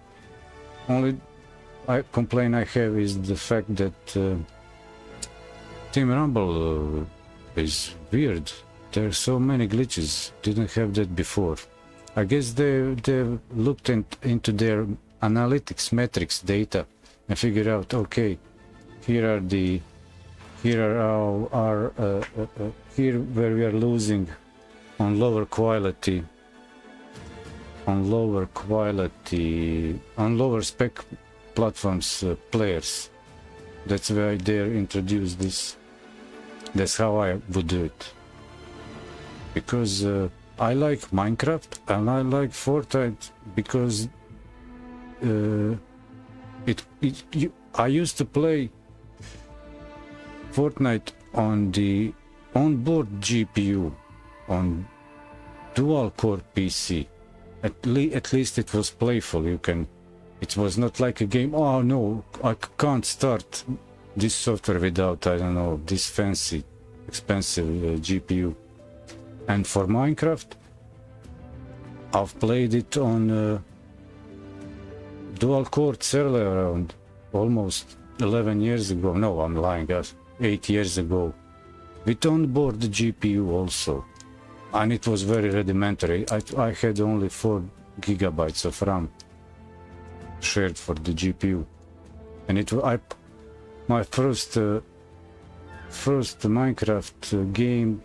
only complaint I have is the fact that Team Rumble is weird. There are so many glitches. Didn't have that before. I guess they looked into their analytics metrics data and figured out, okay, here where we are losing on lower spec platforms players. That's why they introduced this. That's how I would do it. Because I like Minecraft and I like Fortnite, because I used to play Fortnite on the onboard GPU on dual core PC. At least it was playful. It was not like a game. Oh no, I can't start this software without, I don't know, this fancy expensive GPU. And for Minecraft, I've played it on dual core earlier, around almost 11 years ago. No, I'm lying, guys. 8 years ago, with onboard GPU also, and it was very rudimentary. I had only 4 gigabytes of RAM shared for the GPU, and my first Minecraft game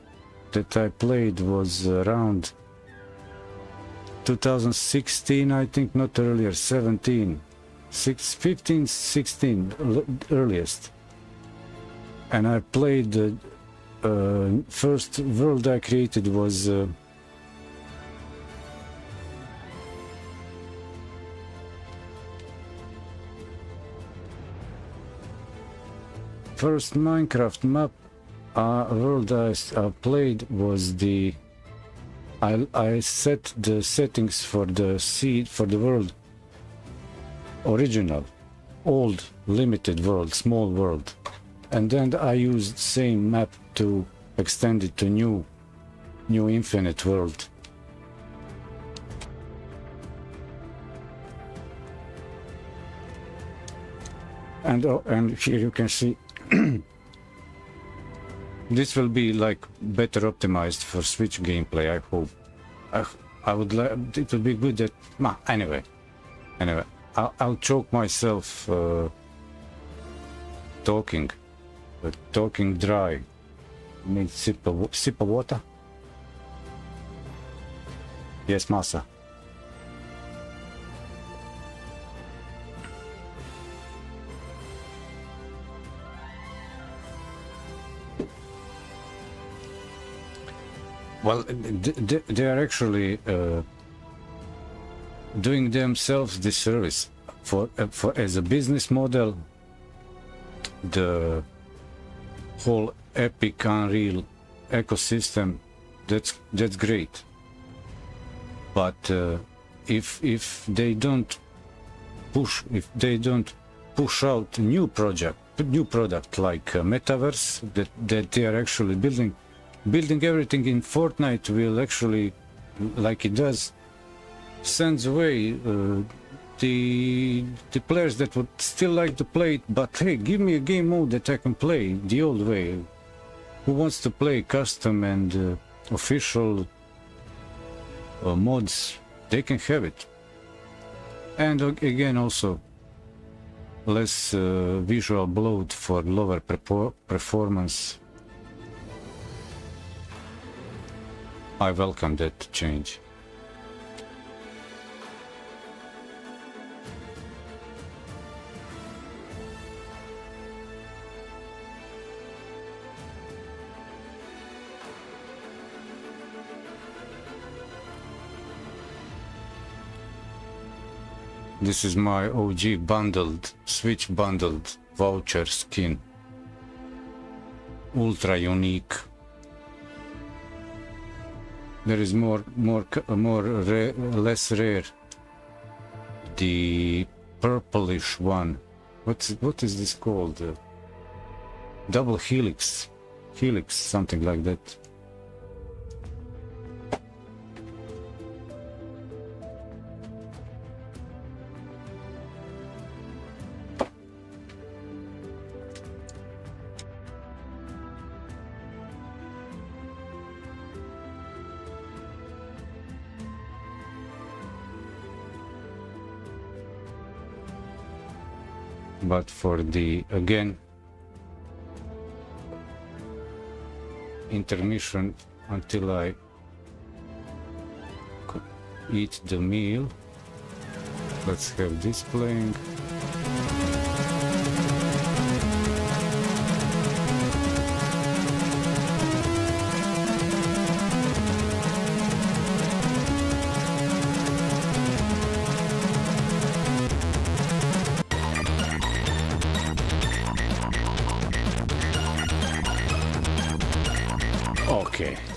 that I played was around 2016, I think, not earlier, 15, 16 earliest. And I played first world I created was first Minecraft map world I played was the I set the settings for the seed for the world original old limited world, small world, and then I used same map to extend it to new infinite world. And here you can see this will be like better optimized for Switch gameplay, I hope. I would like it would be good that anyway I'll choke myself talking dry. Need sip of water. Yes, masa. Well, they are actually doing themselves disservice for as a business model. The whole Epic Unreal ecosystem, that's great. But if they don't push out new product like Metaverse that they are actually building everything in Fortnite will actually, like it does, sends away the players that would still like to play it, but hey, give me a game mode that I can play the old way. Who wants to play custom and official mods, they can have it. And again, also less visual bloat for lower performance. I welcome that change. This is my OG bundled, Switch bundled voucher skin. Ultra unique. There is less rare. The purplish one. What is this called? Double helix, something like that. But for the, again, intermission until I eat the meal, let's have this playing.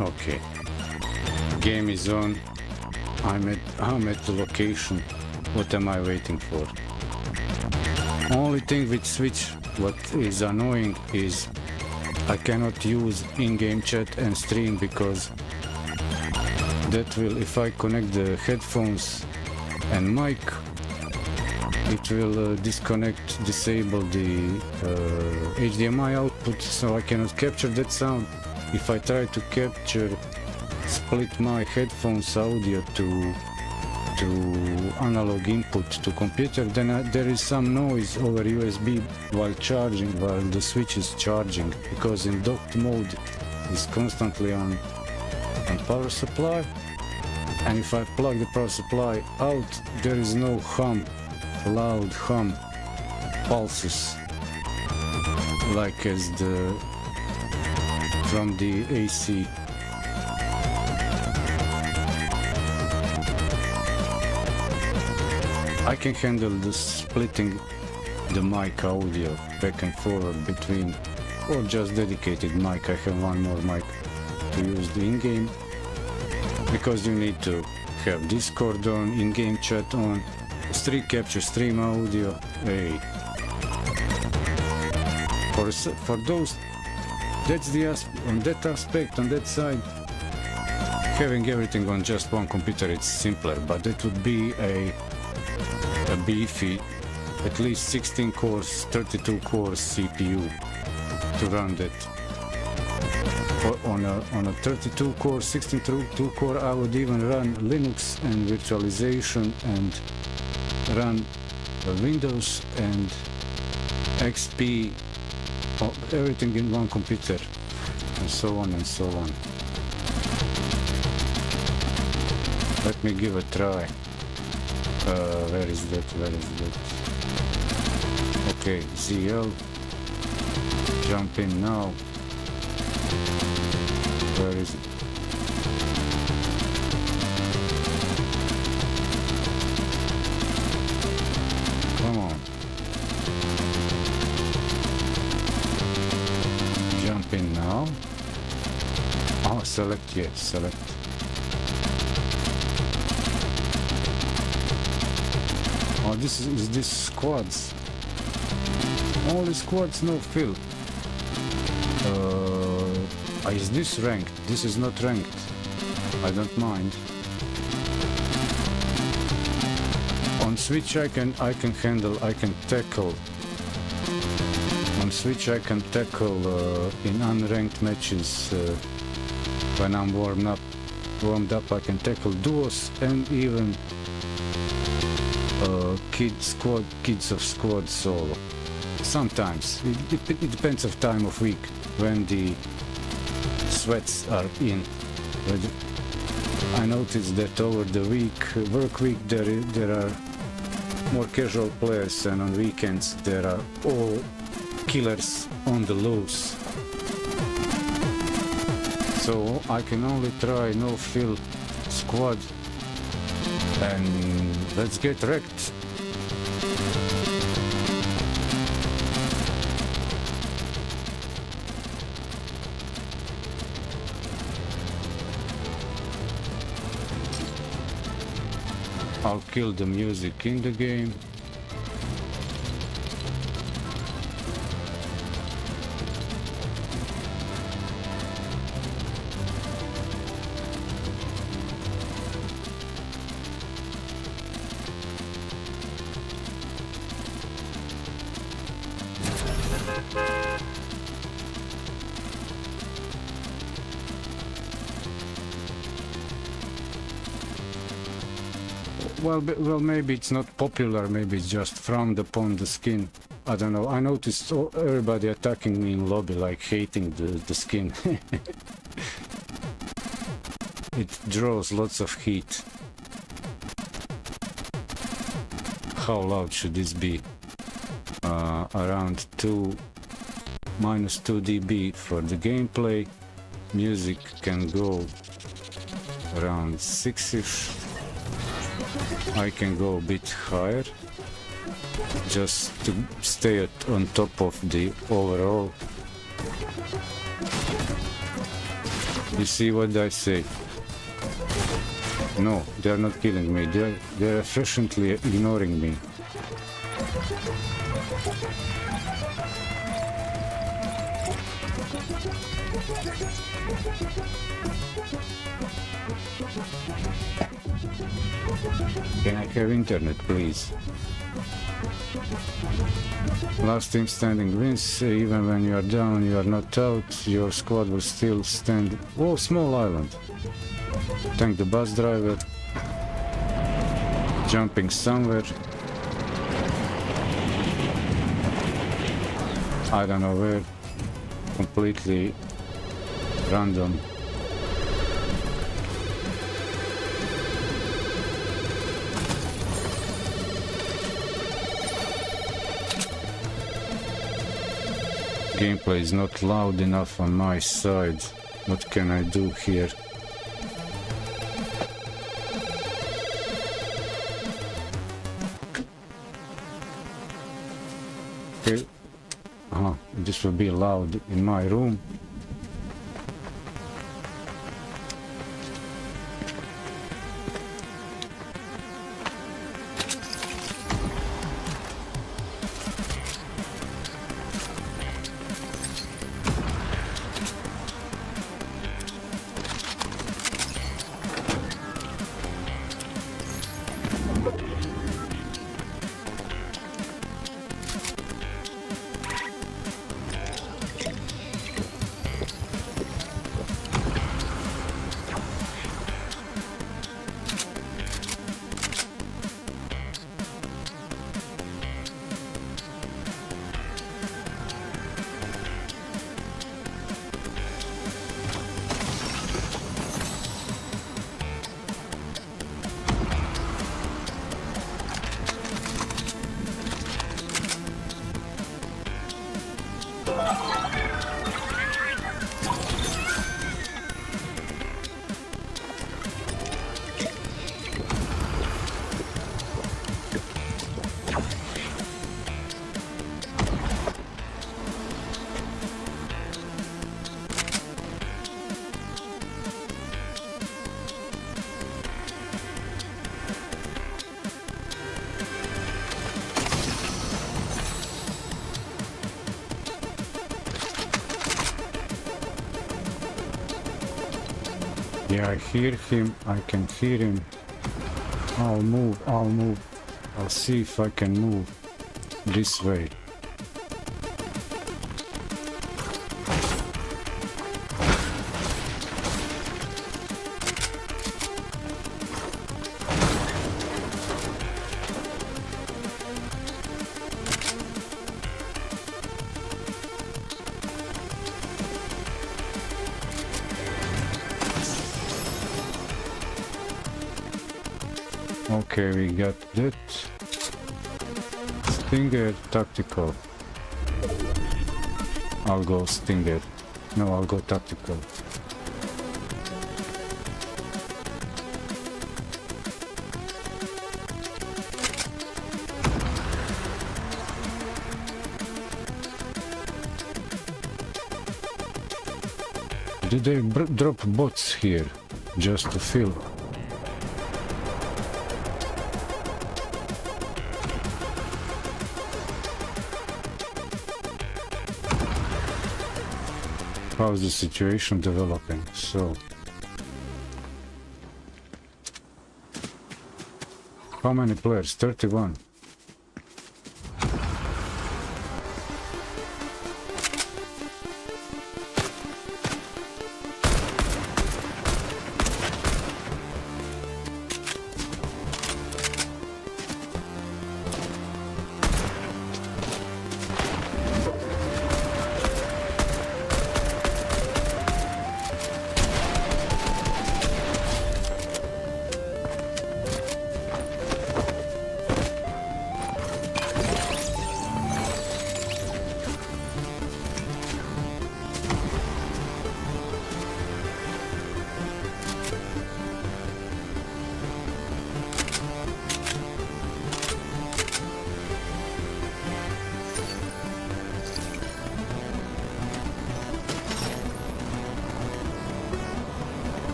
Okay. Game is on. I'm at the location. What am I waiting for? Only thing with Switch, what is annoying is I cannot use in-game chat and stream because that will, if I connect the headphones and mic, it will disable the HDMI output, so I cannot capture that sound. If I try to split my headphones audio to analog input to computer, then there is some noise over USB while the Switch is charging, because in docked mode is constantly on power supply, and if I plug the power supply out, there is no loud hum pulses like as from the AC. I can handle the splitting the mic audio back and forward between, or just dedicated mic. I have one more mic to use the in-game, because you need to have Discord on, in-game chat on, stream capture, stream audio. Hey, for those, that's the on that aspect, on that side, having everything on just one computer, it's simpler, but it would be a beefy, at least 16 cores, 32 cores CPU to run that. On a 32 core, 62 core, I would even run Linux and virtualization and run Windows and XP, everything in one computer, and so on and so on. Let me give a try. Where is that? Okay, ZL. Jump in now. Where is it? Come on. Jump in now. Oh, select, yes, select. Oh, this is squads. Only squads, no fill. Is this ranked? This is not ranked. I don't mind. On Switch I can handle, I can tackle. On Switch I can tackle in unranked matches when I'm warmed up I can tackle duos and even kids of squad solo. Sometimes it depends of time of week when the sweats are in. But I noticed that over the work week there are more casual players, and on weekends there are all killers on the loose. So I can only try no fill squad, and let's get wrecked. I'll kill the music in the game. Well, maybe it's not popular, maybe it's just frowned upon the skin. I don't know. I noticed everybody attacking me in lobby, like hating the skin. It draws lots of heat. How loud should this be? Around minus 2 dB for the gameplay. Music can go around 6-ish. I can go a bit higher, just to stay on top of the overall. You see what I say? No, they're not killing me. They're efficiently ignoring me. Can I have internet, please? Last team standing wins. Even when you are down, you are not out. Your squad will still stand. Oh, small island. Thank the bus driver. Jumping somewhere. I don't know where. Completely random. Gameplay is not loud enough on my side. What can I do here? Okay. This will be loud in my room. Yeah, I hear him, I can hear him. I'll move. I'll see if I can move this way. Okay, we got that. Stinger tactical. I'll go Stinger. No, I'll go tactical. Did they drop bots here just to fill? How's the situation developing? So, how many players? 31.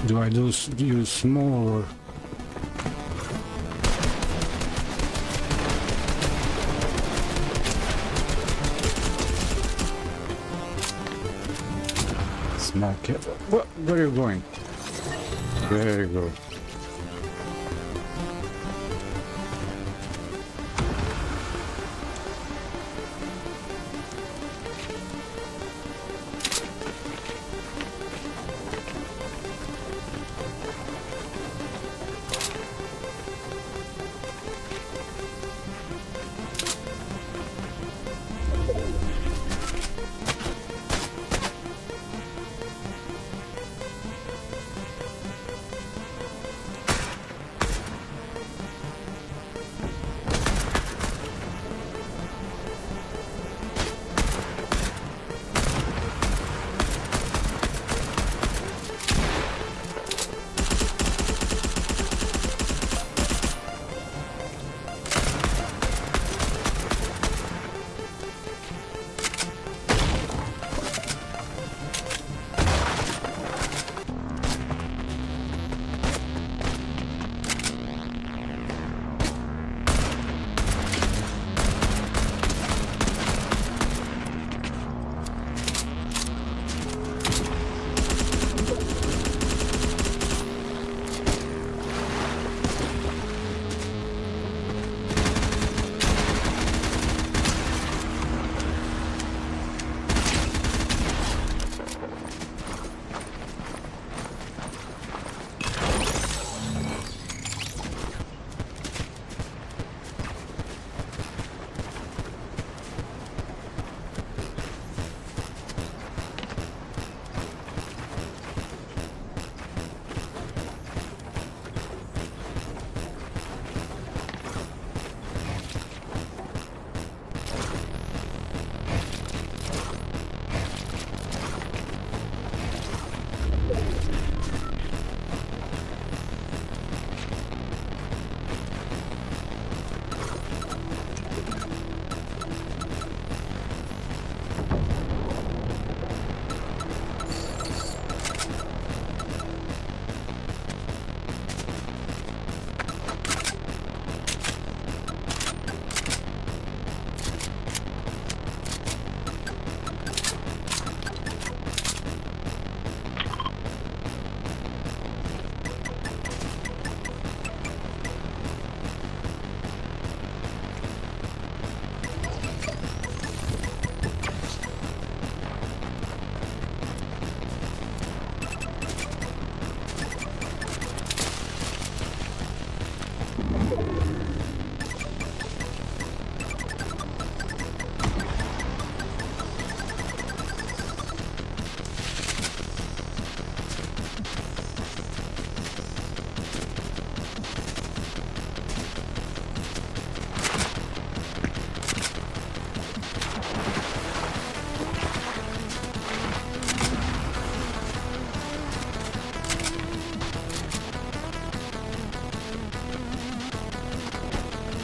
Do I use small or... Smack it. What? Where are you going? There you go.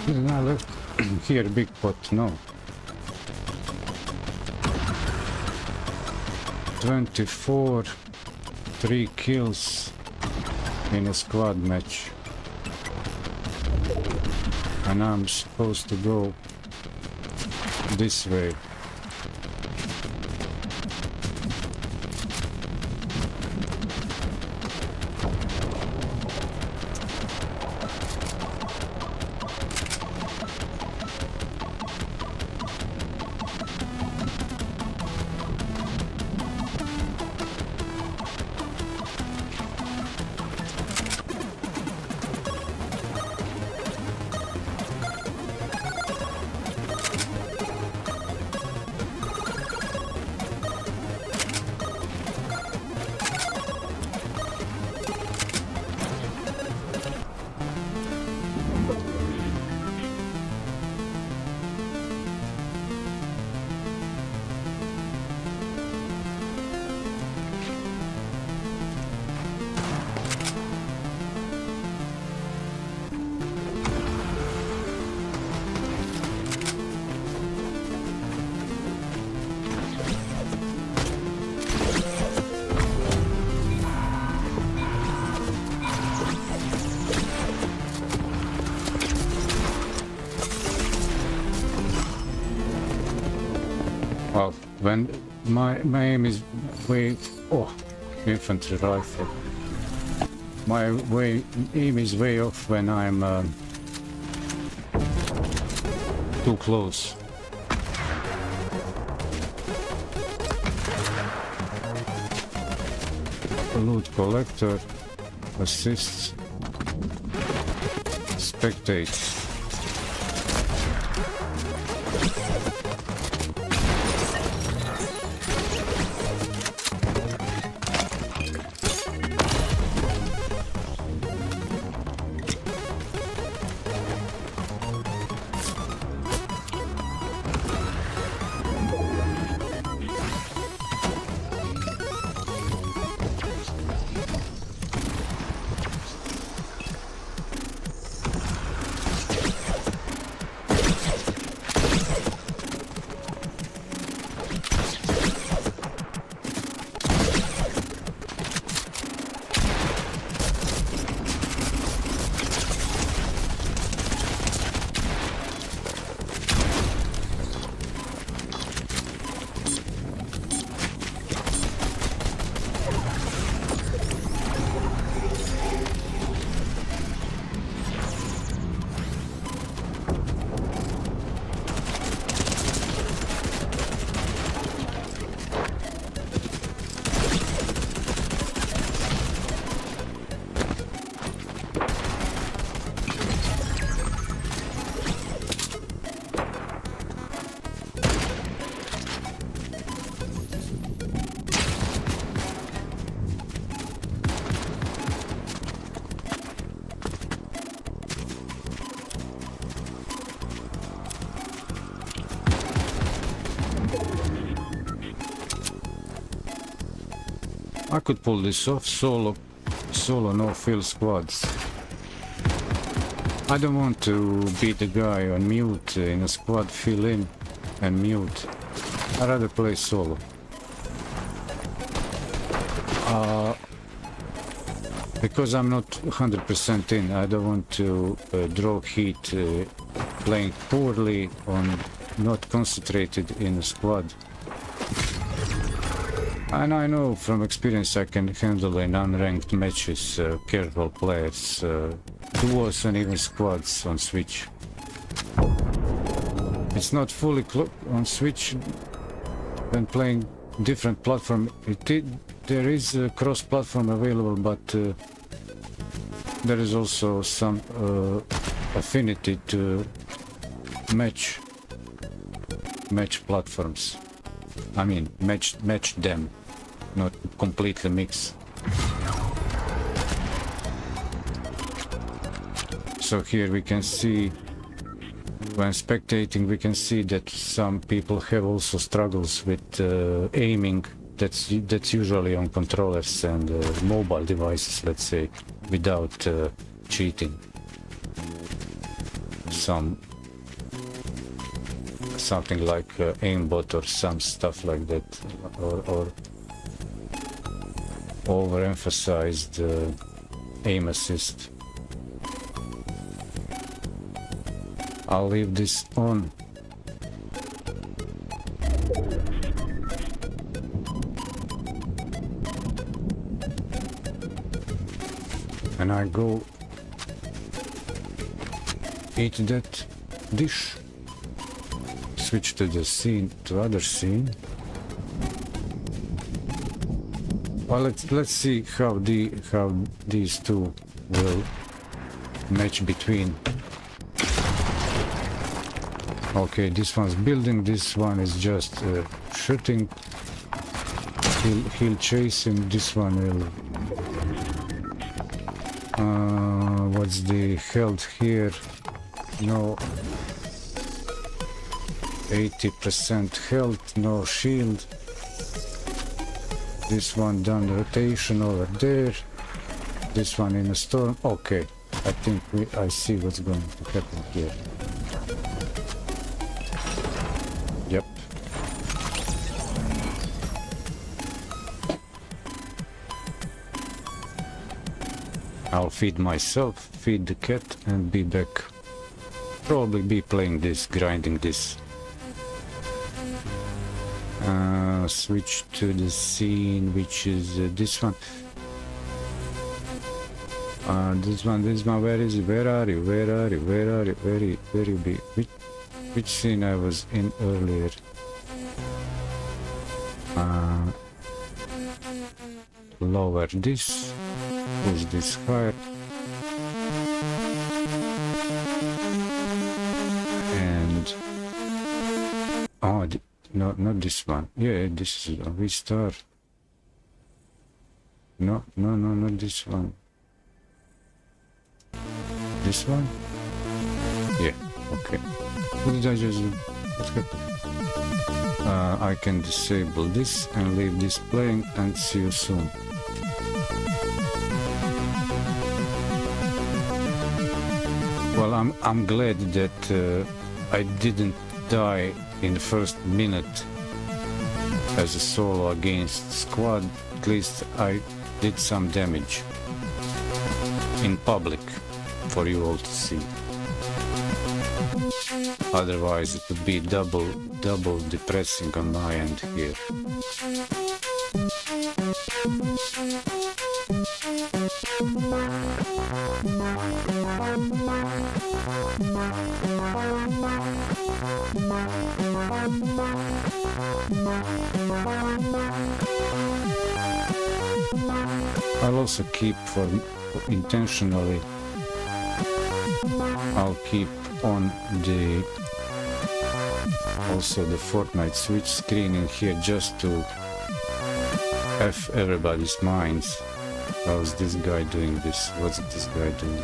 I left here big pot, no. 24, 3 kills in a squad match. And I'm supposed to go this way. Well, when my aim is way... Oh, infantry rifle. My aim is way off when I'm too close. Loot collector, assists, spectate. I could pull this off solo no fill squads. I don't want to be the guy on mute in a squad, fill in and mute. I'd rather play solo. Because I'm not 100% in, I don't want to draw heat playing poorly on not concentrated in a squad. And I know from experience I can handle in unranked matches, casual players, duos and even squads on Switch. It's not fully on Switch when playing different platform. There is a cross-platform available, but there is also some affinity to match platforms. I mean, match them, not completely mix. So here we can see, when spectating, we can see that some people have also struggles with aiming. That's usually on controllers and mobile devices, let's say, without cheating. something like aimbot or some stuff like that, or overemphasized aim assist. I'll leave this on. And I go eat that dish. Switch to the scene, to other scene. Well, let's see how these two will match between. Okay, this one's building, this one is just shooting. He'll chase him. This one will. What's the health here? No. 80% health, no shield. This one done rotation over there. This one in a storm. Okay, I think I see what's going to happen here. Yep. I'll feed myself, feed the cat, and be back. Probably be playing this, grinding this. Switch to the scene, which is this one. This one. Where is it? Where are you? Where you be? Which scene I was in earlier? Lower this. Push this higher. And no, not this one. Yeah, this is restart. No, not this one. This one? Yeah, okay. What did I just do? What's happened? I can disable this and leave this playing and see you soon. Well, I'm glad that I didn't die in the first minute as a solo against squad. At least I did some damage in public for you all to see. Otherwise it would be double depressing on my end here. I'll also keep intentionally, I'll keep on also the Fortnite switch screen in here just to F everybody's minds. How's this guy doing this? What's this guy doing?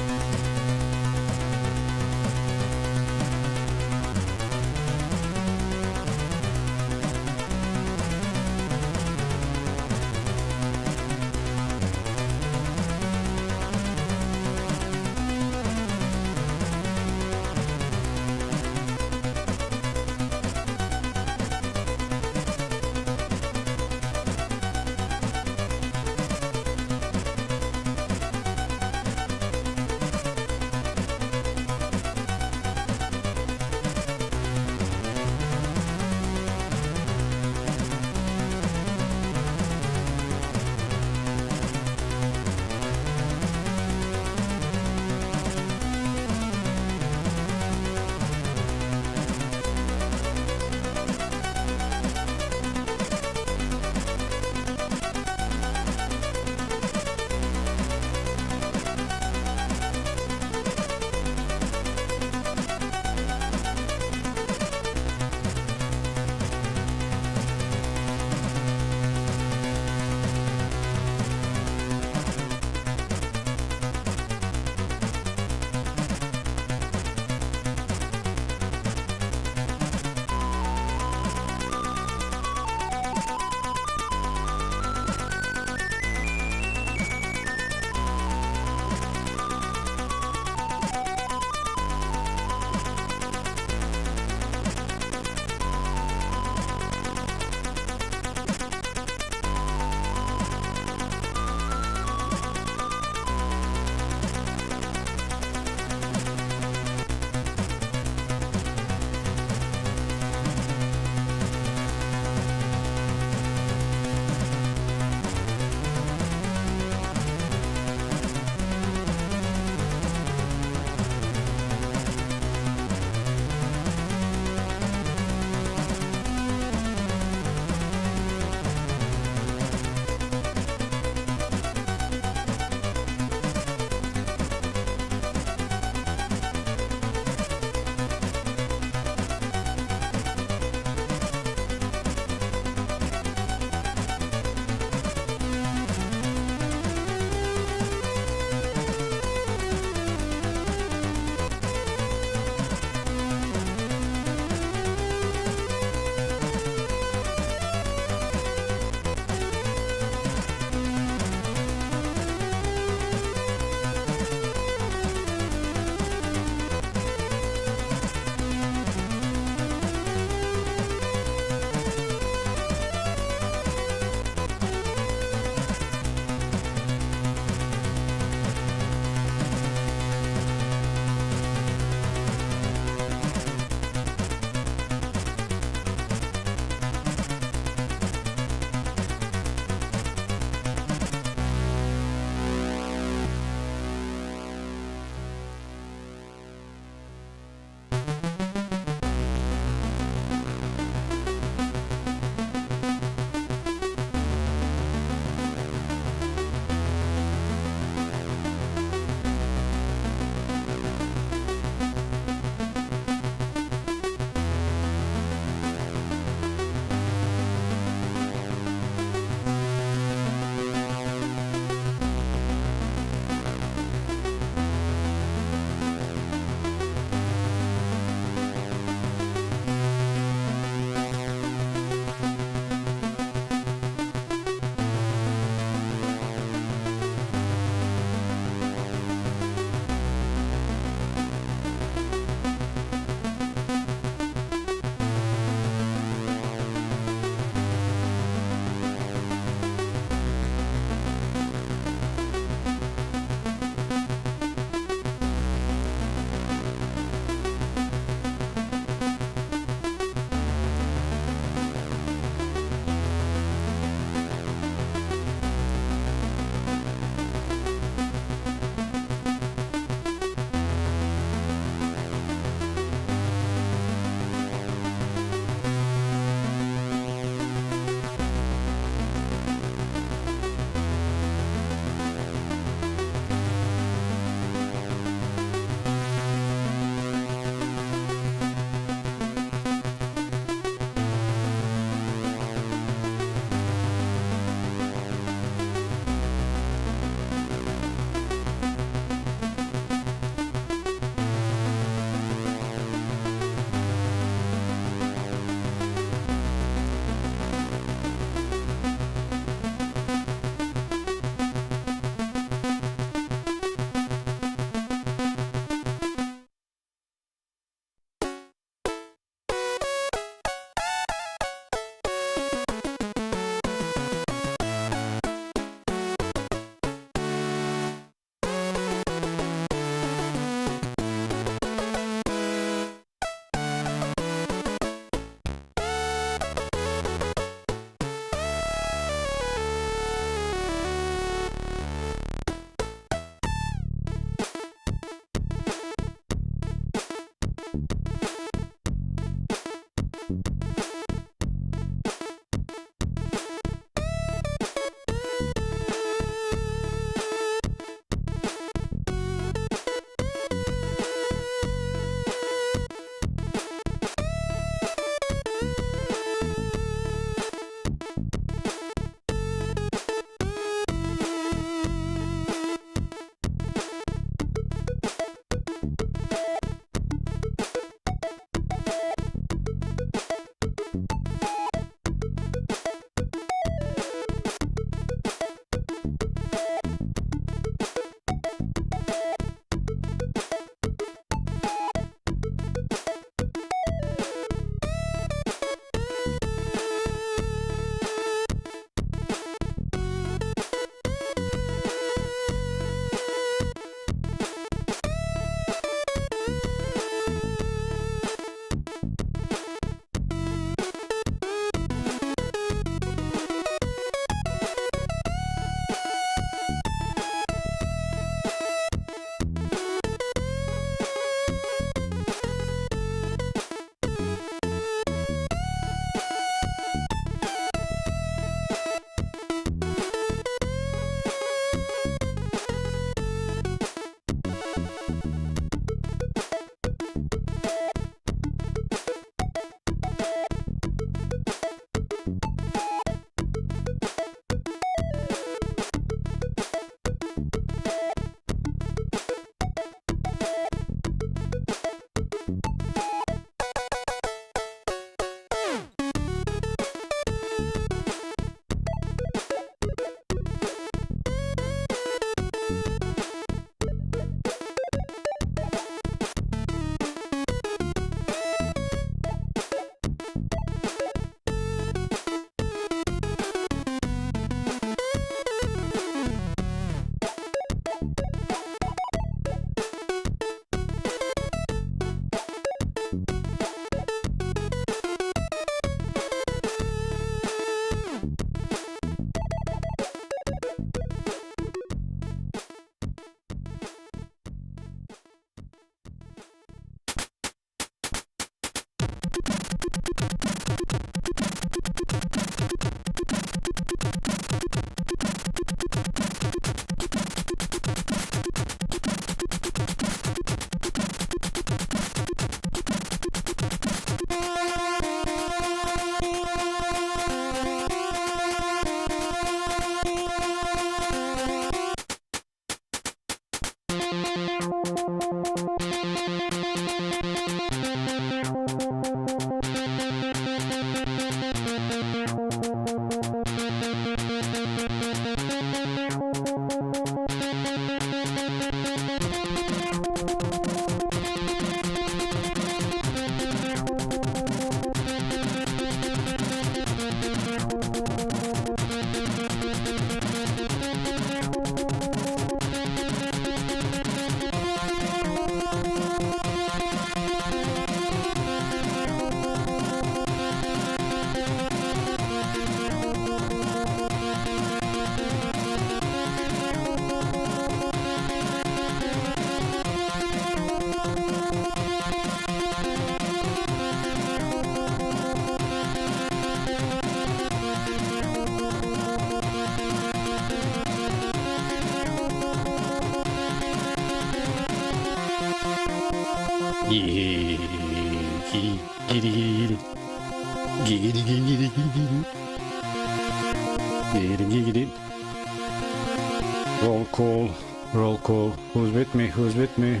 Roll call, roll call. Who's with me? Who's with me?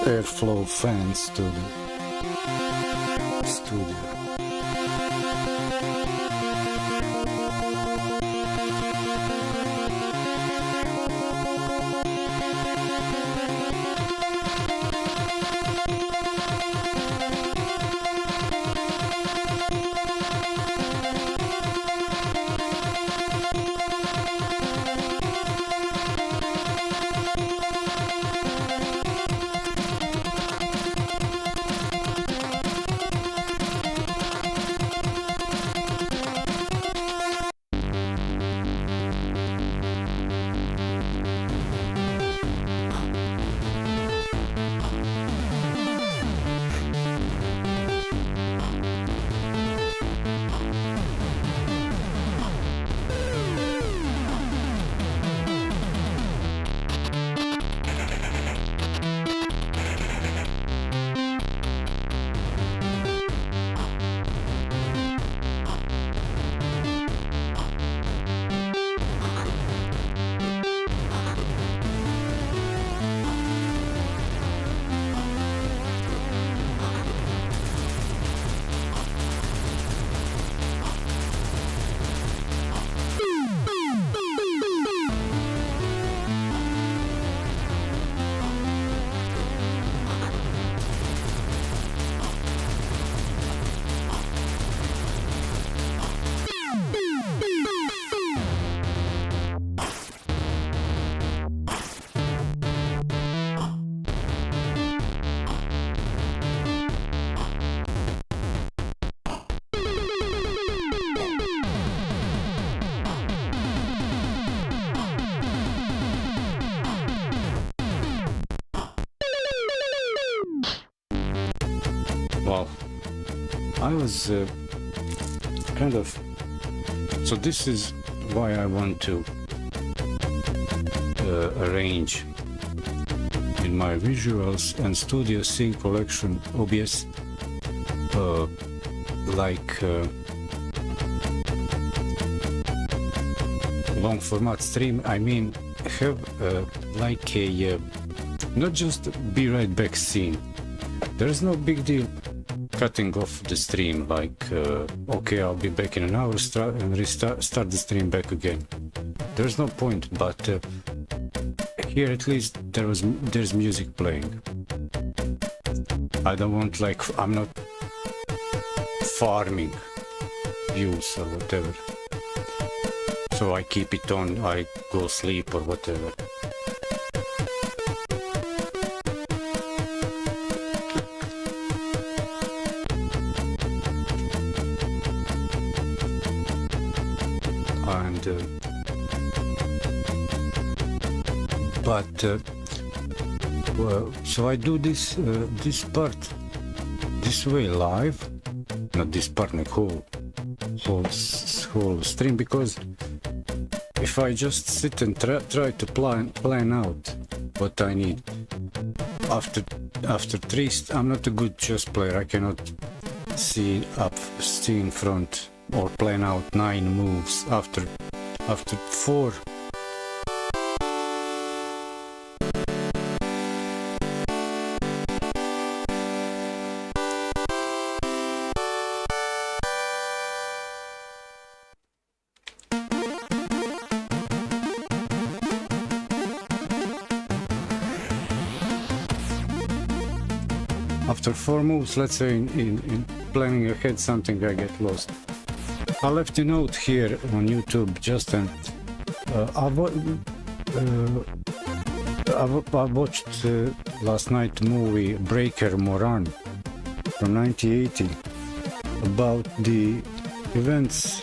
Airflow fans to the studio. Well, I was kind of... So this is why I want to arrange in my visuals and Studio C collection OBS like long format stream. I mean have like a not just be right back scene. There's no big deal cutting off the stream like okay, I'll be back in an hour and start the stream back again. There's no point, but here at least there's music playing. I don't want, like, I'm not farming views or whatever, so I keep it on, I go sleep or whatever. And so I do this this part this way live, not this part, like whole stream, because if I just sit and try to plan out what I need after three, I'm not a good chess player. I cannot see in front or plan out 9 moves after 4. After 4 moves, let's say in planning ahead something, I get lost. I left a note here on YouTube, just I watched last night the movie Breaker Moran from 1980 about the events,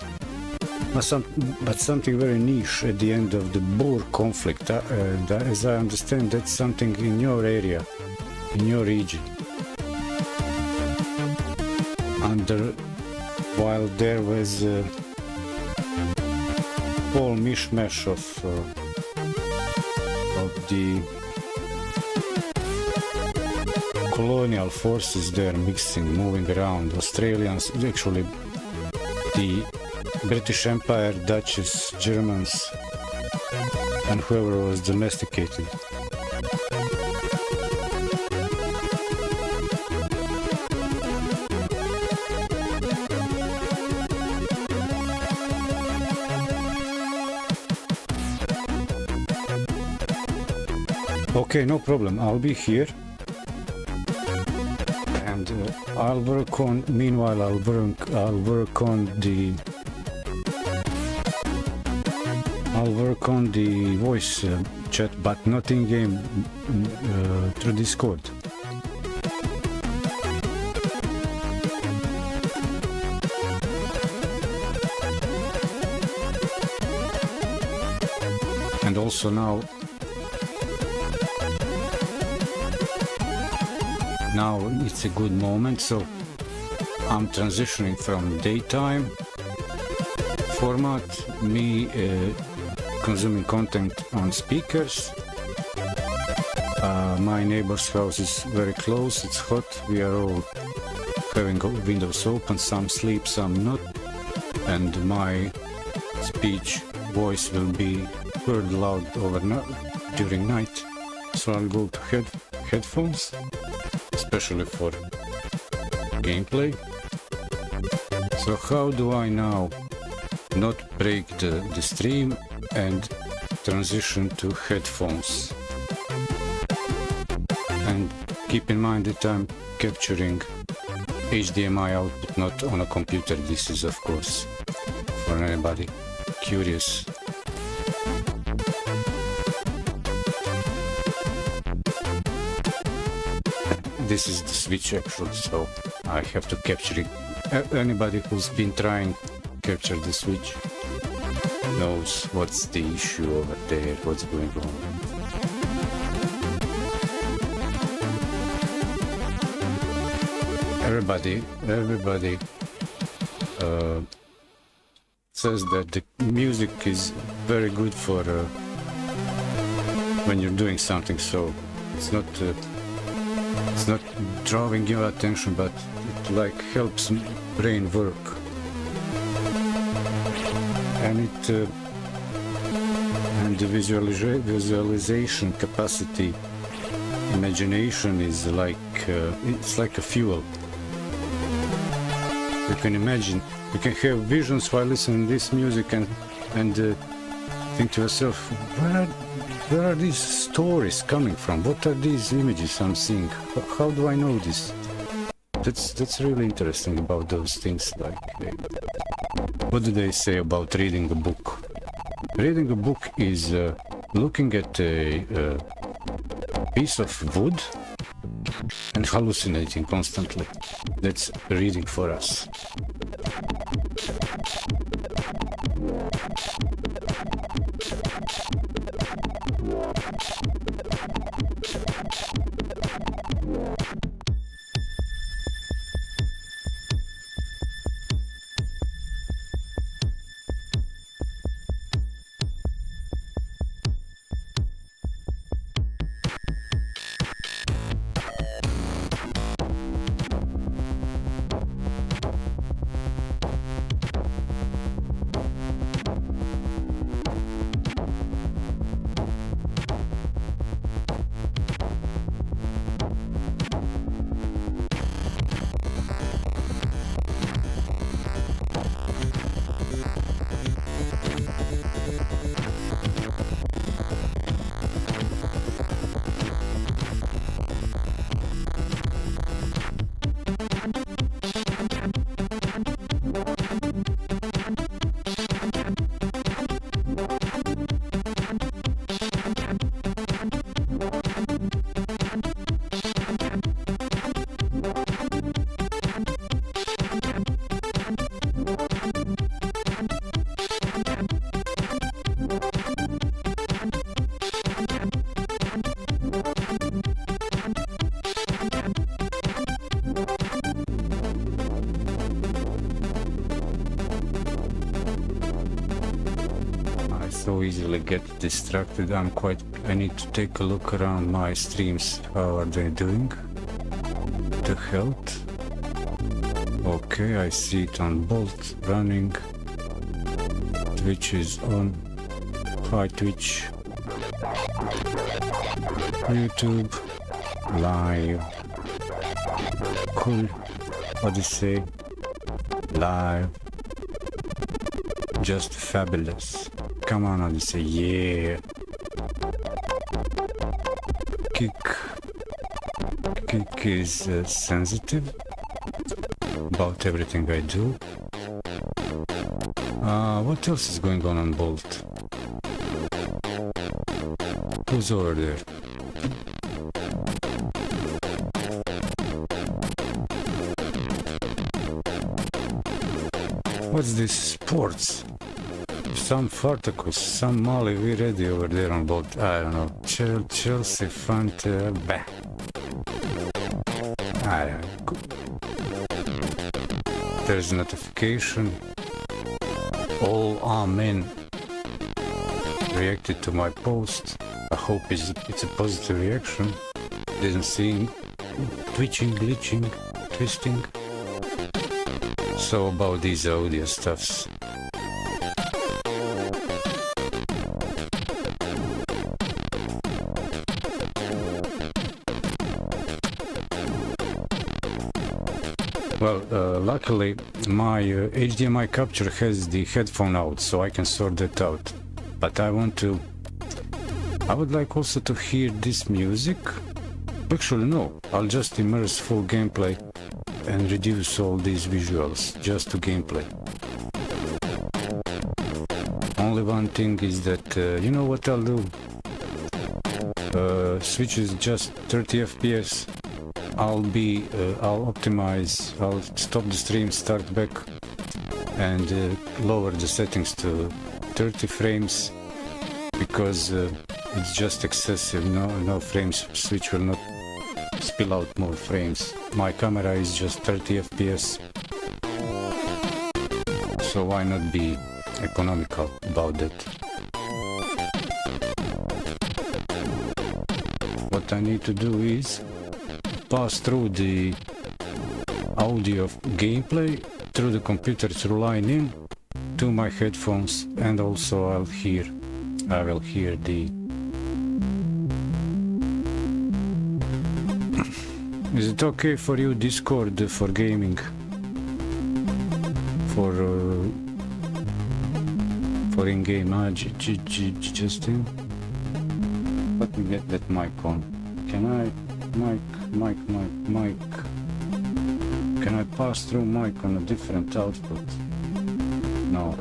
but something very niche at the end of the Boer conflict. As I understand, that's something in your area, in your region. While there was a whole mishmash of the colonial forces there mixing, moving around. Australians, actually the British Empire, Dutches, Germans, and whoever was domesticated. Okay, no problem. I'll be here, and I'll work on. Meanwhile, I'll work on the voice chat, but not in game, through Discord. And also now it's a good moment, so I'm transitioning from daytime format, me consuming content on speakers. My neighbor's house is very close, it's hot, we are all having windows open, some sleep, some not, and my speech voice will be heard loud during night, so I'll go to headphones, especially for gameplay. So how do I now not break the stream and transition to headphones? And keep in mind that I'm capturing HDMI output, not on a computer. This is, of course, for anybody curious. This is the switch actually, so I have to capture it. Anybody who's been trying to capture the switch knows what's the issue over there, what's going on. Everybody says that the music is very good for when you're doing something, so it's not drawing your attention, but it like helps brain work, and the visualization capacity, imagination is like it's like a fuel. You can imagine, you can have visions while listening to this music and think to yourself, where are these stories coming from? What are these images I'm seeing? How do I know this? That's really interesting about those things. Like, what do they say about reading a book? Reading a book is looking at a piece of wood and hallucinating constantly. That's reading for us. easily get distracted. I need to take a look around my streams. How are they doing? The health. Okay, I see it on Bolt running. Twitch is on. Hi Twitch. YouTube live. Cool. Odyssey live. Just fabulous. Come on, Odyssey. Yeah. Kick is sensitive about everything I do. What else is going on Bolt? Who's over there? What's this? Sports? Some Fartacus, some MVEddy over there on Bolt. I don't know. Chelsea front, bah. I don't know. There's a notification. All amen reacted to my post. I hope it's a positive reaction. Didn't see twitching, glitching, twisting. So about these audio stuffs. Well, luckily my HDMI capture has the headphone out, so I can sort that out. But I would like also to hear this music. Actually no, I'll just immerse full gameplay and reduce all these visuals just to gameplay. Only one thing is that, you know what I'll do? Switch is just 30 FPS. I'll optimize, I'll stop the stream, start back and lower the settings to 30 frames because it's just excessive. No frames. Switch will not spill out more frames. My camera is just 30 FPS, so why not be economical about that? What I need to do is pass through the audio of gameplay through the computer through line in to my headphones, and also I will hear the Is it okay for you Discord for gaming? For in-game Justin? Let me get that mic on. Can I mic? Can I pass through mic on a different output? No.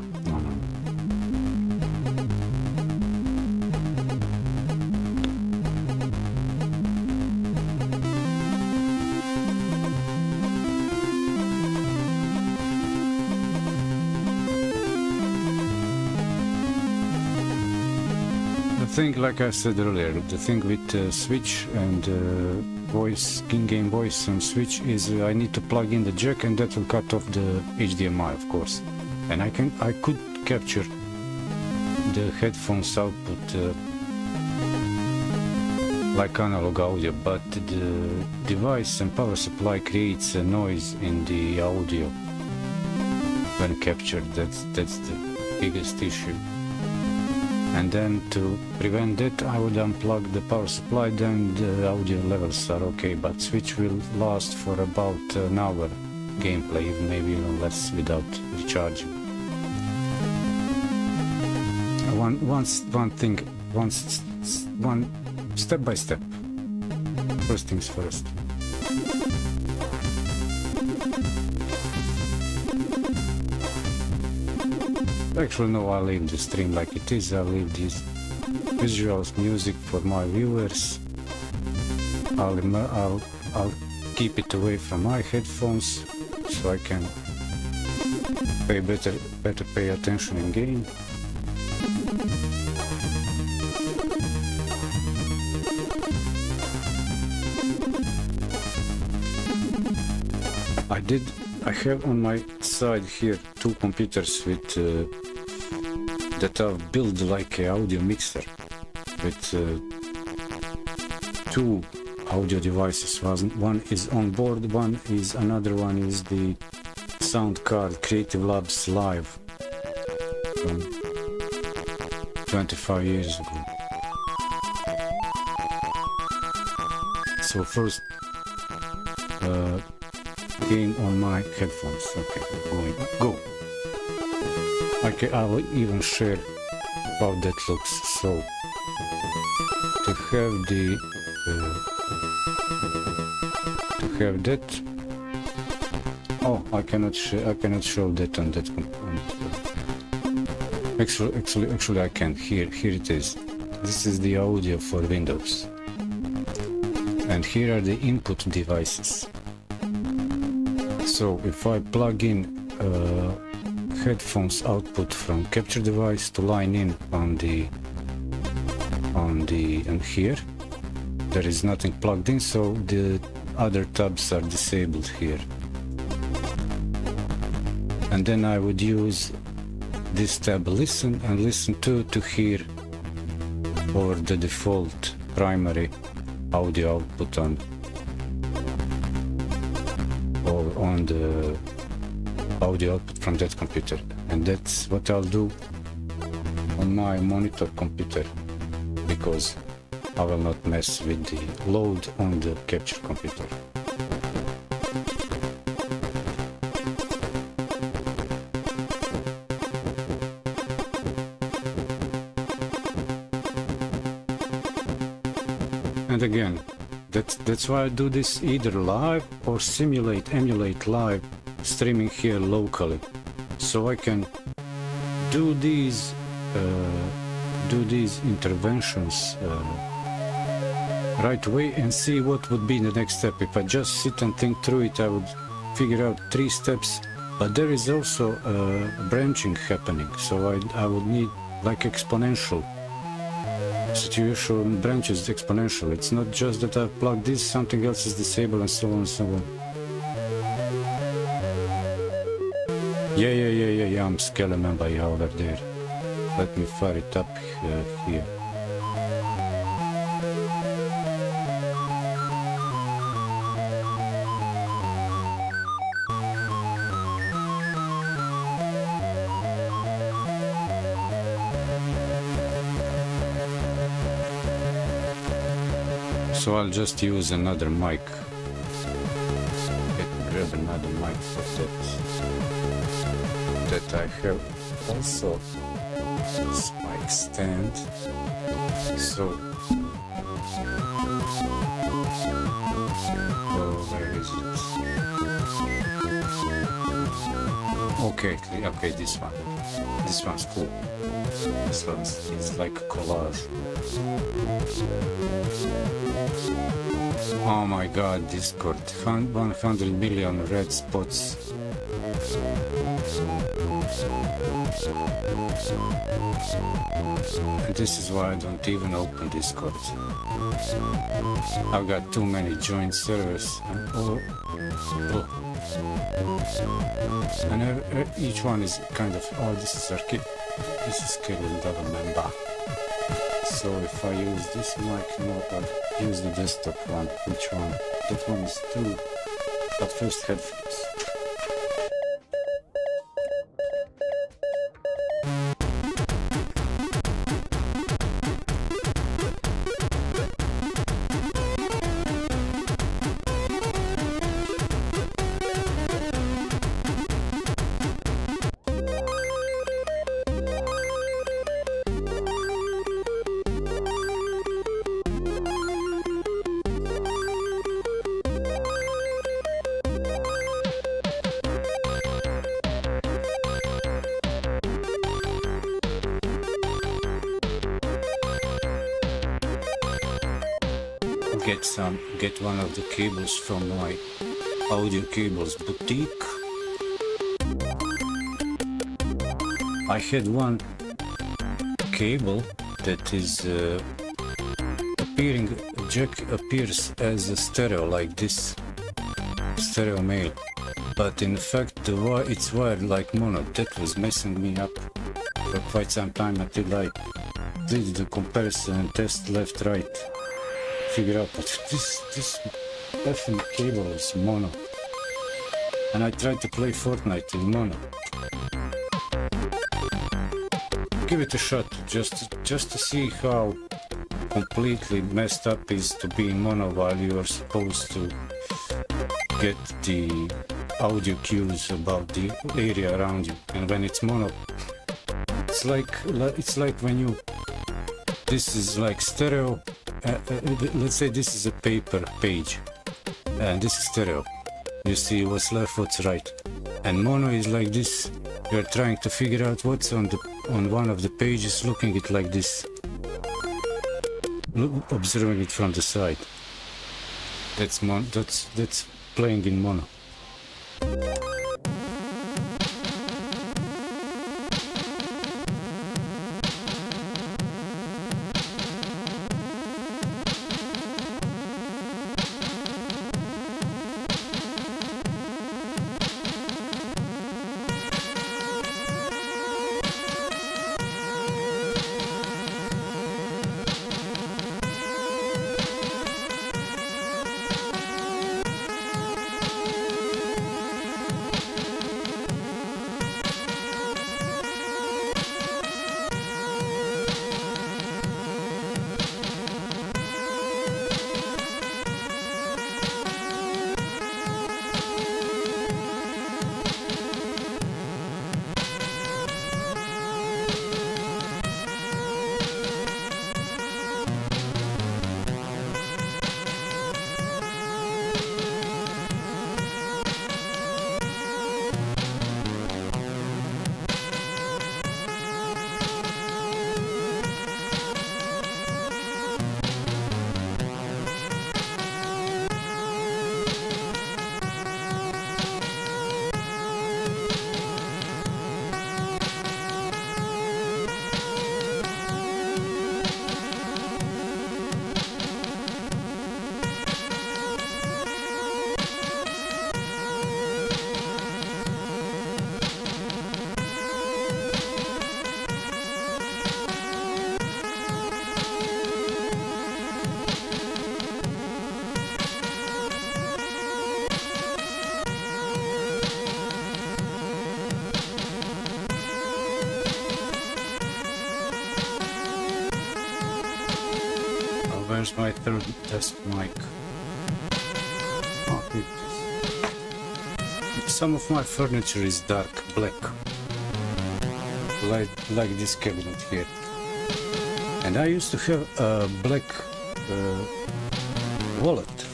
The thing, like I said earlier, the thing with Switch and voice, in-game voice and Switch is I need to plug in the jack, and that will cut off the HDMI, of course. And I could capture the headphones output like analog audio, but the device and power supply creates a noise in the audio when captured. That's the biggest issue. And then to prevent that, I would unplug the power supply, then the audio levels are okay, but Switch will last for about an hour gameplay, maybe even less without recharging. One step by step. First things first. Actually, no, I'll leave the stream like it is. I'll leave these visuals, music for my viewers. I'll keep it away from my headphones so I can better pay attention in game. I have on my side here two computers with that I've built like a audio mixer with two audio devices. One is on board, another one is the sound card Creative Labs Live from 25 years ago. So first gain on my headphones. Okay, go. Okay, I will even share how that looks. So to have that. Oh, I cannot show that on that. Actually, I can. Here it is. This is the audio for Windows, and here are the input devices. So if I plug in headphones output from capture device to line in on and here there is nothing plugged in, so the other tabs are disabled here. And then I would use this tab listen and listen to hear over the default primary audio output on the audio output from that computer. And that's what I'll do on my monitor computer, because I will not mess with the load on the capture computer. And again, that's why I do this either live or emulate live streaming here locally, so I can do these interventions right away and see what would be the next step. If I just sit and think through it, I would figure out 3 steps, but there is also branching happening, so I would need like exponential situation, branches exponential. It's not just that I've plugged this, something else is disabled, and so on and so on. Yeah, I'm Skeleman by over there. Let me fire it up here. So I'll just use another mic. Grab another mic for that I have also this mic stand. So where is it? Okay, this one's cool. This it's like a collage. Oh my god, Discord, 100 million red spots. And this is why I don't even open Discord. I've got too many joint servers, and each one is kind of, this is scheduled double member. So if I use this mic, no, I'll use the desktop one. Which one? That one is 2. But first headphones. Get one of the cables from my audio cables boutique. I had one cable that is jack appears as a stereo, like this stereo male, but in fact it's wired like mono. That was messing me up for quite some time until I did the comparison and test left, right. Figure out that this effing cable is mono. And I tried to play Fortnite in mono. Give it a shot, just to see how completely messed up is to be in mono while you are supposed to get the audio cues about the area around you. And when it's mono, it's like when you, this is like stereo. Let's say this is a paper page, and this is stereo. You see what's left, what's right. And mono is like this. You're trying to figure out what's on one of the pages, looking it like this, observing it from the side. That's playing in mono. Where's my third test mic? Oh, some of my furniture is dark black, like this cabinet here. And I used to have a black wallet.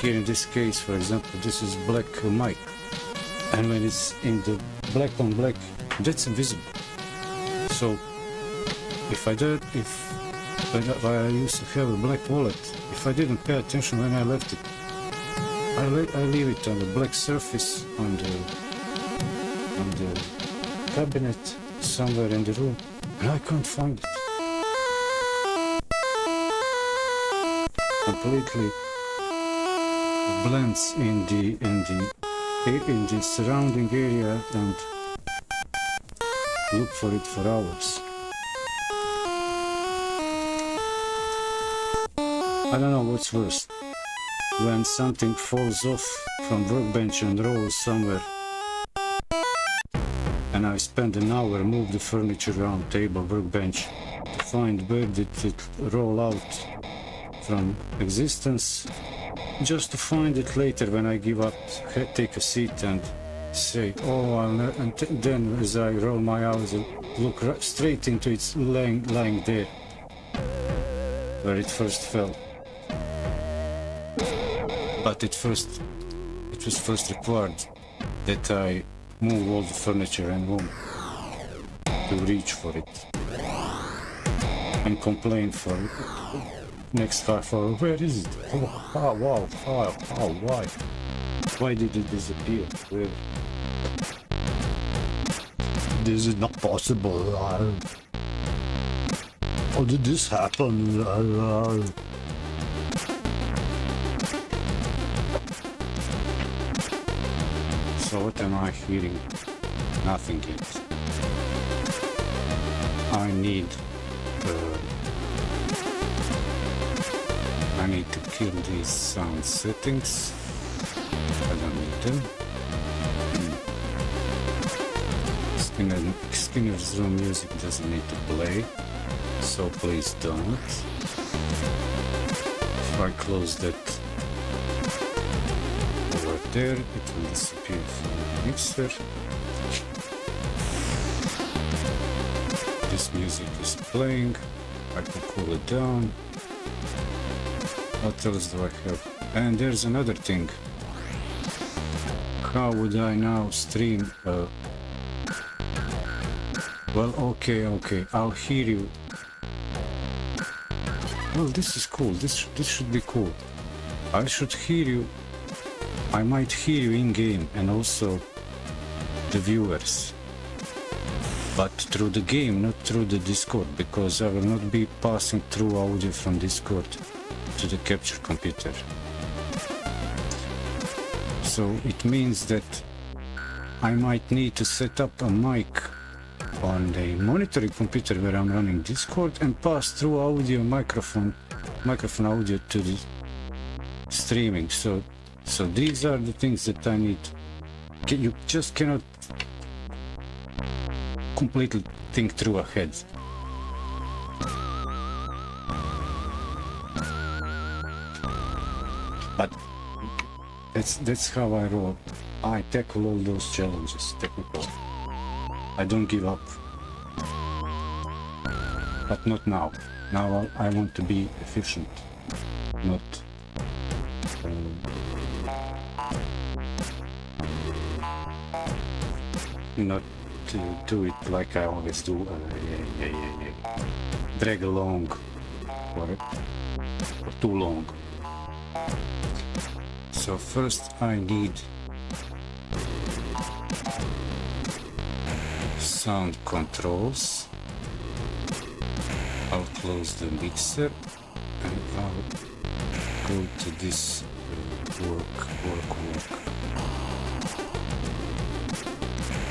Here in this case, for example, this is black mic. And when it's in the black on black, that's invisible. So when I used to have a black wallet, if I didn't pay attention when I left it, I leave it on the black surface on the cabinet somewhere in the room, and I can't find it. Completely blends in the surrounding area, and look for it for hours. I don't know what's worse, when something falls off from workbench and rolls somewhere, and I spend an hour move the furniture around, table, workbench, to find where did it roll out from existence, just to find it later when I give up, take a seat and say, oh, and then as I roll my eyes, look straight into its lying there, where it first fell. But it was first required that I move all the furniture and room to reach for it and complain for next half hour. Where is it? Oh, wow, why? Why did it disappear? Where? This is not possible. How did this happen? So what am I hearing? Nothing yet. I need to kill these sound settings. I don't need them. Skinner's room music doesn't need to play, so please don't. If I close that over there, it will disappear from the mixer. This music is playing. I can cool it down. What else do I have? And there's another thing. How would I now stream? Well, okay, I'll hear you. Well, this is cool. This should be cool. I should hear you. I might hear you in game and also the viewers. But through the game, not through the Discord, because I will not be passing through audio from Discord to the capture computer. So it means that I might need to set up a mic on the monitoring computer where I'm running Discord and pass through audio microphone audio to the streaming. So these are the things that I need. You just cannot completely think through ahead. But that's how I roll. I tackle all those challenges technically. I don't give up. But not now. Now I want to be efficient, not to do it like I always do. Drag along for too long. So first I need sound controls. I'll close the mixer and I'll go to this work.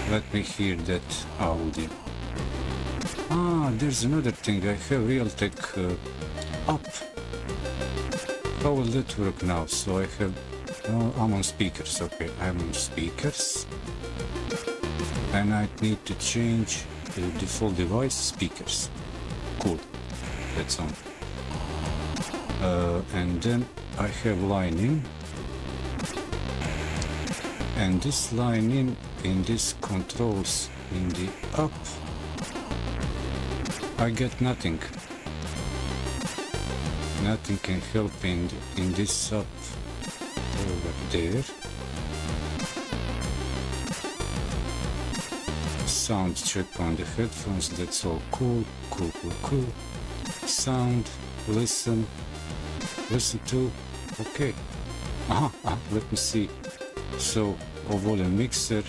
Let me hear that audio. There's another thing. I have Realtek up. How will that work now? So I have... I'm on speakers. Okay, I'm on speakers. And I need to change the default device speakers. Cool. That's on. And then I have line in. And this line in this controls in the up, I get nothing. Nothing can help in this up over there. Sound check on the headphones, that's all cool. Sound, listen to, okay. Let me see. So, volume mixer.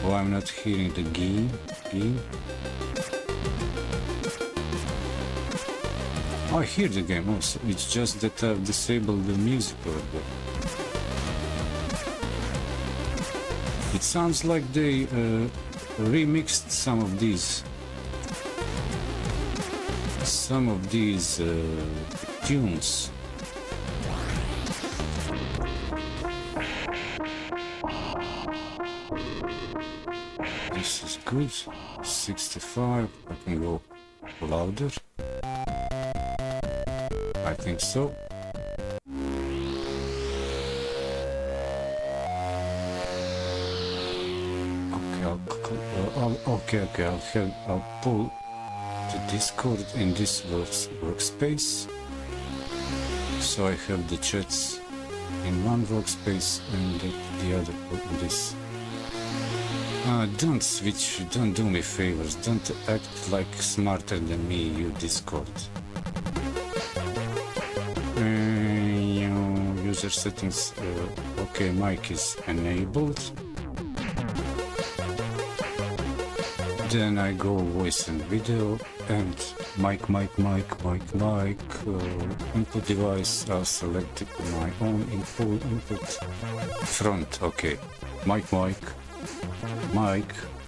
Oh, I'm not hearing the gain. I hear the game also, it's just that I've disabled the music over there. It sounds like they remixed some of these tunes. This is good. 65. I can go louder. I think so. Okay, I'll pull the Discord in this workspace. So I have the chats in one workspace and the other this. Don't switch, don't do me favors, don't act like smarter than me, you Discord. User settings, okay, mic is enabled. Then I go voice and video and mic, input device, I'll select my own input front, okay, mic,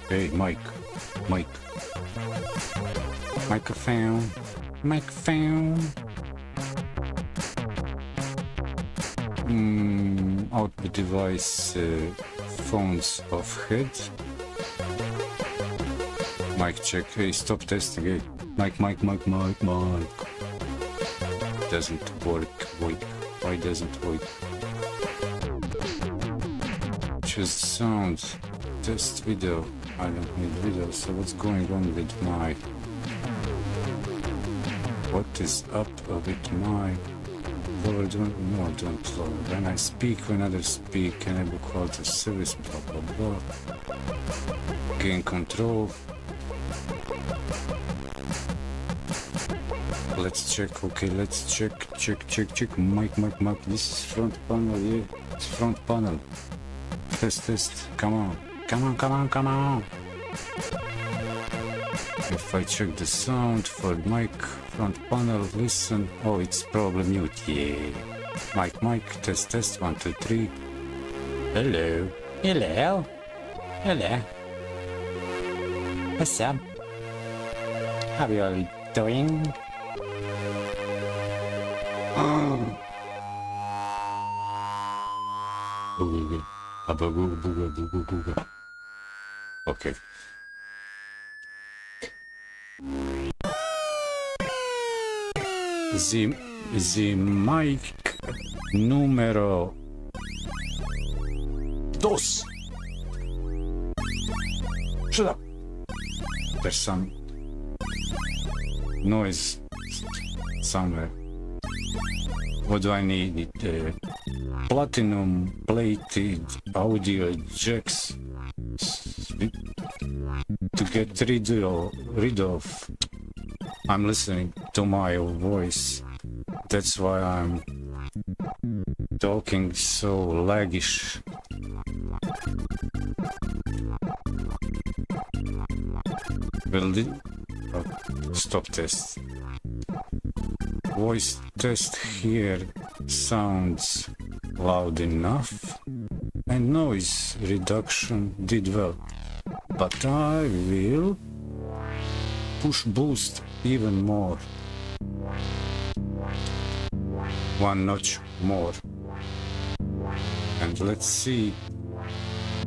Hey, Mike. Microphone. Output device, phones off head. Mic check. Hey, stop testing. Hey, mic. Doesn't work. Wait. Why doesn't work? Choose sound. Test video. I don't need video. So what's going on with my? What is up with my? Lower, don't lower. When I speak, when others speak, enable quality of service, blah blah blah. Gain control. Let's check. Okay, let's check. Mic. This is front panel. Yeah, it's front panel. Test. Come on. If I check the sound for mic front panel, listen. Oh, it's probably mute. Yeah. Mic. Test. 1, 2, 3. Hello. What's up? How you all doing? Booga. Okay. The mic numero 2. Shut up. There's some noise somewhere. What do I need? Platinum plated audio jacks to get rid of. I'm listening to my voice. That's why I'm talking so laggish. Stop test. Voice test here sounds loud enough, and noise reduction did well, but I will push boost even more, 1 notch more, and let's see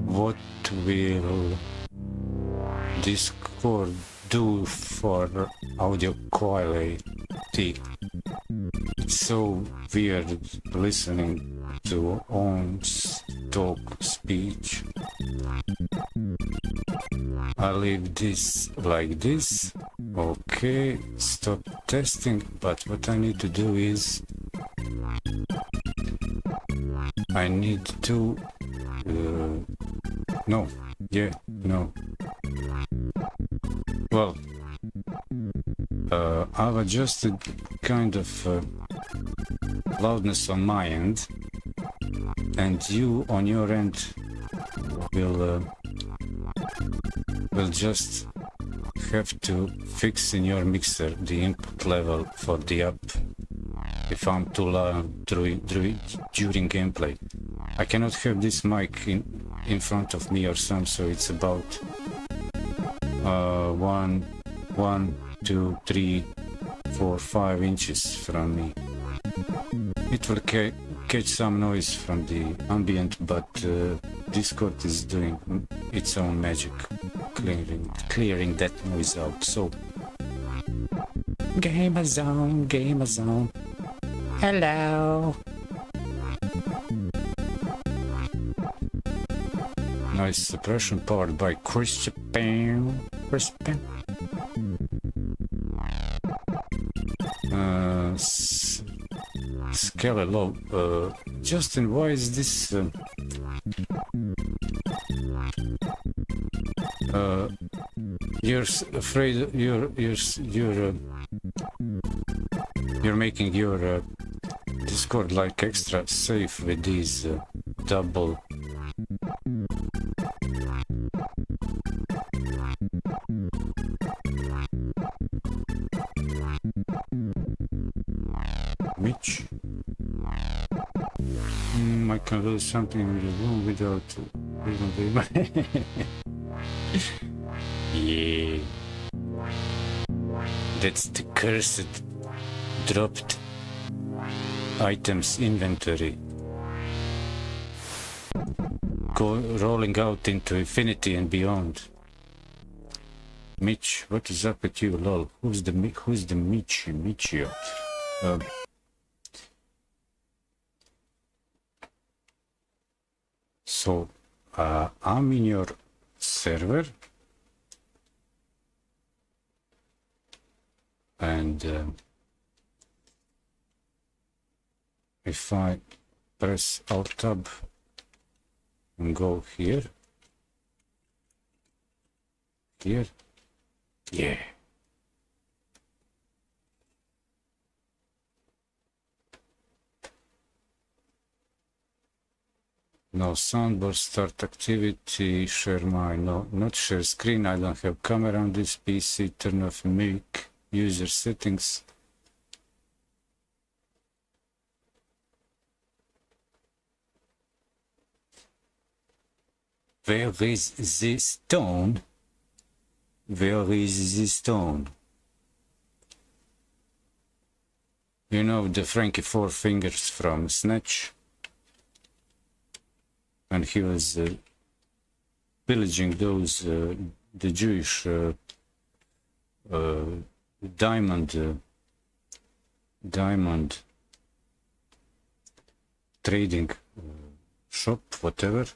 what will Discord do for audio quality. It's so weird listening to Ohm's talk speech. I leave this like this. Okay, stop testing, but what I need to do is I need to no. Well, I've adjusted kind of loudness on my end, and you on your end will just have to fix in your mixer the input level for the up if I'm too loud during gameplay. I cannot have this mic in front of me or some, so it's about 1, 2, 3, 4, 5 inches from me. It will catch some noise from the ambient, but Discord is doing its own magic, clearing that noise out. So, Gamer Zone. Hello. Noise suppression powered by Chiptunes. Scale low. Justin, why is this? You're afraid you're making your Discord like extra safe with these double. Mitch? I can do something in the room without Yeah. That's the cursed dropped items inventory. Rolling out into infinity and beyond. Mitch, what is up with you, lol? Who's the Michio? So, I'm in your server, and if I press Alt Tab and go here, yeah. No soundbar, start activity, share my, no, not share screen, I don't have camera on this PC, turn off mic, user settings. Where is the stone? Where is the stone? You know the Frankie Four Fingers from Snatch? And he was pillaging those, the Jewish diamond trading shop, whatever.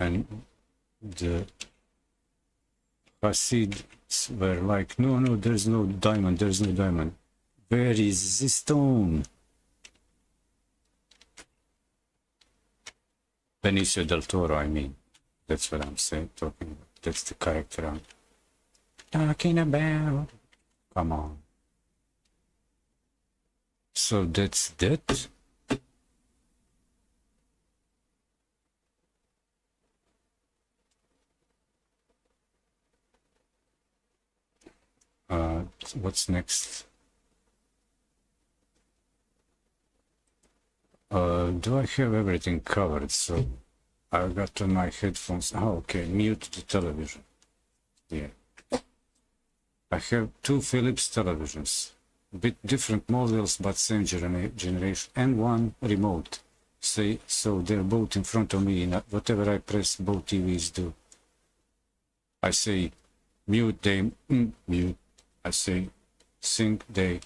And the Hasids were like, no, there's no diamond, there's no diamond. Where is the stone? Benicio del Toro, I mean. That's what I'm saying, talking about. That's the character I'm talking about. Come on. So that's that. What's next? Do I have everything covered? So I got on my headphones. Oh, okay. Mute the television. Yeah. I have two Philips televisions, bit different models but same generation, and one remote. So they're both in front of me. And whatever I press, both TVs do. I say mute, they mute. I say sync, they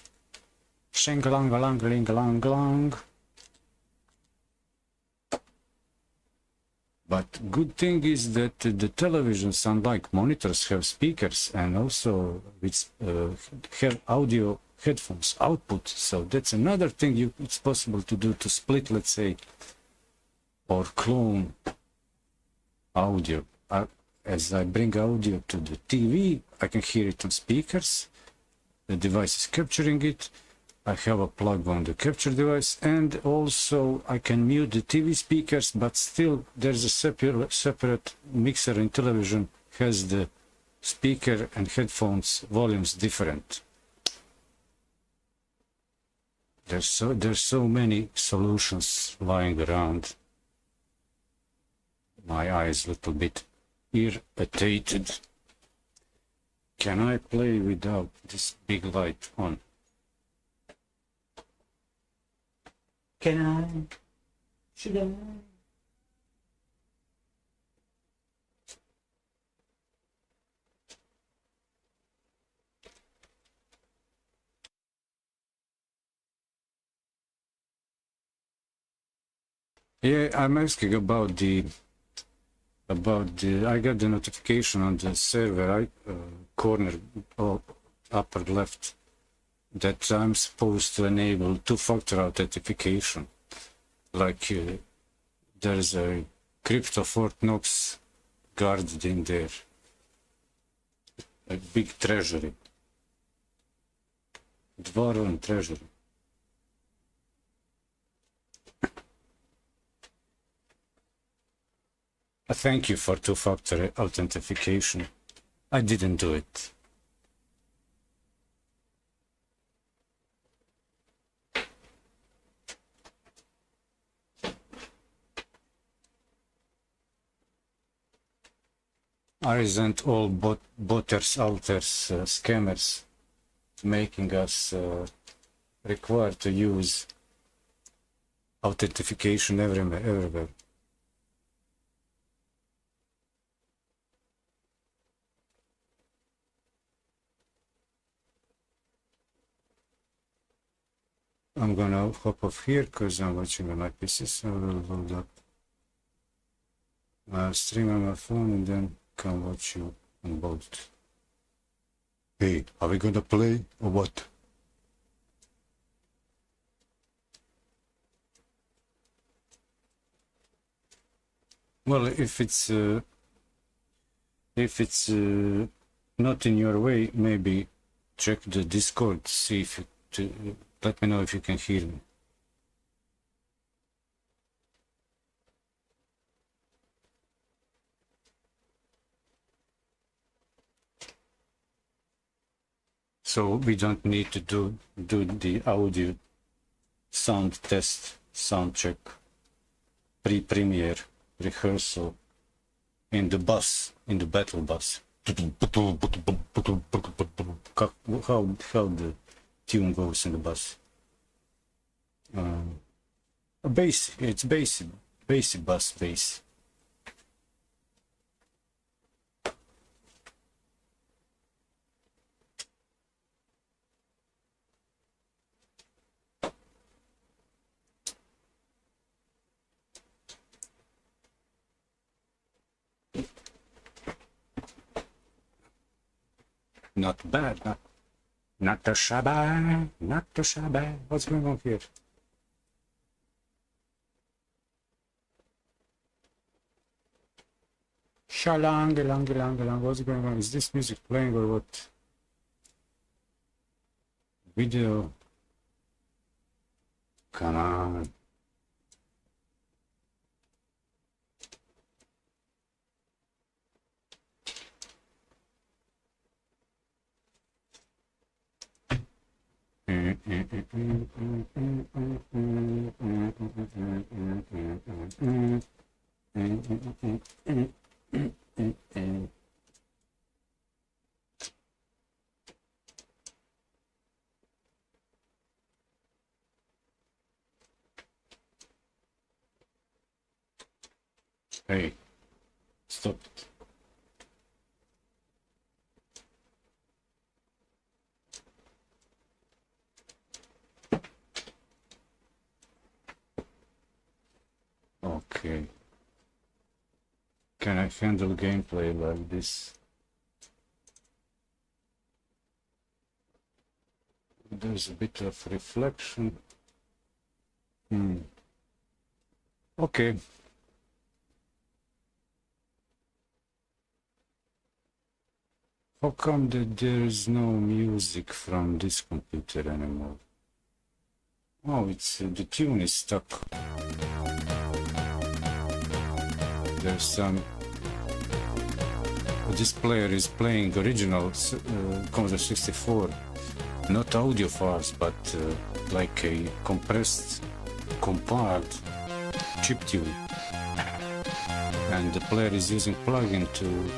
shing-a-long-a-long-a-ling-a-long-a-long. But good thing is that the televisions, unlike monitors, have speakers and also have audio headphones output. So that's another thing it's possible to do, to split, let's say, or clone audio. As I bring audio to the TV, I can hear it on speakers. The device is capturing it. I have a plug on the capture device, and also I can mute the TV speakers, but still there's a separate mixer in television, has the speaker and headphones volumes different. There's so many solutions lying around. My eyes a little bit irritated. Can I play without this big light on? Can I? Should I? Yeah, I'm asking about the I got the notification on the server corner upper left that I'm supposed to enable two-factor authentication. Like there's a crypto Fort Knox guarded in there, a big treasury, Dvoron treasury. Thank you for two-factor authentication. I didn't do it. Aren't all botters, alters, scammers making us required to use authentication everywhere. I'm gonna hop off here because I'm watching on my PC, so I will load up my stream on my phone and then can watch you on both. Hey, are we gonna play or what? Well, if it's not in your way, maybe check the Discord, see if it, let me know if you can hear me. So we don't need to do the audio sound test, sound check, pre-premiere rehearsal in the bus, in the battle bus. How the tune goes in the bus. A bass, it's bassy bus bass. Not bad, not too shabby, not too shabby. What's going on here? Shalang, what's going on? Is this music playing or what? Video. Come on. Hey, stop it. Okay. Can I handle gameplay like this? There's a bit of reflection. Okay. How come that there's no music from this computer anymore? Oh, it's the tune is stuck. There's some. This player is playing original Commodore 64, not audio files, but like a compressed, compiled chiptune, and the player is using plugin to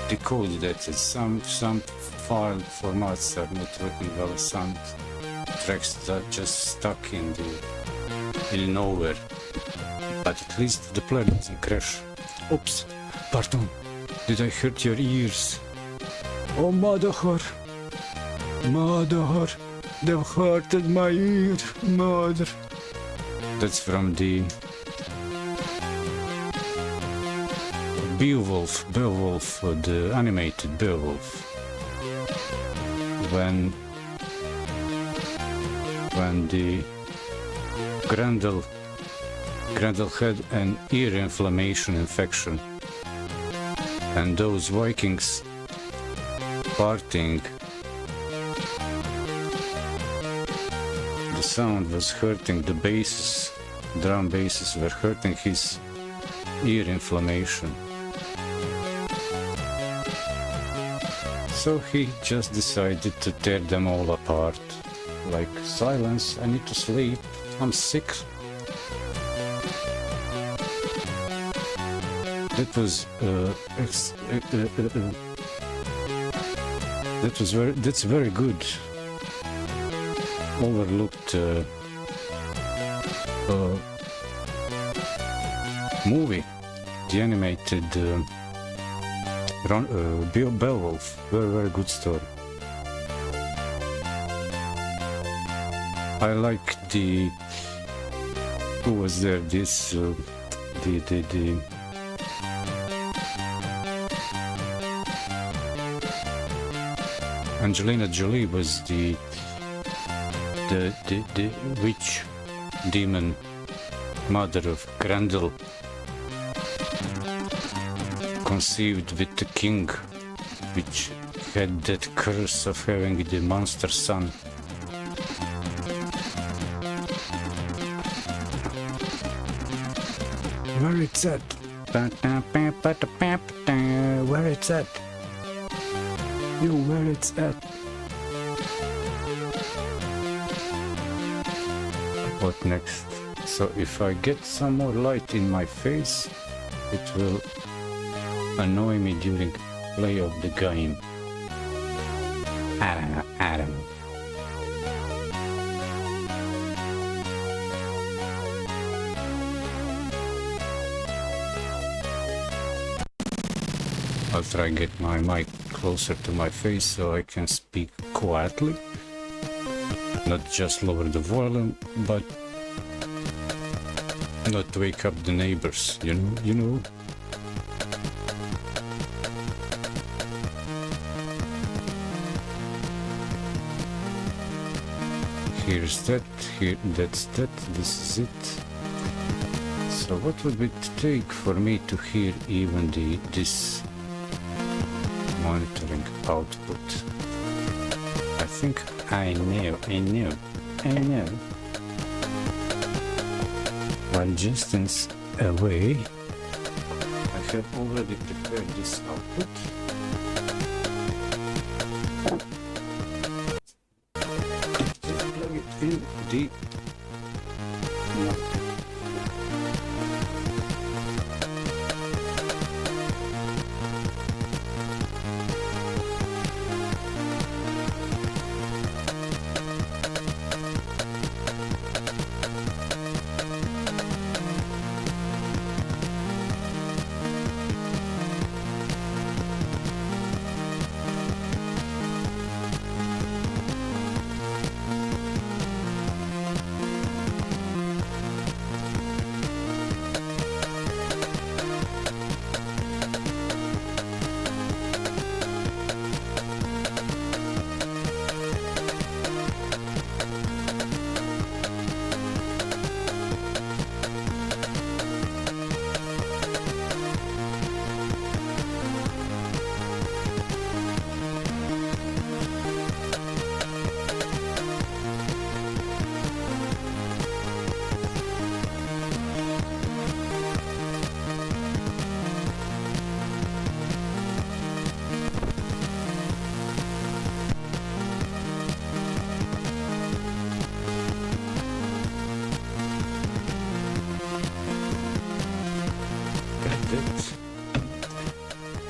decode that. Some file formats are not working well. Some tracks that just stuck in nowhere. But at least the player doesn't crash. Oops, pardon. Did I hurt your ears? Oh, mother, they've hurted my ear, mother. That's from the Beowulf, the animated Beowulf. When the Grendel had an ear infection, and those Vikings parting, the sound was hurting the basses, drum basses were hurting his ear inflammation. So he just decided to tear them all apart. Like, silence, I need to sleep, I'm sick. that's very good. Overlooked movie, the animated Beowulf. Very good story. I like the who was there? This the Angelina Jolie was the witch demon mother of Grendel, conceived with the king, which had that curse of having the monster son. Where it's at? Where it's at? You, where it's at? What next? So if I get some more light in my face, it will annoy me during play of the game. I don't know. I'll try and get my mic closer to my face so I can speak quietly. Not just lower the volume, but not wake up the neighbors, you know. Here's that, that's that, this is it. So what would it take for me to hear even this monitoring output? I think I know. One distance away, I have already prepared this output. Just plug it in the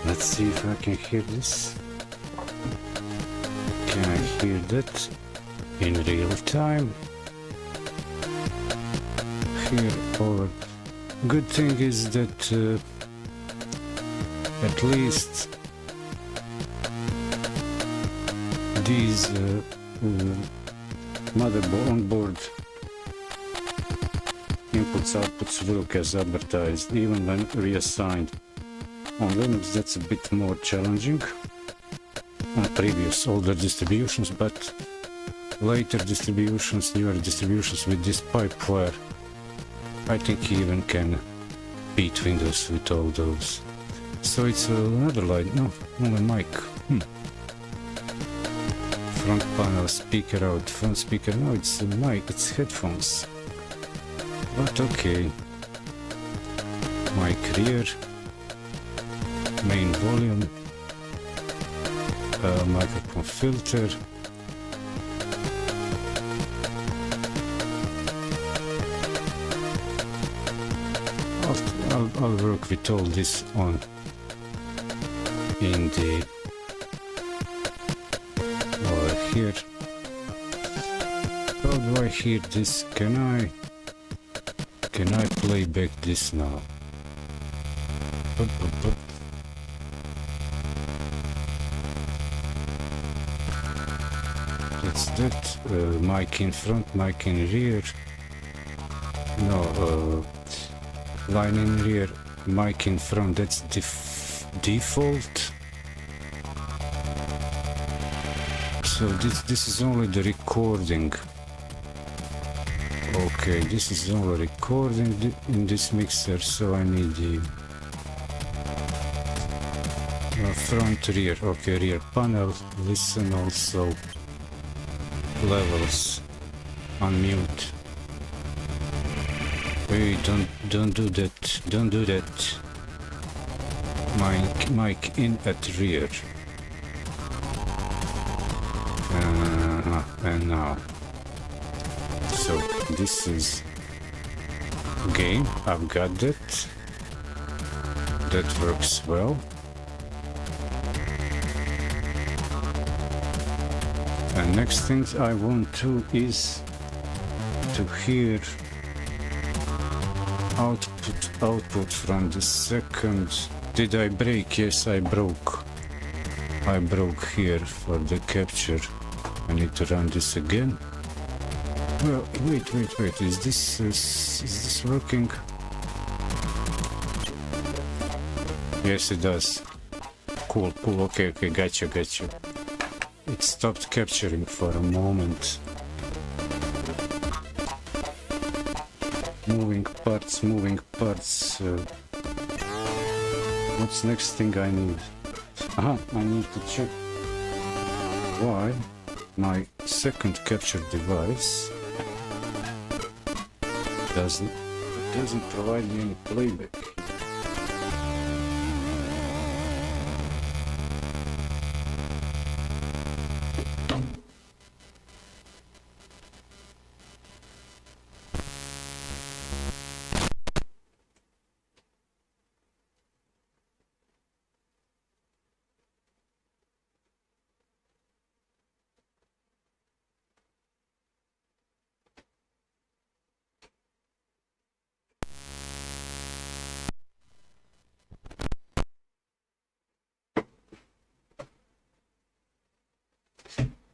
Let's see if I can hear this. Can I hear that in real time? Here, or good thing is that at least these motherboard onboard inputs outputs work as advertised even when reassigned. On Linux that's a bit more challenging on previous older distributions, but later distributions, newer distributions with this pipewire, I think even can beat Windows with all those. So it's another light, no, only mic. Front panel, speaker out, front speaker, no, it's a mic, it's headphones. But okay. Mic rear. Main volume, microphone filter, I'll work with all this on in the over here. How do I hear this? Can I play back this now? Up. That's that. Mic in front, mic in rear. No, line in rear, mic in front. That's default. So this is only the recording. Okay, this is only recording in this mixer, so I need the front, rear. Okay, rear panel. Listen also. Levels. Unmute. Wait, don't do that. Don't do that. Mic in at rear. And now. So this is game. I've got that. That works well. And next things I want to is to hear output from the second. Did I break? Yes, I broke. I broke here for the capture. I need to run this again. Well, wait. Is this working? Yes, it does. Cool. Okay, gotcha. It stopped capturing for a moment. Moving parts. What's next thing I need? I need to check why my second capture device doesn't provide me any playback.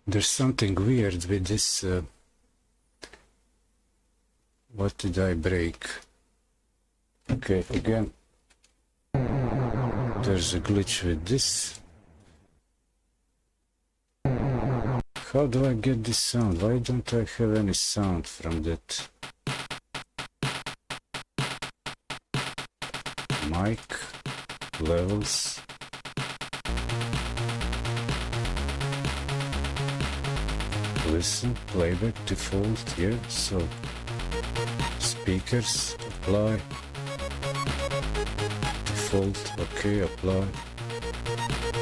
There's something weird with this. What did I break? Okay, again. There's a glitch with this. How do I get this sound? Why don't I have any sound from that? Mic, levels. Listen, playback, default, yeah, so speakers, apply, default, okay, apply,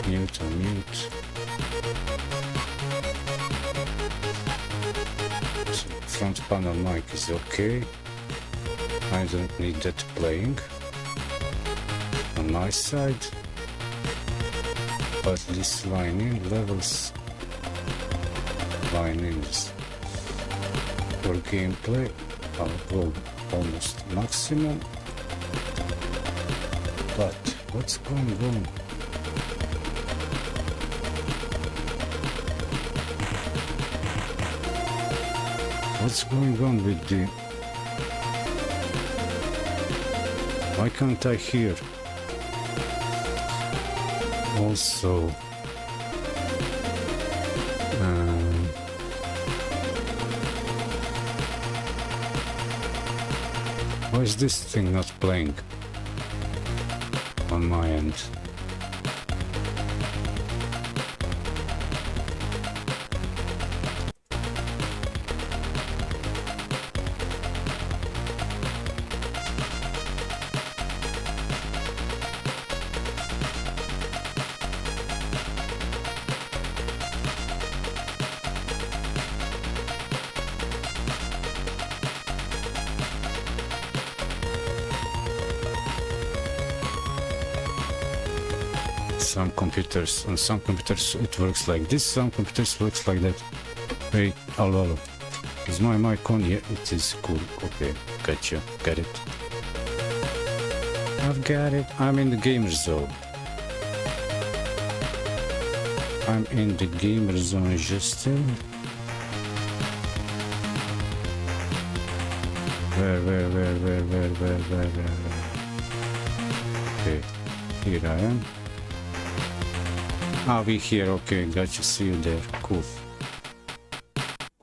mute, unmute, so front panel mic is okay, I don't need that playing on my side, but this line in levels, line in this for gameplay I'll go almost maximum, but what's going on? What's going on with the... Why can't I hear? Also why is this thing not playing on my end? some computers, on some computers it works like this, some computers works like that. Wait, hello. Is my mic on? Yeah, it is. Cool. Okay, gotcha. Got it. I've got it. I'm in the gamer zone. I'm in the gamer zone, Justin. Where? Okay, here I am. Ah, we here. Okay, gotcha. See you there. Cool.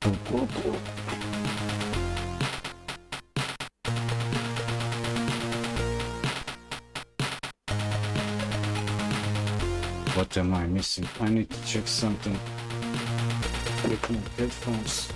Cool. What am I missing? I need to check something with my headphones.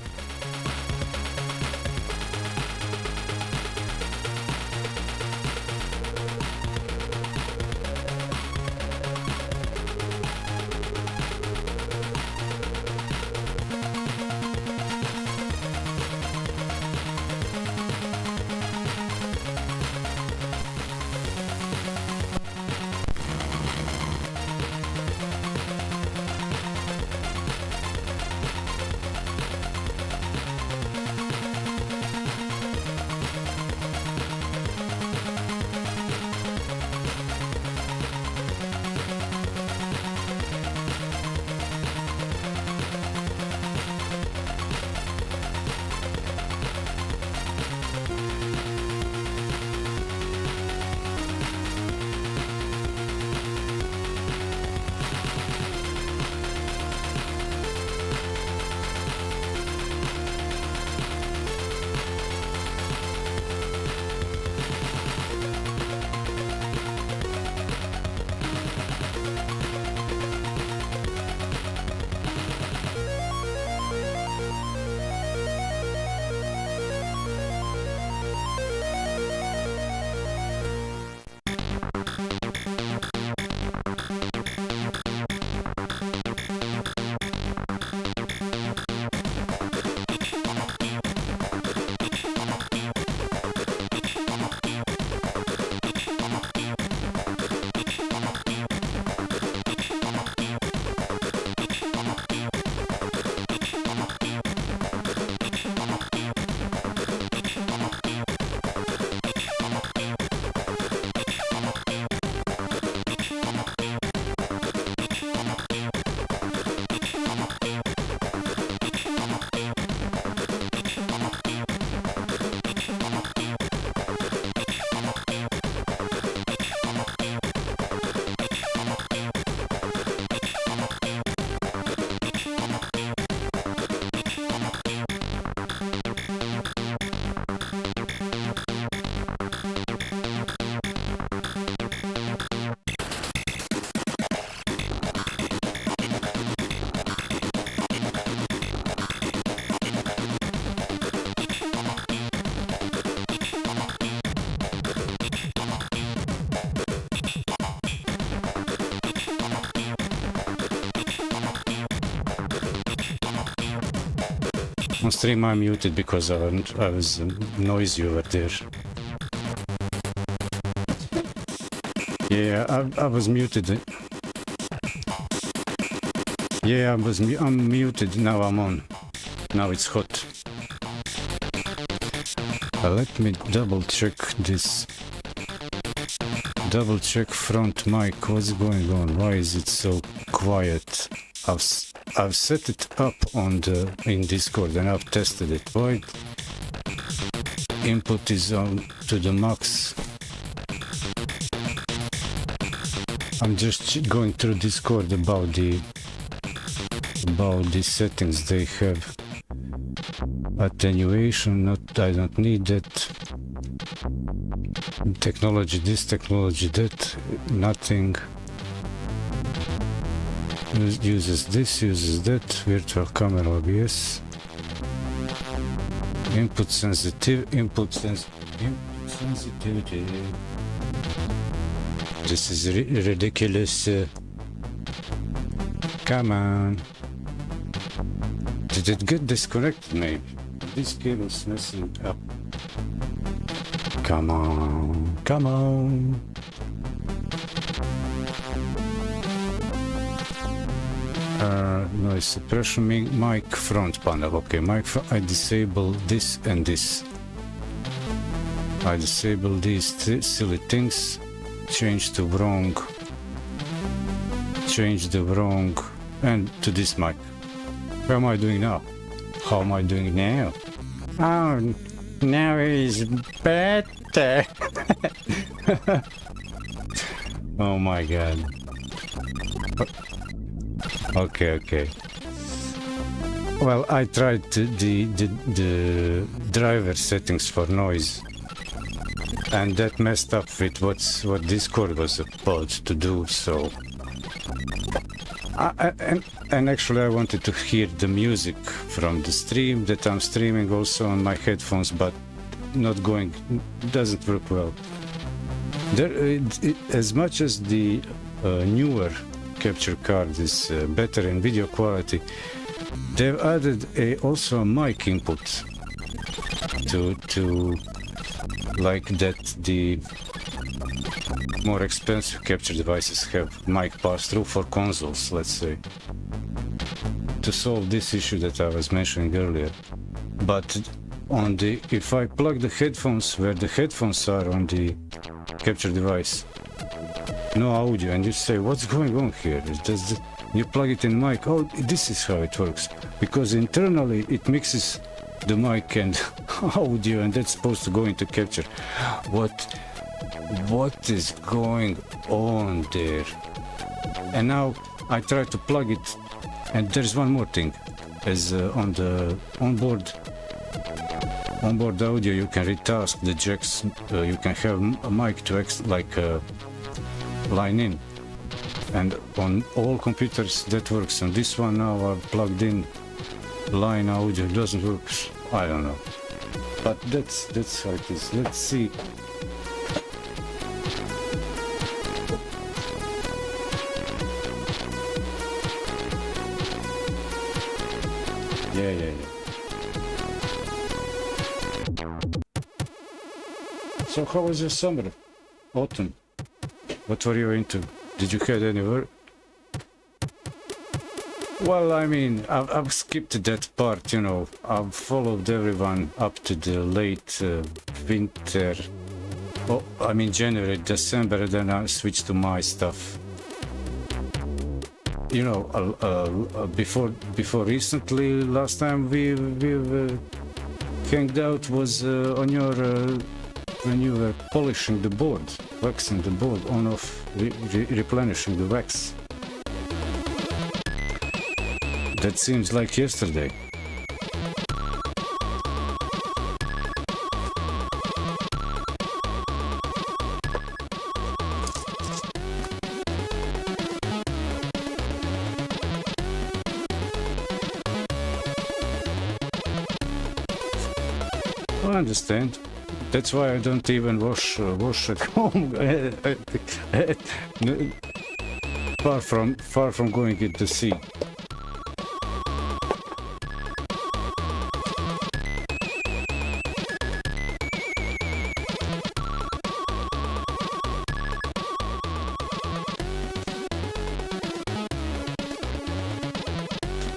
On stream I muted because I was noisy over there. Yeah, I was muted. Yeah, I'm muted. Now I'm on. Now it's hot. Let me double check this. Double check front mic. What's going on? Why is it so quiet? I've set it up on in Discord and I've tested it. Why input is on to the max? I'm just going through Discord about the settings they have. Attenuation, I don't need that. Technology this, technology that, nothing. Uses this, uses that. Virtual camera OBS. Input sensitivity. This is ridiculous. Come on. Did it get disconnected maybe? This cable's messing up. Come on, come on. Noise suppression, mic front panel. Okay, I disable this and this. I disable these silly things. Change the wrong, and to this mic. How am I doing now? How am I doing now? Oh, now it's better. Oh my god. Okay. Well, I tried the driver settings for noise, and that messed up with what Discord was supposed to do. So, and actually, I wanted to hear the music from the stream that I'm streaming also on my headphones, but doesn't work well. As much as the newer capture card is better in video quality, they've added also a mic input to like that the more expensive capture devices have mic pass-through for consoles, let's say, to solve this issue that I was mentioning earlier. But if I plug the headphones where the headphones are on the capture device, no audio, and you say, what's going on here? You plug it in mic. Oh, this is how it works, because internally it mixes the mic and audio, and that's supposed to go into capture. What is going on there? And now I try to plug it, and there's one more thing. As on the onboard audio, you can retask the jacks. You can have a mic to line in, and on all computers that works. On this one now I've plugged in line audio, doesn't work. I don't know, but that's how it is. Let's see. Yeah. So how was your summer, autumn? What were you into? Did you have any work? Well, I mean, I've skipped that part, you know. I've followed everyone up to the late winter. Oh, I mean January, December, and then I switched to my stuff. You know, before recently, last time we hanged out was on your when you were polishing the board, waxing the board on off, replenishing the wax. That seems like yesterday. I understand. That's why I don't even wash at home. far from going into the sea.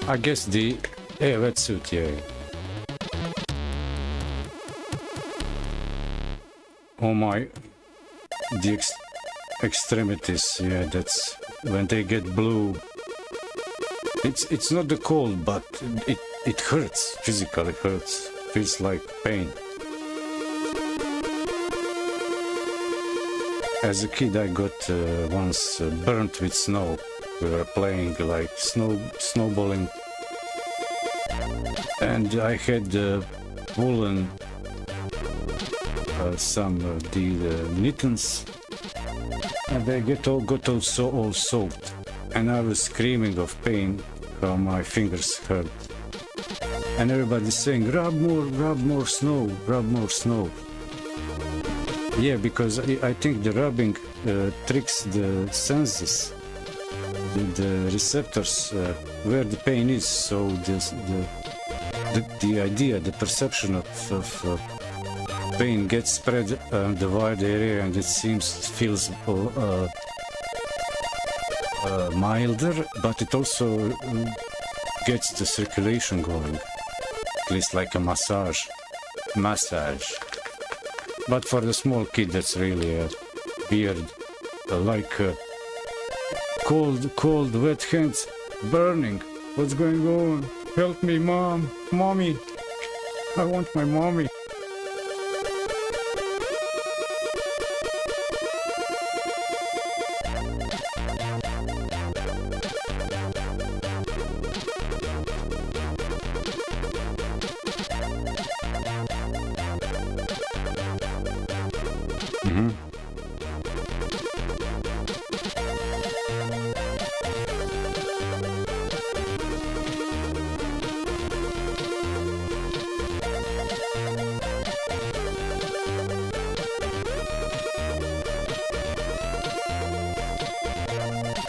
I guess the wetsuit, yeah. Oh my, the extremities, yeah, that's when they get blue. It's not the cold, but it hurts, physically hurts, feels like pain. As a kid I got once burnt with snow. We were playing like snowballing, and I had woolen some the mittens, and they got all soaked, and I was screaming of pain how my fingers hurt, and everybody's saying rub more snow. Yeah, because I think the rubbing tricks the senses, the receptors where the pain is, so the idea, the perception of pain gets spread the wide area, and it feels milder, but it also gets the circulation going, at least like a massage. But for the small kid, that's really a weird, like cold, wet hands, burning. What's going on? Help me, mommy. I want my mommy.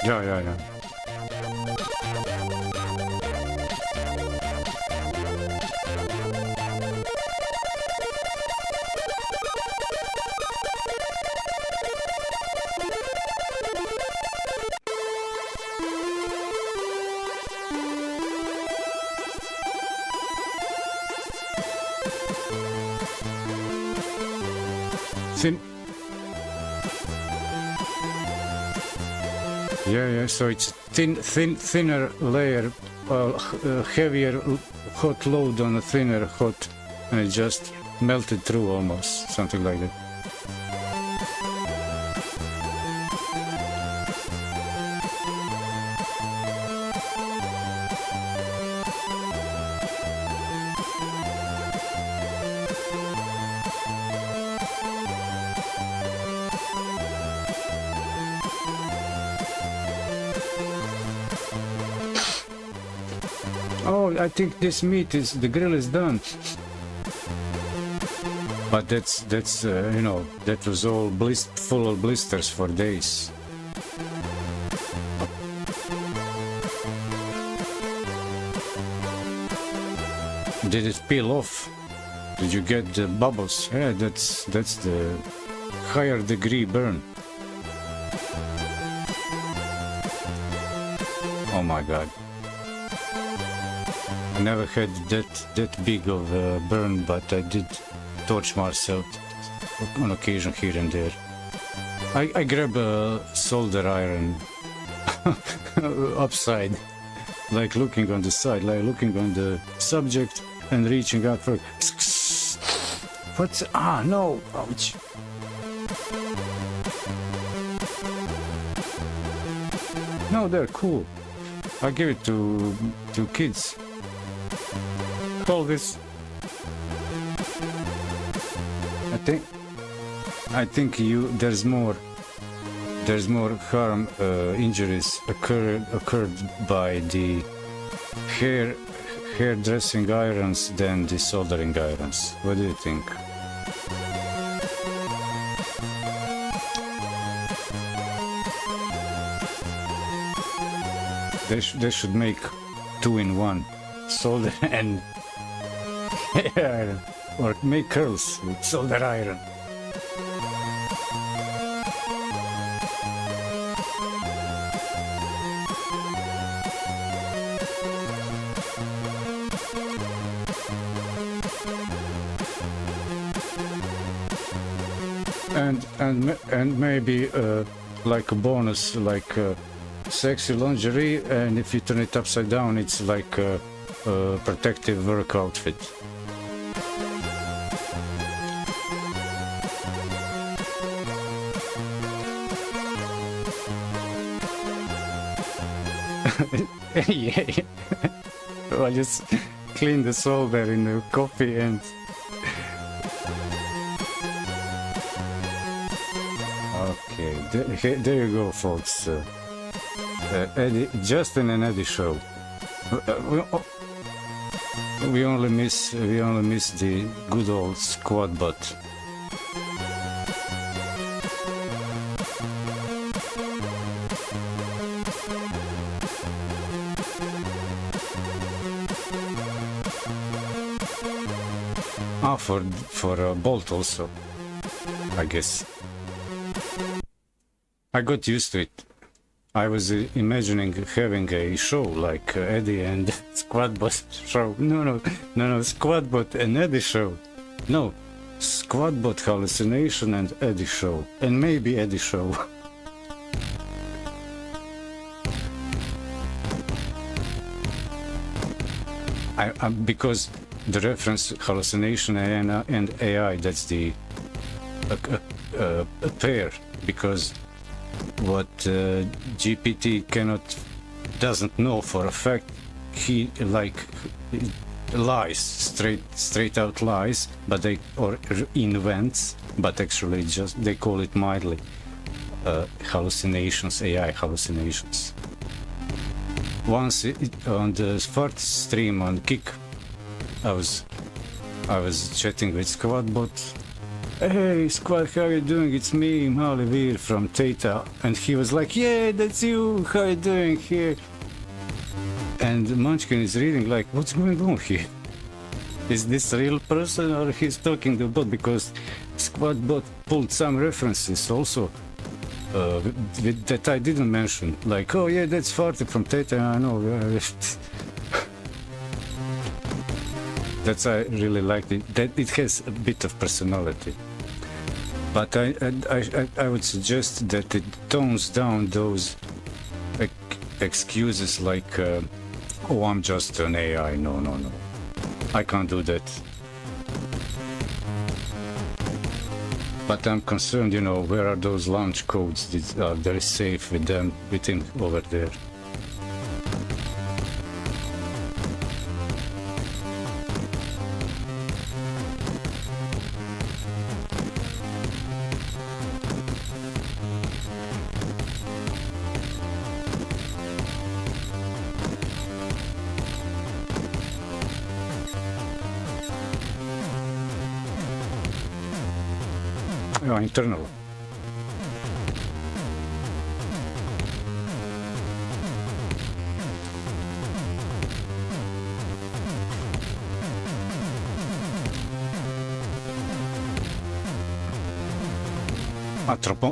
Yeah. Thin. Yeah, so it's thinner layer, heavier hot load on a thinner hot, and it just melted through almost, something like that. Oh, I think this meat is, the grill is done. But that's you know, that was all full of blisters for days. Did it peel off? Did you get the bubbles? Yeah, that's the higher degree burn. Oh my god. I never had that big of a burn, but I did torch myself on occasion here and there. I grab a solder iron upside, like looking on the side, like looking on the subject and reaching out for... What's... Ah, no! Ouch! No, they're cool. I give it to kids. All this. I think there's more harm, injuries occurred by the hairdressing irons than the soldering irons. What do you think? They should make 2-in-1, solder and iron, or make curls with solder iron. And maybe like a bonus, like sexy lingerie, and if you turn it upside down, it's like a protective work outfit. Yeah. I just clean the solder in the coffee and... Okay, there you go, folks. Eddy, Justin and Eddy show. We only miss the good old squad butt. Ah, for a bolt also, I guess. I got used to it. I was imagining having a show like Eddy and Squadbot show. No, Squadbot and Eddy show. No, Squadbot hallucination and Eddy show. And maybe Eddy show. Because the reference hallucination and AI, that's the pair, because what GPT doesn't know for a fact, he like lies, straight out lies, but or invents, but actually just they call it mildly hallucinations, AI hallucinations. Once on the first stream on Kick, I was chatting with Squadbot. Hey Squad, how you doing? It's me, Malivir from Theta. And he was like, yeah, that's you, how you doing here? And Munchkin is reading like, what's going on here? Is this a real person or he's talking to bot? Because Squadbot pulled some references also that I didn't mention. Like, oh yeah, that's Farty from Theta, I know. That's I really liked it. That it has a bit of personality. But I would suggest that it tones down those excuses like, oh, I'm just an AI. No. I can't do that. But I'm concerned, where are those launch codes that are very safe with him over there? Oh, internal.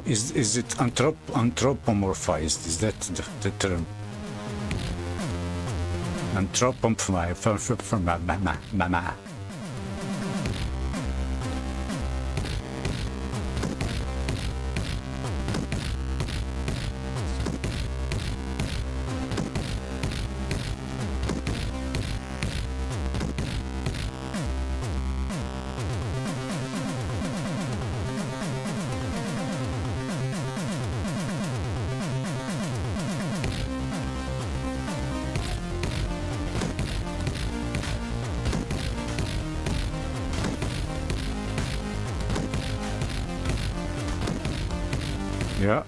Is it anthropomorphized? Is that the term? Anthropomorphized from mama. Yeah.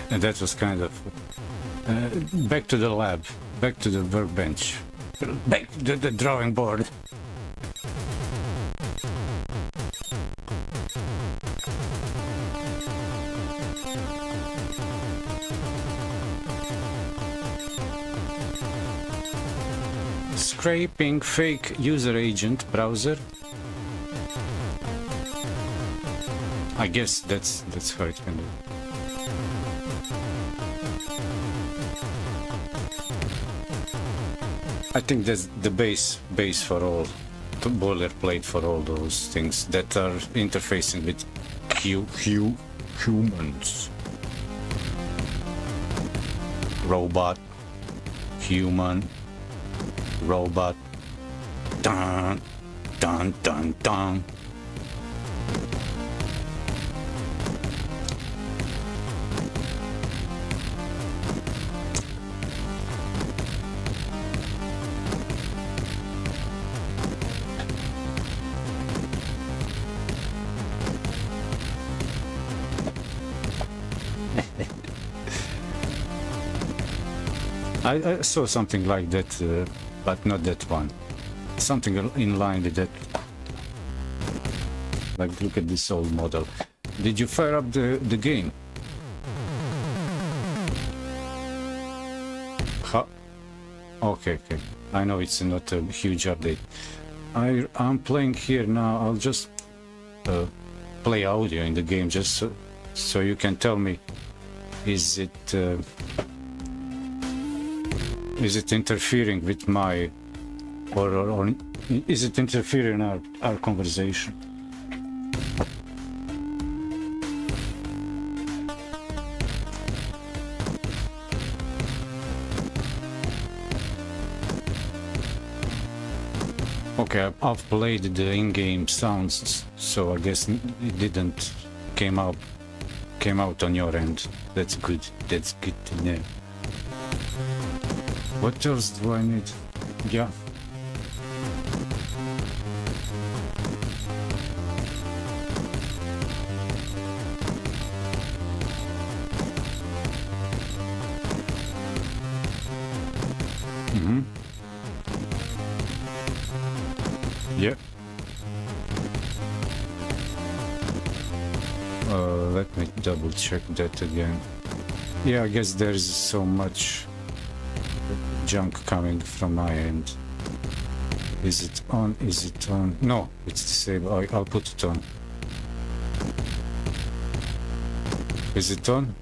And that was kind of back to the lab, back to the workbench, back to the drawing board. Scraping fake user agent browser. I guess that's how it can do. I think that's the base for all, the boilerplate for all those things that are interfacing with humans. Robot, human, robot, dun, dun, dun, dun. I saw something like that, but not that one. Something in line with that. Like, look at this old model. Did you fire up the game? Okay. I know it's not a huge update. I'm playing here now. I'll just play audio in the game just so you can tell me, is it interfering with my or is it interfering in our conversation? Okay, I've played the in-game sounds, so I guess it didn't came out on your end. That's good. That's good to know. What else do I need? Yeah. Yeah. Let me double check that again. Yeah, I guess there's so much junk coming from my end. Is it on? Is it on? No, it's disabled. I'll put it on. Is it on?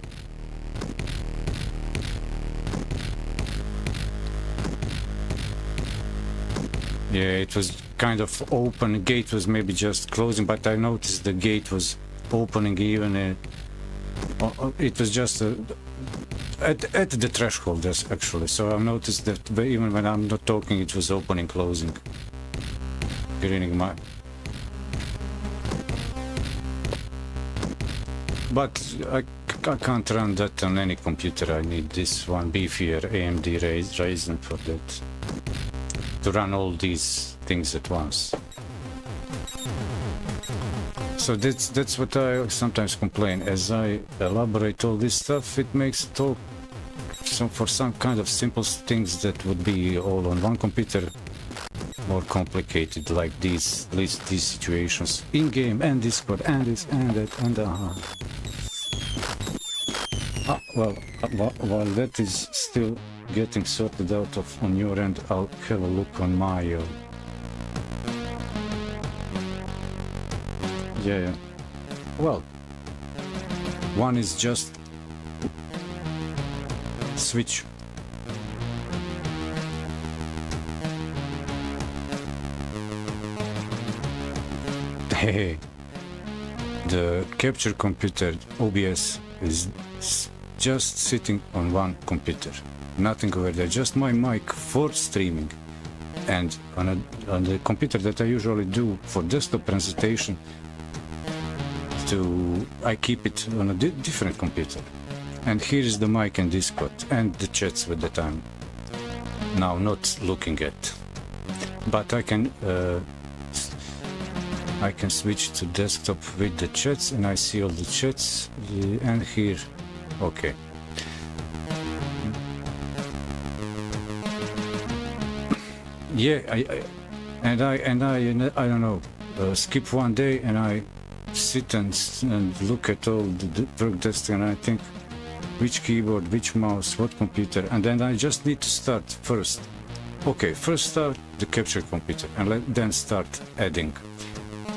Yeah, it was kind of open. Gate was maybe just closing, but I noticed the gate was opening even. It was just at the threshold, actually. So I noticed that even when I'm not talking, it was opening, closing. Greening my. But I can't run that on any computer. I need this one beefier AMD Ryzen for that. To run all these things at once. So that's what I sometimes complain. As I elaborate all this stuff, it makes it all for some kind of simple things that would be all on one computer more complicated, like these situations in game and Discord and this and that and while that is still getting sorted out of on your end, I'll have a look on my yeah. Well, one is just switch. Hey, the capture computer OBS is just sitting on one computer. Nothing over there, just my mic for streaming. And on the computer that I usually do for desktop presentation, I keep it on a different computer. And here is the mic and Discord and the chats that I'm now not looking at. But I can switch to desktop with the chats, and I see all the chats. And here, okay. Yeah, I don't know, skip one day and I sit and look at all the work desk, and I think which keyboard, which mouse, what computer, and then I just need to start first. Okay, first start the capture computer and then start adding.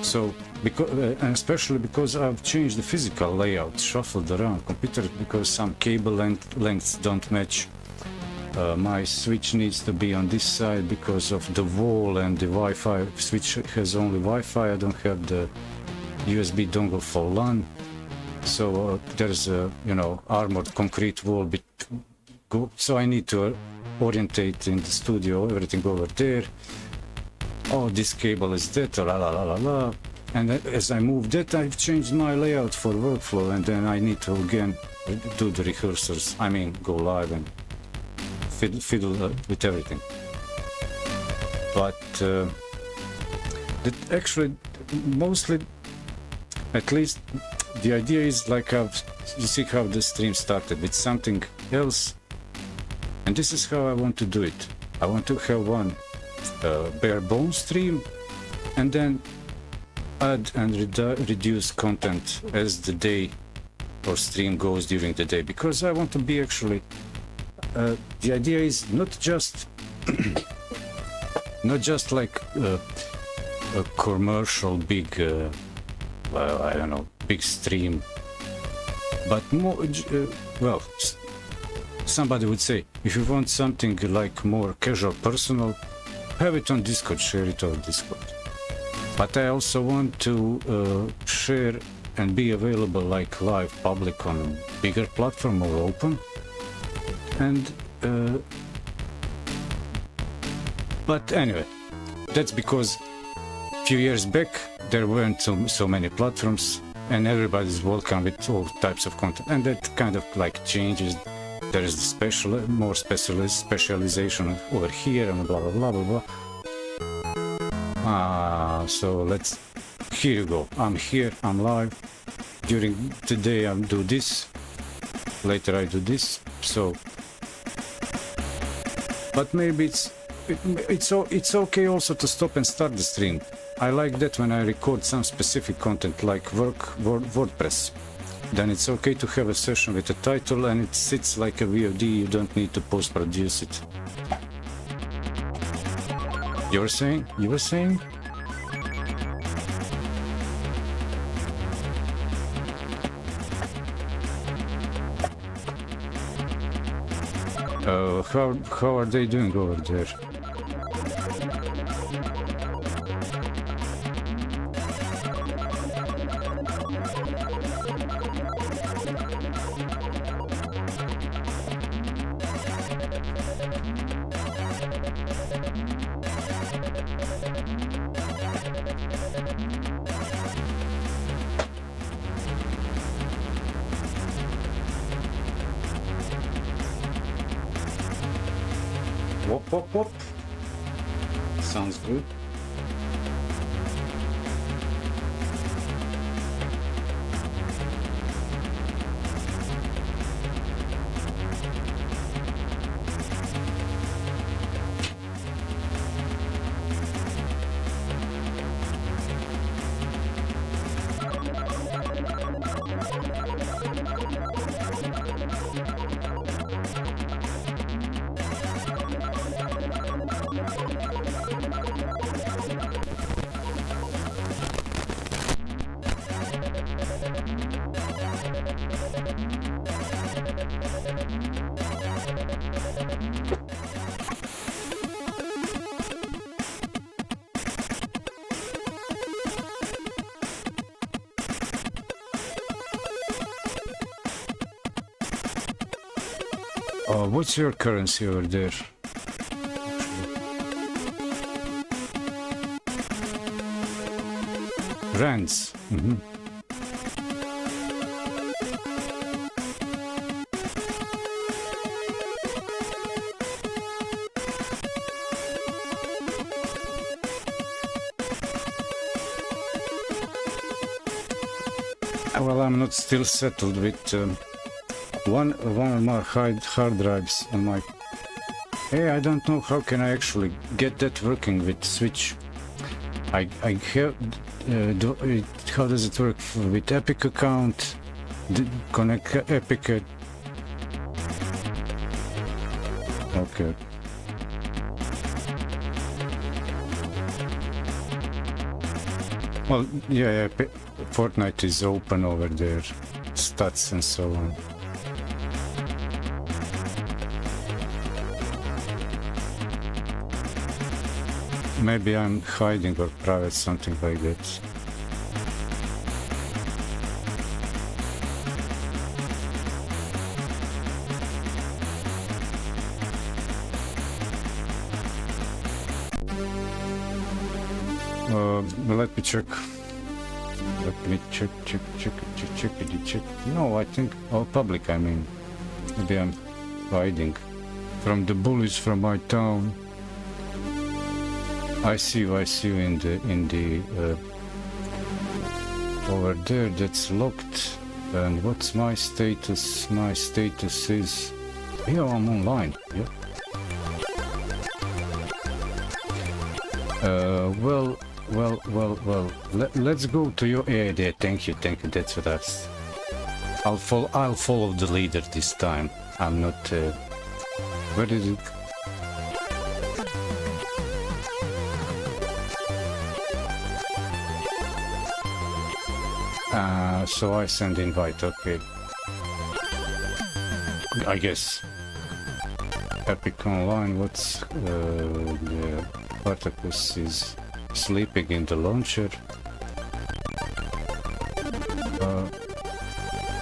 So, and especially because I've changed the physical layout, shuffled around computer because some cable lengths don't match. My switch needs to be on this side because of the wall, and the Wi-Fi switch has only Wi-Fi. I don't have the USB dongle for LAN. So there's a armored concrete wall. So I need to orientate in the studio everything over there. Oh, this cable is that, la la la la la. And as I move that, I've changed my layout for workflow, and then I need to again do the rehearsals. I mean, go live and fiddle with everything. But that actually, mostly, at least, the idea is like you see how the stream started with something else, And this is how I want to do it. I want to have one bare bones stream, and then add and reduce content as the day or stream goes during the day, because I want to be actually the idea is not just not just like a commercial big well, I don't know, big stream, but more well, somebody would say if you want something like more casual, personal, have it on Discord, share it on Discord. But I also want to share and be available like live public on a bigger platform or open. And but anyway, that's because a few years back there weren't so many platforms and everybody's welcome with all types of content, and that kind of like changes. There is the more specialization over here and blah blah blah blah blah. So here you go. I'm here, I'm live. During the day I do this, later I do this. So, but maybe it's okay also to stop and start the stream. I like that when I record some specific content like WordPress. Then it's okay to have a session with a title and it sits like a VOD, you don't need to post-produce it. You were saying? How are they doing over there? Whoop, whoop, whoop. Sounds good. What's your currency over there? Rands. Well, I'm not still settled with one of my hard drives on my... Hey, I don't know how can I actually get that working with Switch. I have... how does it work with Epic account? Connect Epic... Okay. Well, yeah, Fortnite is open over there. Stats and so on. Maybe I'm hiding or private, something like that. Let me check. Let me check. No, I think... Oh, public, I mean. Maybe I'm hiding from the bullies from my town. I see you in the over there. That's locked. And what's my status? My status is... Yeah, I'm online. Yeah. Well. Let's go to your area. Thank you. That's what that's. I'll follow the leader this time. I'm not. Where did it? So I send invite. Okay. I guess. Epic Online. What's the Spartacus is sleeping in the launcher.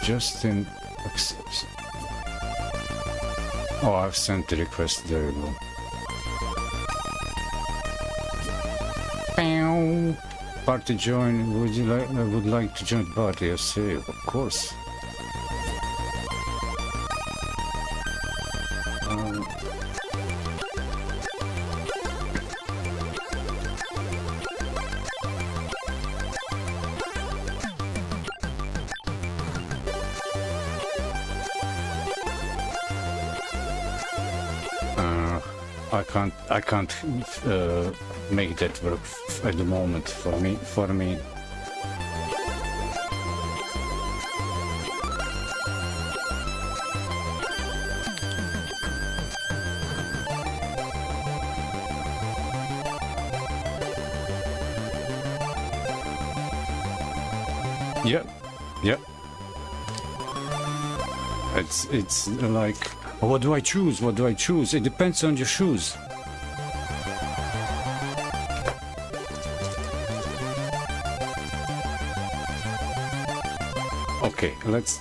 Justin. Oh, I've sent the request. There we go. Party join. Would you like? I would like to join the party. I say, of course. I can't make that work at the moment for me. Yeah. It's like, what do I choose? It depends on your shoes. Okay, let's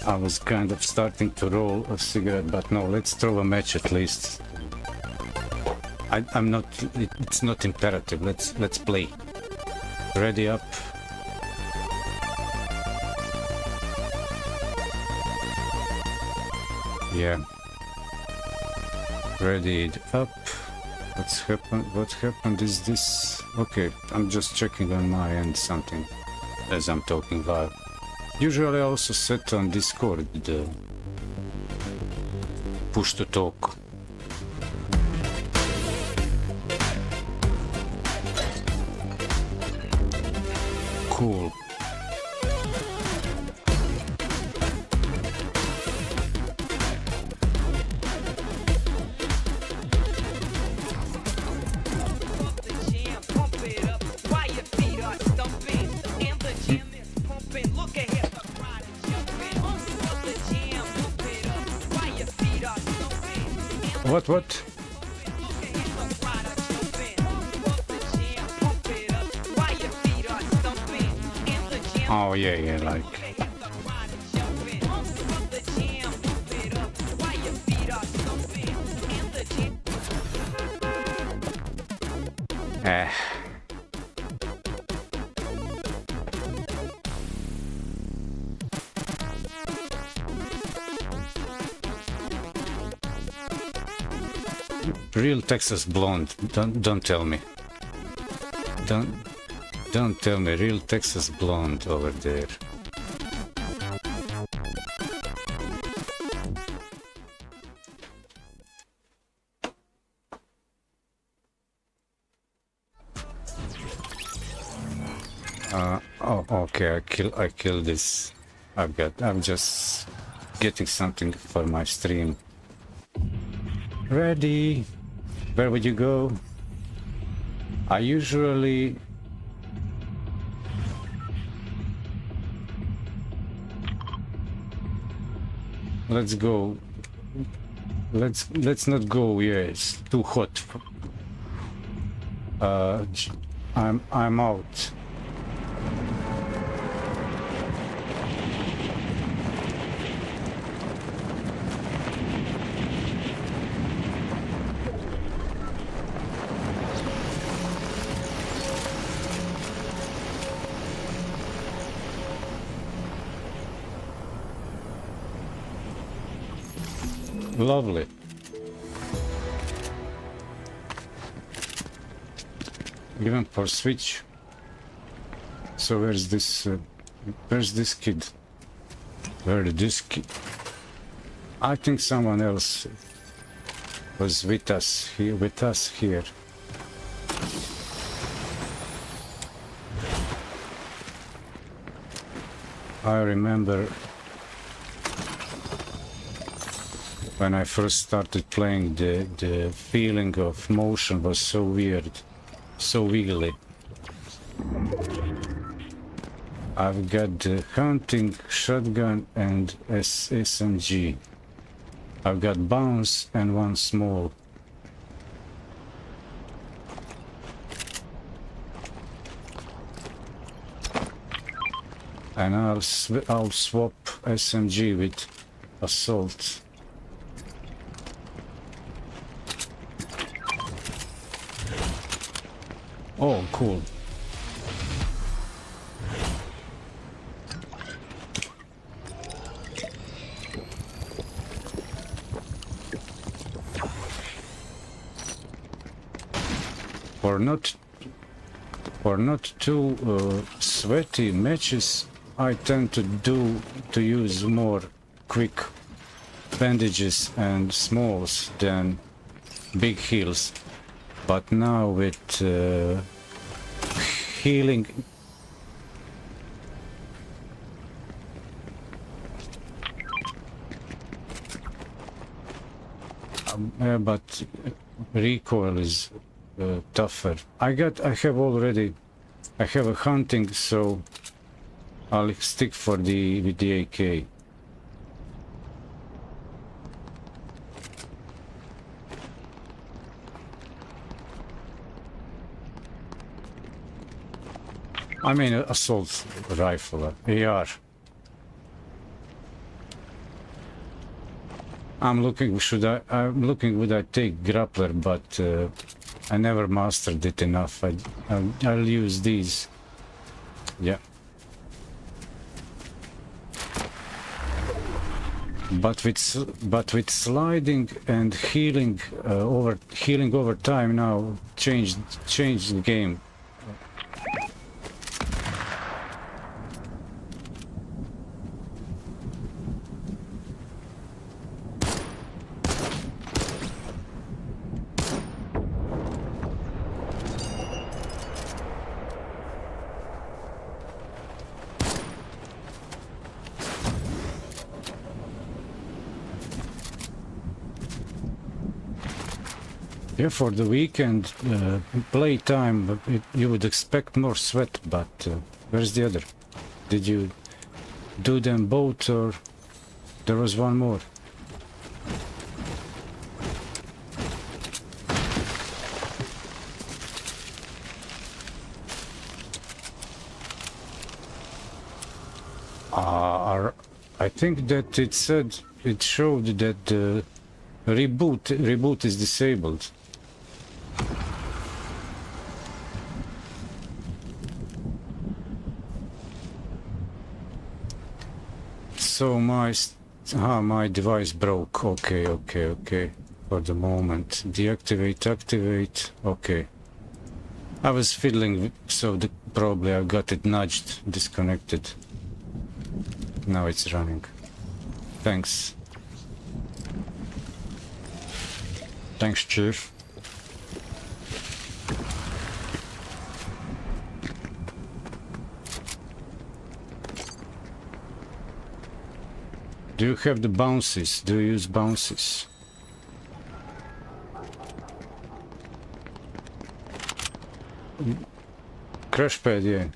I was kind of starting to roll a cigarette, but no, let's throw a match at least. I'm not, it's not imperative. Let's play. Ready up. Yeah. Ready up. What happened is this. Okay, I'm just checking on my end something as I'm talking live. Usually I also set on Discord the push to talk. Cool. What? Oh yeah, like. Real Texas blonde. Don't tell me. Don't tell me. Real Texas blonde over there. Oh, okay. I kill this. I'm just getting something for my stream. Ready. Where would you go? I usually... Let's go. Let's not go. Yeah, it's too hot. I'm out. Lovely. Even for Switch. So where's this kid? Where did this kid? I think someone else was with us here. I remember when I first started playing, the feeling of motion was so weird, so wiggly. I've got the hunting shotgun and SMG. I've got bounce and one small. And I'll swap SMG with assault. Oh, cool. For not too sweaty matches, I tend to use more quick bandages and smalls than big heals. But now with healing, but recoil is tougher. I have a hunting, so I'll stick with the AK. I mean, assault rifle, AR. I'm looking. Would I take grappler? But I never mastered it enough. I'll use these. Yeah. But with sliding and healing over time now changed the game. Yeah, for the weekend playtime, you would expect more sweat, but where's the other? Did you do them both, or there was one more? I think that it showed that the reboot is disabled. So my device broke. Okay. For the moment, activate. Okay. I was fiddling, so probably I got it nudged, disconnected. Now it's running. Thanks. Thanks, Chief. Do you have the bounces? Do you use bounces? Crash pad, yeah.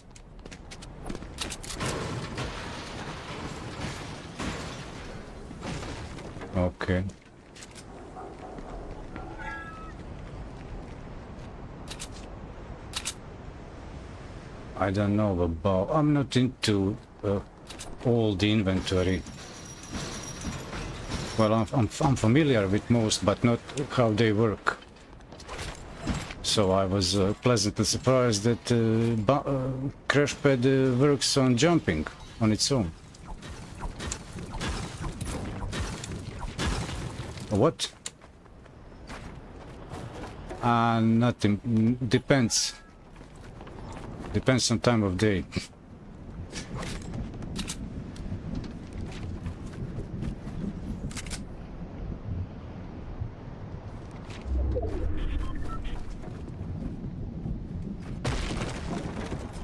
Okay. I don't know about. I'm not into all the inventory. Well, I'm familiar with most, but not how they work. So I was pleasantly surprised that crash pad works on jumping on its own. What? Nothing. Depends. Depends on time of day.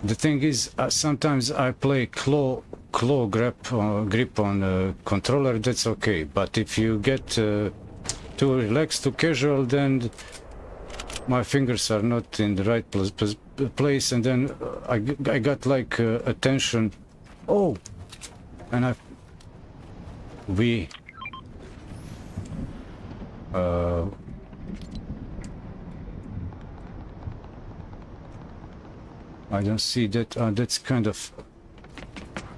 The thing is, sometimes I play claw grip on a controller. That's okay, but if you get too relaxed, too casual, then my fingers are not in the right place, and then I got like attention. Oh, and I don't see that. That's kind of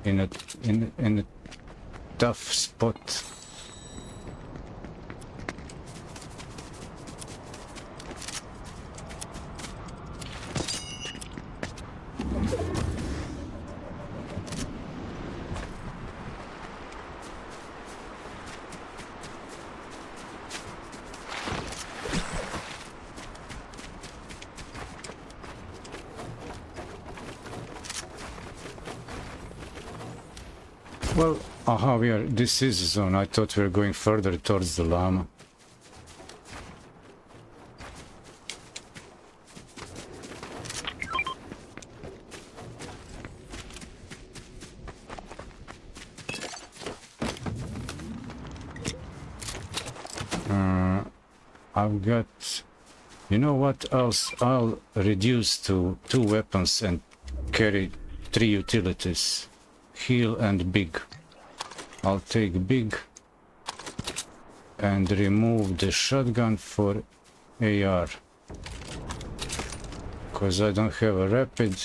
in a tough spot. Well, aha, this is the zone. I thought we were going further towards the llama. I've got... You know what else? I'll reduce to 2 weapons and carry 3 utilities. Heal and big. I'll take big and remove the shotgun for AR. Because I don't have a rapid,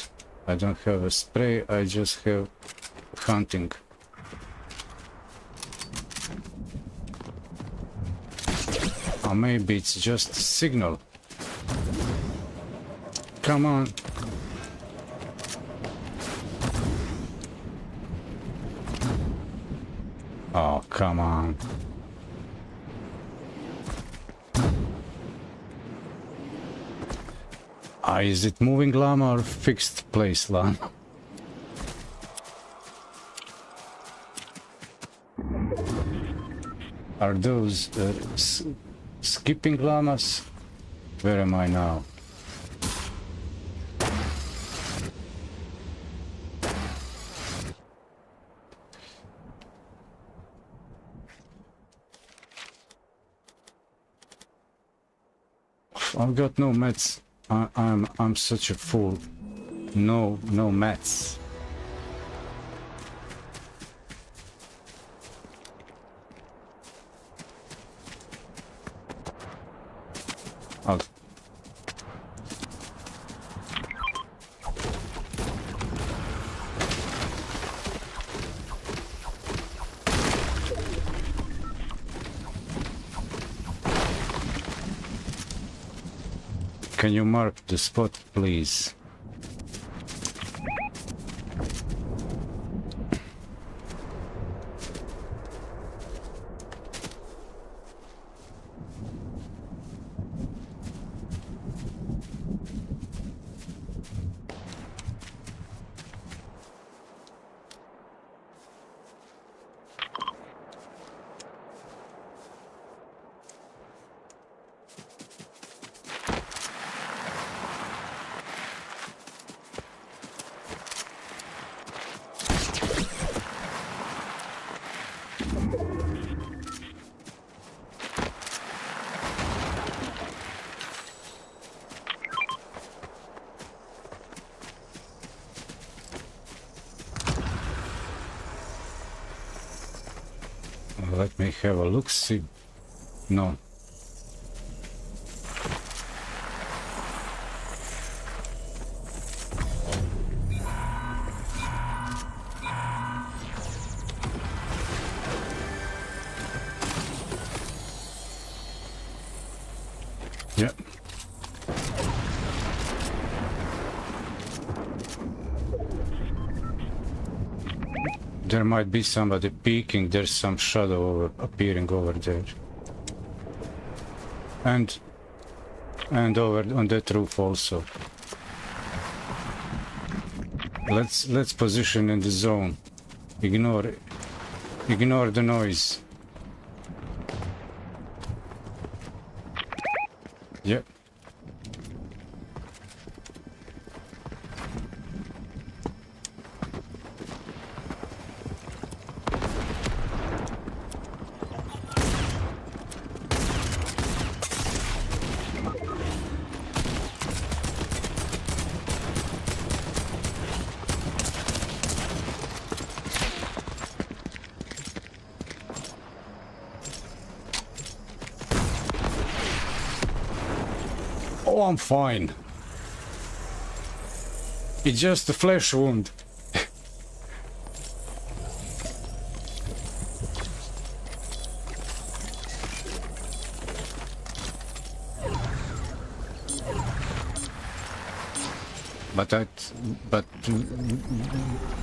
I don't have a spray, I just have hunting. Or maybe it's just signal. Come on. Oh, come on. Is it moving llama or fixed place llama? Are those skipping llamas? Where am I now? I've got no mats. I'm such a fool. No mats. Can you mark the spot, please? Let me have a look, see. No. Yeah. There might be somebody peeking. There's some shadow appearing over there, and over on that roof also. Let's position in the zone. Ignore the noise. Yep. Oh, I'm fine. It's just a flesh wound. But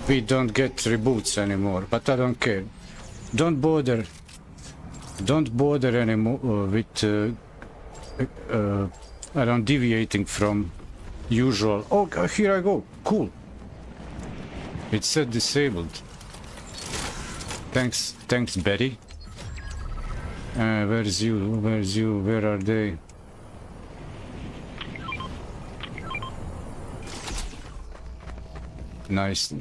we don't get reboots anymore. But I don't care. Don't bother anymore with I don't deviating from usual. Oh, here I go. Cool. It said disabled. Thanks, Betty. Where's you? Where are they? Nice.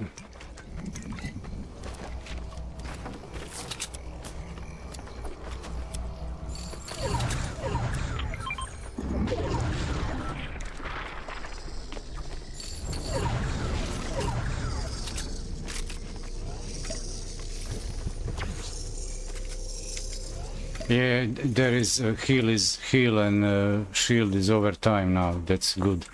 Yeah, there is heal and shield is over time now. That's good.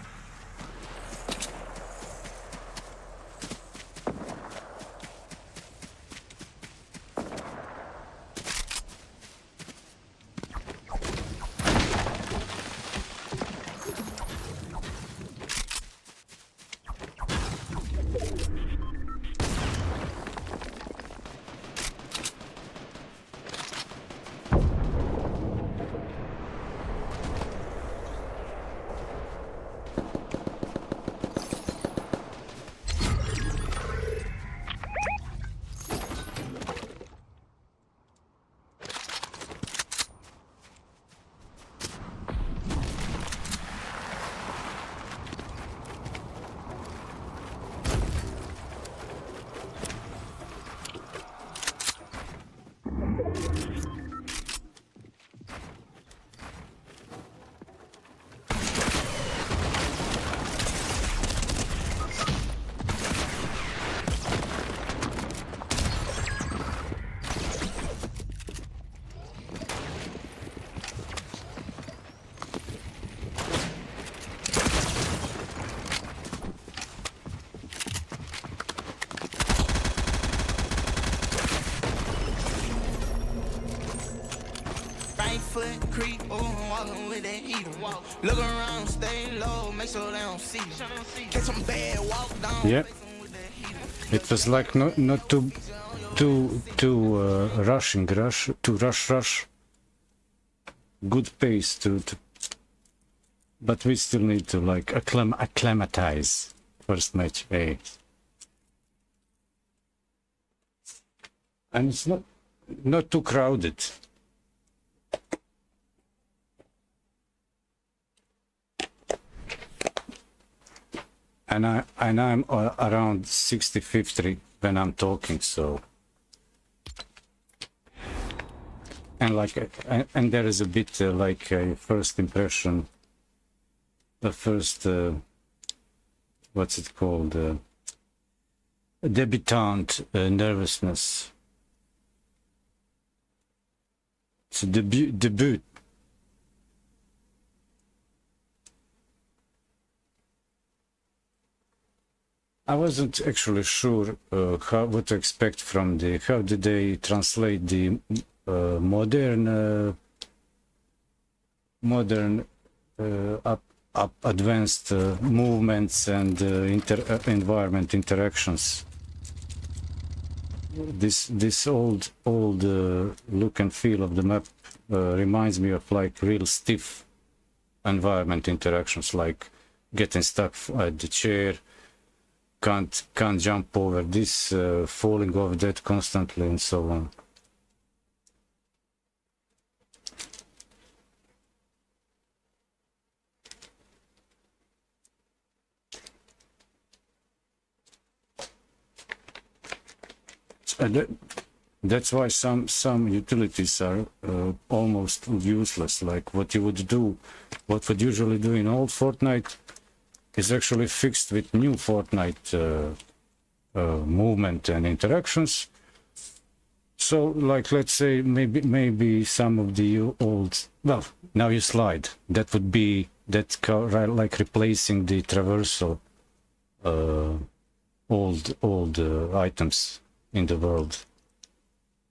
Foot creep, walking with that heater. Look around, stay low, make sure they don't see you. Catch some bad, walk down. Yep. It was like not too rush. Good pace to. But we still need to like acclimatize first match. Hey. And it's not too crowded. And I'm around 60-50 when I'm talking, so and there is a bit like a first impression, the first what's it called, debutante nervousness. It's a debut. I wasn't actually sure what to expect from how did they translate the modern advanced movements and environment interactions. This old look and feel of the map reminds me of like real stiff environment interactions, like getting stuck at the chair. Can't jump over this, falling off that constantly, and so on. That's why some utilities are almost useless. Like what would usually do in old Fortnite is actually fixed with new Fortnite movement and interactions. So, like, let's say maybe some of the old, well, now you slide. That would be that's like replacing the traversal old items in the world.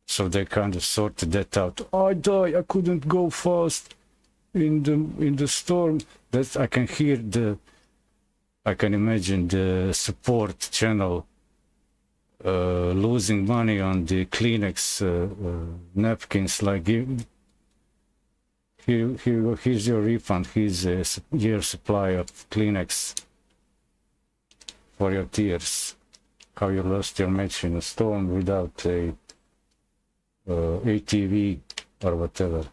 So they kind of sorted that out. I die, I couldn't go fast in the storm. That I can hear I can imagine the support channel losing money on the Kleenex napkins, like here's your refund, here's a year supply of Kleenex for your tears. How you lost your match in a storm without a ATV or whatever.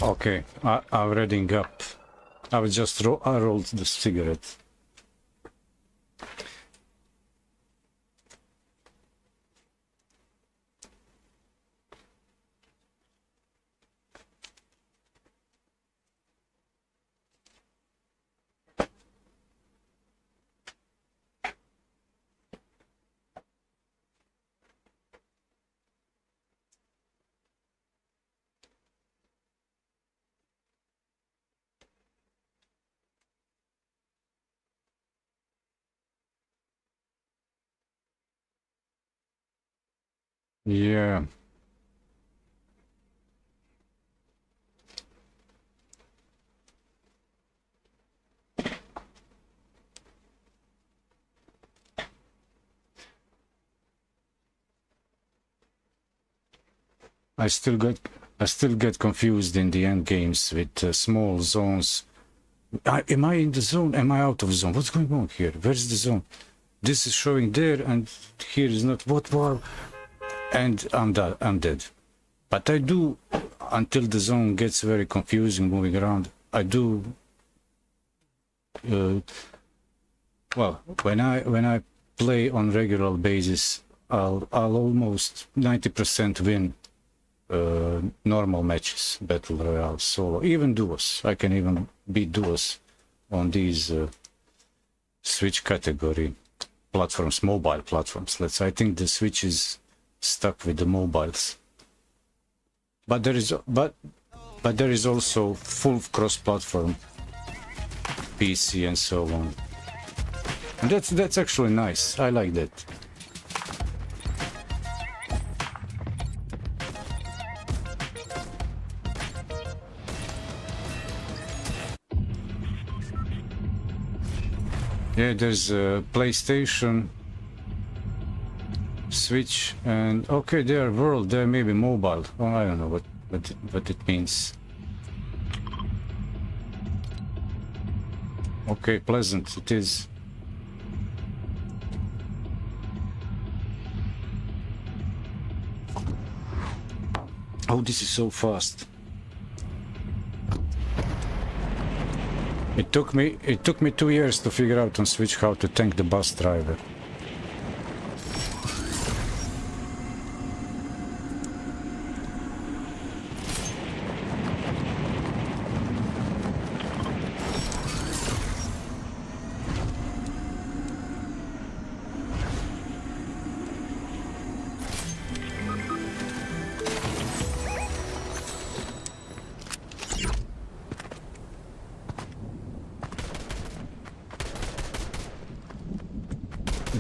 Okay, I'm reading up. I was just I rolled the cigarette. Yeah. I still get confused in the end games with small zones. Am I in the zone? Am I out of zone? What's going on here? Where's the zone? This is showing there, and here is not. What war? And I'm dead. But I do, until the zone gets very confusing moving around, I do. Well, when I play on regular basis, I'll almost 90% win normal matches, battle royale, solo, even duos. I can even beat duos on these Switch category platforms, mobile platforms. I think the Switch is stuck with the mobiles, but there is also full cross-platform PC and so on, and that's actually nice. I like that. Yeah, there's a PlayStation, Switch, and okay, they're world, they're maybe mobile. Oh, I don't know what it means. Okay, pleasant it is. Oh, this is so fast. It took me 2 years to figure out on Switch how to tank the bus driver.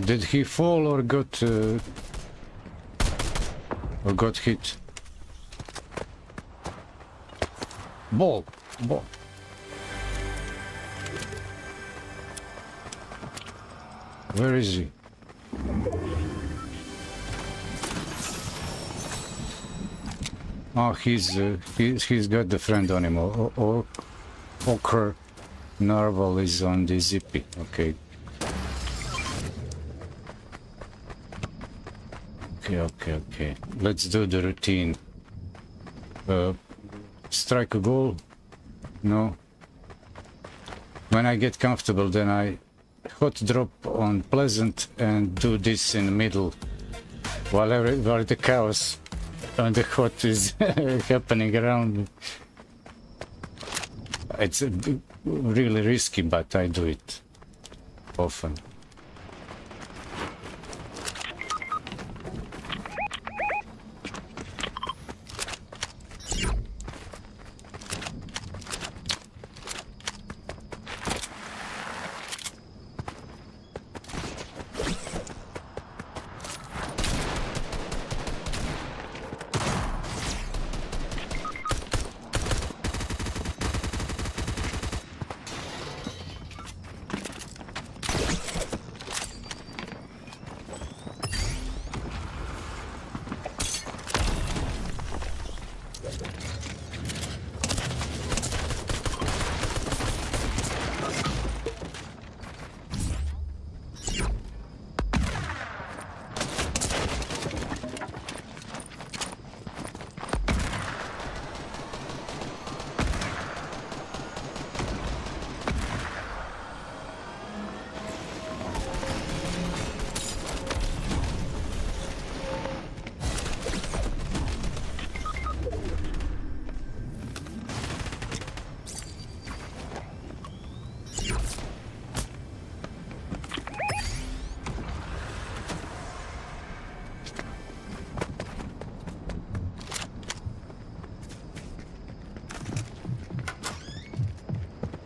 Did he fall or got hit? Ball. Where is he? Oh, he's got the friend on him. Ochre Narwhal is on the zippy. Okay. Okay. Let's do the routine. Strike a goal? No. When I get comfortable, then I hot drop on pleasant and do this in the middle while the chaos wonder what is happening around me. It's really risky, but I do it often.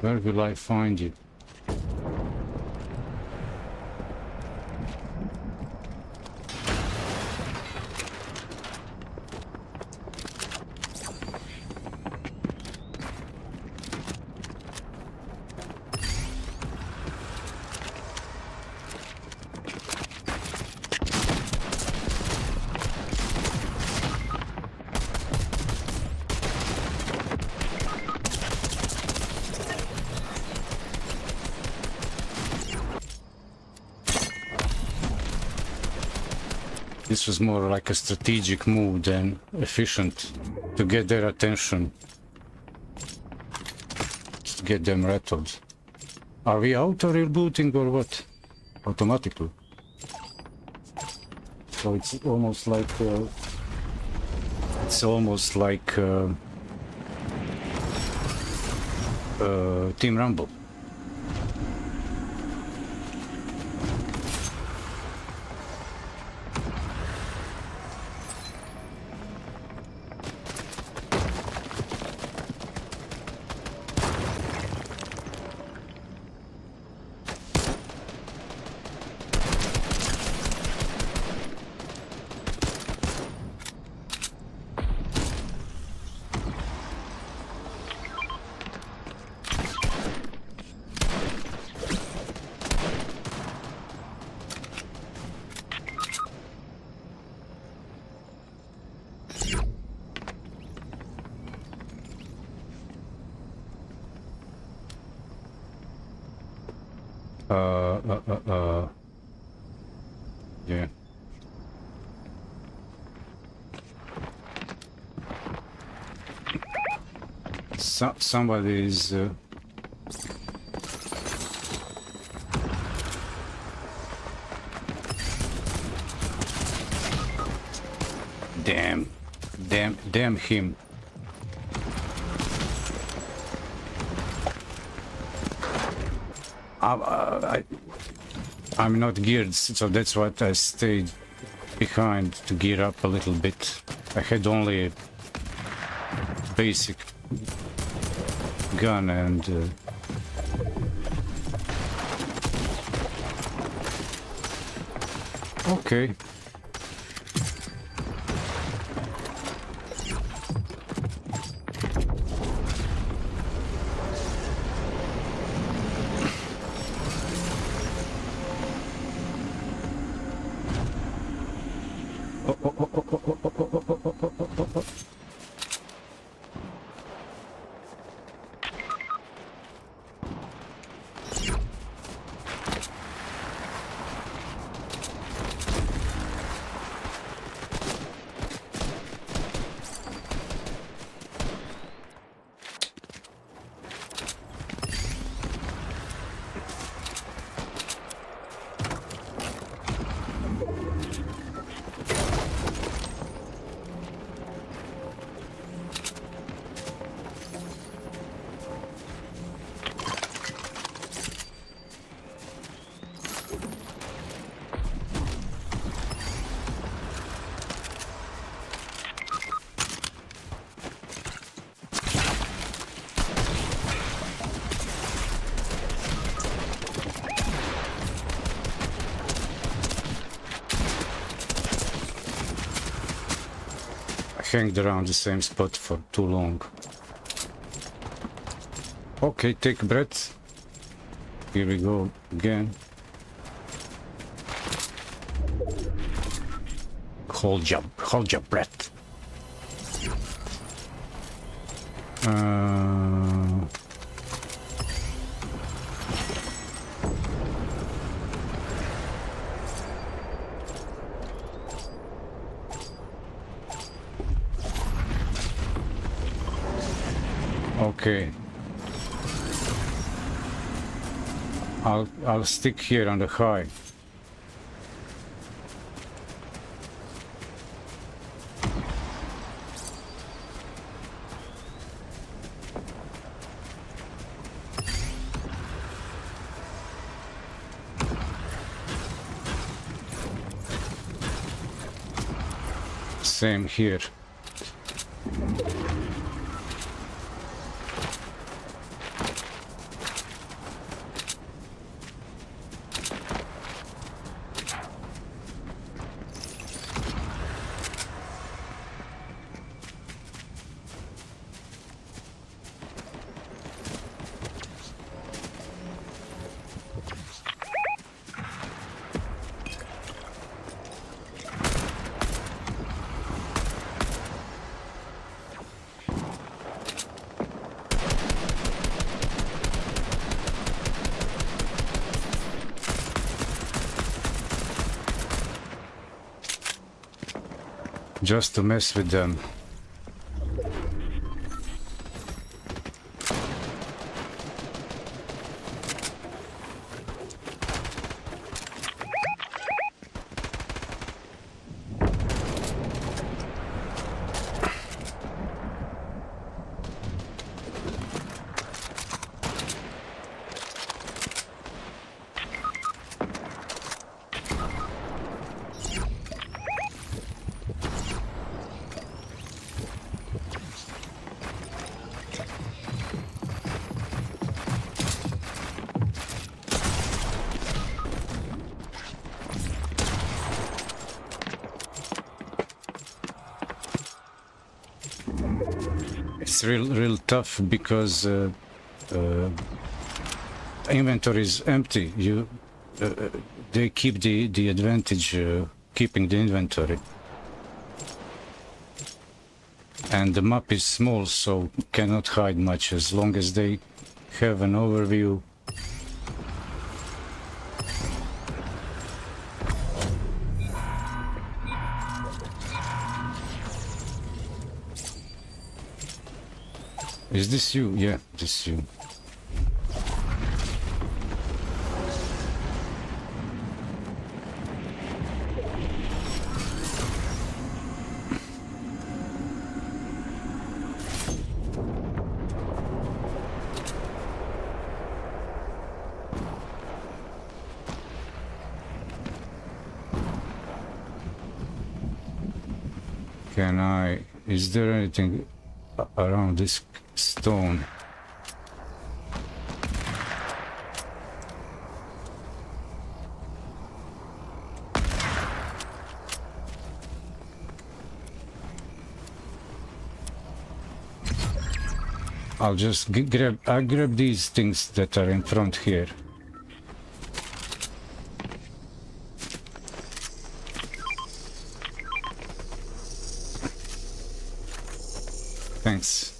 Where will I find you? This was more like a strategic move than efficient to get their attention. To get them rattled. Are we auto rebooting or what? Automatically. So it's almost like Team Rumble. Yeah. Somebody is damn him. I'm not geared, so that's what I stayed behind to gear up a little bit. I had only a basic gun and okay. hanged around the same spot for too long. Okay, take a breath. Here we go again. Hold your breath. Okay. I'll stick here on the high. Same here. Just to mess with them. It's real tough because inventory is empty. They keep the advantage keeping the inventory, and the map is small, so cannot hide much as long as they have an overview. Is this you? Yeah, this is you. Is there anything around this stone? I'll just I'll grab these things that are in front here. Thanks.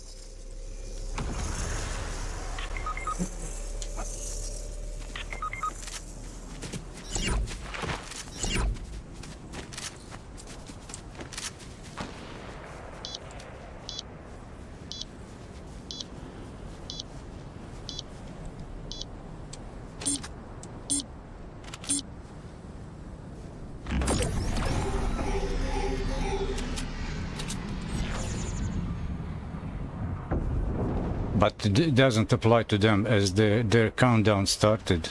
But it doesn't apply to them as their countdown started.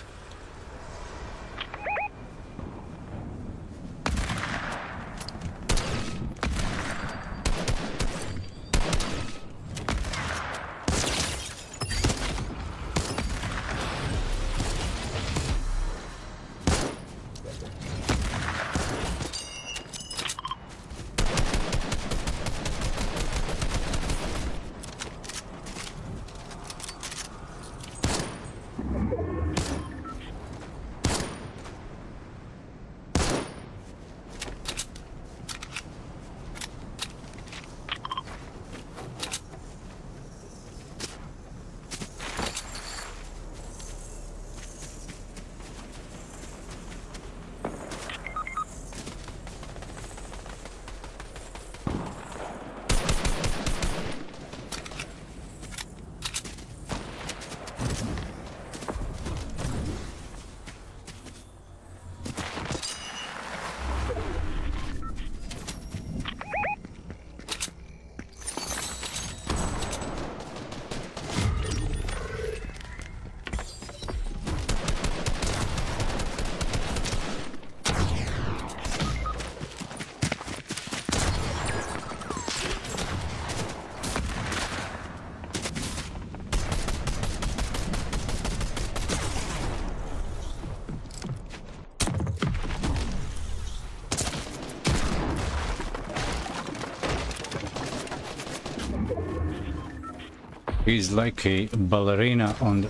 He's like a ballerina on the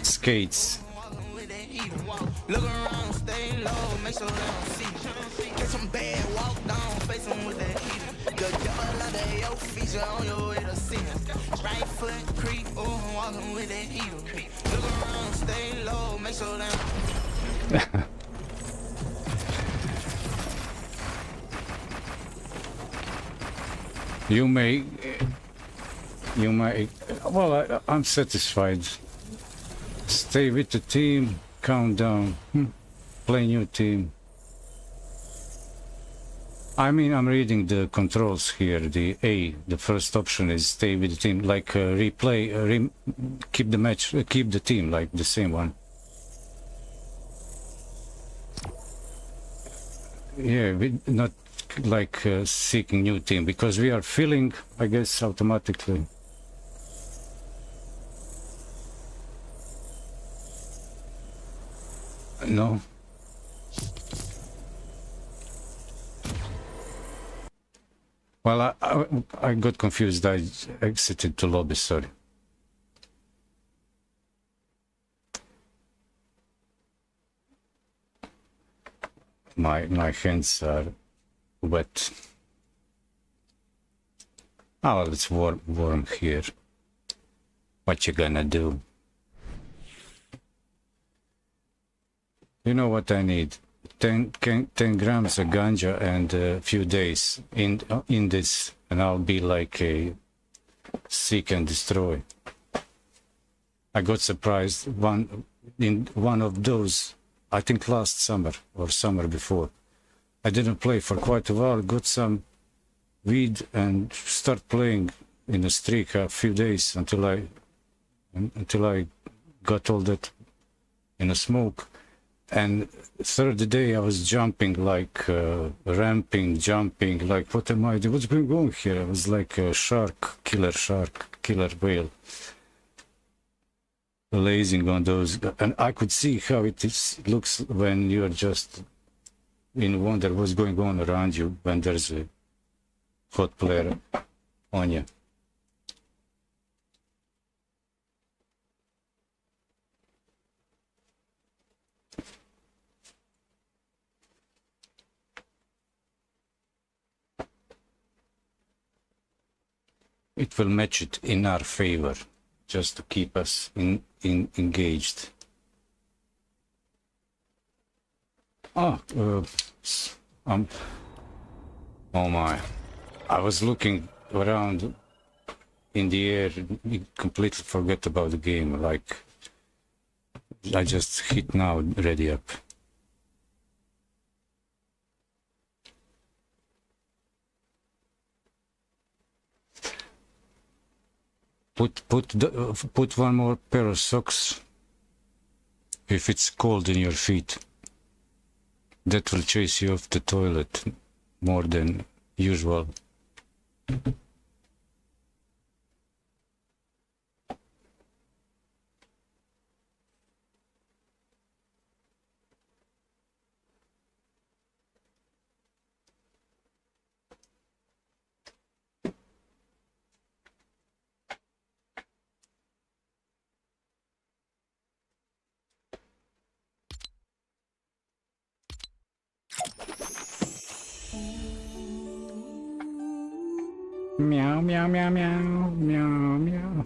skates. Look around, stay low, make sure they don't see. Get some bad, walk down, face them with that heater. The devil of the yo feature on your way to see. Right foot creep, oh, walking with that heater. Look around, stay low, make sure they don't. You may, well, I'm satisfied. Stay with the team, countdown, play new team. I mean, I'm reading the controls here. The first option is stay with the team, like replay, keep the match, keep the team, like the same one. Yeah, not like seeking new team, because we are filling, I guess, automatically. No. Well, I got confused. I exited the lobby, sorry. My hands are wet. Oh, well, it's warm here. What you gonna do? You know what I need? 10 grams of ganja and a few days in this, and I'll be like a seek and destroy. I got surprised in one of those, I think last summer or summer before. I didn't play for quite a while, got some weed and start playing in a streak a few days until I got all that in a smoke. And third day I was jumping, like ramping, jumping, like what am I doing? What's been going here? I was like a killer whale, lazing on those, and I could see how looks when you're just in wonder what's going on around you when there's a hot player on you. It will match it in our favor, just to keep us engaged. Oh my! I was looking around in the air, completely forget about the game. Like I just hit now, ready up. Put one more pair of socks if it's cold in your feet. That will chase you off the toilet more than usual. Meow, meow, meow, meow, meow, meow.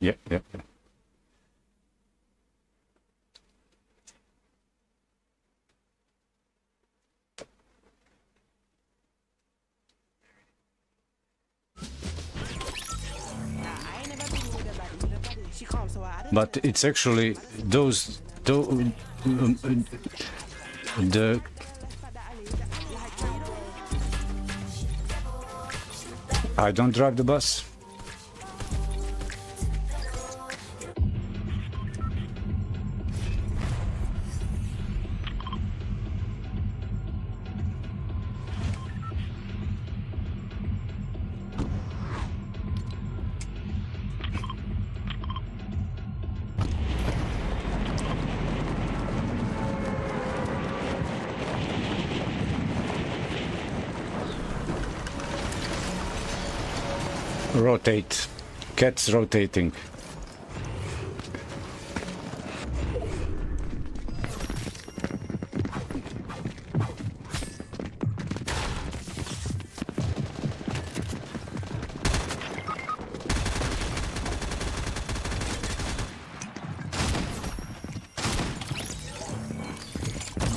Yeah, yeah. But it's actually the I don't drive the bus. Rotate. Cat's rotating.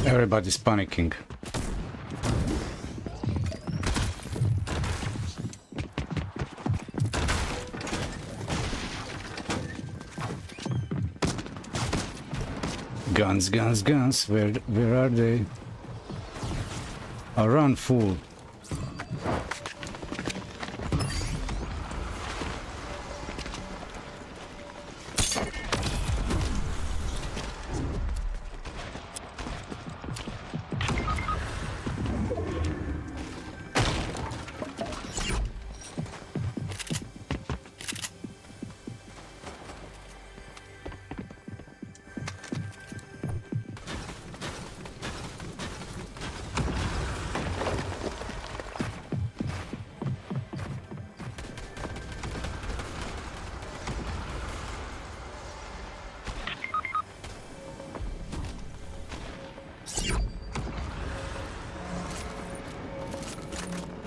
Everybody's panicking. Guns, guns, guns. Where are they? Run, fool.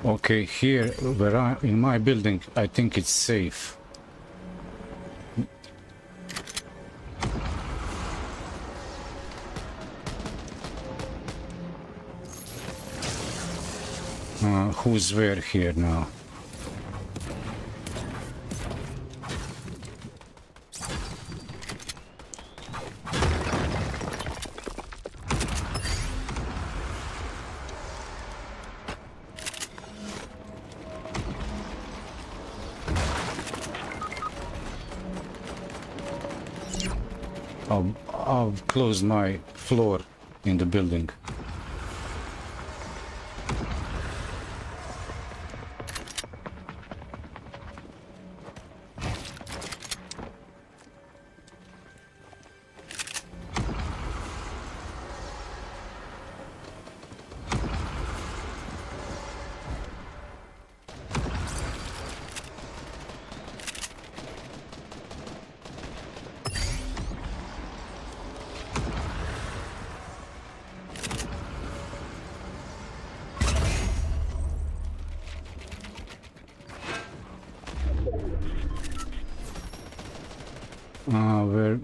Okay, here, where in my building, I think it's safe. Who's where here now? I'll close my floor in the building.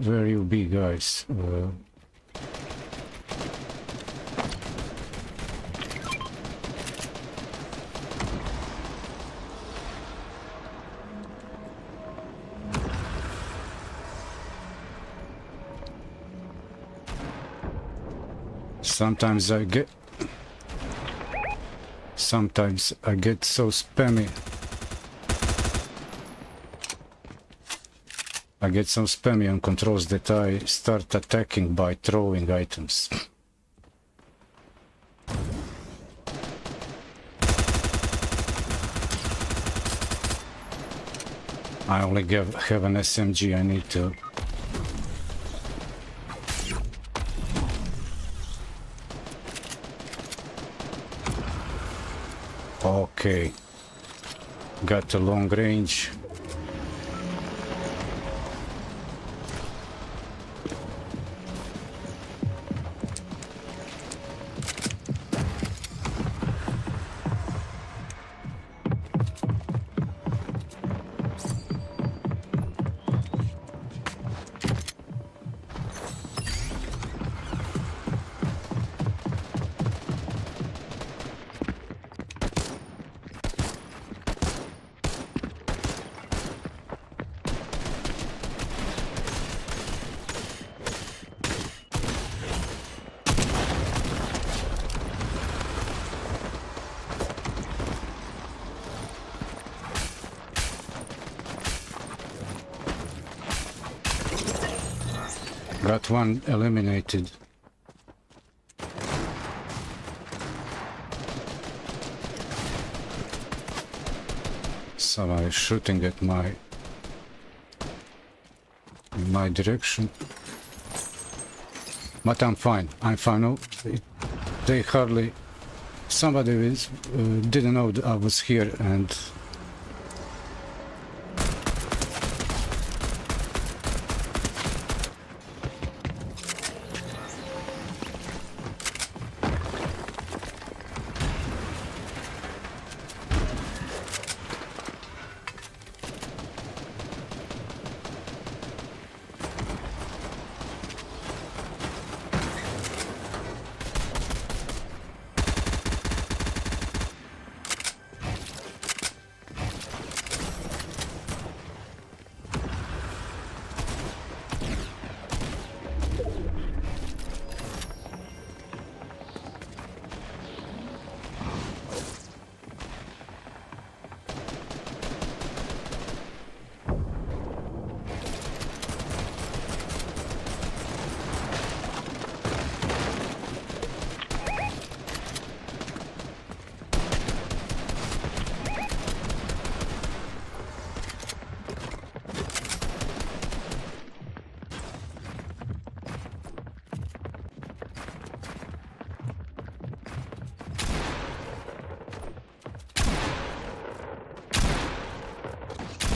Where you be, guys? Sometimes I get so spammy. I get some spammy on controls that I start attacking by throwing items. I only have an SMG, I need to... Okay. Got a long range. Got one eliminated. Somebody shooting at my direction. But I'm fine. I'm fine. No, they hardly. Somebody didn't know that I was here, and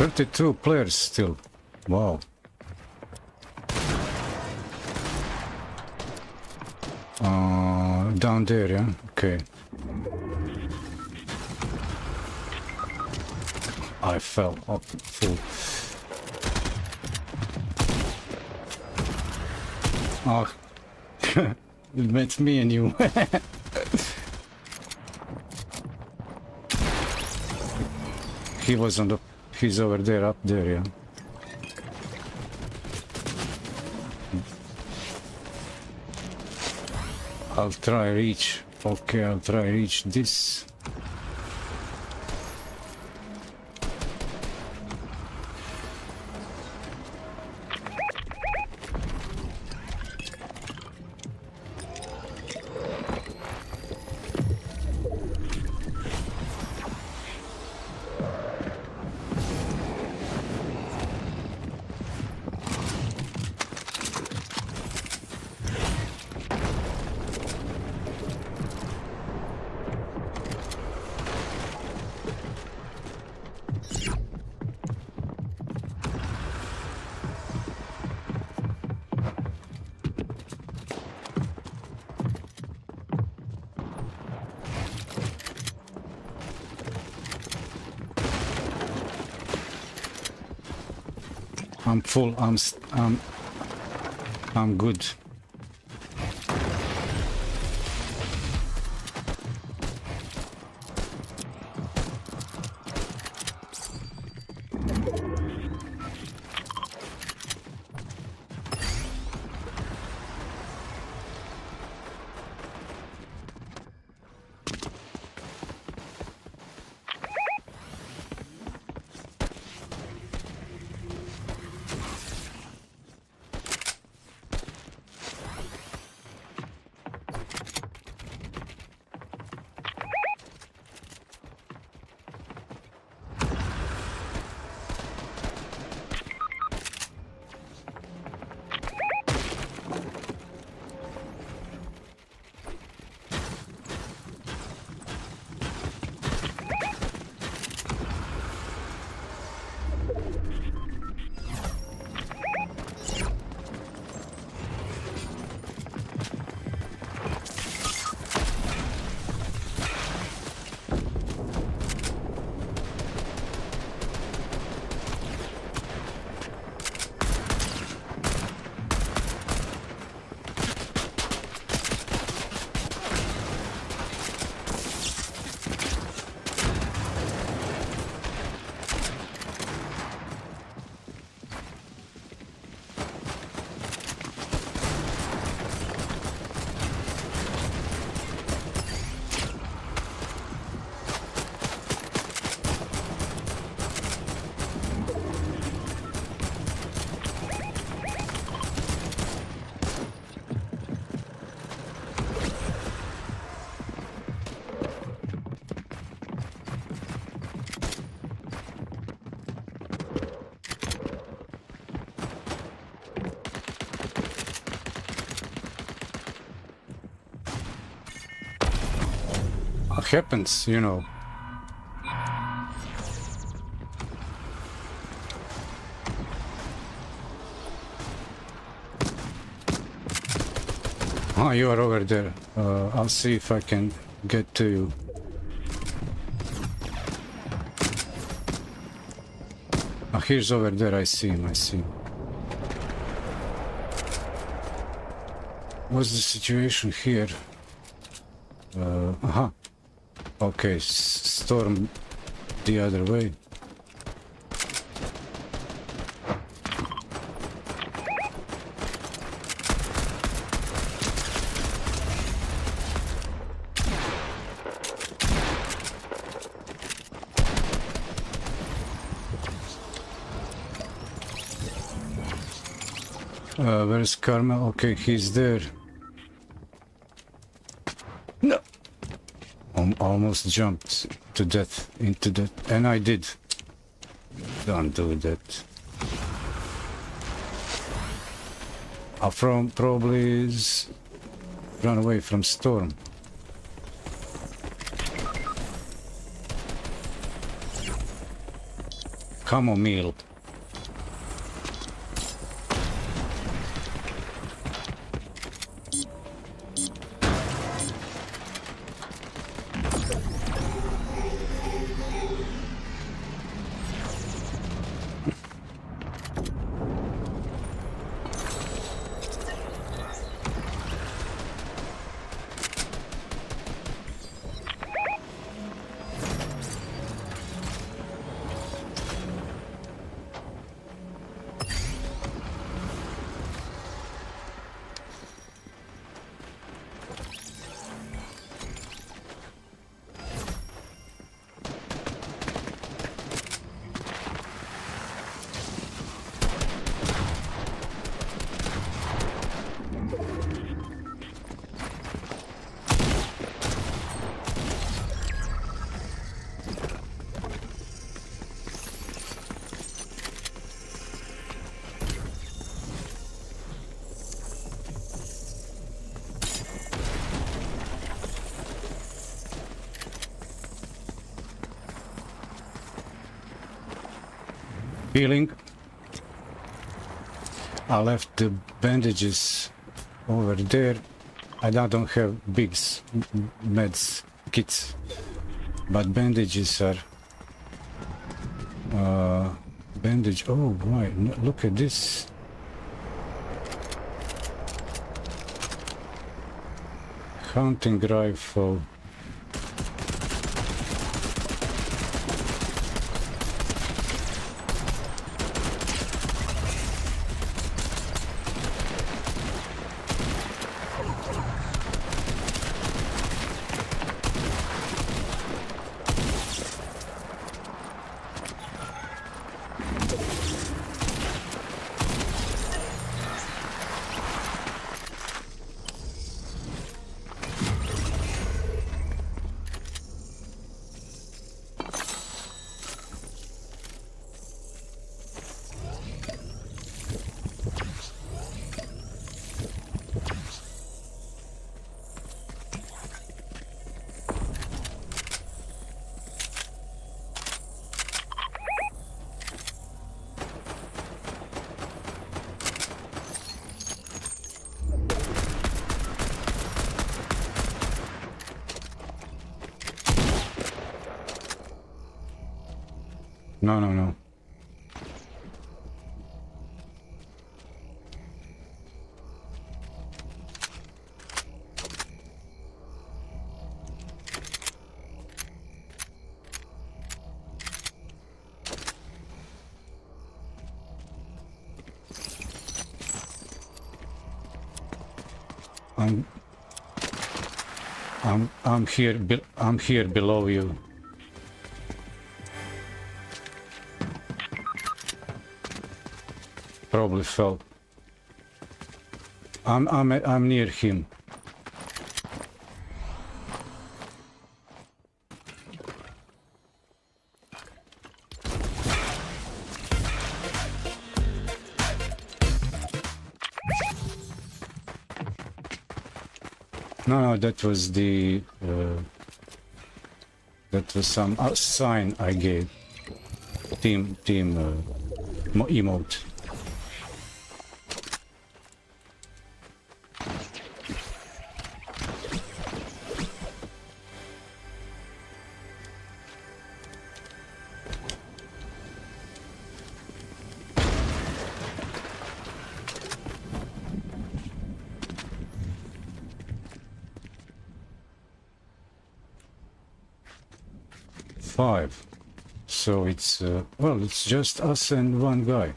"32 players still. Wow. Down there, yeah? Okay. I fell up full. Oh, it meant me and you. He was on the... He's over there, up there, yeah. I'll try reach. Okay, I'll try reach this. I'm full. I'm good. happens, you know. Oh, you are over there. I'll see if I can get to you. Oh, he's over there. I see him. I see him. What's the situation here? Okay, storm the other way. Where's Karma? Okay, he's there. No! Almost jumped to death, into that, and I did. Don't do that. From probably is run away from storm. Chamomile. Healing. I left the bandages over there. I don't have big meds kits, but bandages are bandage. Oh my! Look at this. Hunting rifle. No. I'm here below you. Probably fell. I'm near him. No, that was the That was some sign I gave. Team emote. Five. So it's, well, it's just us and one guy.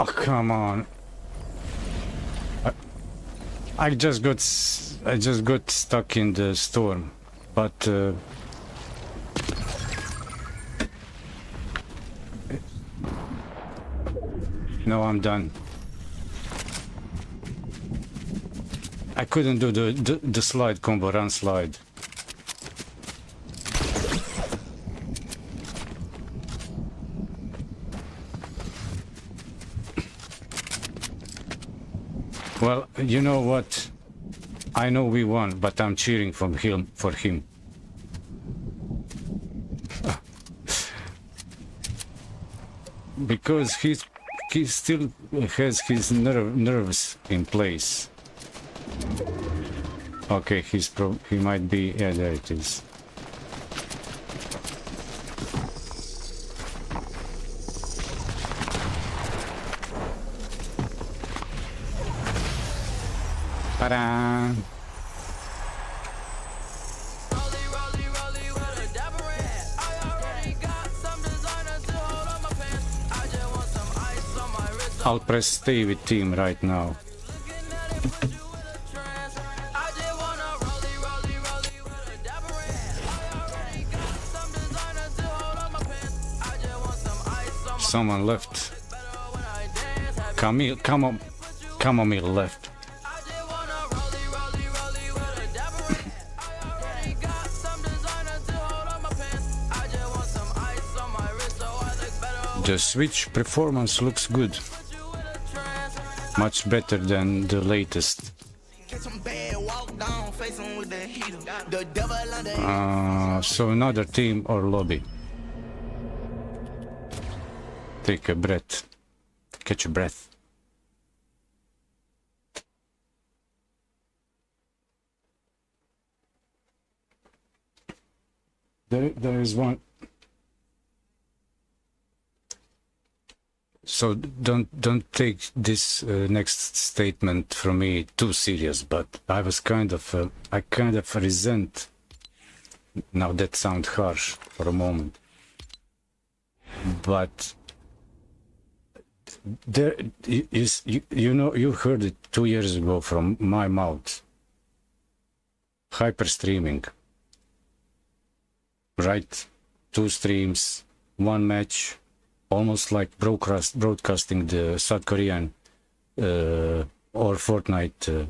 Oh, come on. I just got stuck in the storm, but no, I'm done. I couldn't do the slide combo, run slide. Well, you know what? I know we won, but I'm cheering for him. Because he still has his nerves in place. Okay, he might be, yeah, there it is. Ta-da! I'll press stay with team right now. Someone left. Chamomile left. The Switch performance looks good. Much better than the latest. So another team or lobby. Take a breath. Catch a breath. There is one. So don't take this next statement from me too serious, but I kind of resent. Now that sounds harsh for a moment, but there is, you know, you heard it 2 years ago from my mouth. Hyper streaming, right? 2 streams, 1 match. Almost like broadcasting the South Korean or Fortnite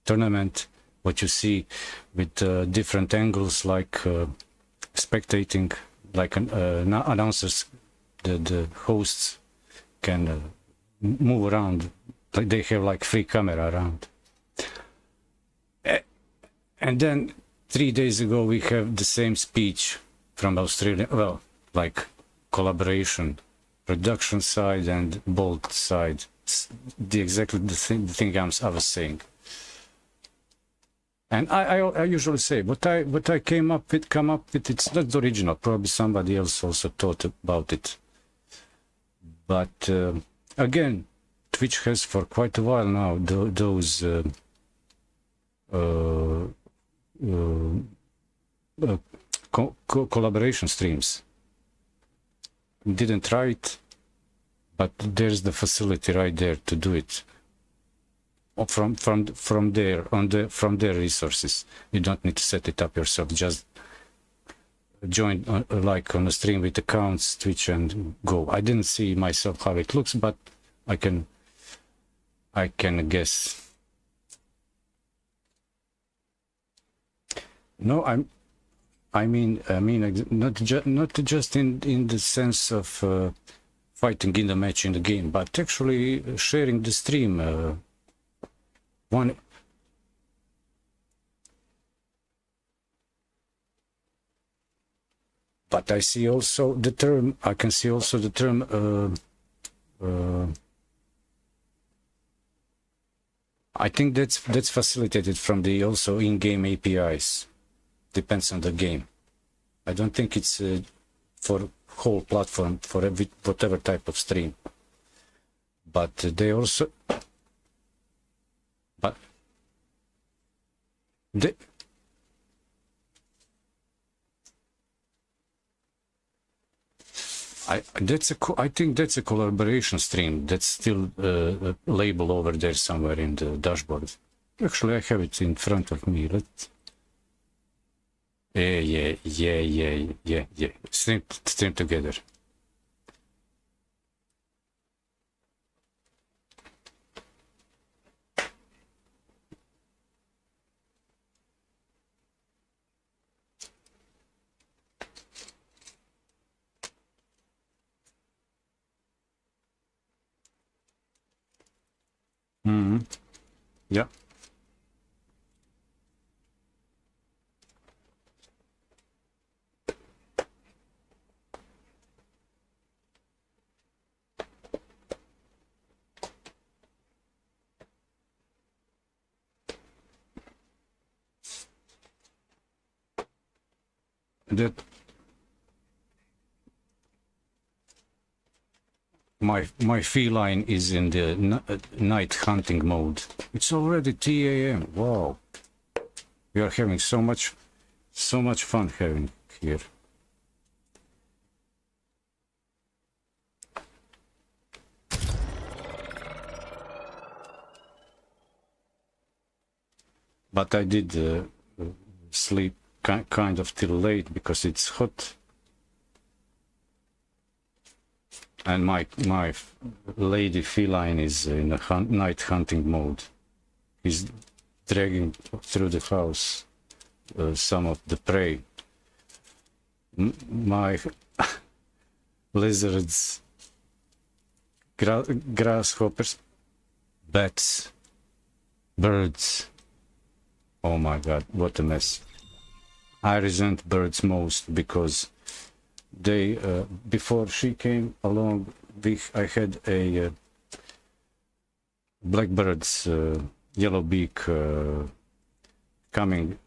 tournament, what you see with different angles, like spectating, like announcers, the hosts can move around, like they have like free camera around. And then 3 days ago we have the same speech from Australia, well, like collaboration. Production side and bolt side, it's exactly the thing I was saying. And I usually say what I come up with, it's not the original. Probably somebody else also thought about it. But again, Twitch has for quite a while now those collaboration streams. Didn't try it, but there's the facility right there to do it from their resources. You don't need to set it up yourself. Just join like on a stream with accounts, Twitch, and go. I didn't see myself how it looks, but I can guess. No, I mean not just in the sense of fighting in the match in the game, but actually sharing the stream. One. But I see also the term. I can see also the term. I think that's facilitated from the also in-game APIs. Depends on the game. I don't think it's for whole platform for whatever type of stream. But they also. But they. I think that's a collaboration stream that's still labeled over there somewhere in the dashboard. Actually, I have it in front of me. Yeah. Stream together. Yeah. That my feline is in the night hunting mode. It's already 3 a.m. Wow, we are having so much fun having here. But I did sleep kind of till late because it's hot. And my lady feline is in a night hunting mode. He's dragging through the house some of the prey. My lizards, grasshoppers, bats, birds. Oh my god, what a mess. I resent birds most because they before she came along, I had a blackbird's yellow beak coming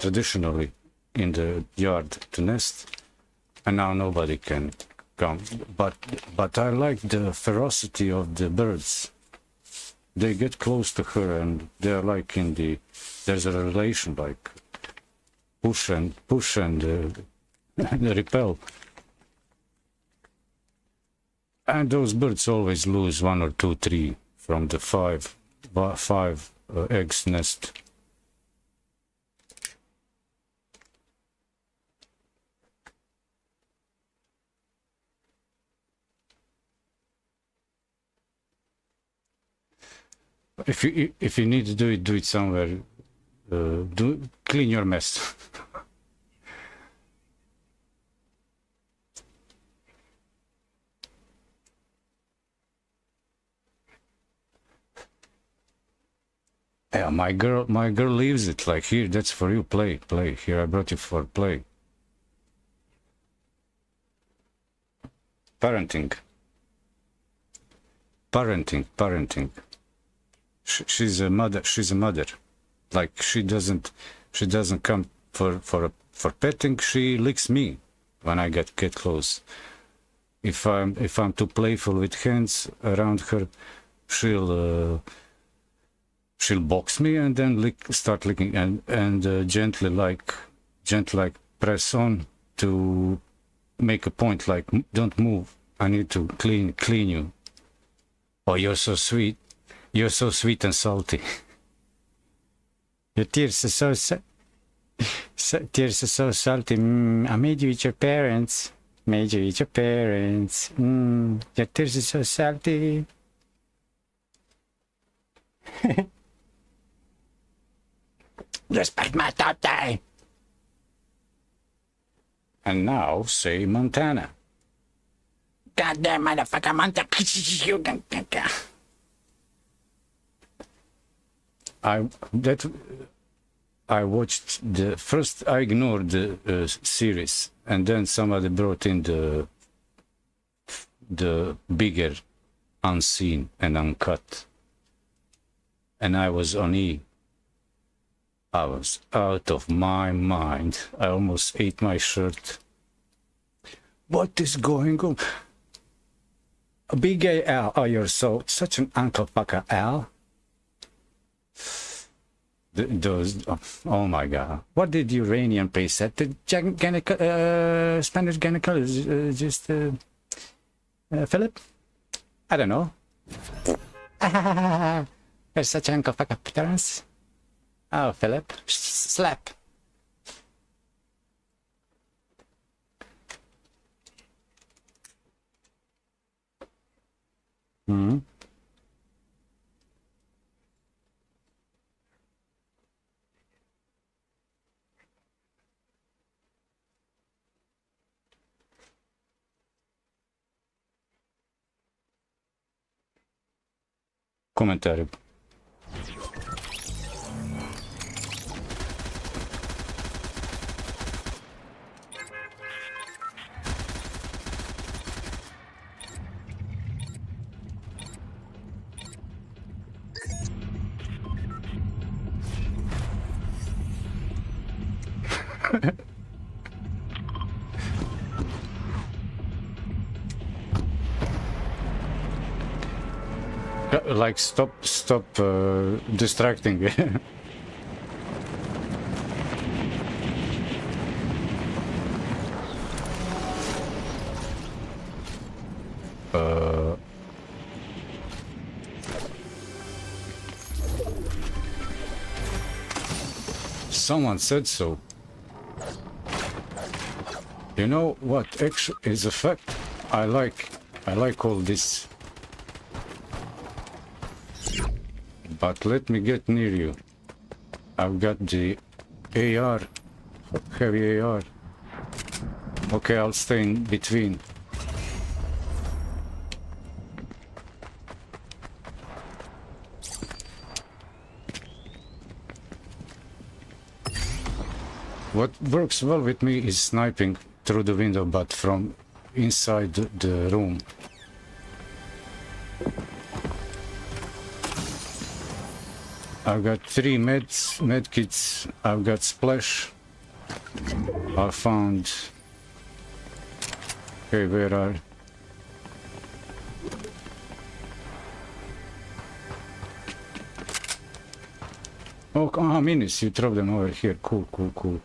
traditionally in the yard to nest, and now nobody can come. But I like the ferocity of the birds. They get close to her and they're like there's a relation like push and repel. And those birds always lose 1 or 2, 3 from the five eggs nest. If you need to do it somewhere, clean your mess. Yeah, my girl leaves it like, here, that's for you, play. Here, I brought you for play. Parenting. She's a mother. Like she doesn't come for petting. She licks me when I get close. If I'm too playful with hands around her, she'll box me and then start licking and gently like press on to make a point like, don't move, I need to clean you. Oh, you're so sweet and salty. Your tears are so salty. I made you with your parents. Your tears are so salty. Respect my top day. And now say Montana. Goddamn motherfucker, Montana. I watched the first. I ignored the series, and then somebody brought in the bigger, unseen and uncut, and I was on E. I was out of my mind. I almost ate my shirt. What is going on? Big gay Al, oh, you're such an uncle fucker, Al. Those, oh my God. What did Uranian pay set? The Spanish gynecologist, just Philip? I don't know. You're such an uncle fucker, Terence. Oh, Philip. Slap. Hmm. Comentário. Like stop distracting. Someone said so. You know what actually is a fact? I like all this. But let me get near you. I've got the AR, heavy AR. Okay, I'll stay in between. What works well with me is sniping through the window, but from inside the room. I've got 3 med kits. I've got splash. I found. Okay, where are? Oh, minis. You throw them over here. Cool, cool, cool.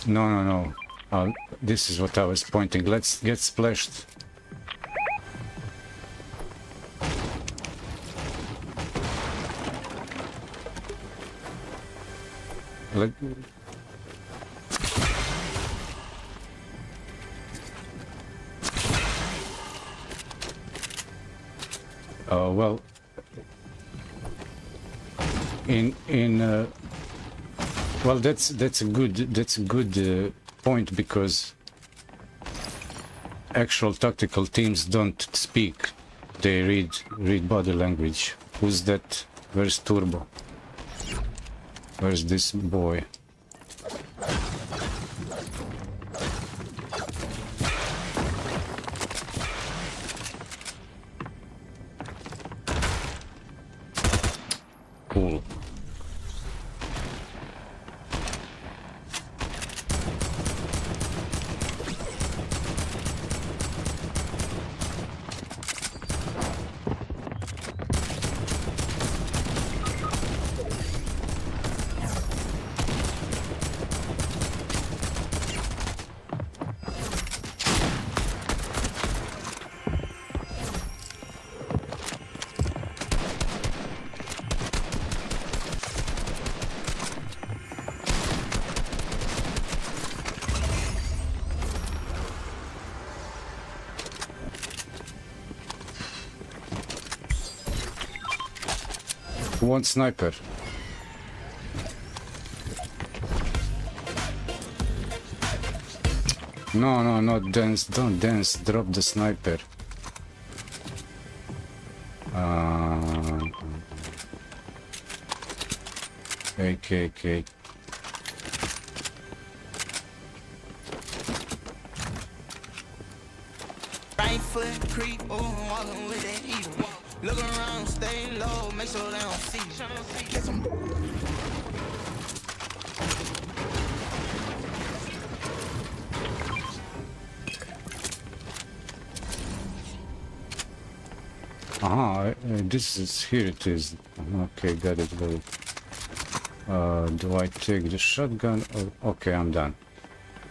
No. This is what I was pointing. Let's get splashed. Well, well, that's a good point, because actual tactical teams don't speak; they read body language. Who's that? Where's Turbo? Where's this boy? Cool. One sniper. No, no, not dance. Don't dance. Drop the sniper. Okay. Right foot creep, walking with that heat. Look around, stay low, make sure they don't see you. Get some. This is, here it is. Okay, got it. Do I take the shotgun? Or, okay, I'm done.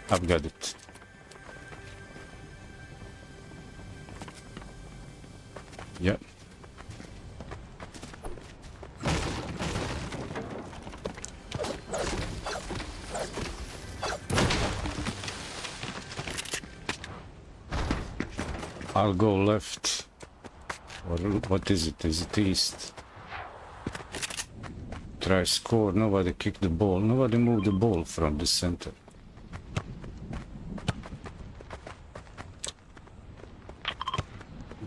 I've got it. Yep. I'll go left. Or what is it? Is it east? Try score. Nobody kicked the ball. Nobody moved the ball from the center.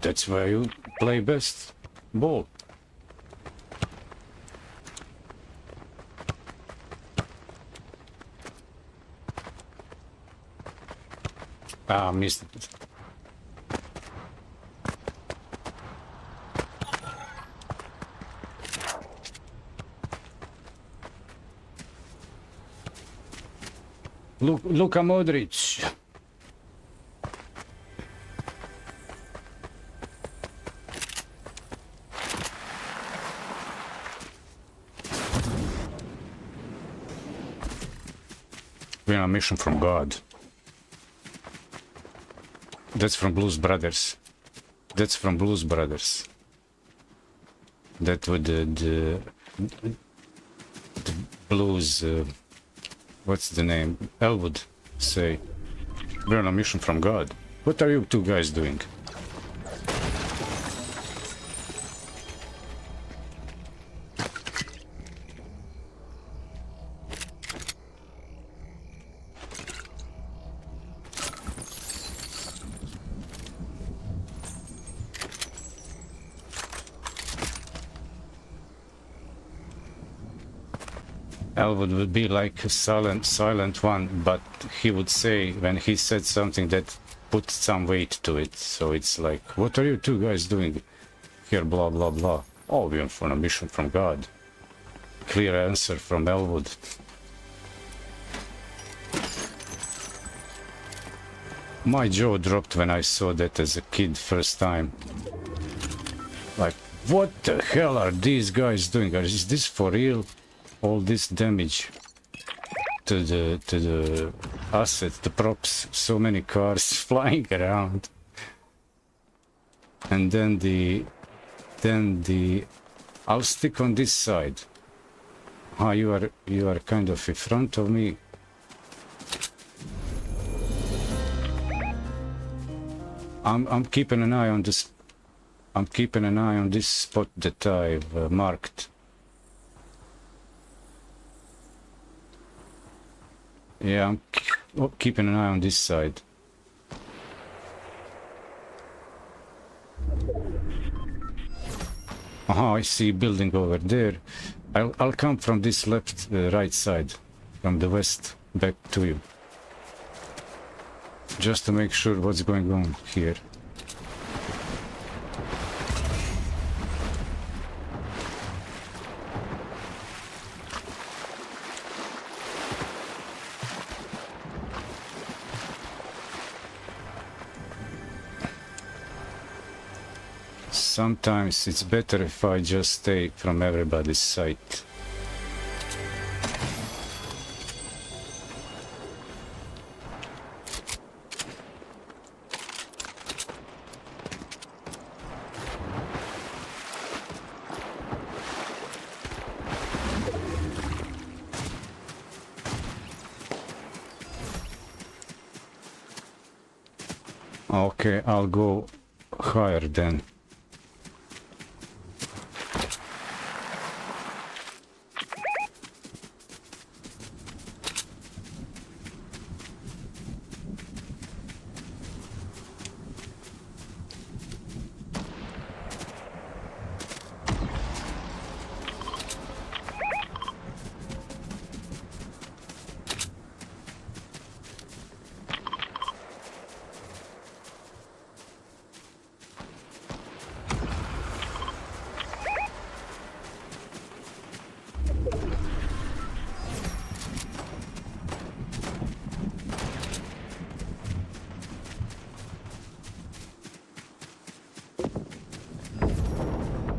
That's where you play best ball. Ah, missed it. Luka Modric. We're on a mission from God. That's from Blues Brothers. That's from Blues Brothers. That would the blues. What's the name? Elwood say. We're on a mission from God. What are you two guys doing? Elwood would be like a silent one, but he would say when he said something that put some weight to it. So it's like, what are you two guys doing here? Blah blah blah. Oh, we're on a mission from God. Clear answer from Elwood. My jaw dropped when I saw that as a kid first time. Like, what the hell are these guys doing? Is this for real? All this damage to the asset, the props, so many cars flying around, and then the I'll stick on this side. Ah, you are kind of in front of me. I'm keeping an eye on this. I'm keeping an eye on this spot that I've marked. Yeah, I'm keeping an eye on this side. Aha, I see a building over there. I'll come from this right side, from the west, back to you. Just to make sure what's going on here. Sometimes it's better if I just stay from everybody's sight. Okay, I'll go higher then.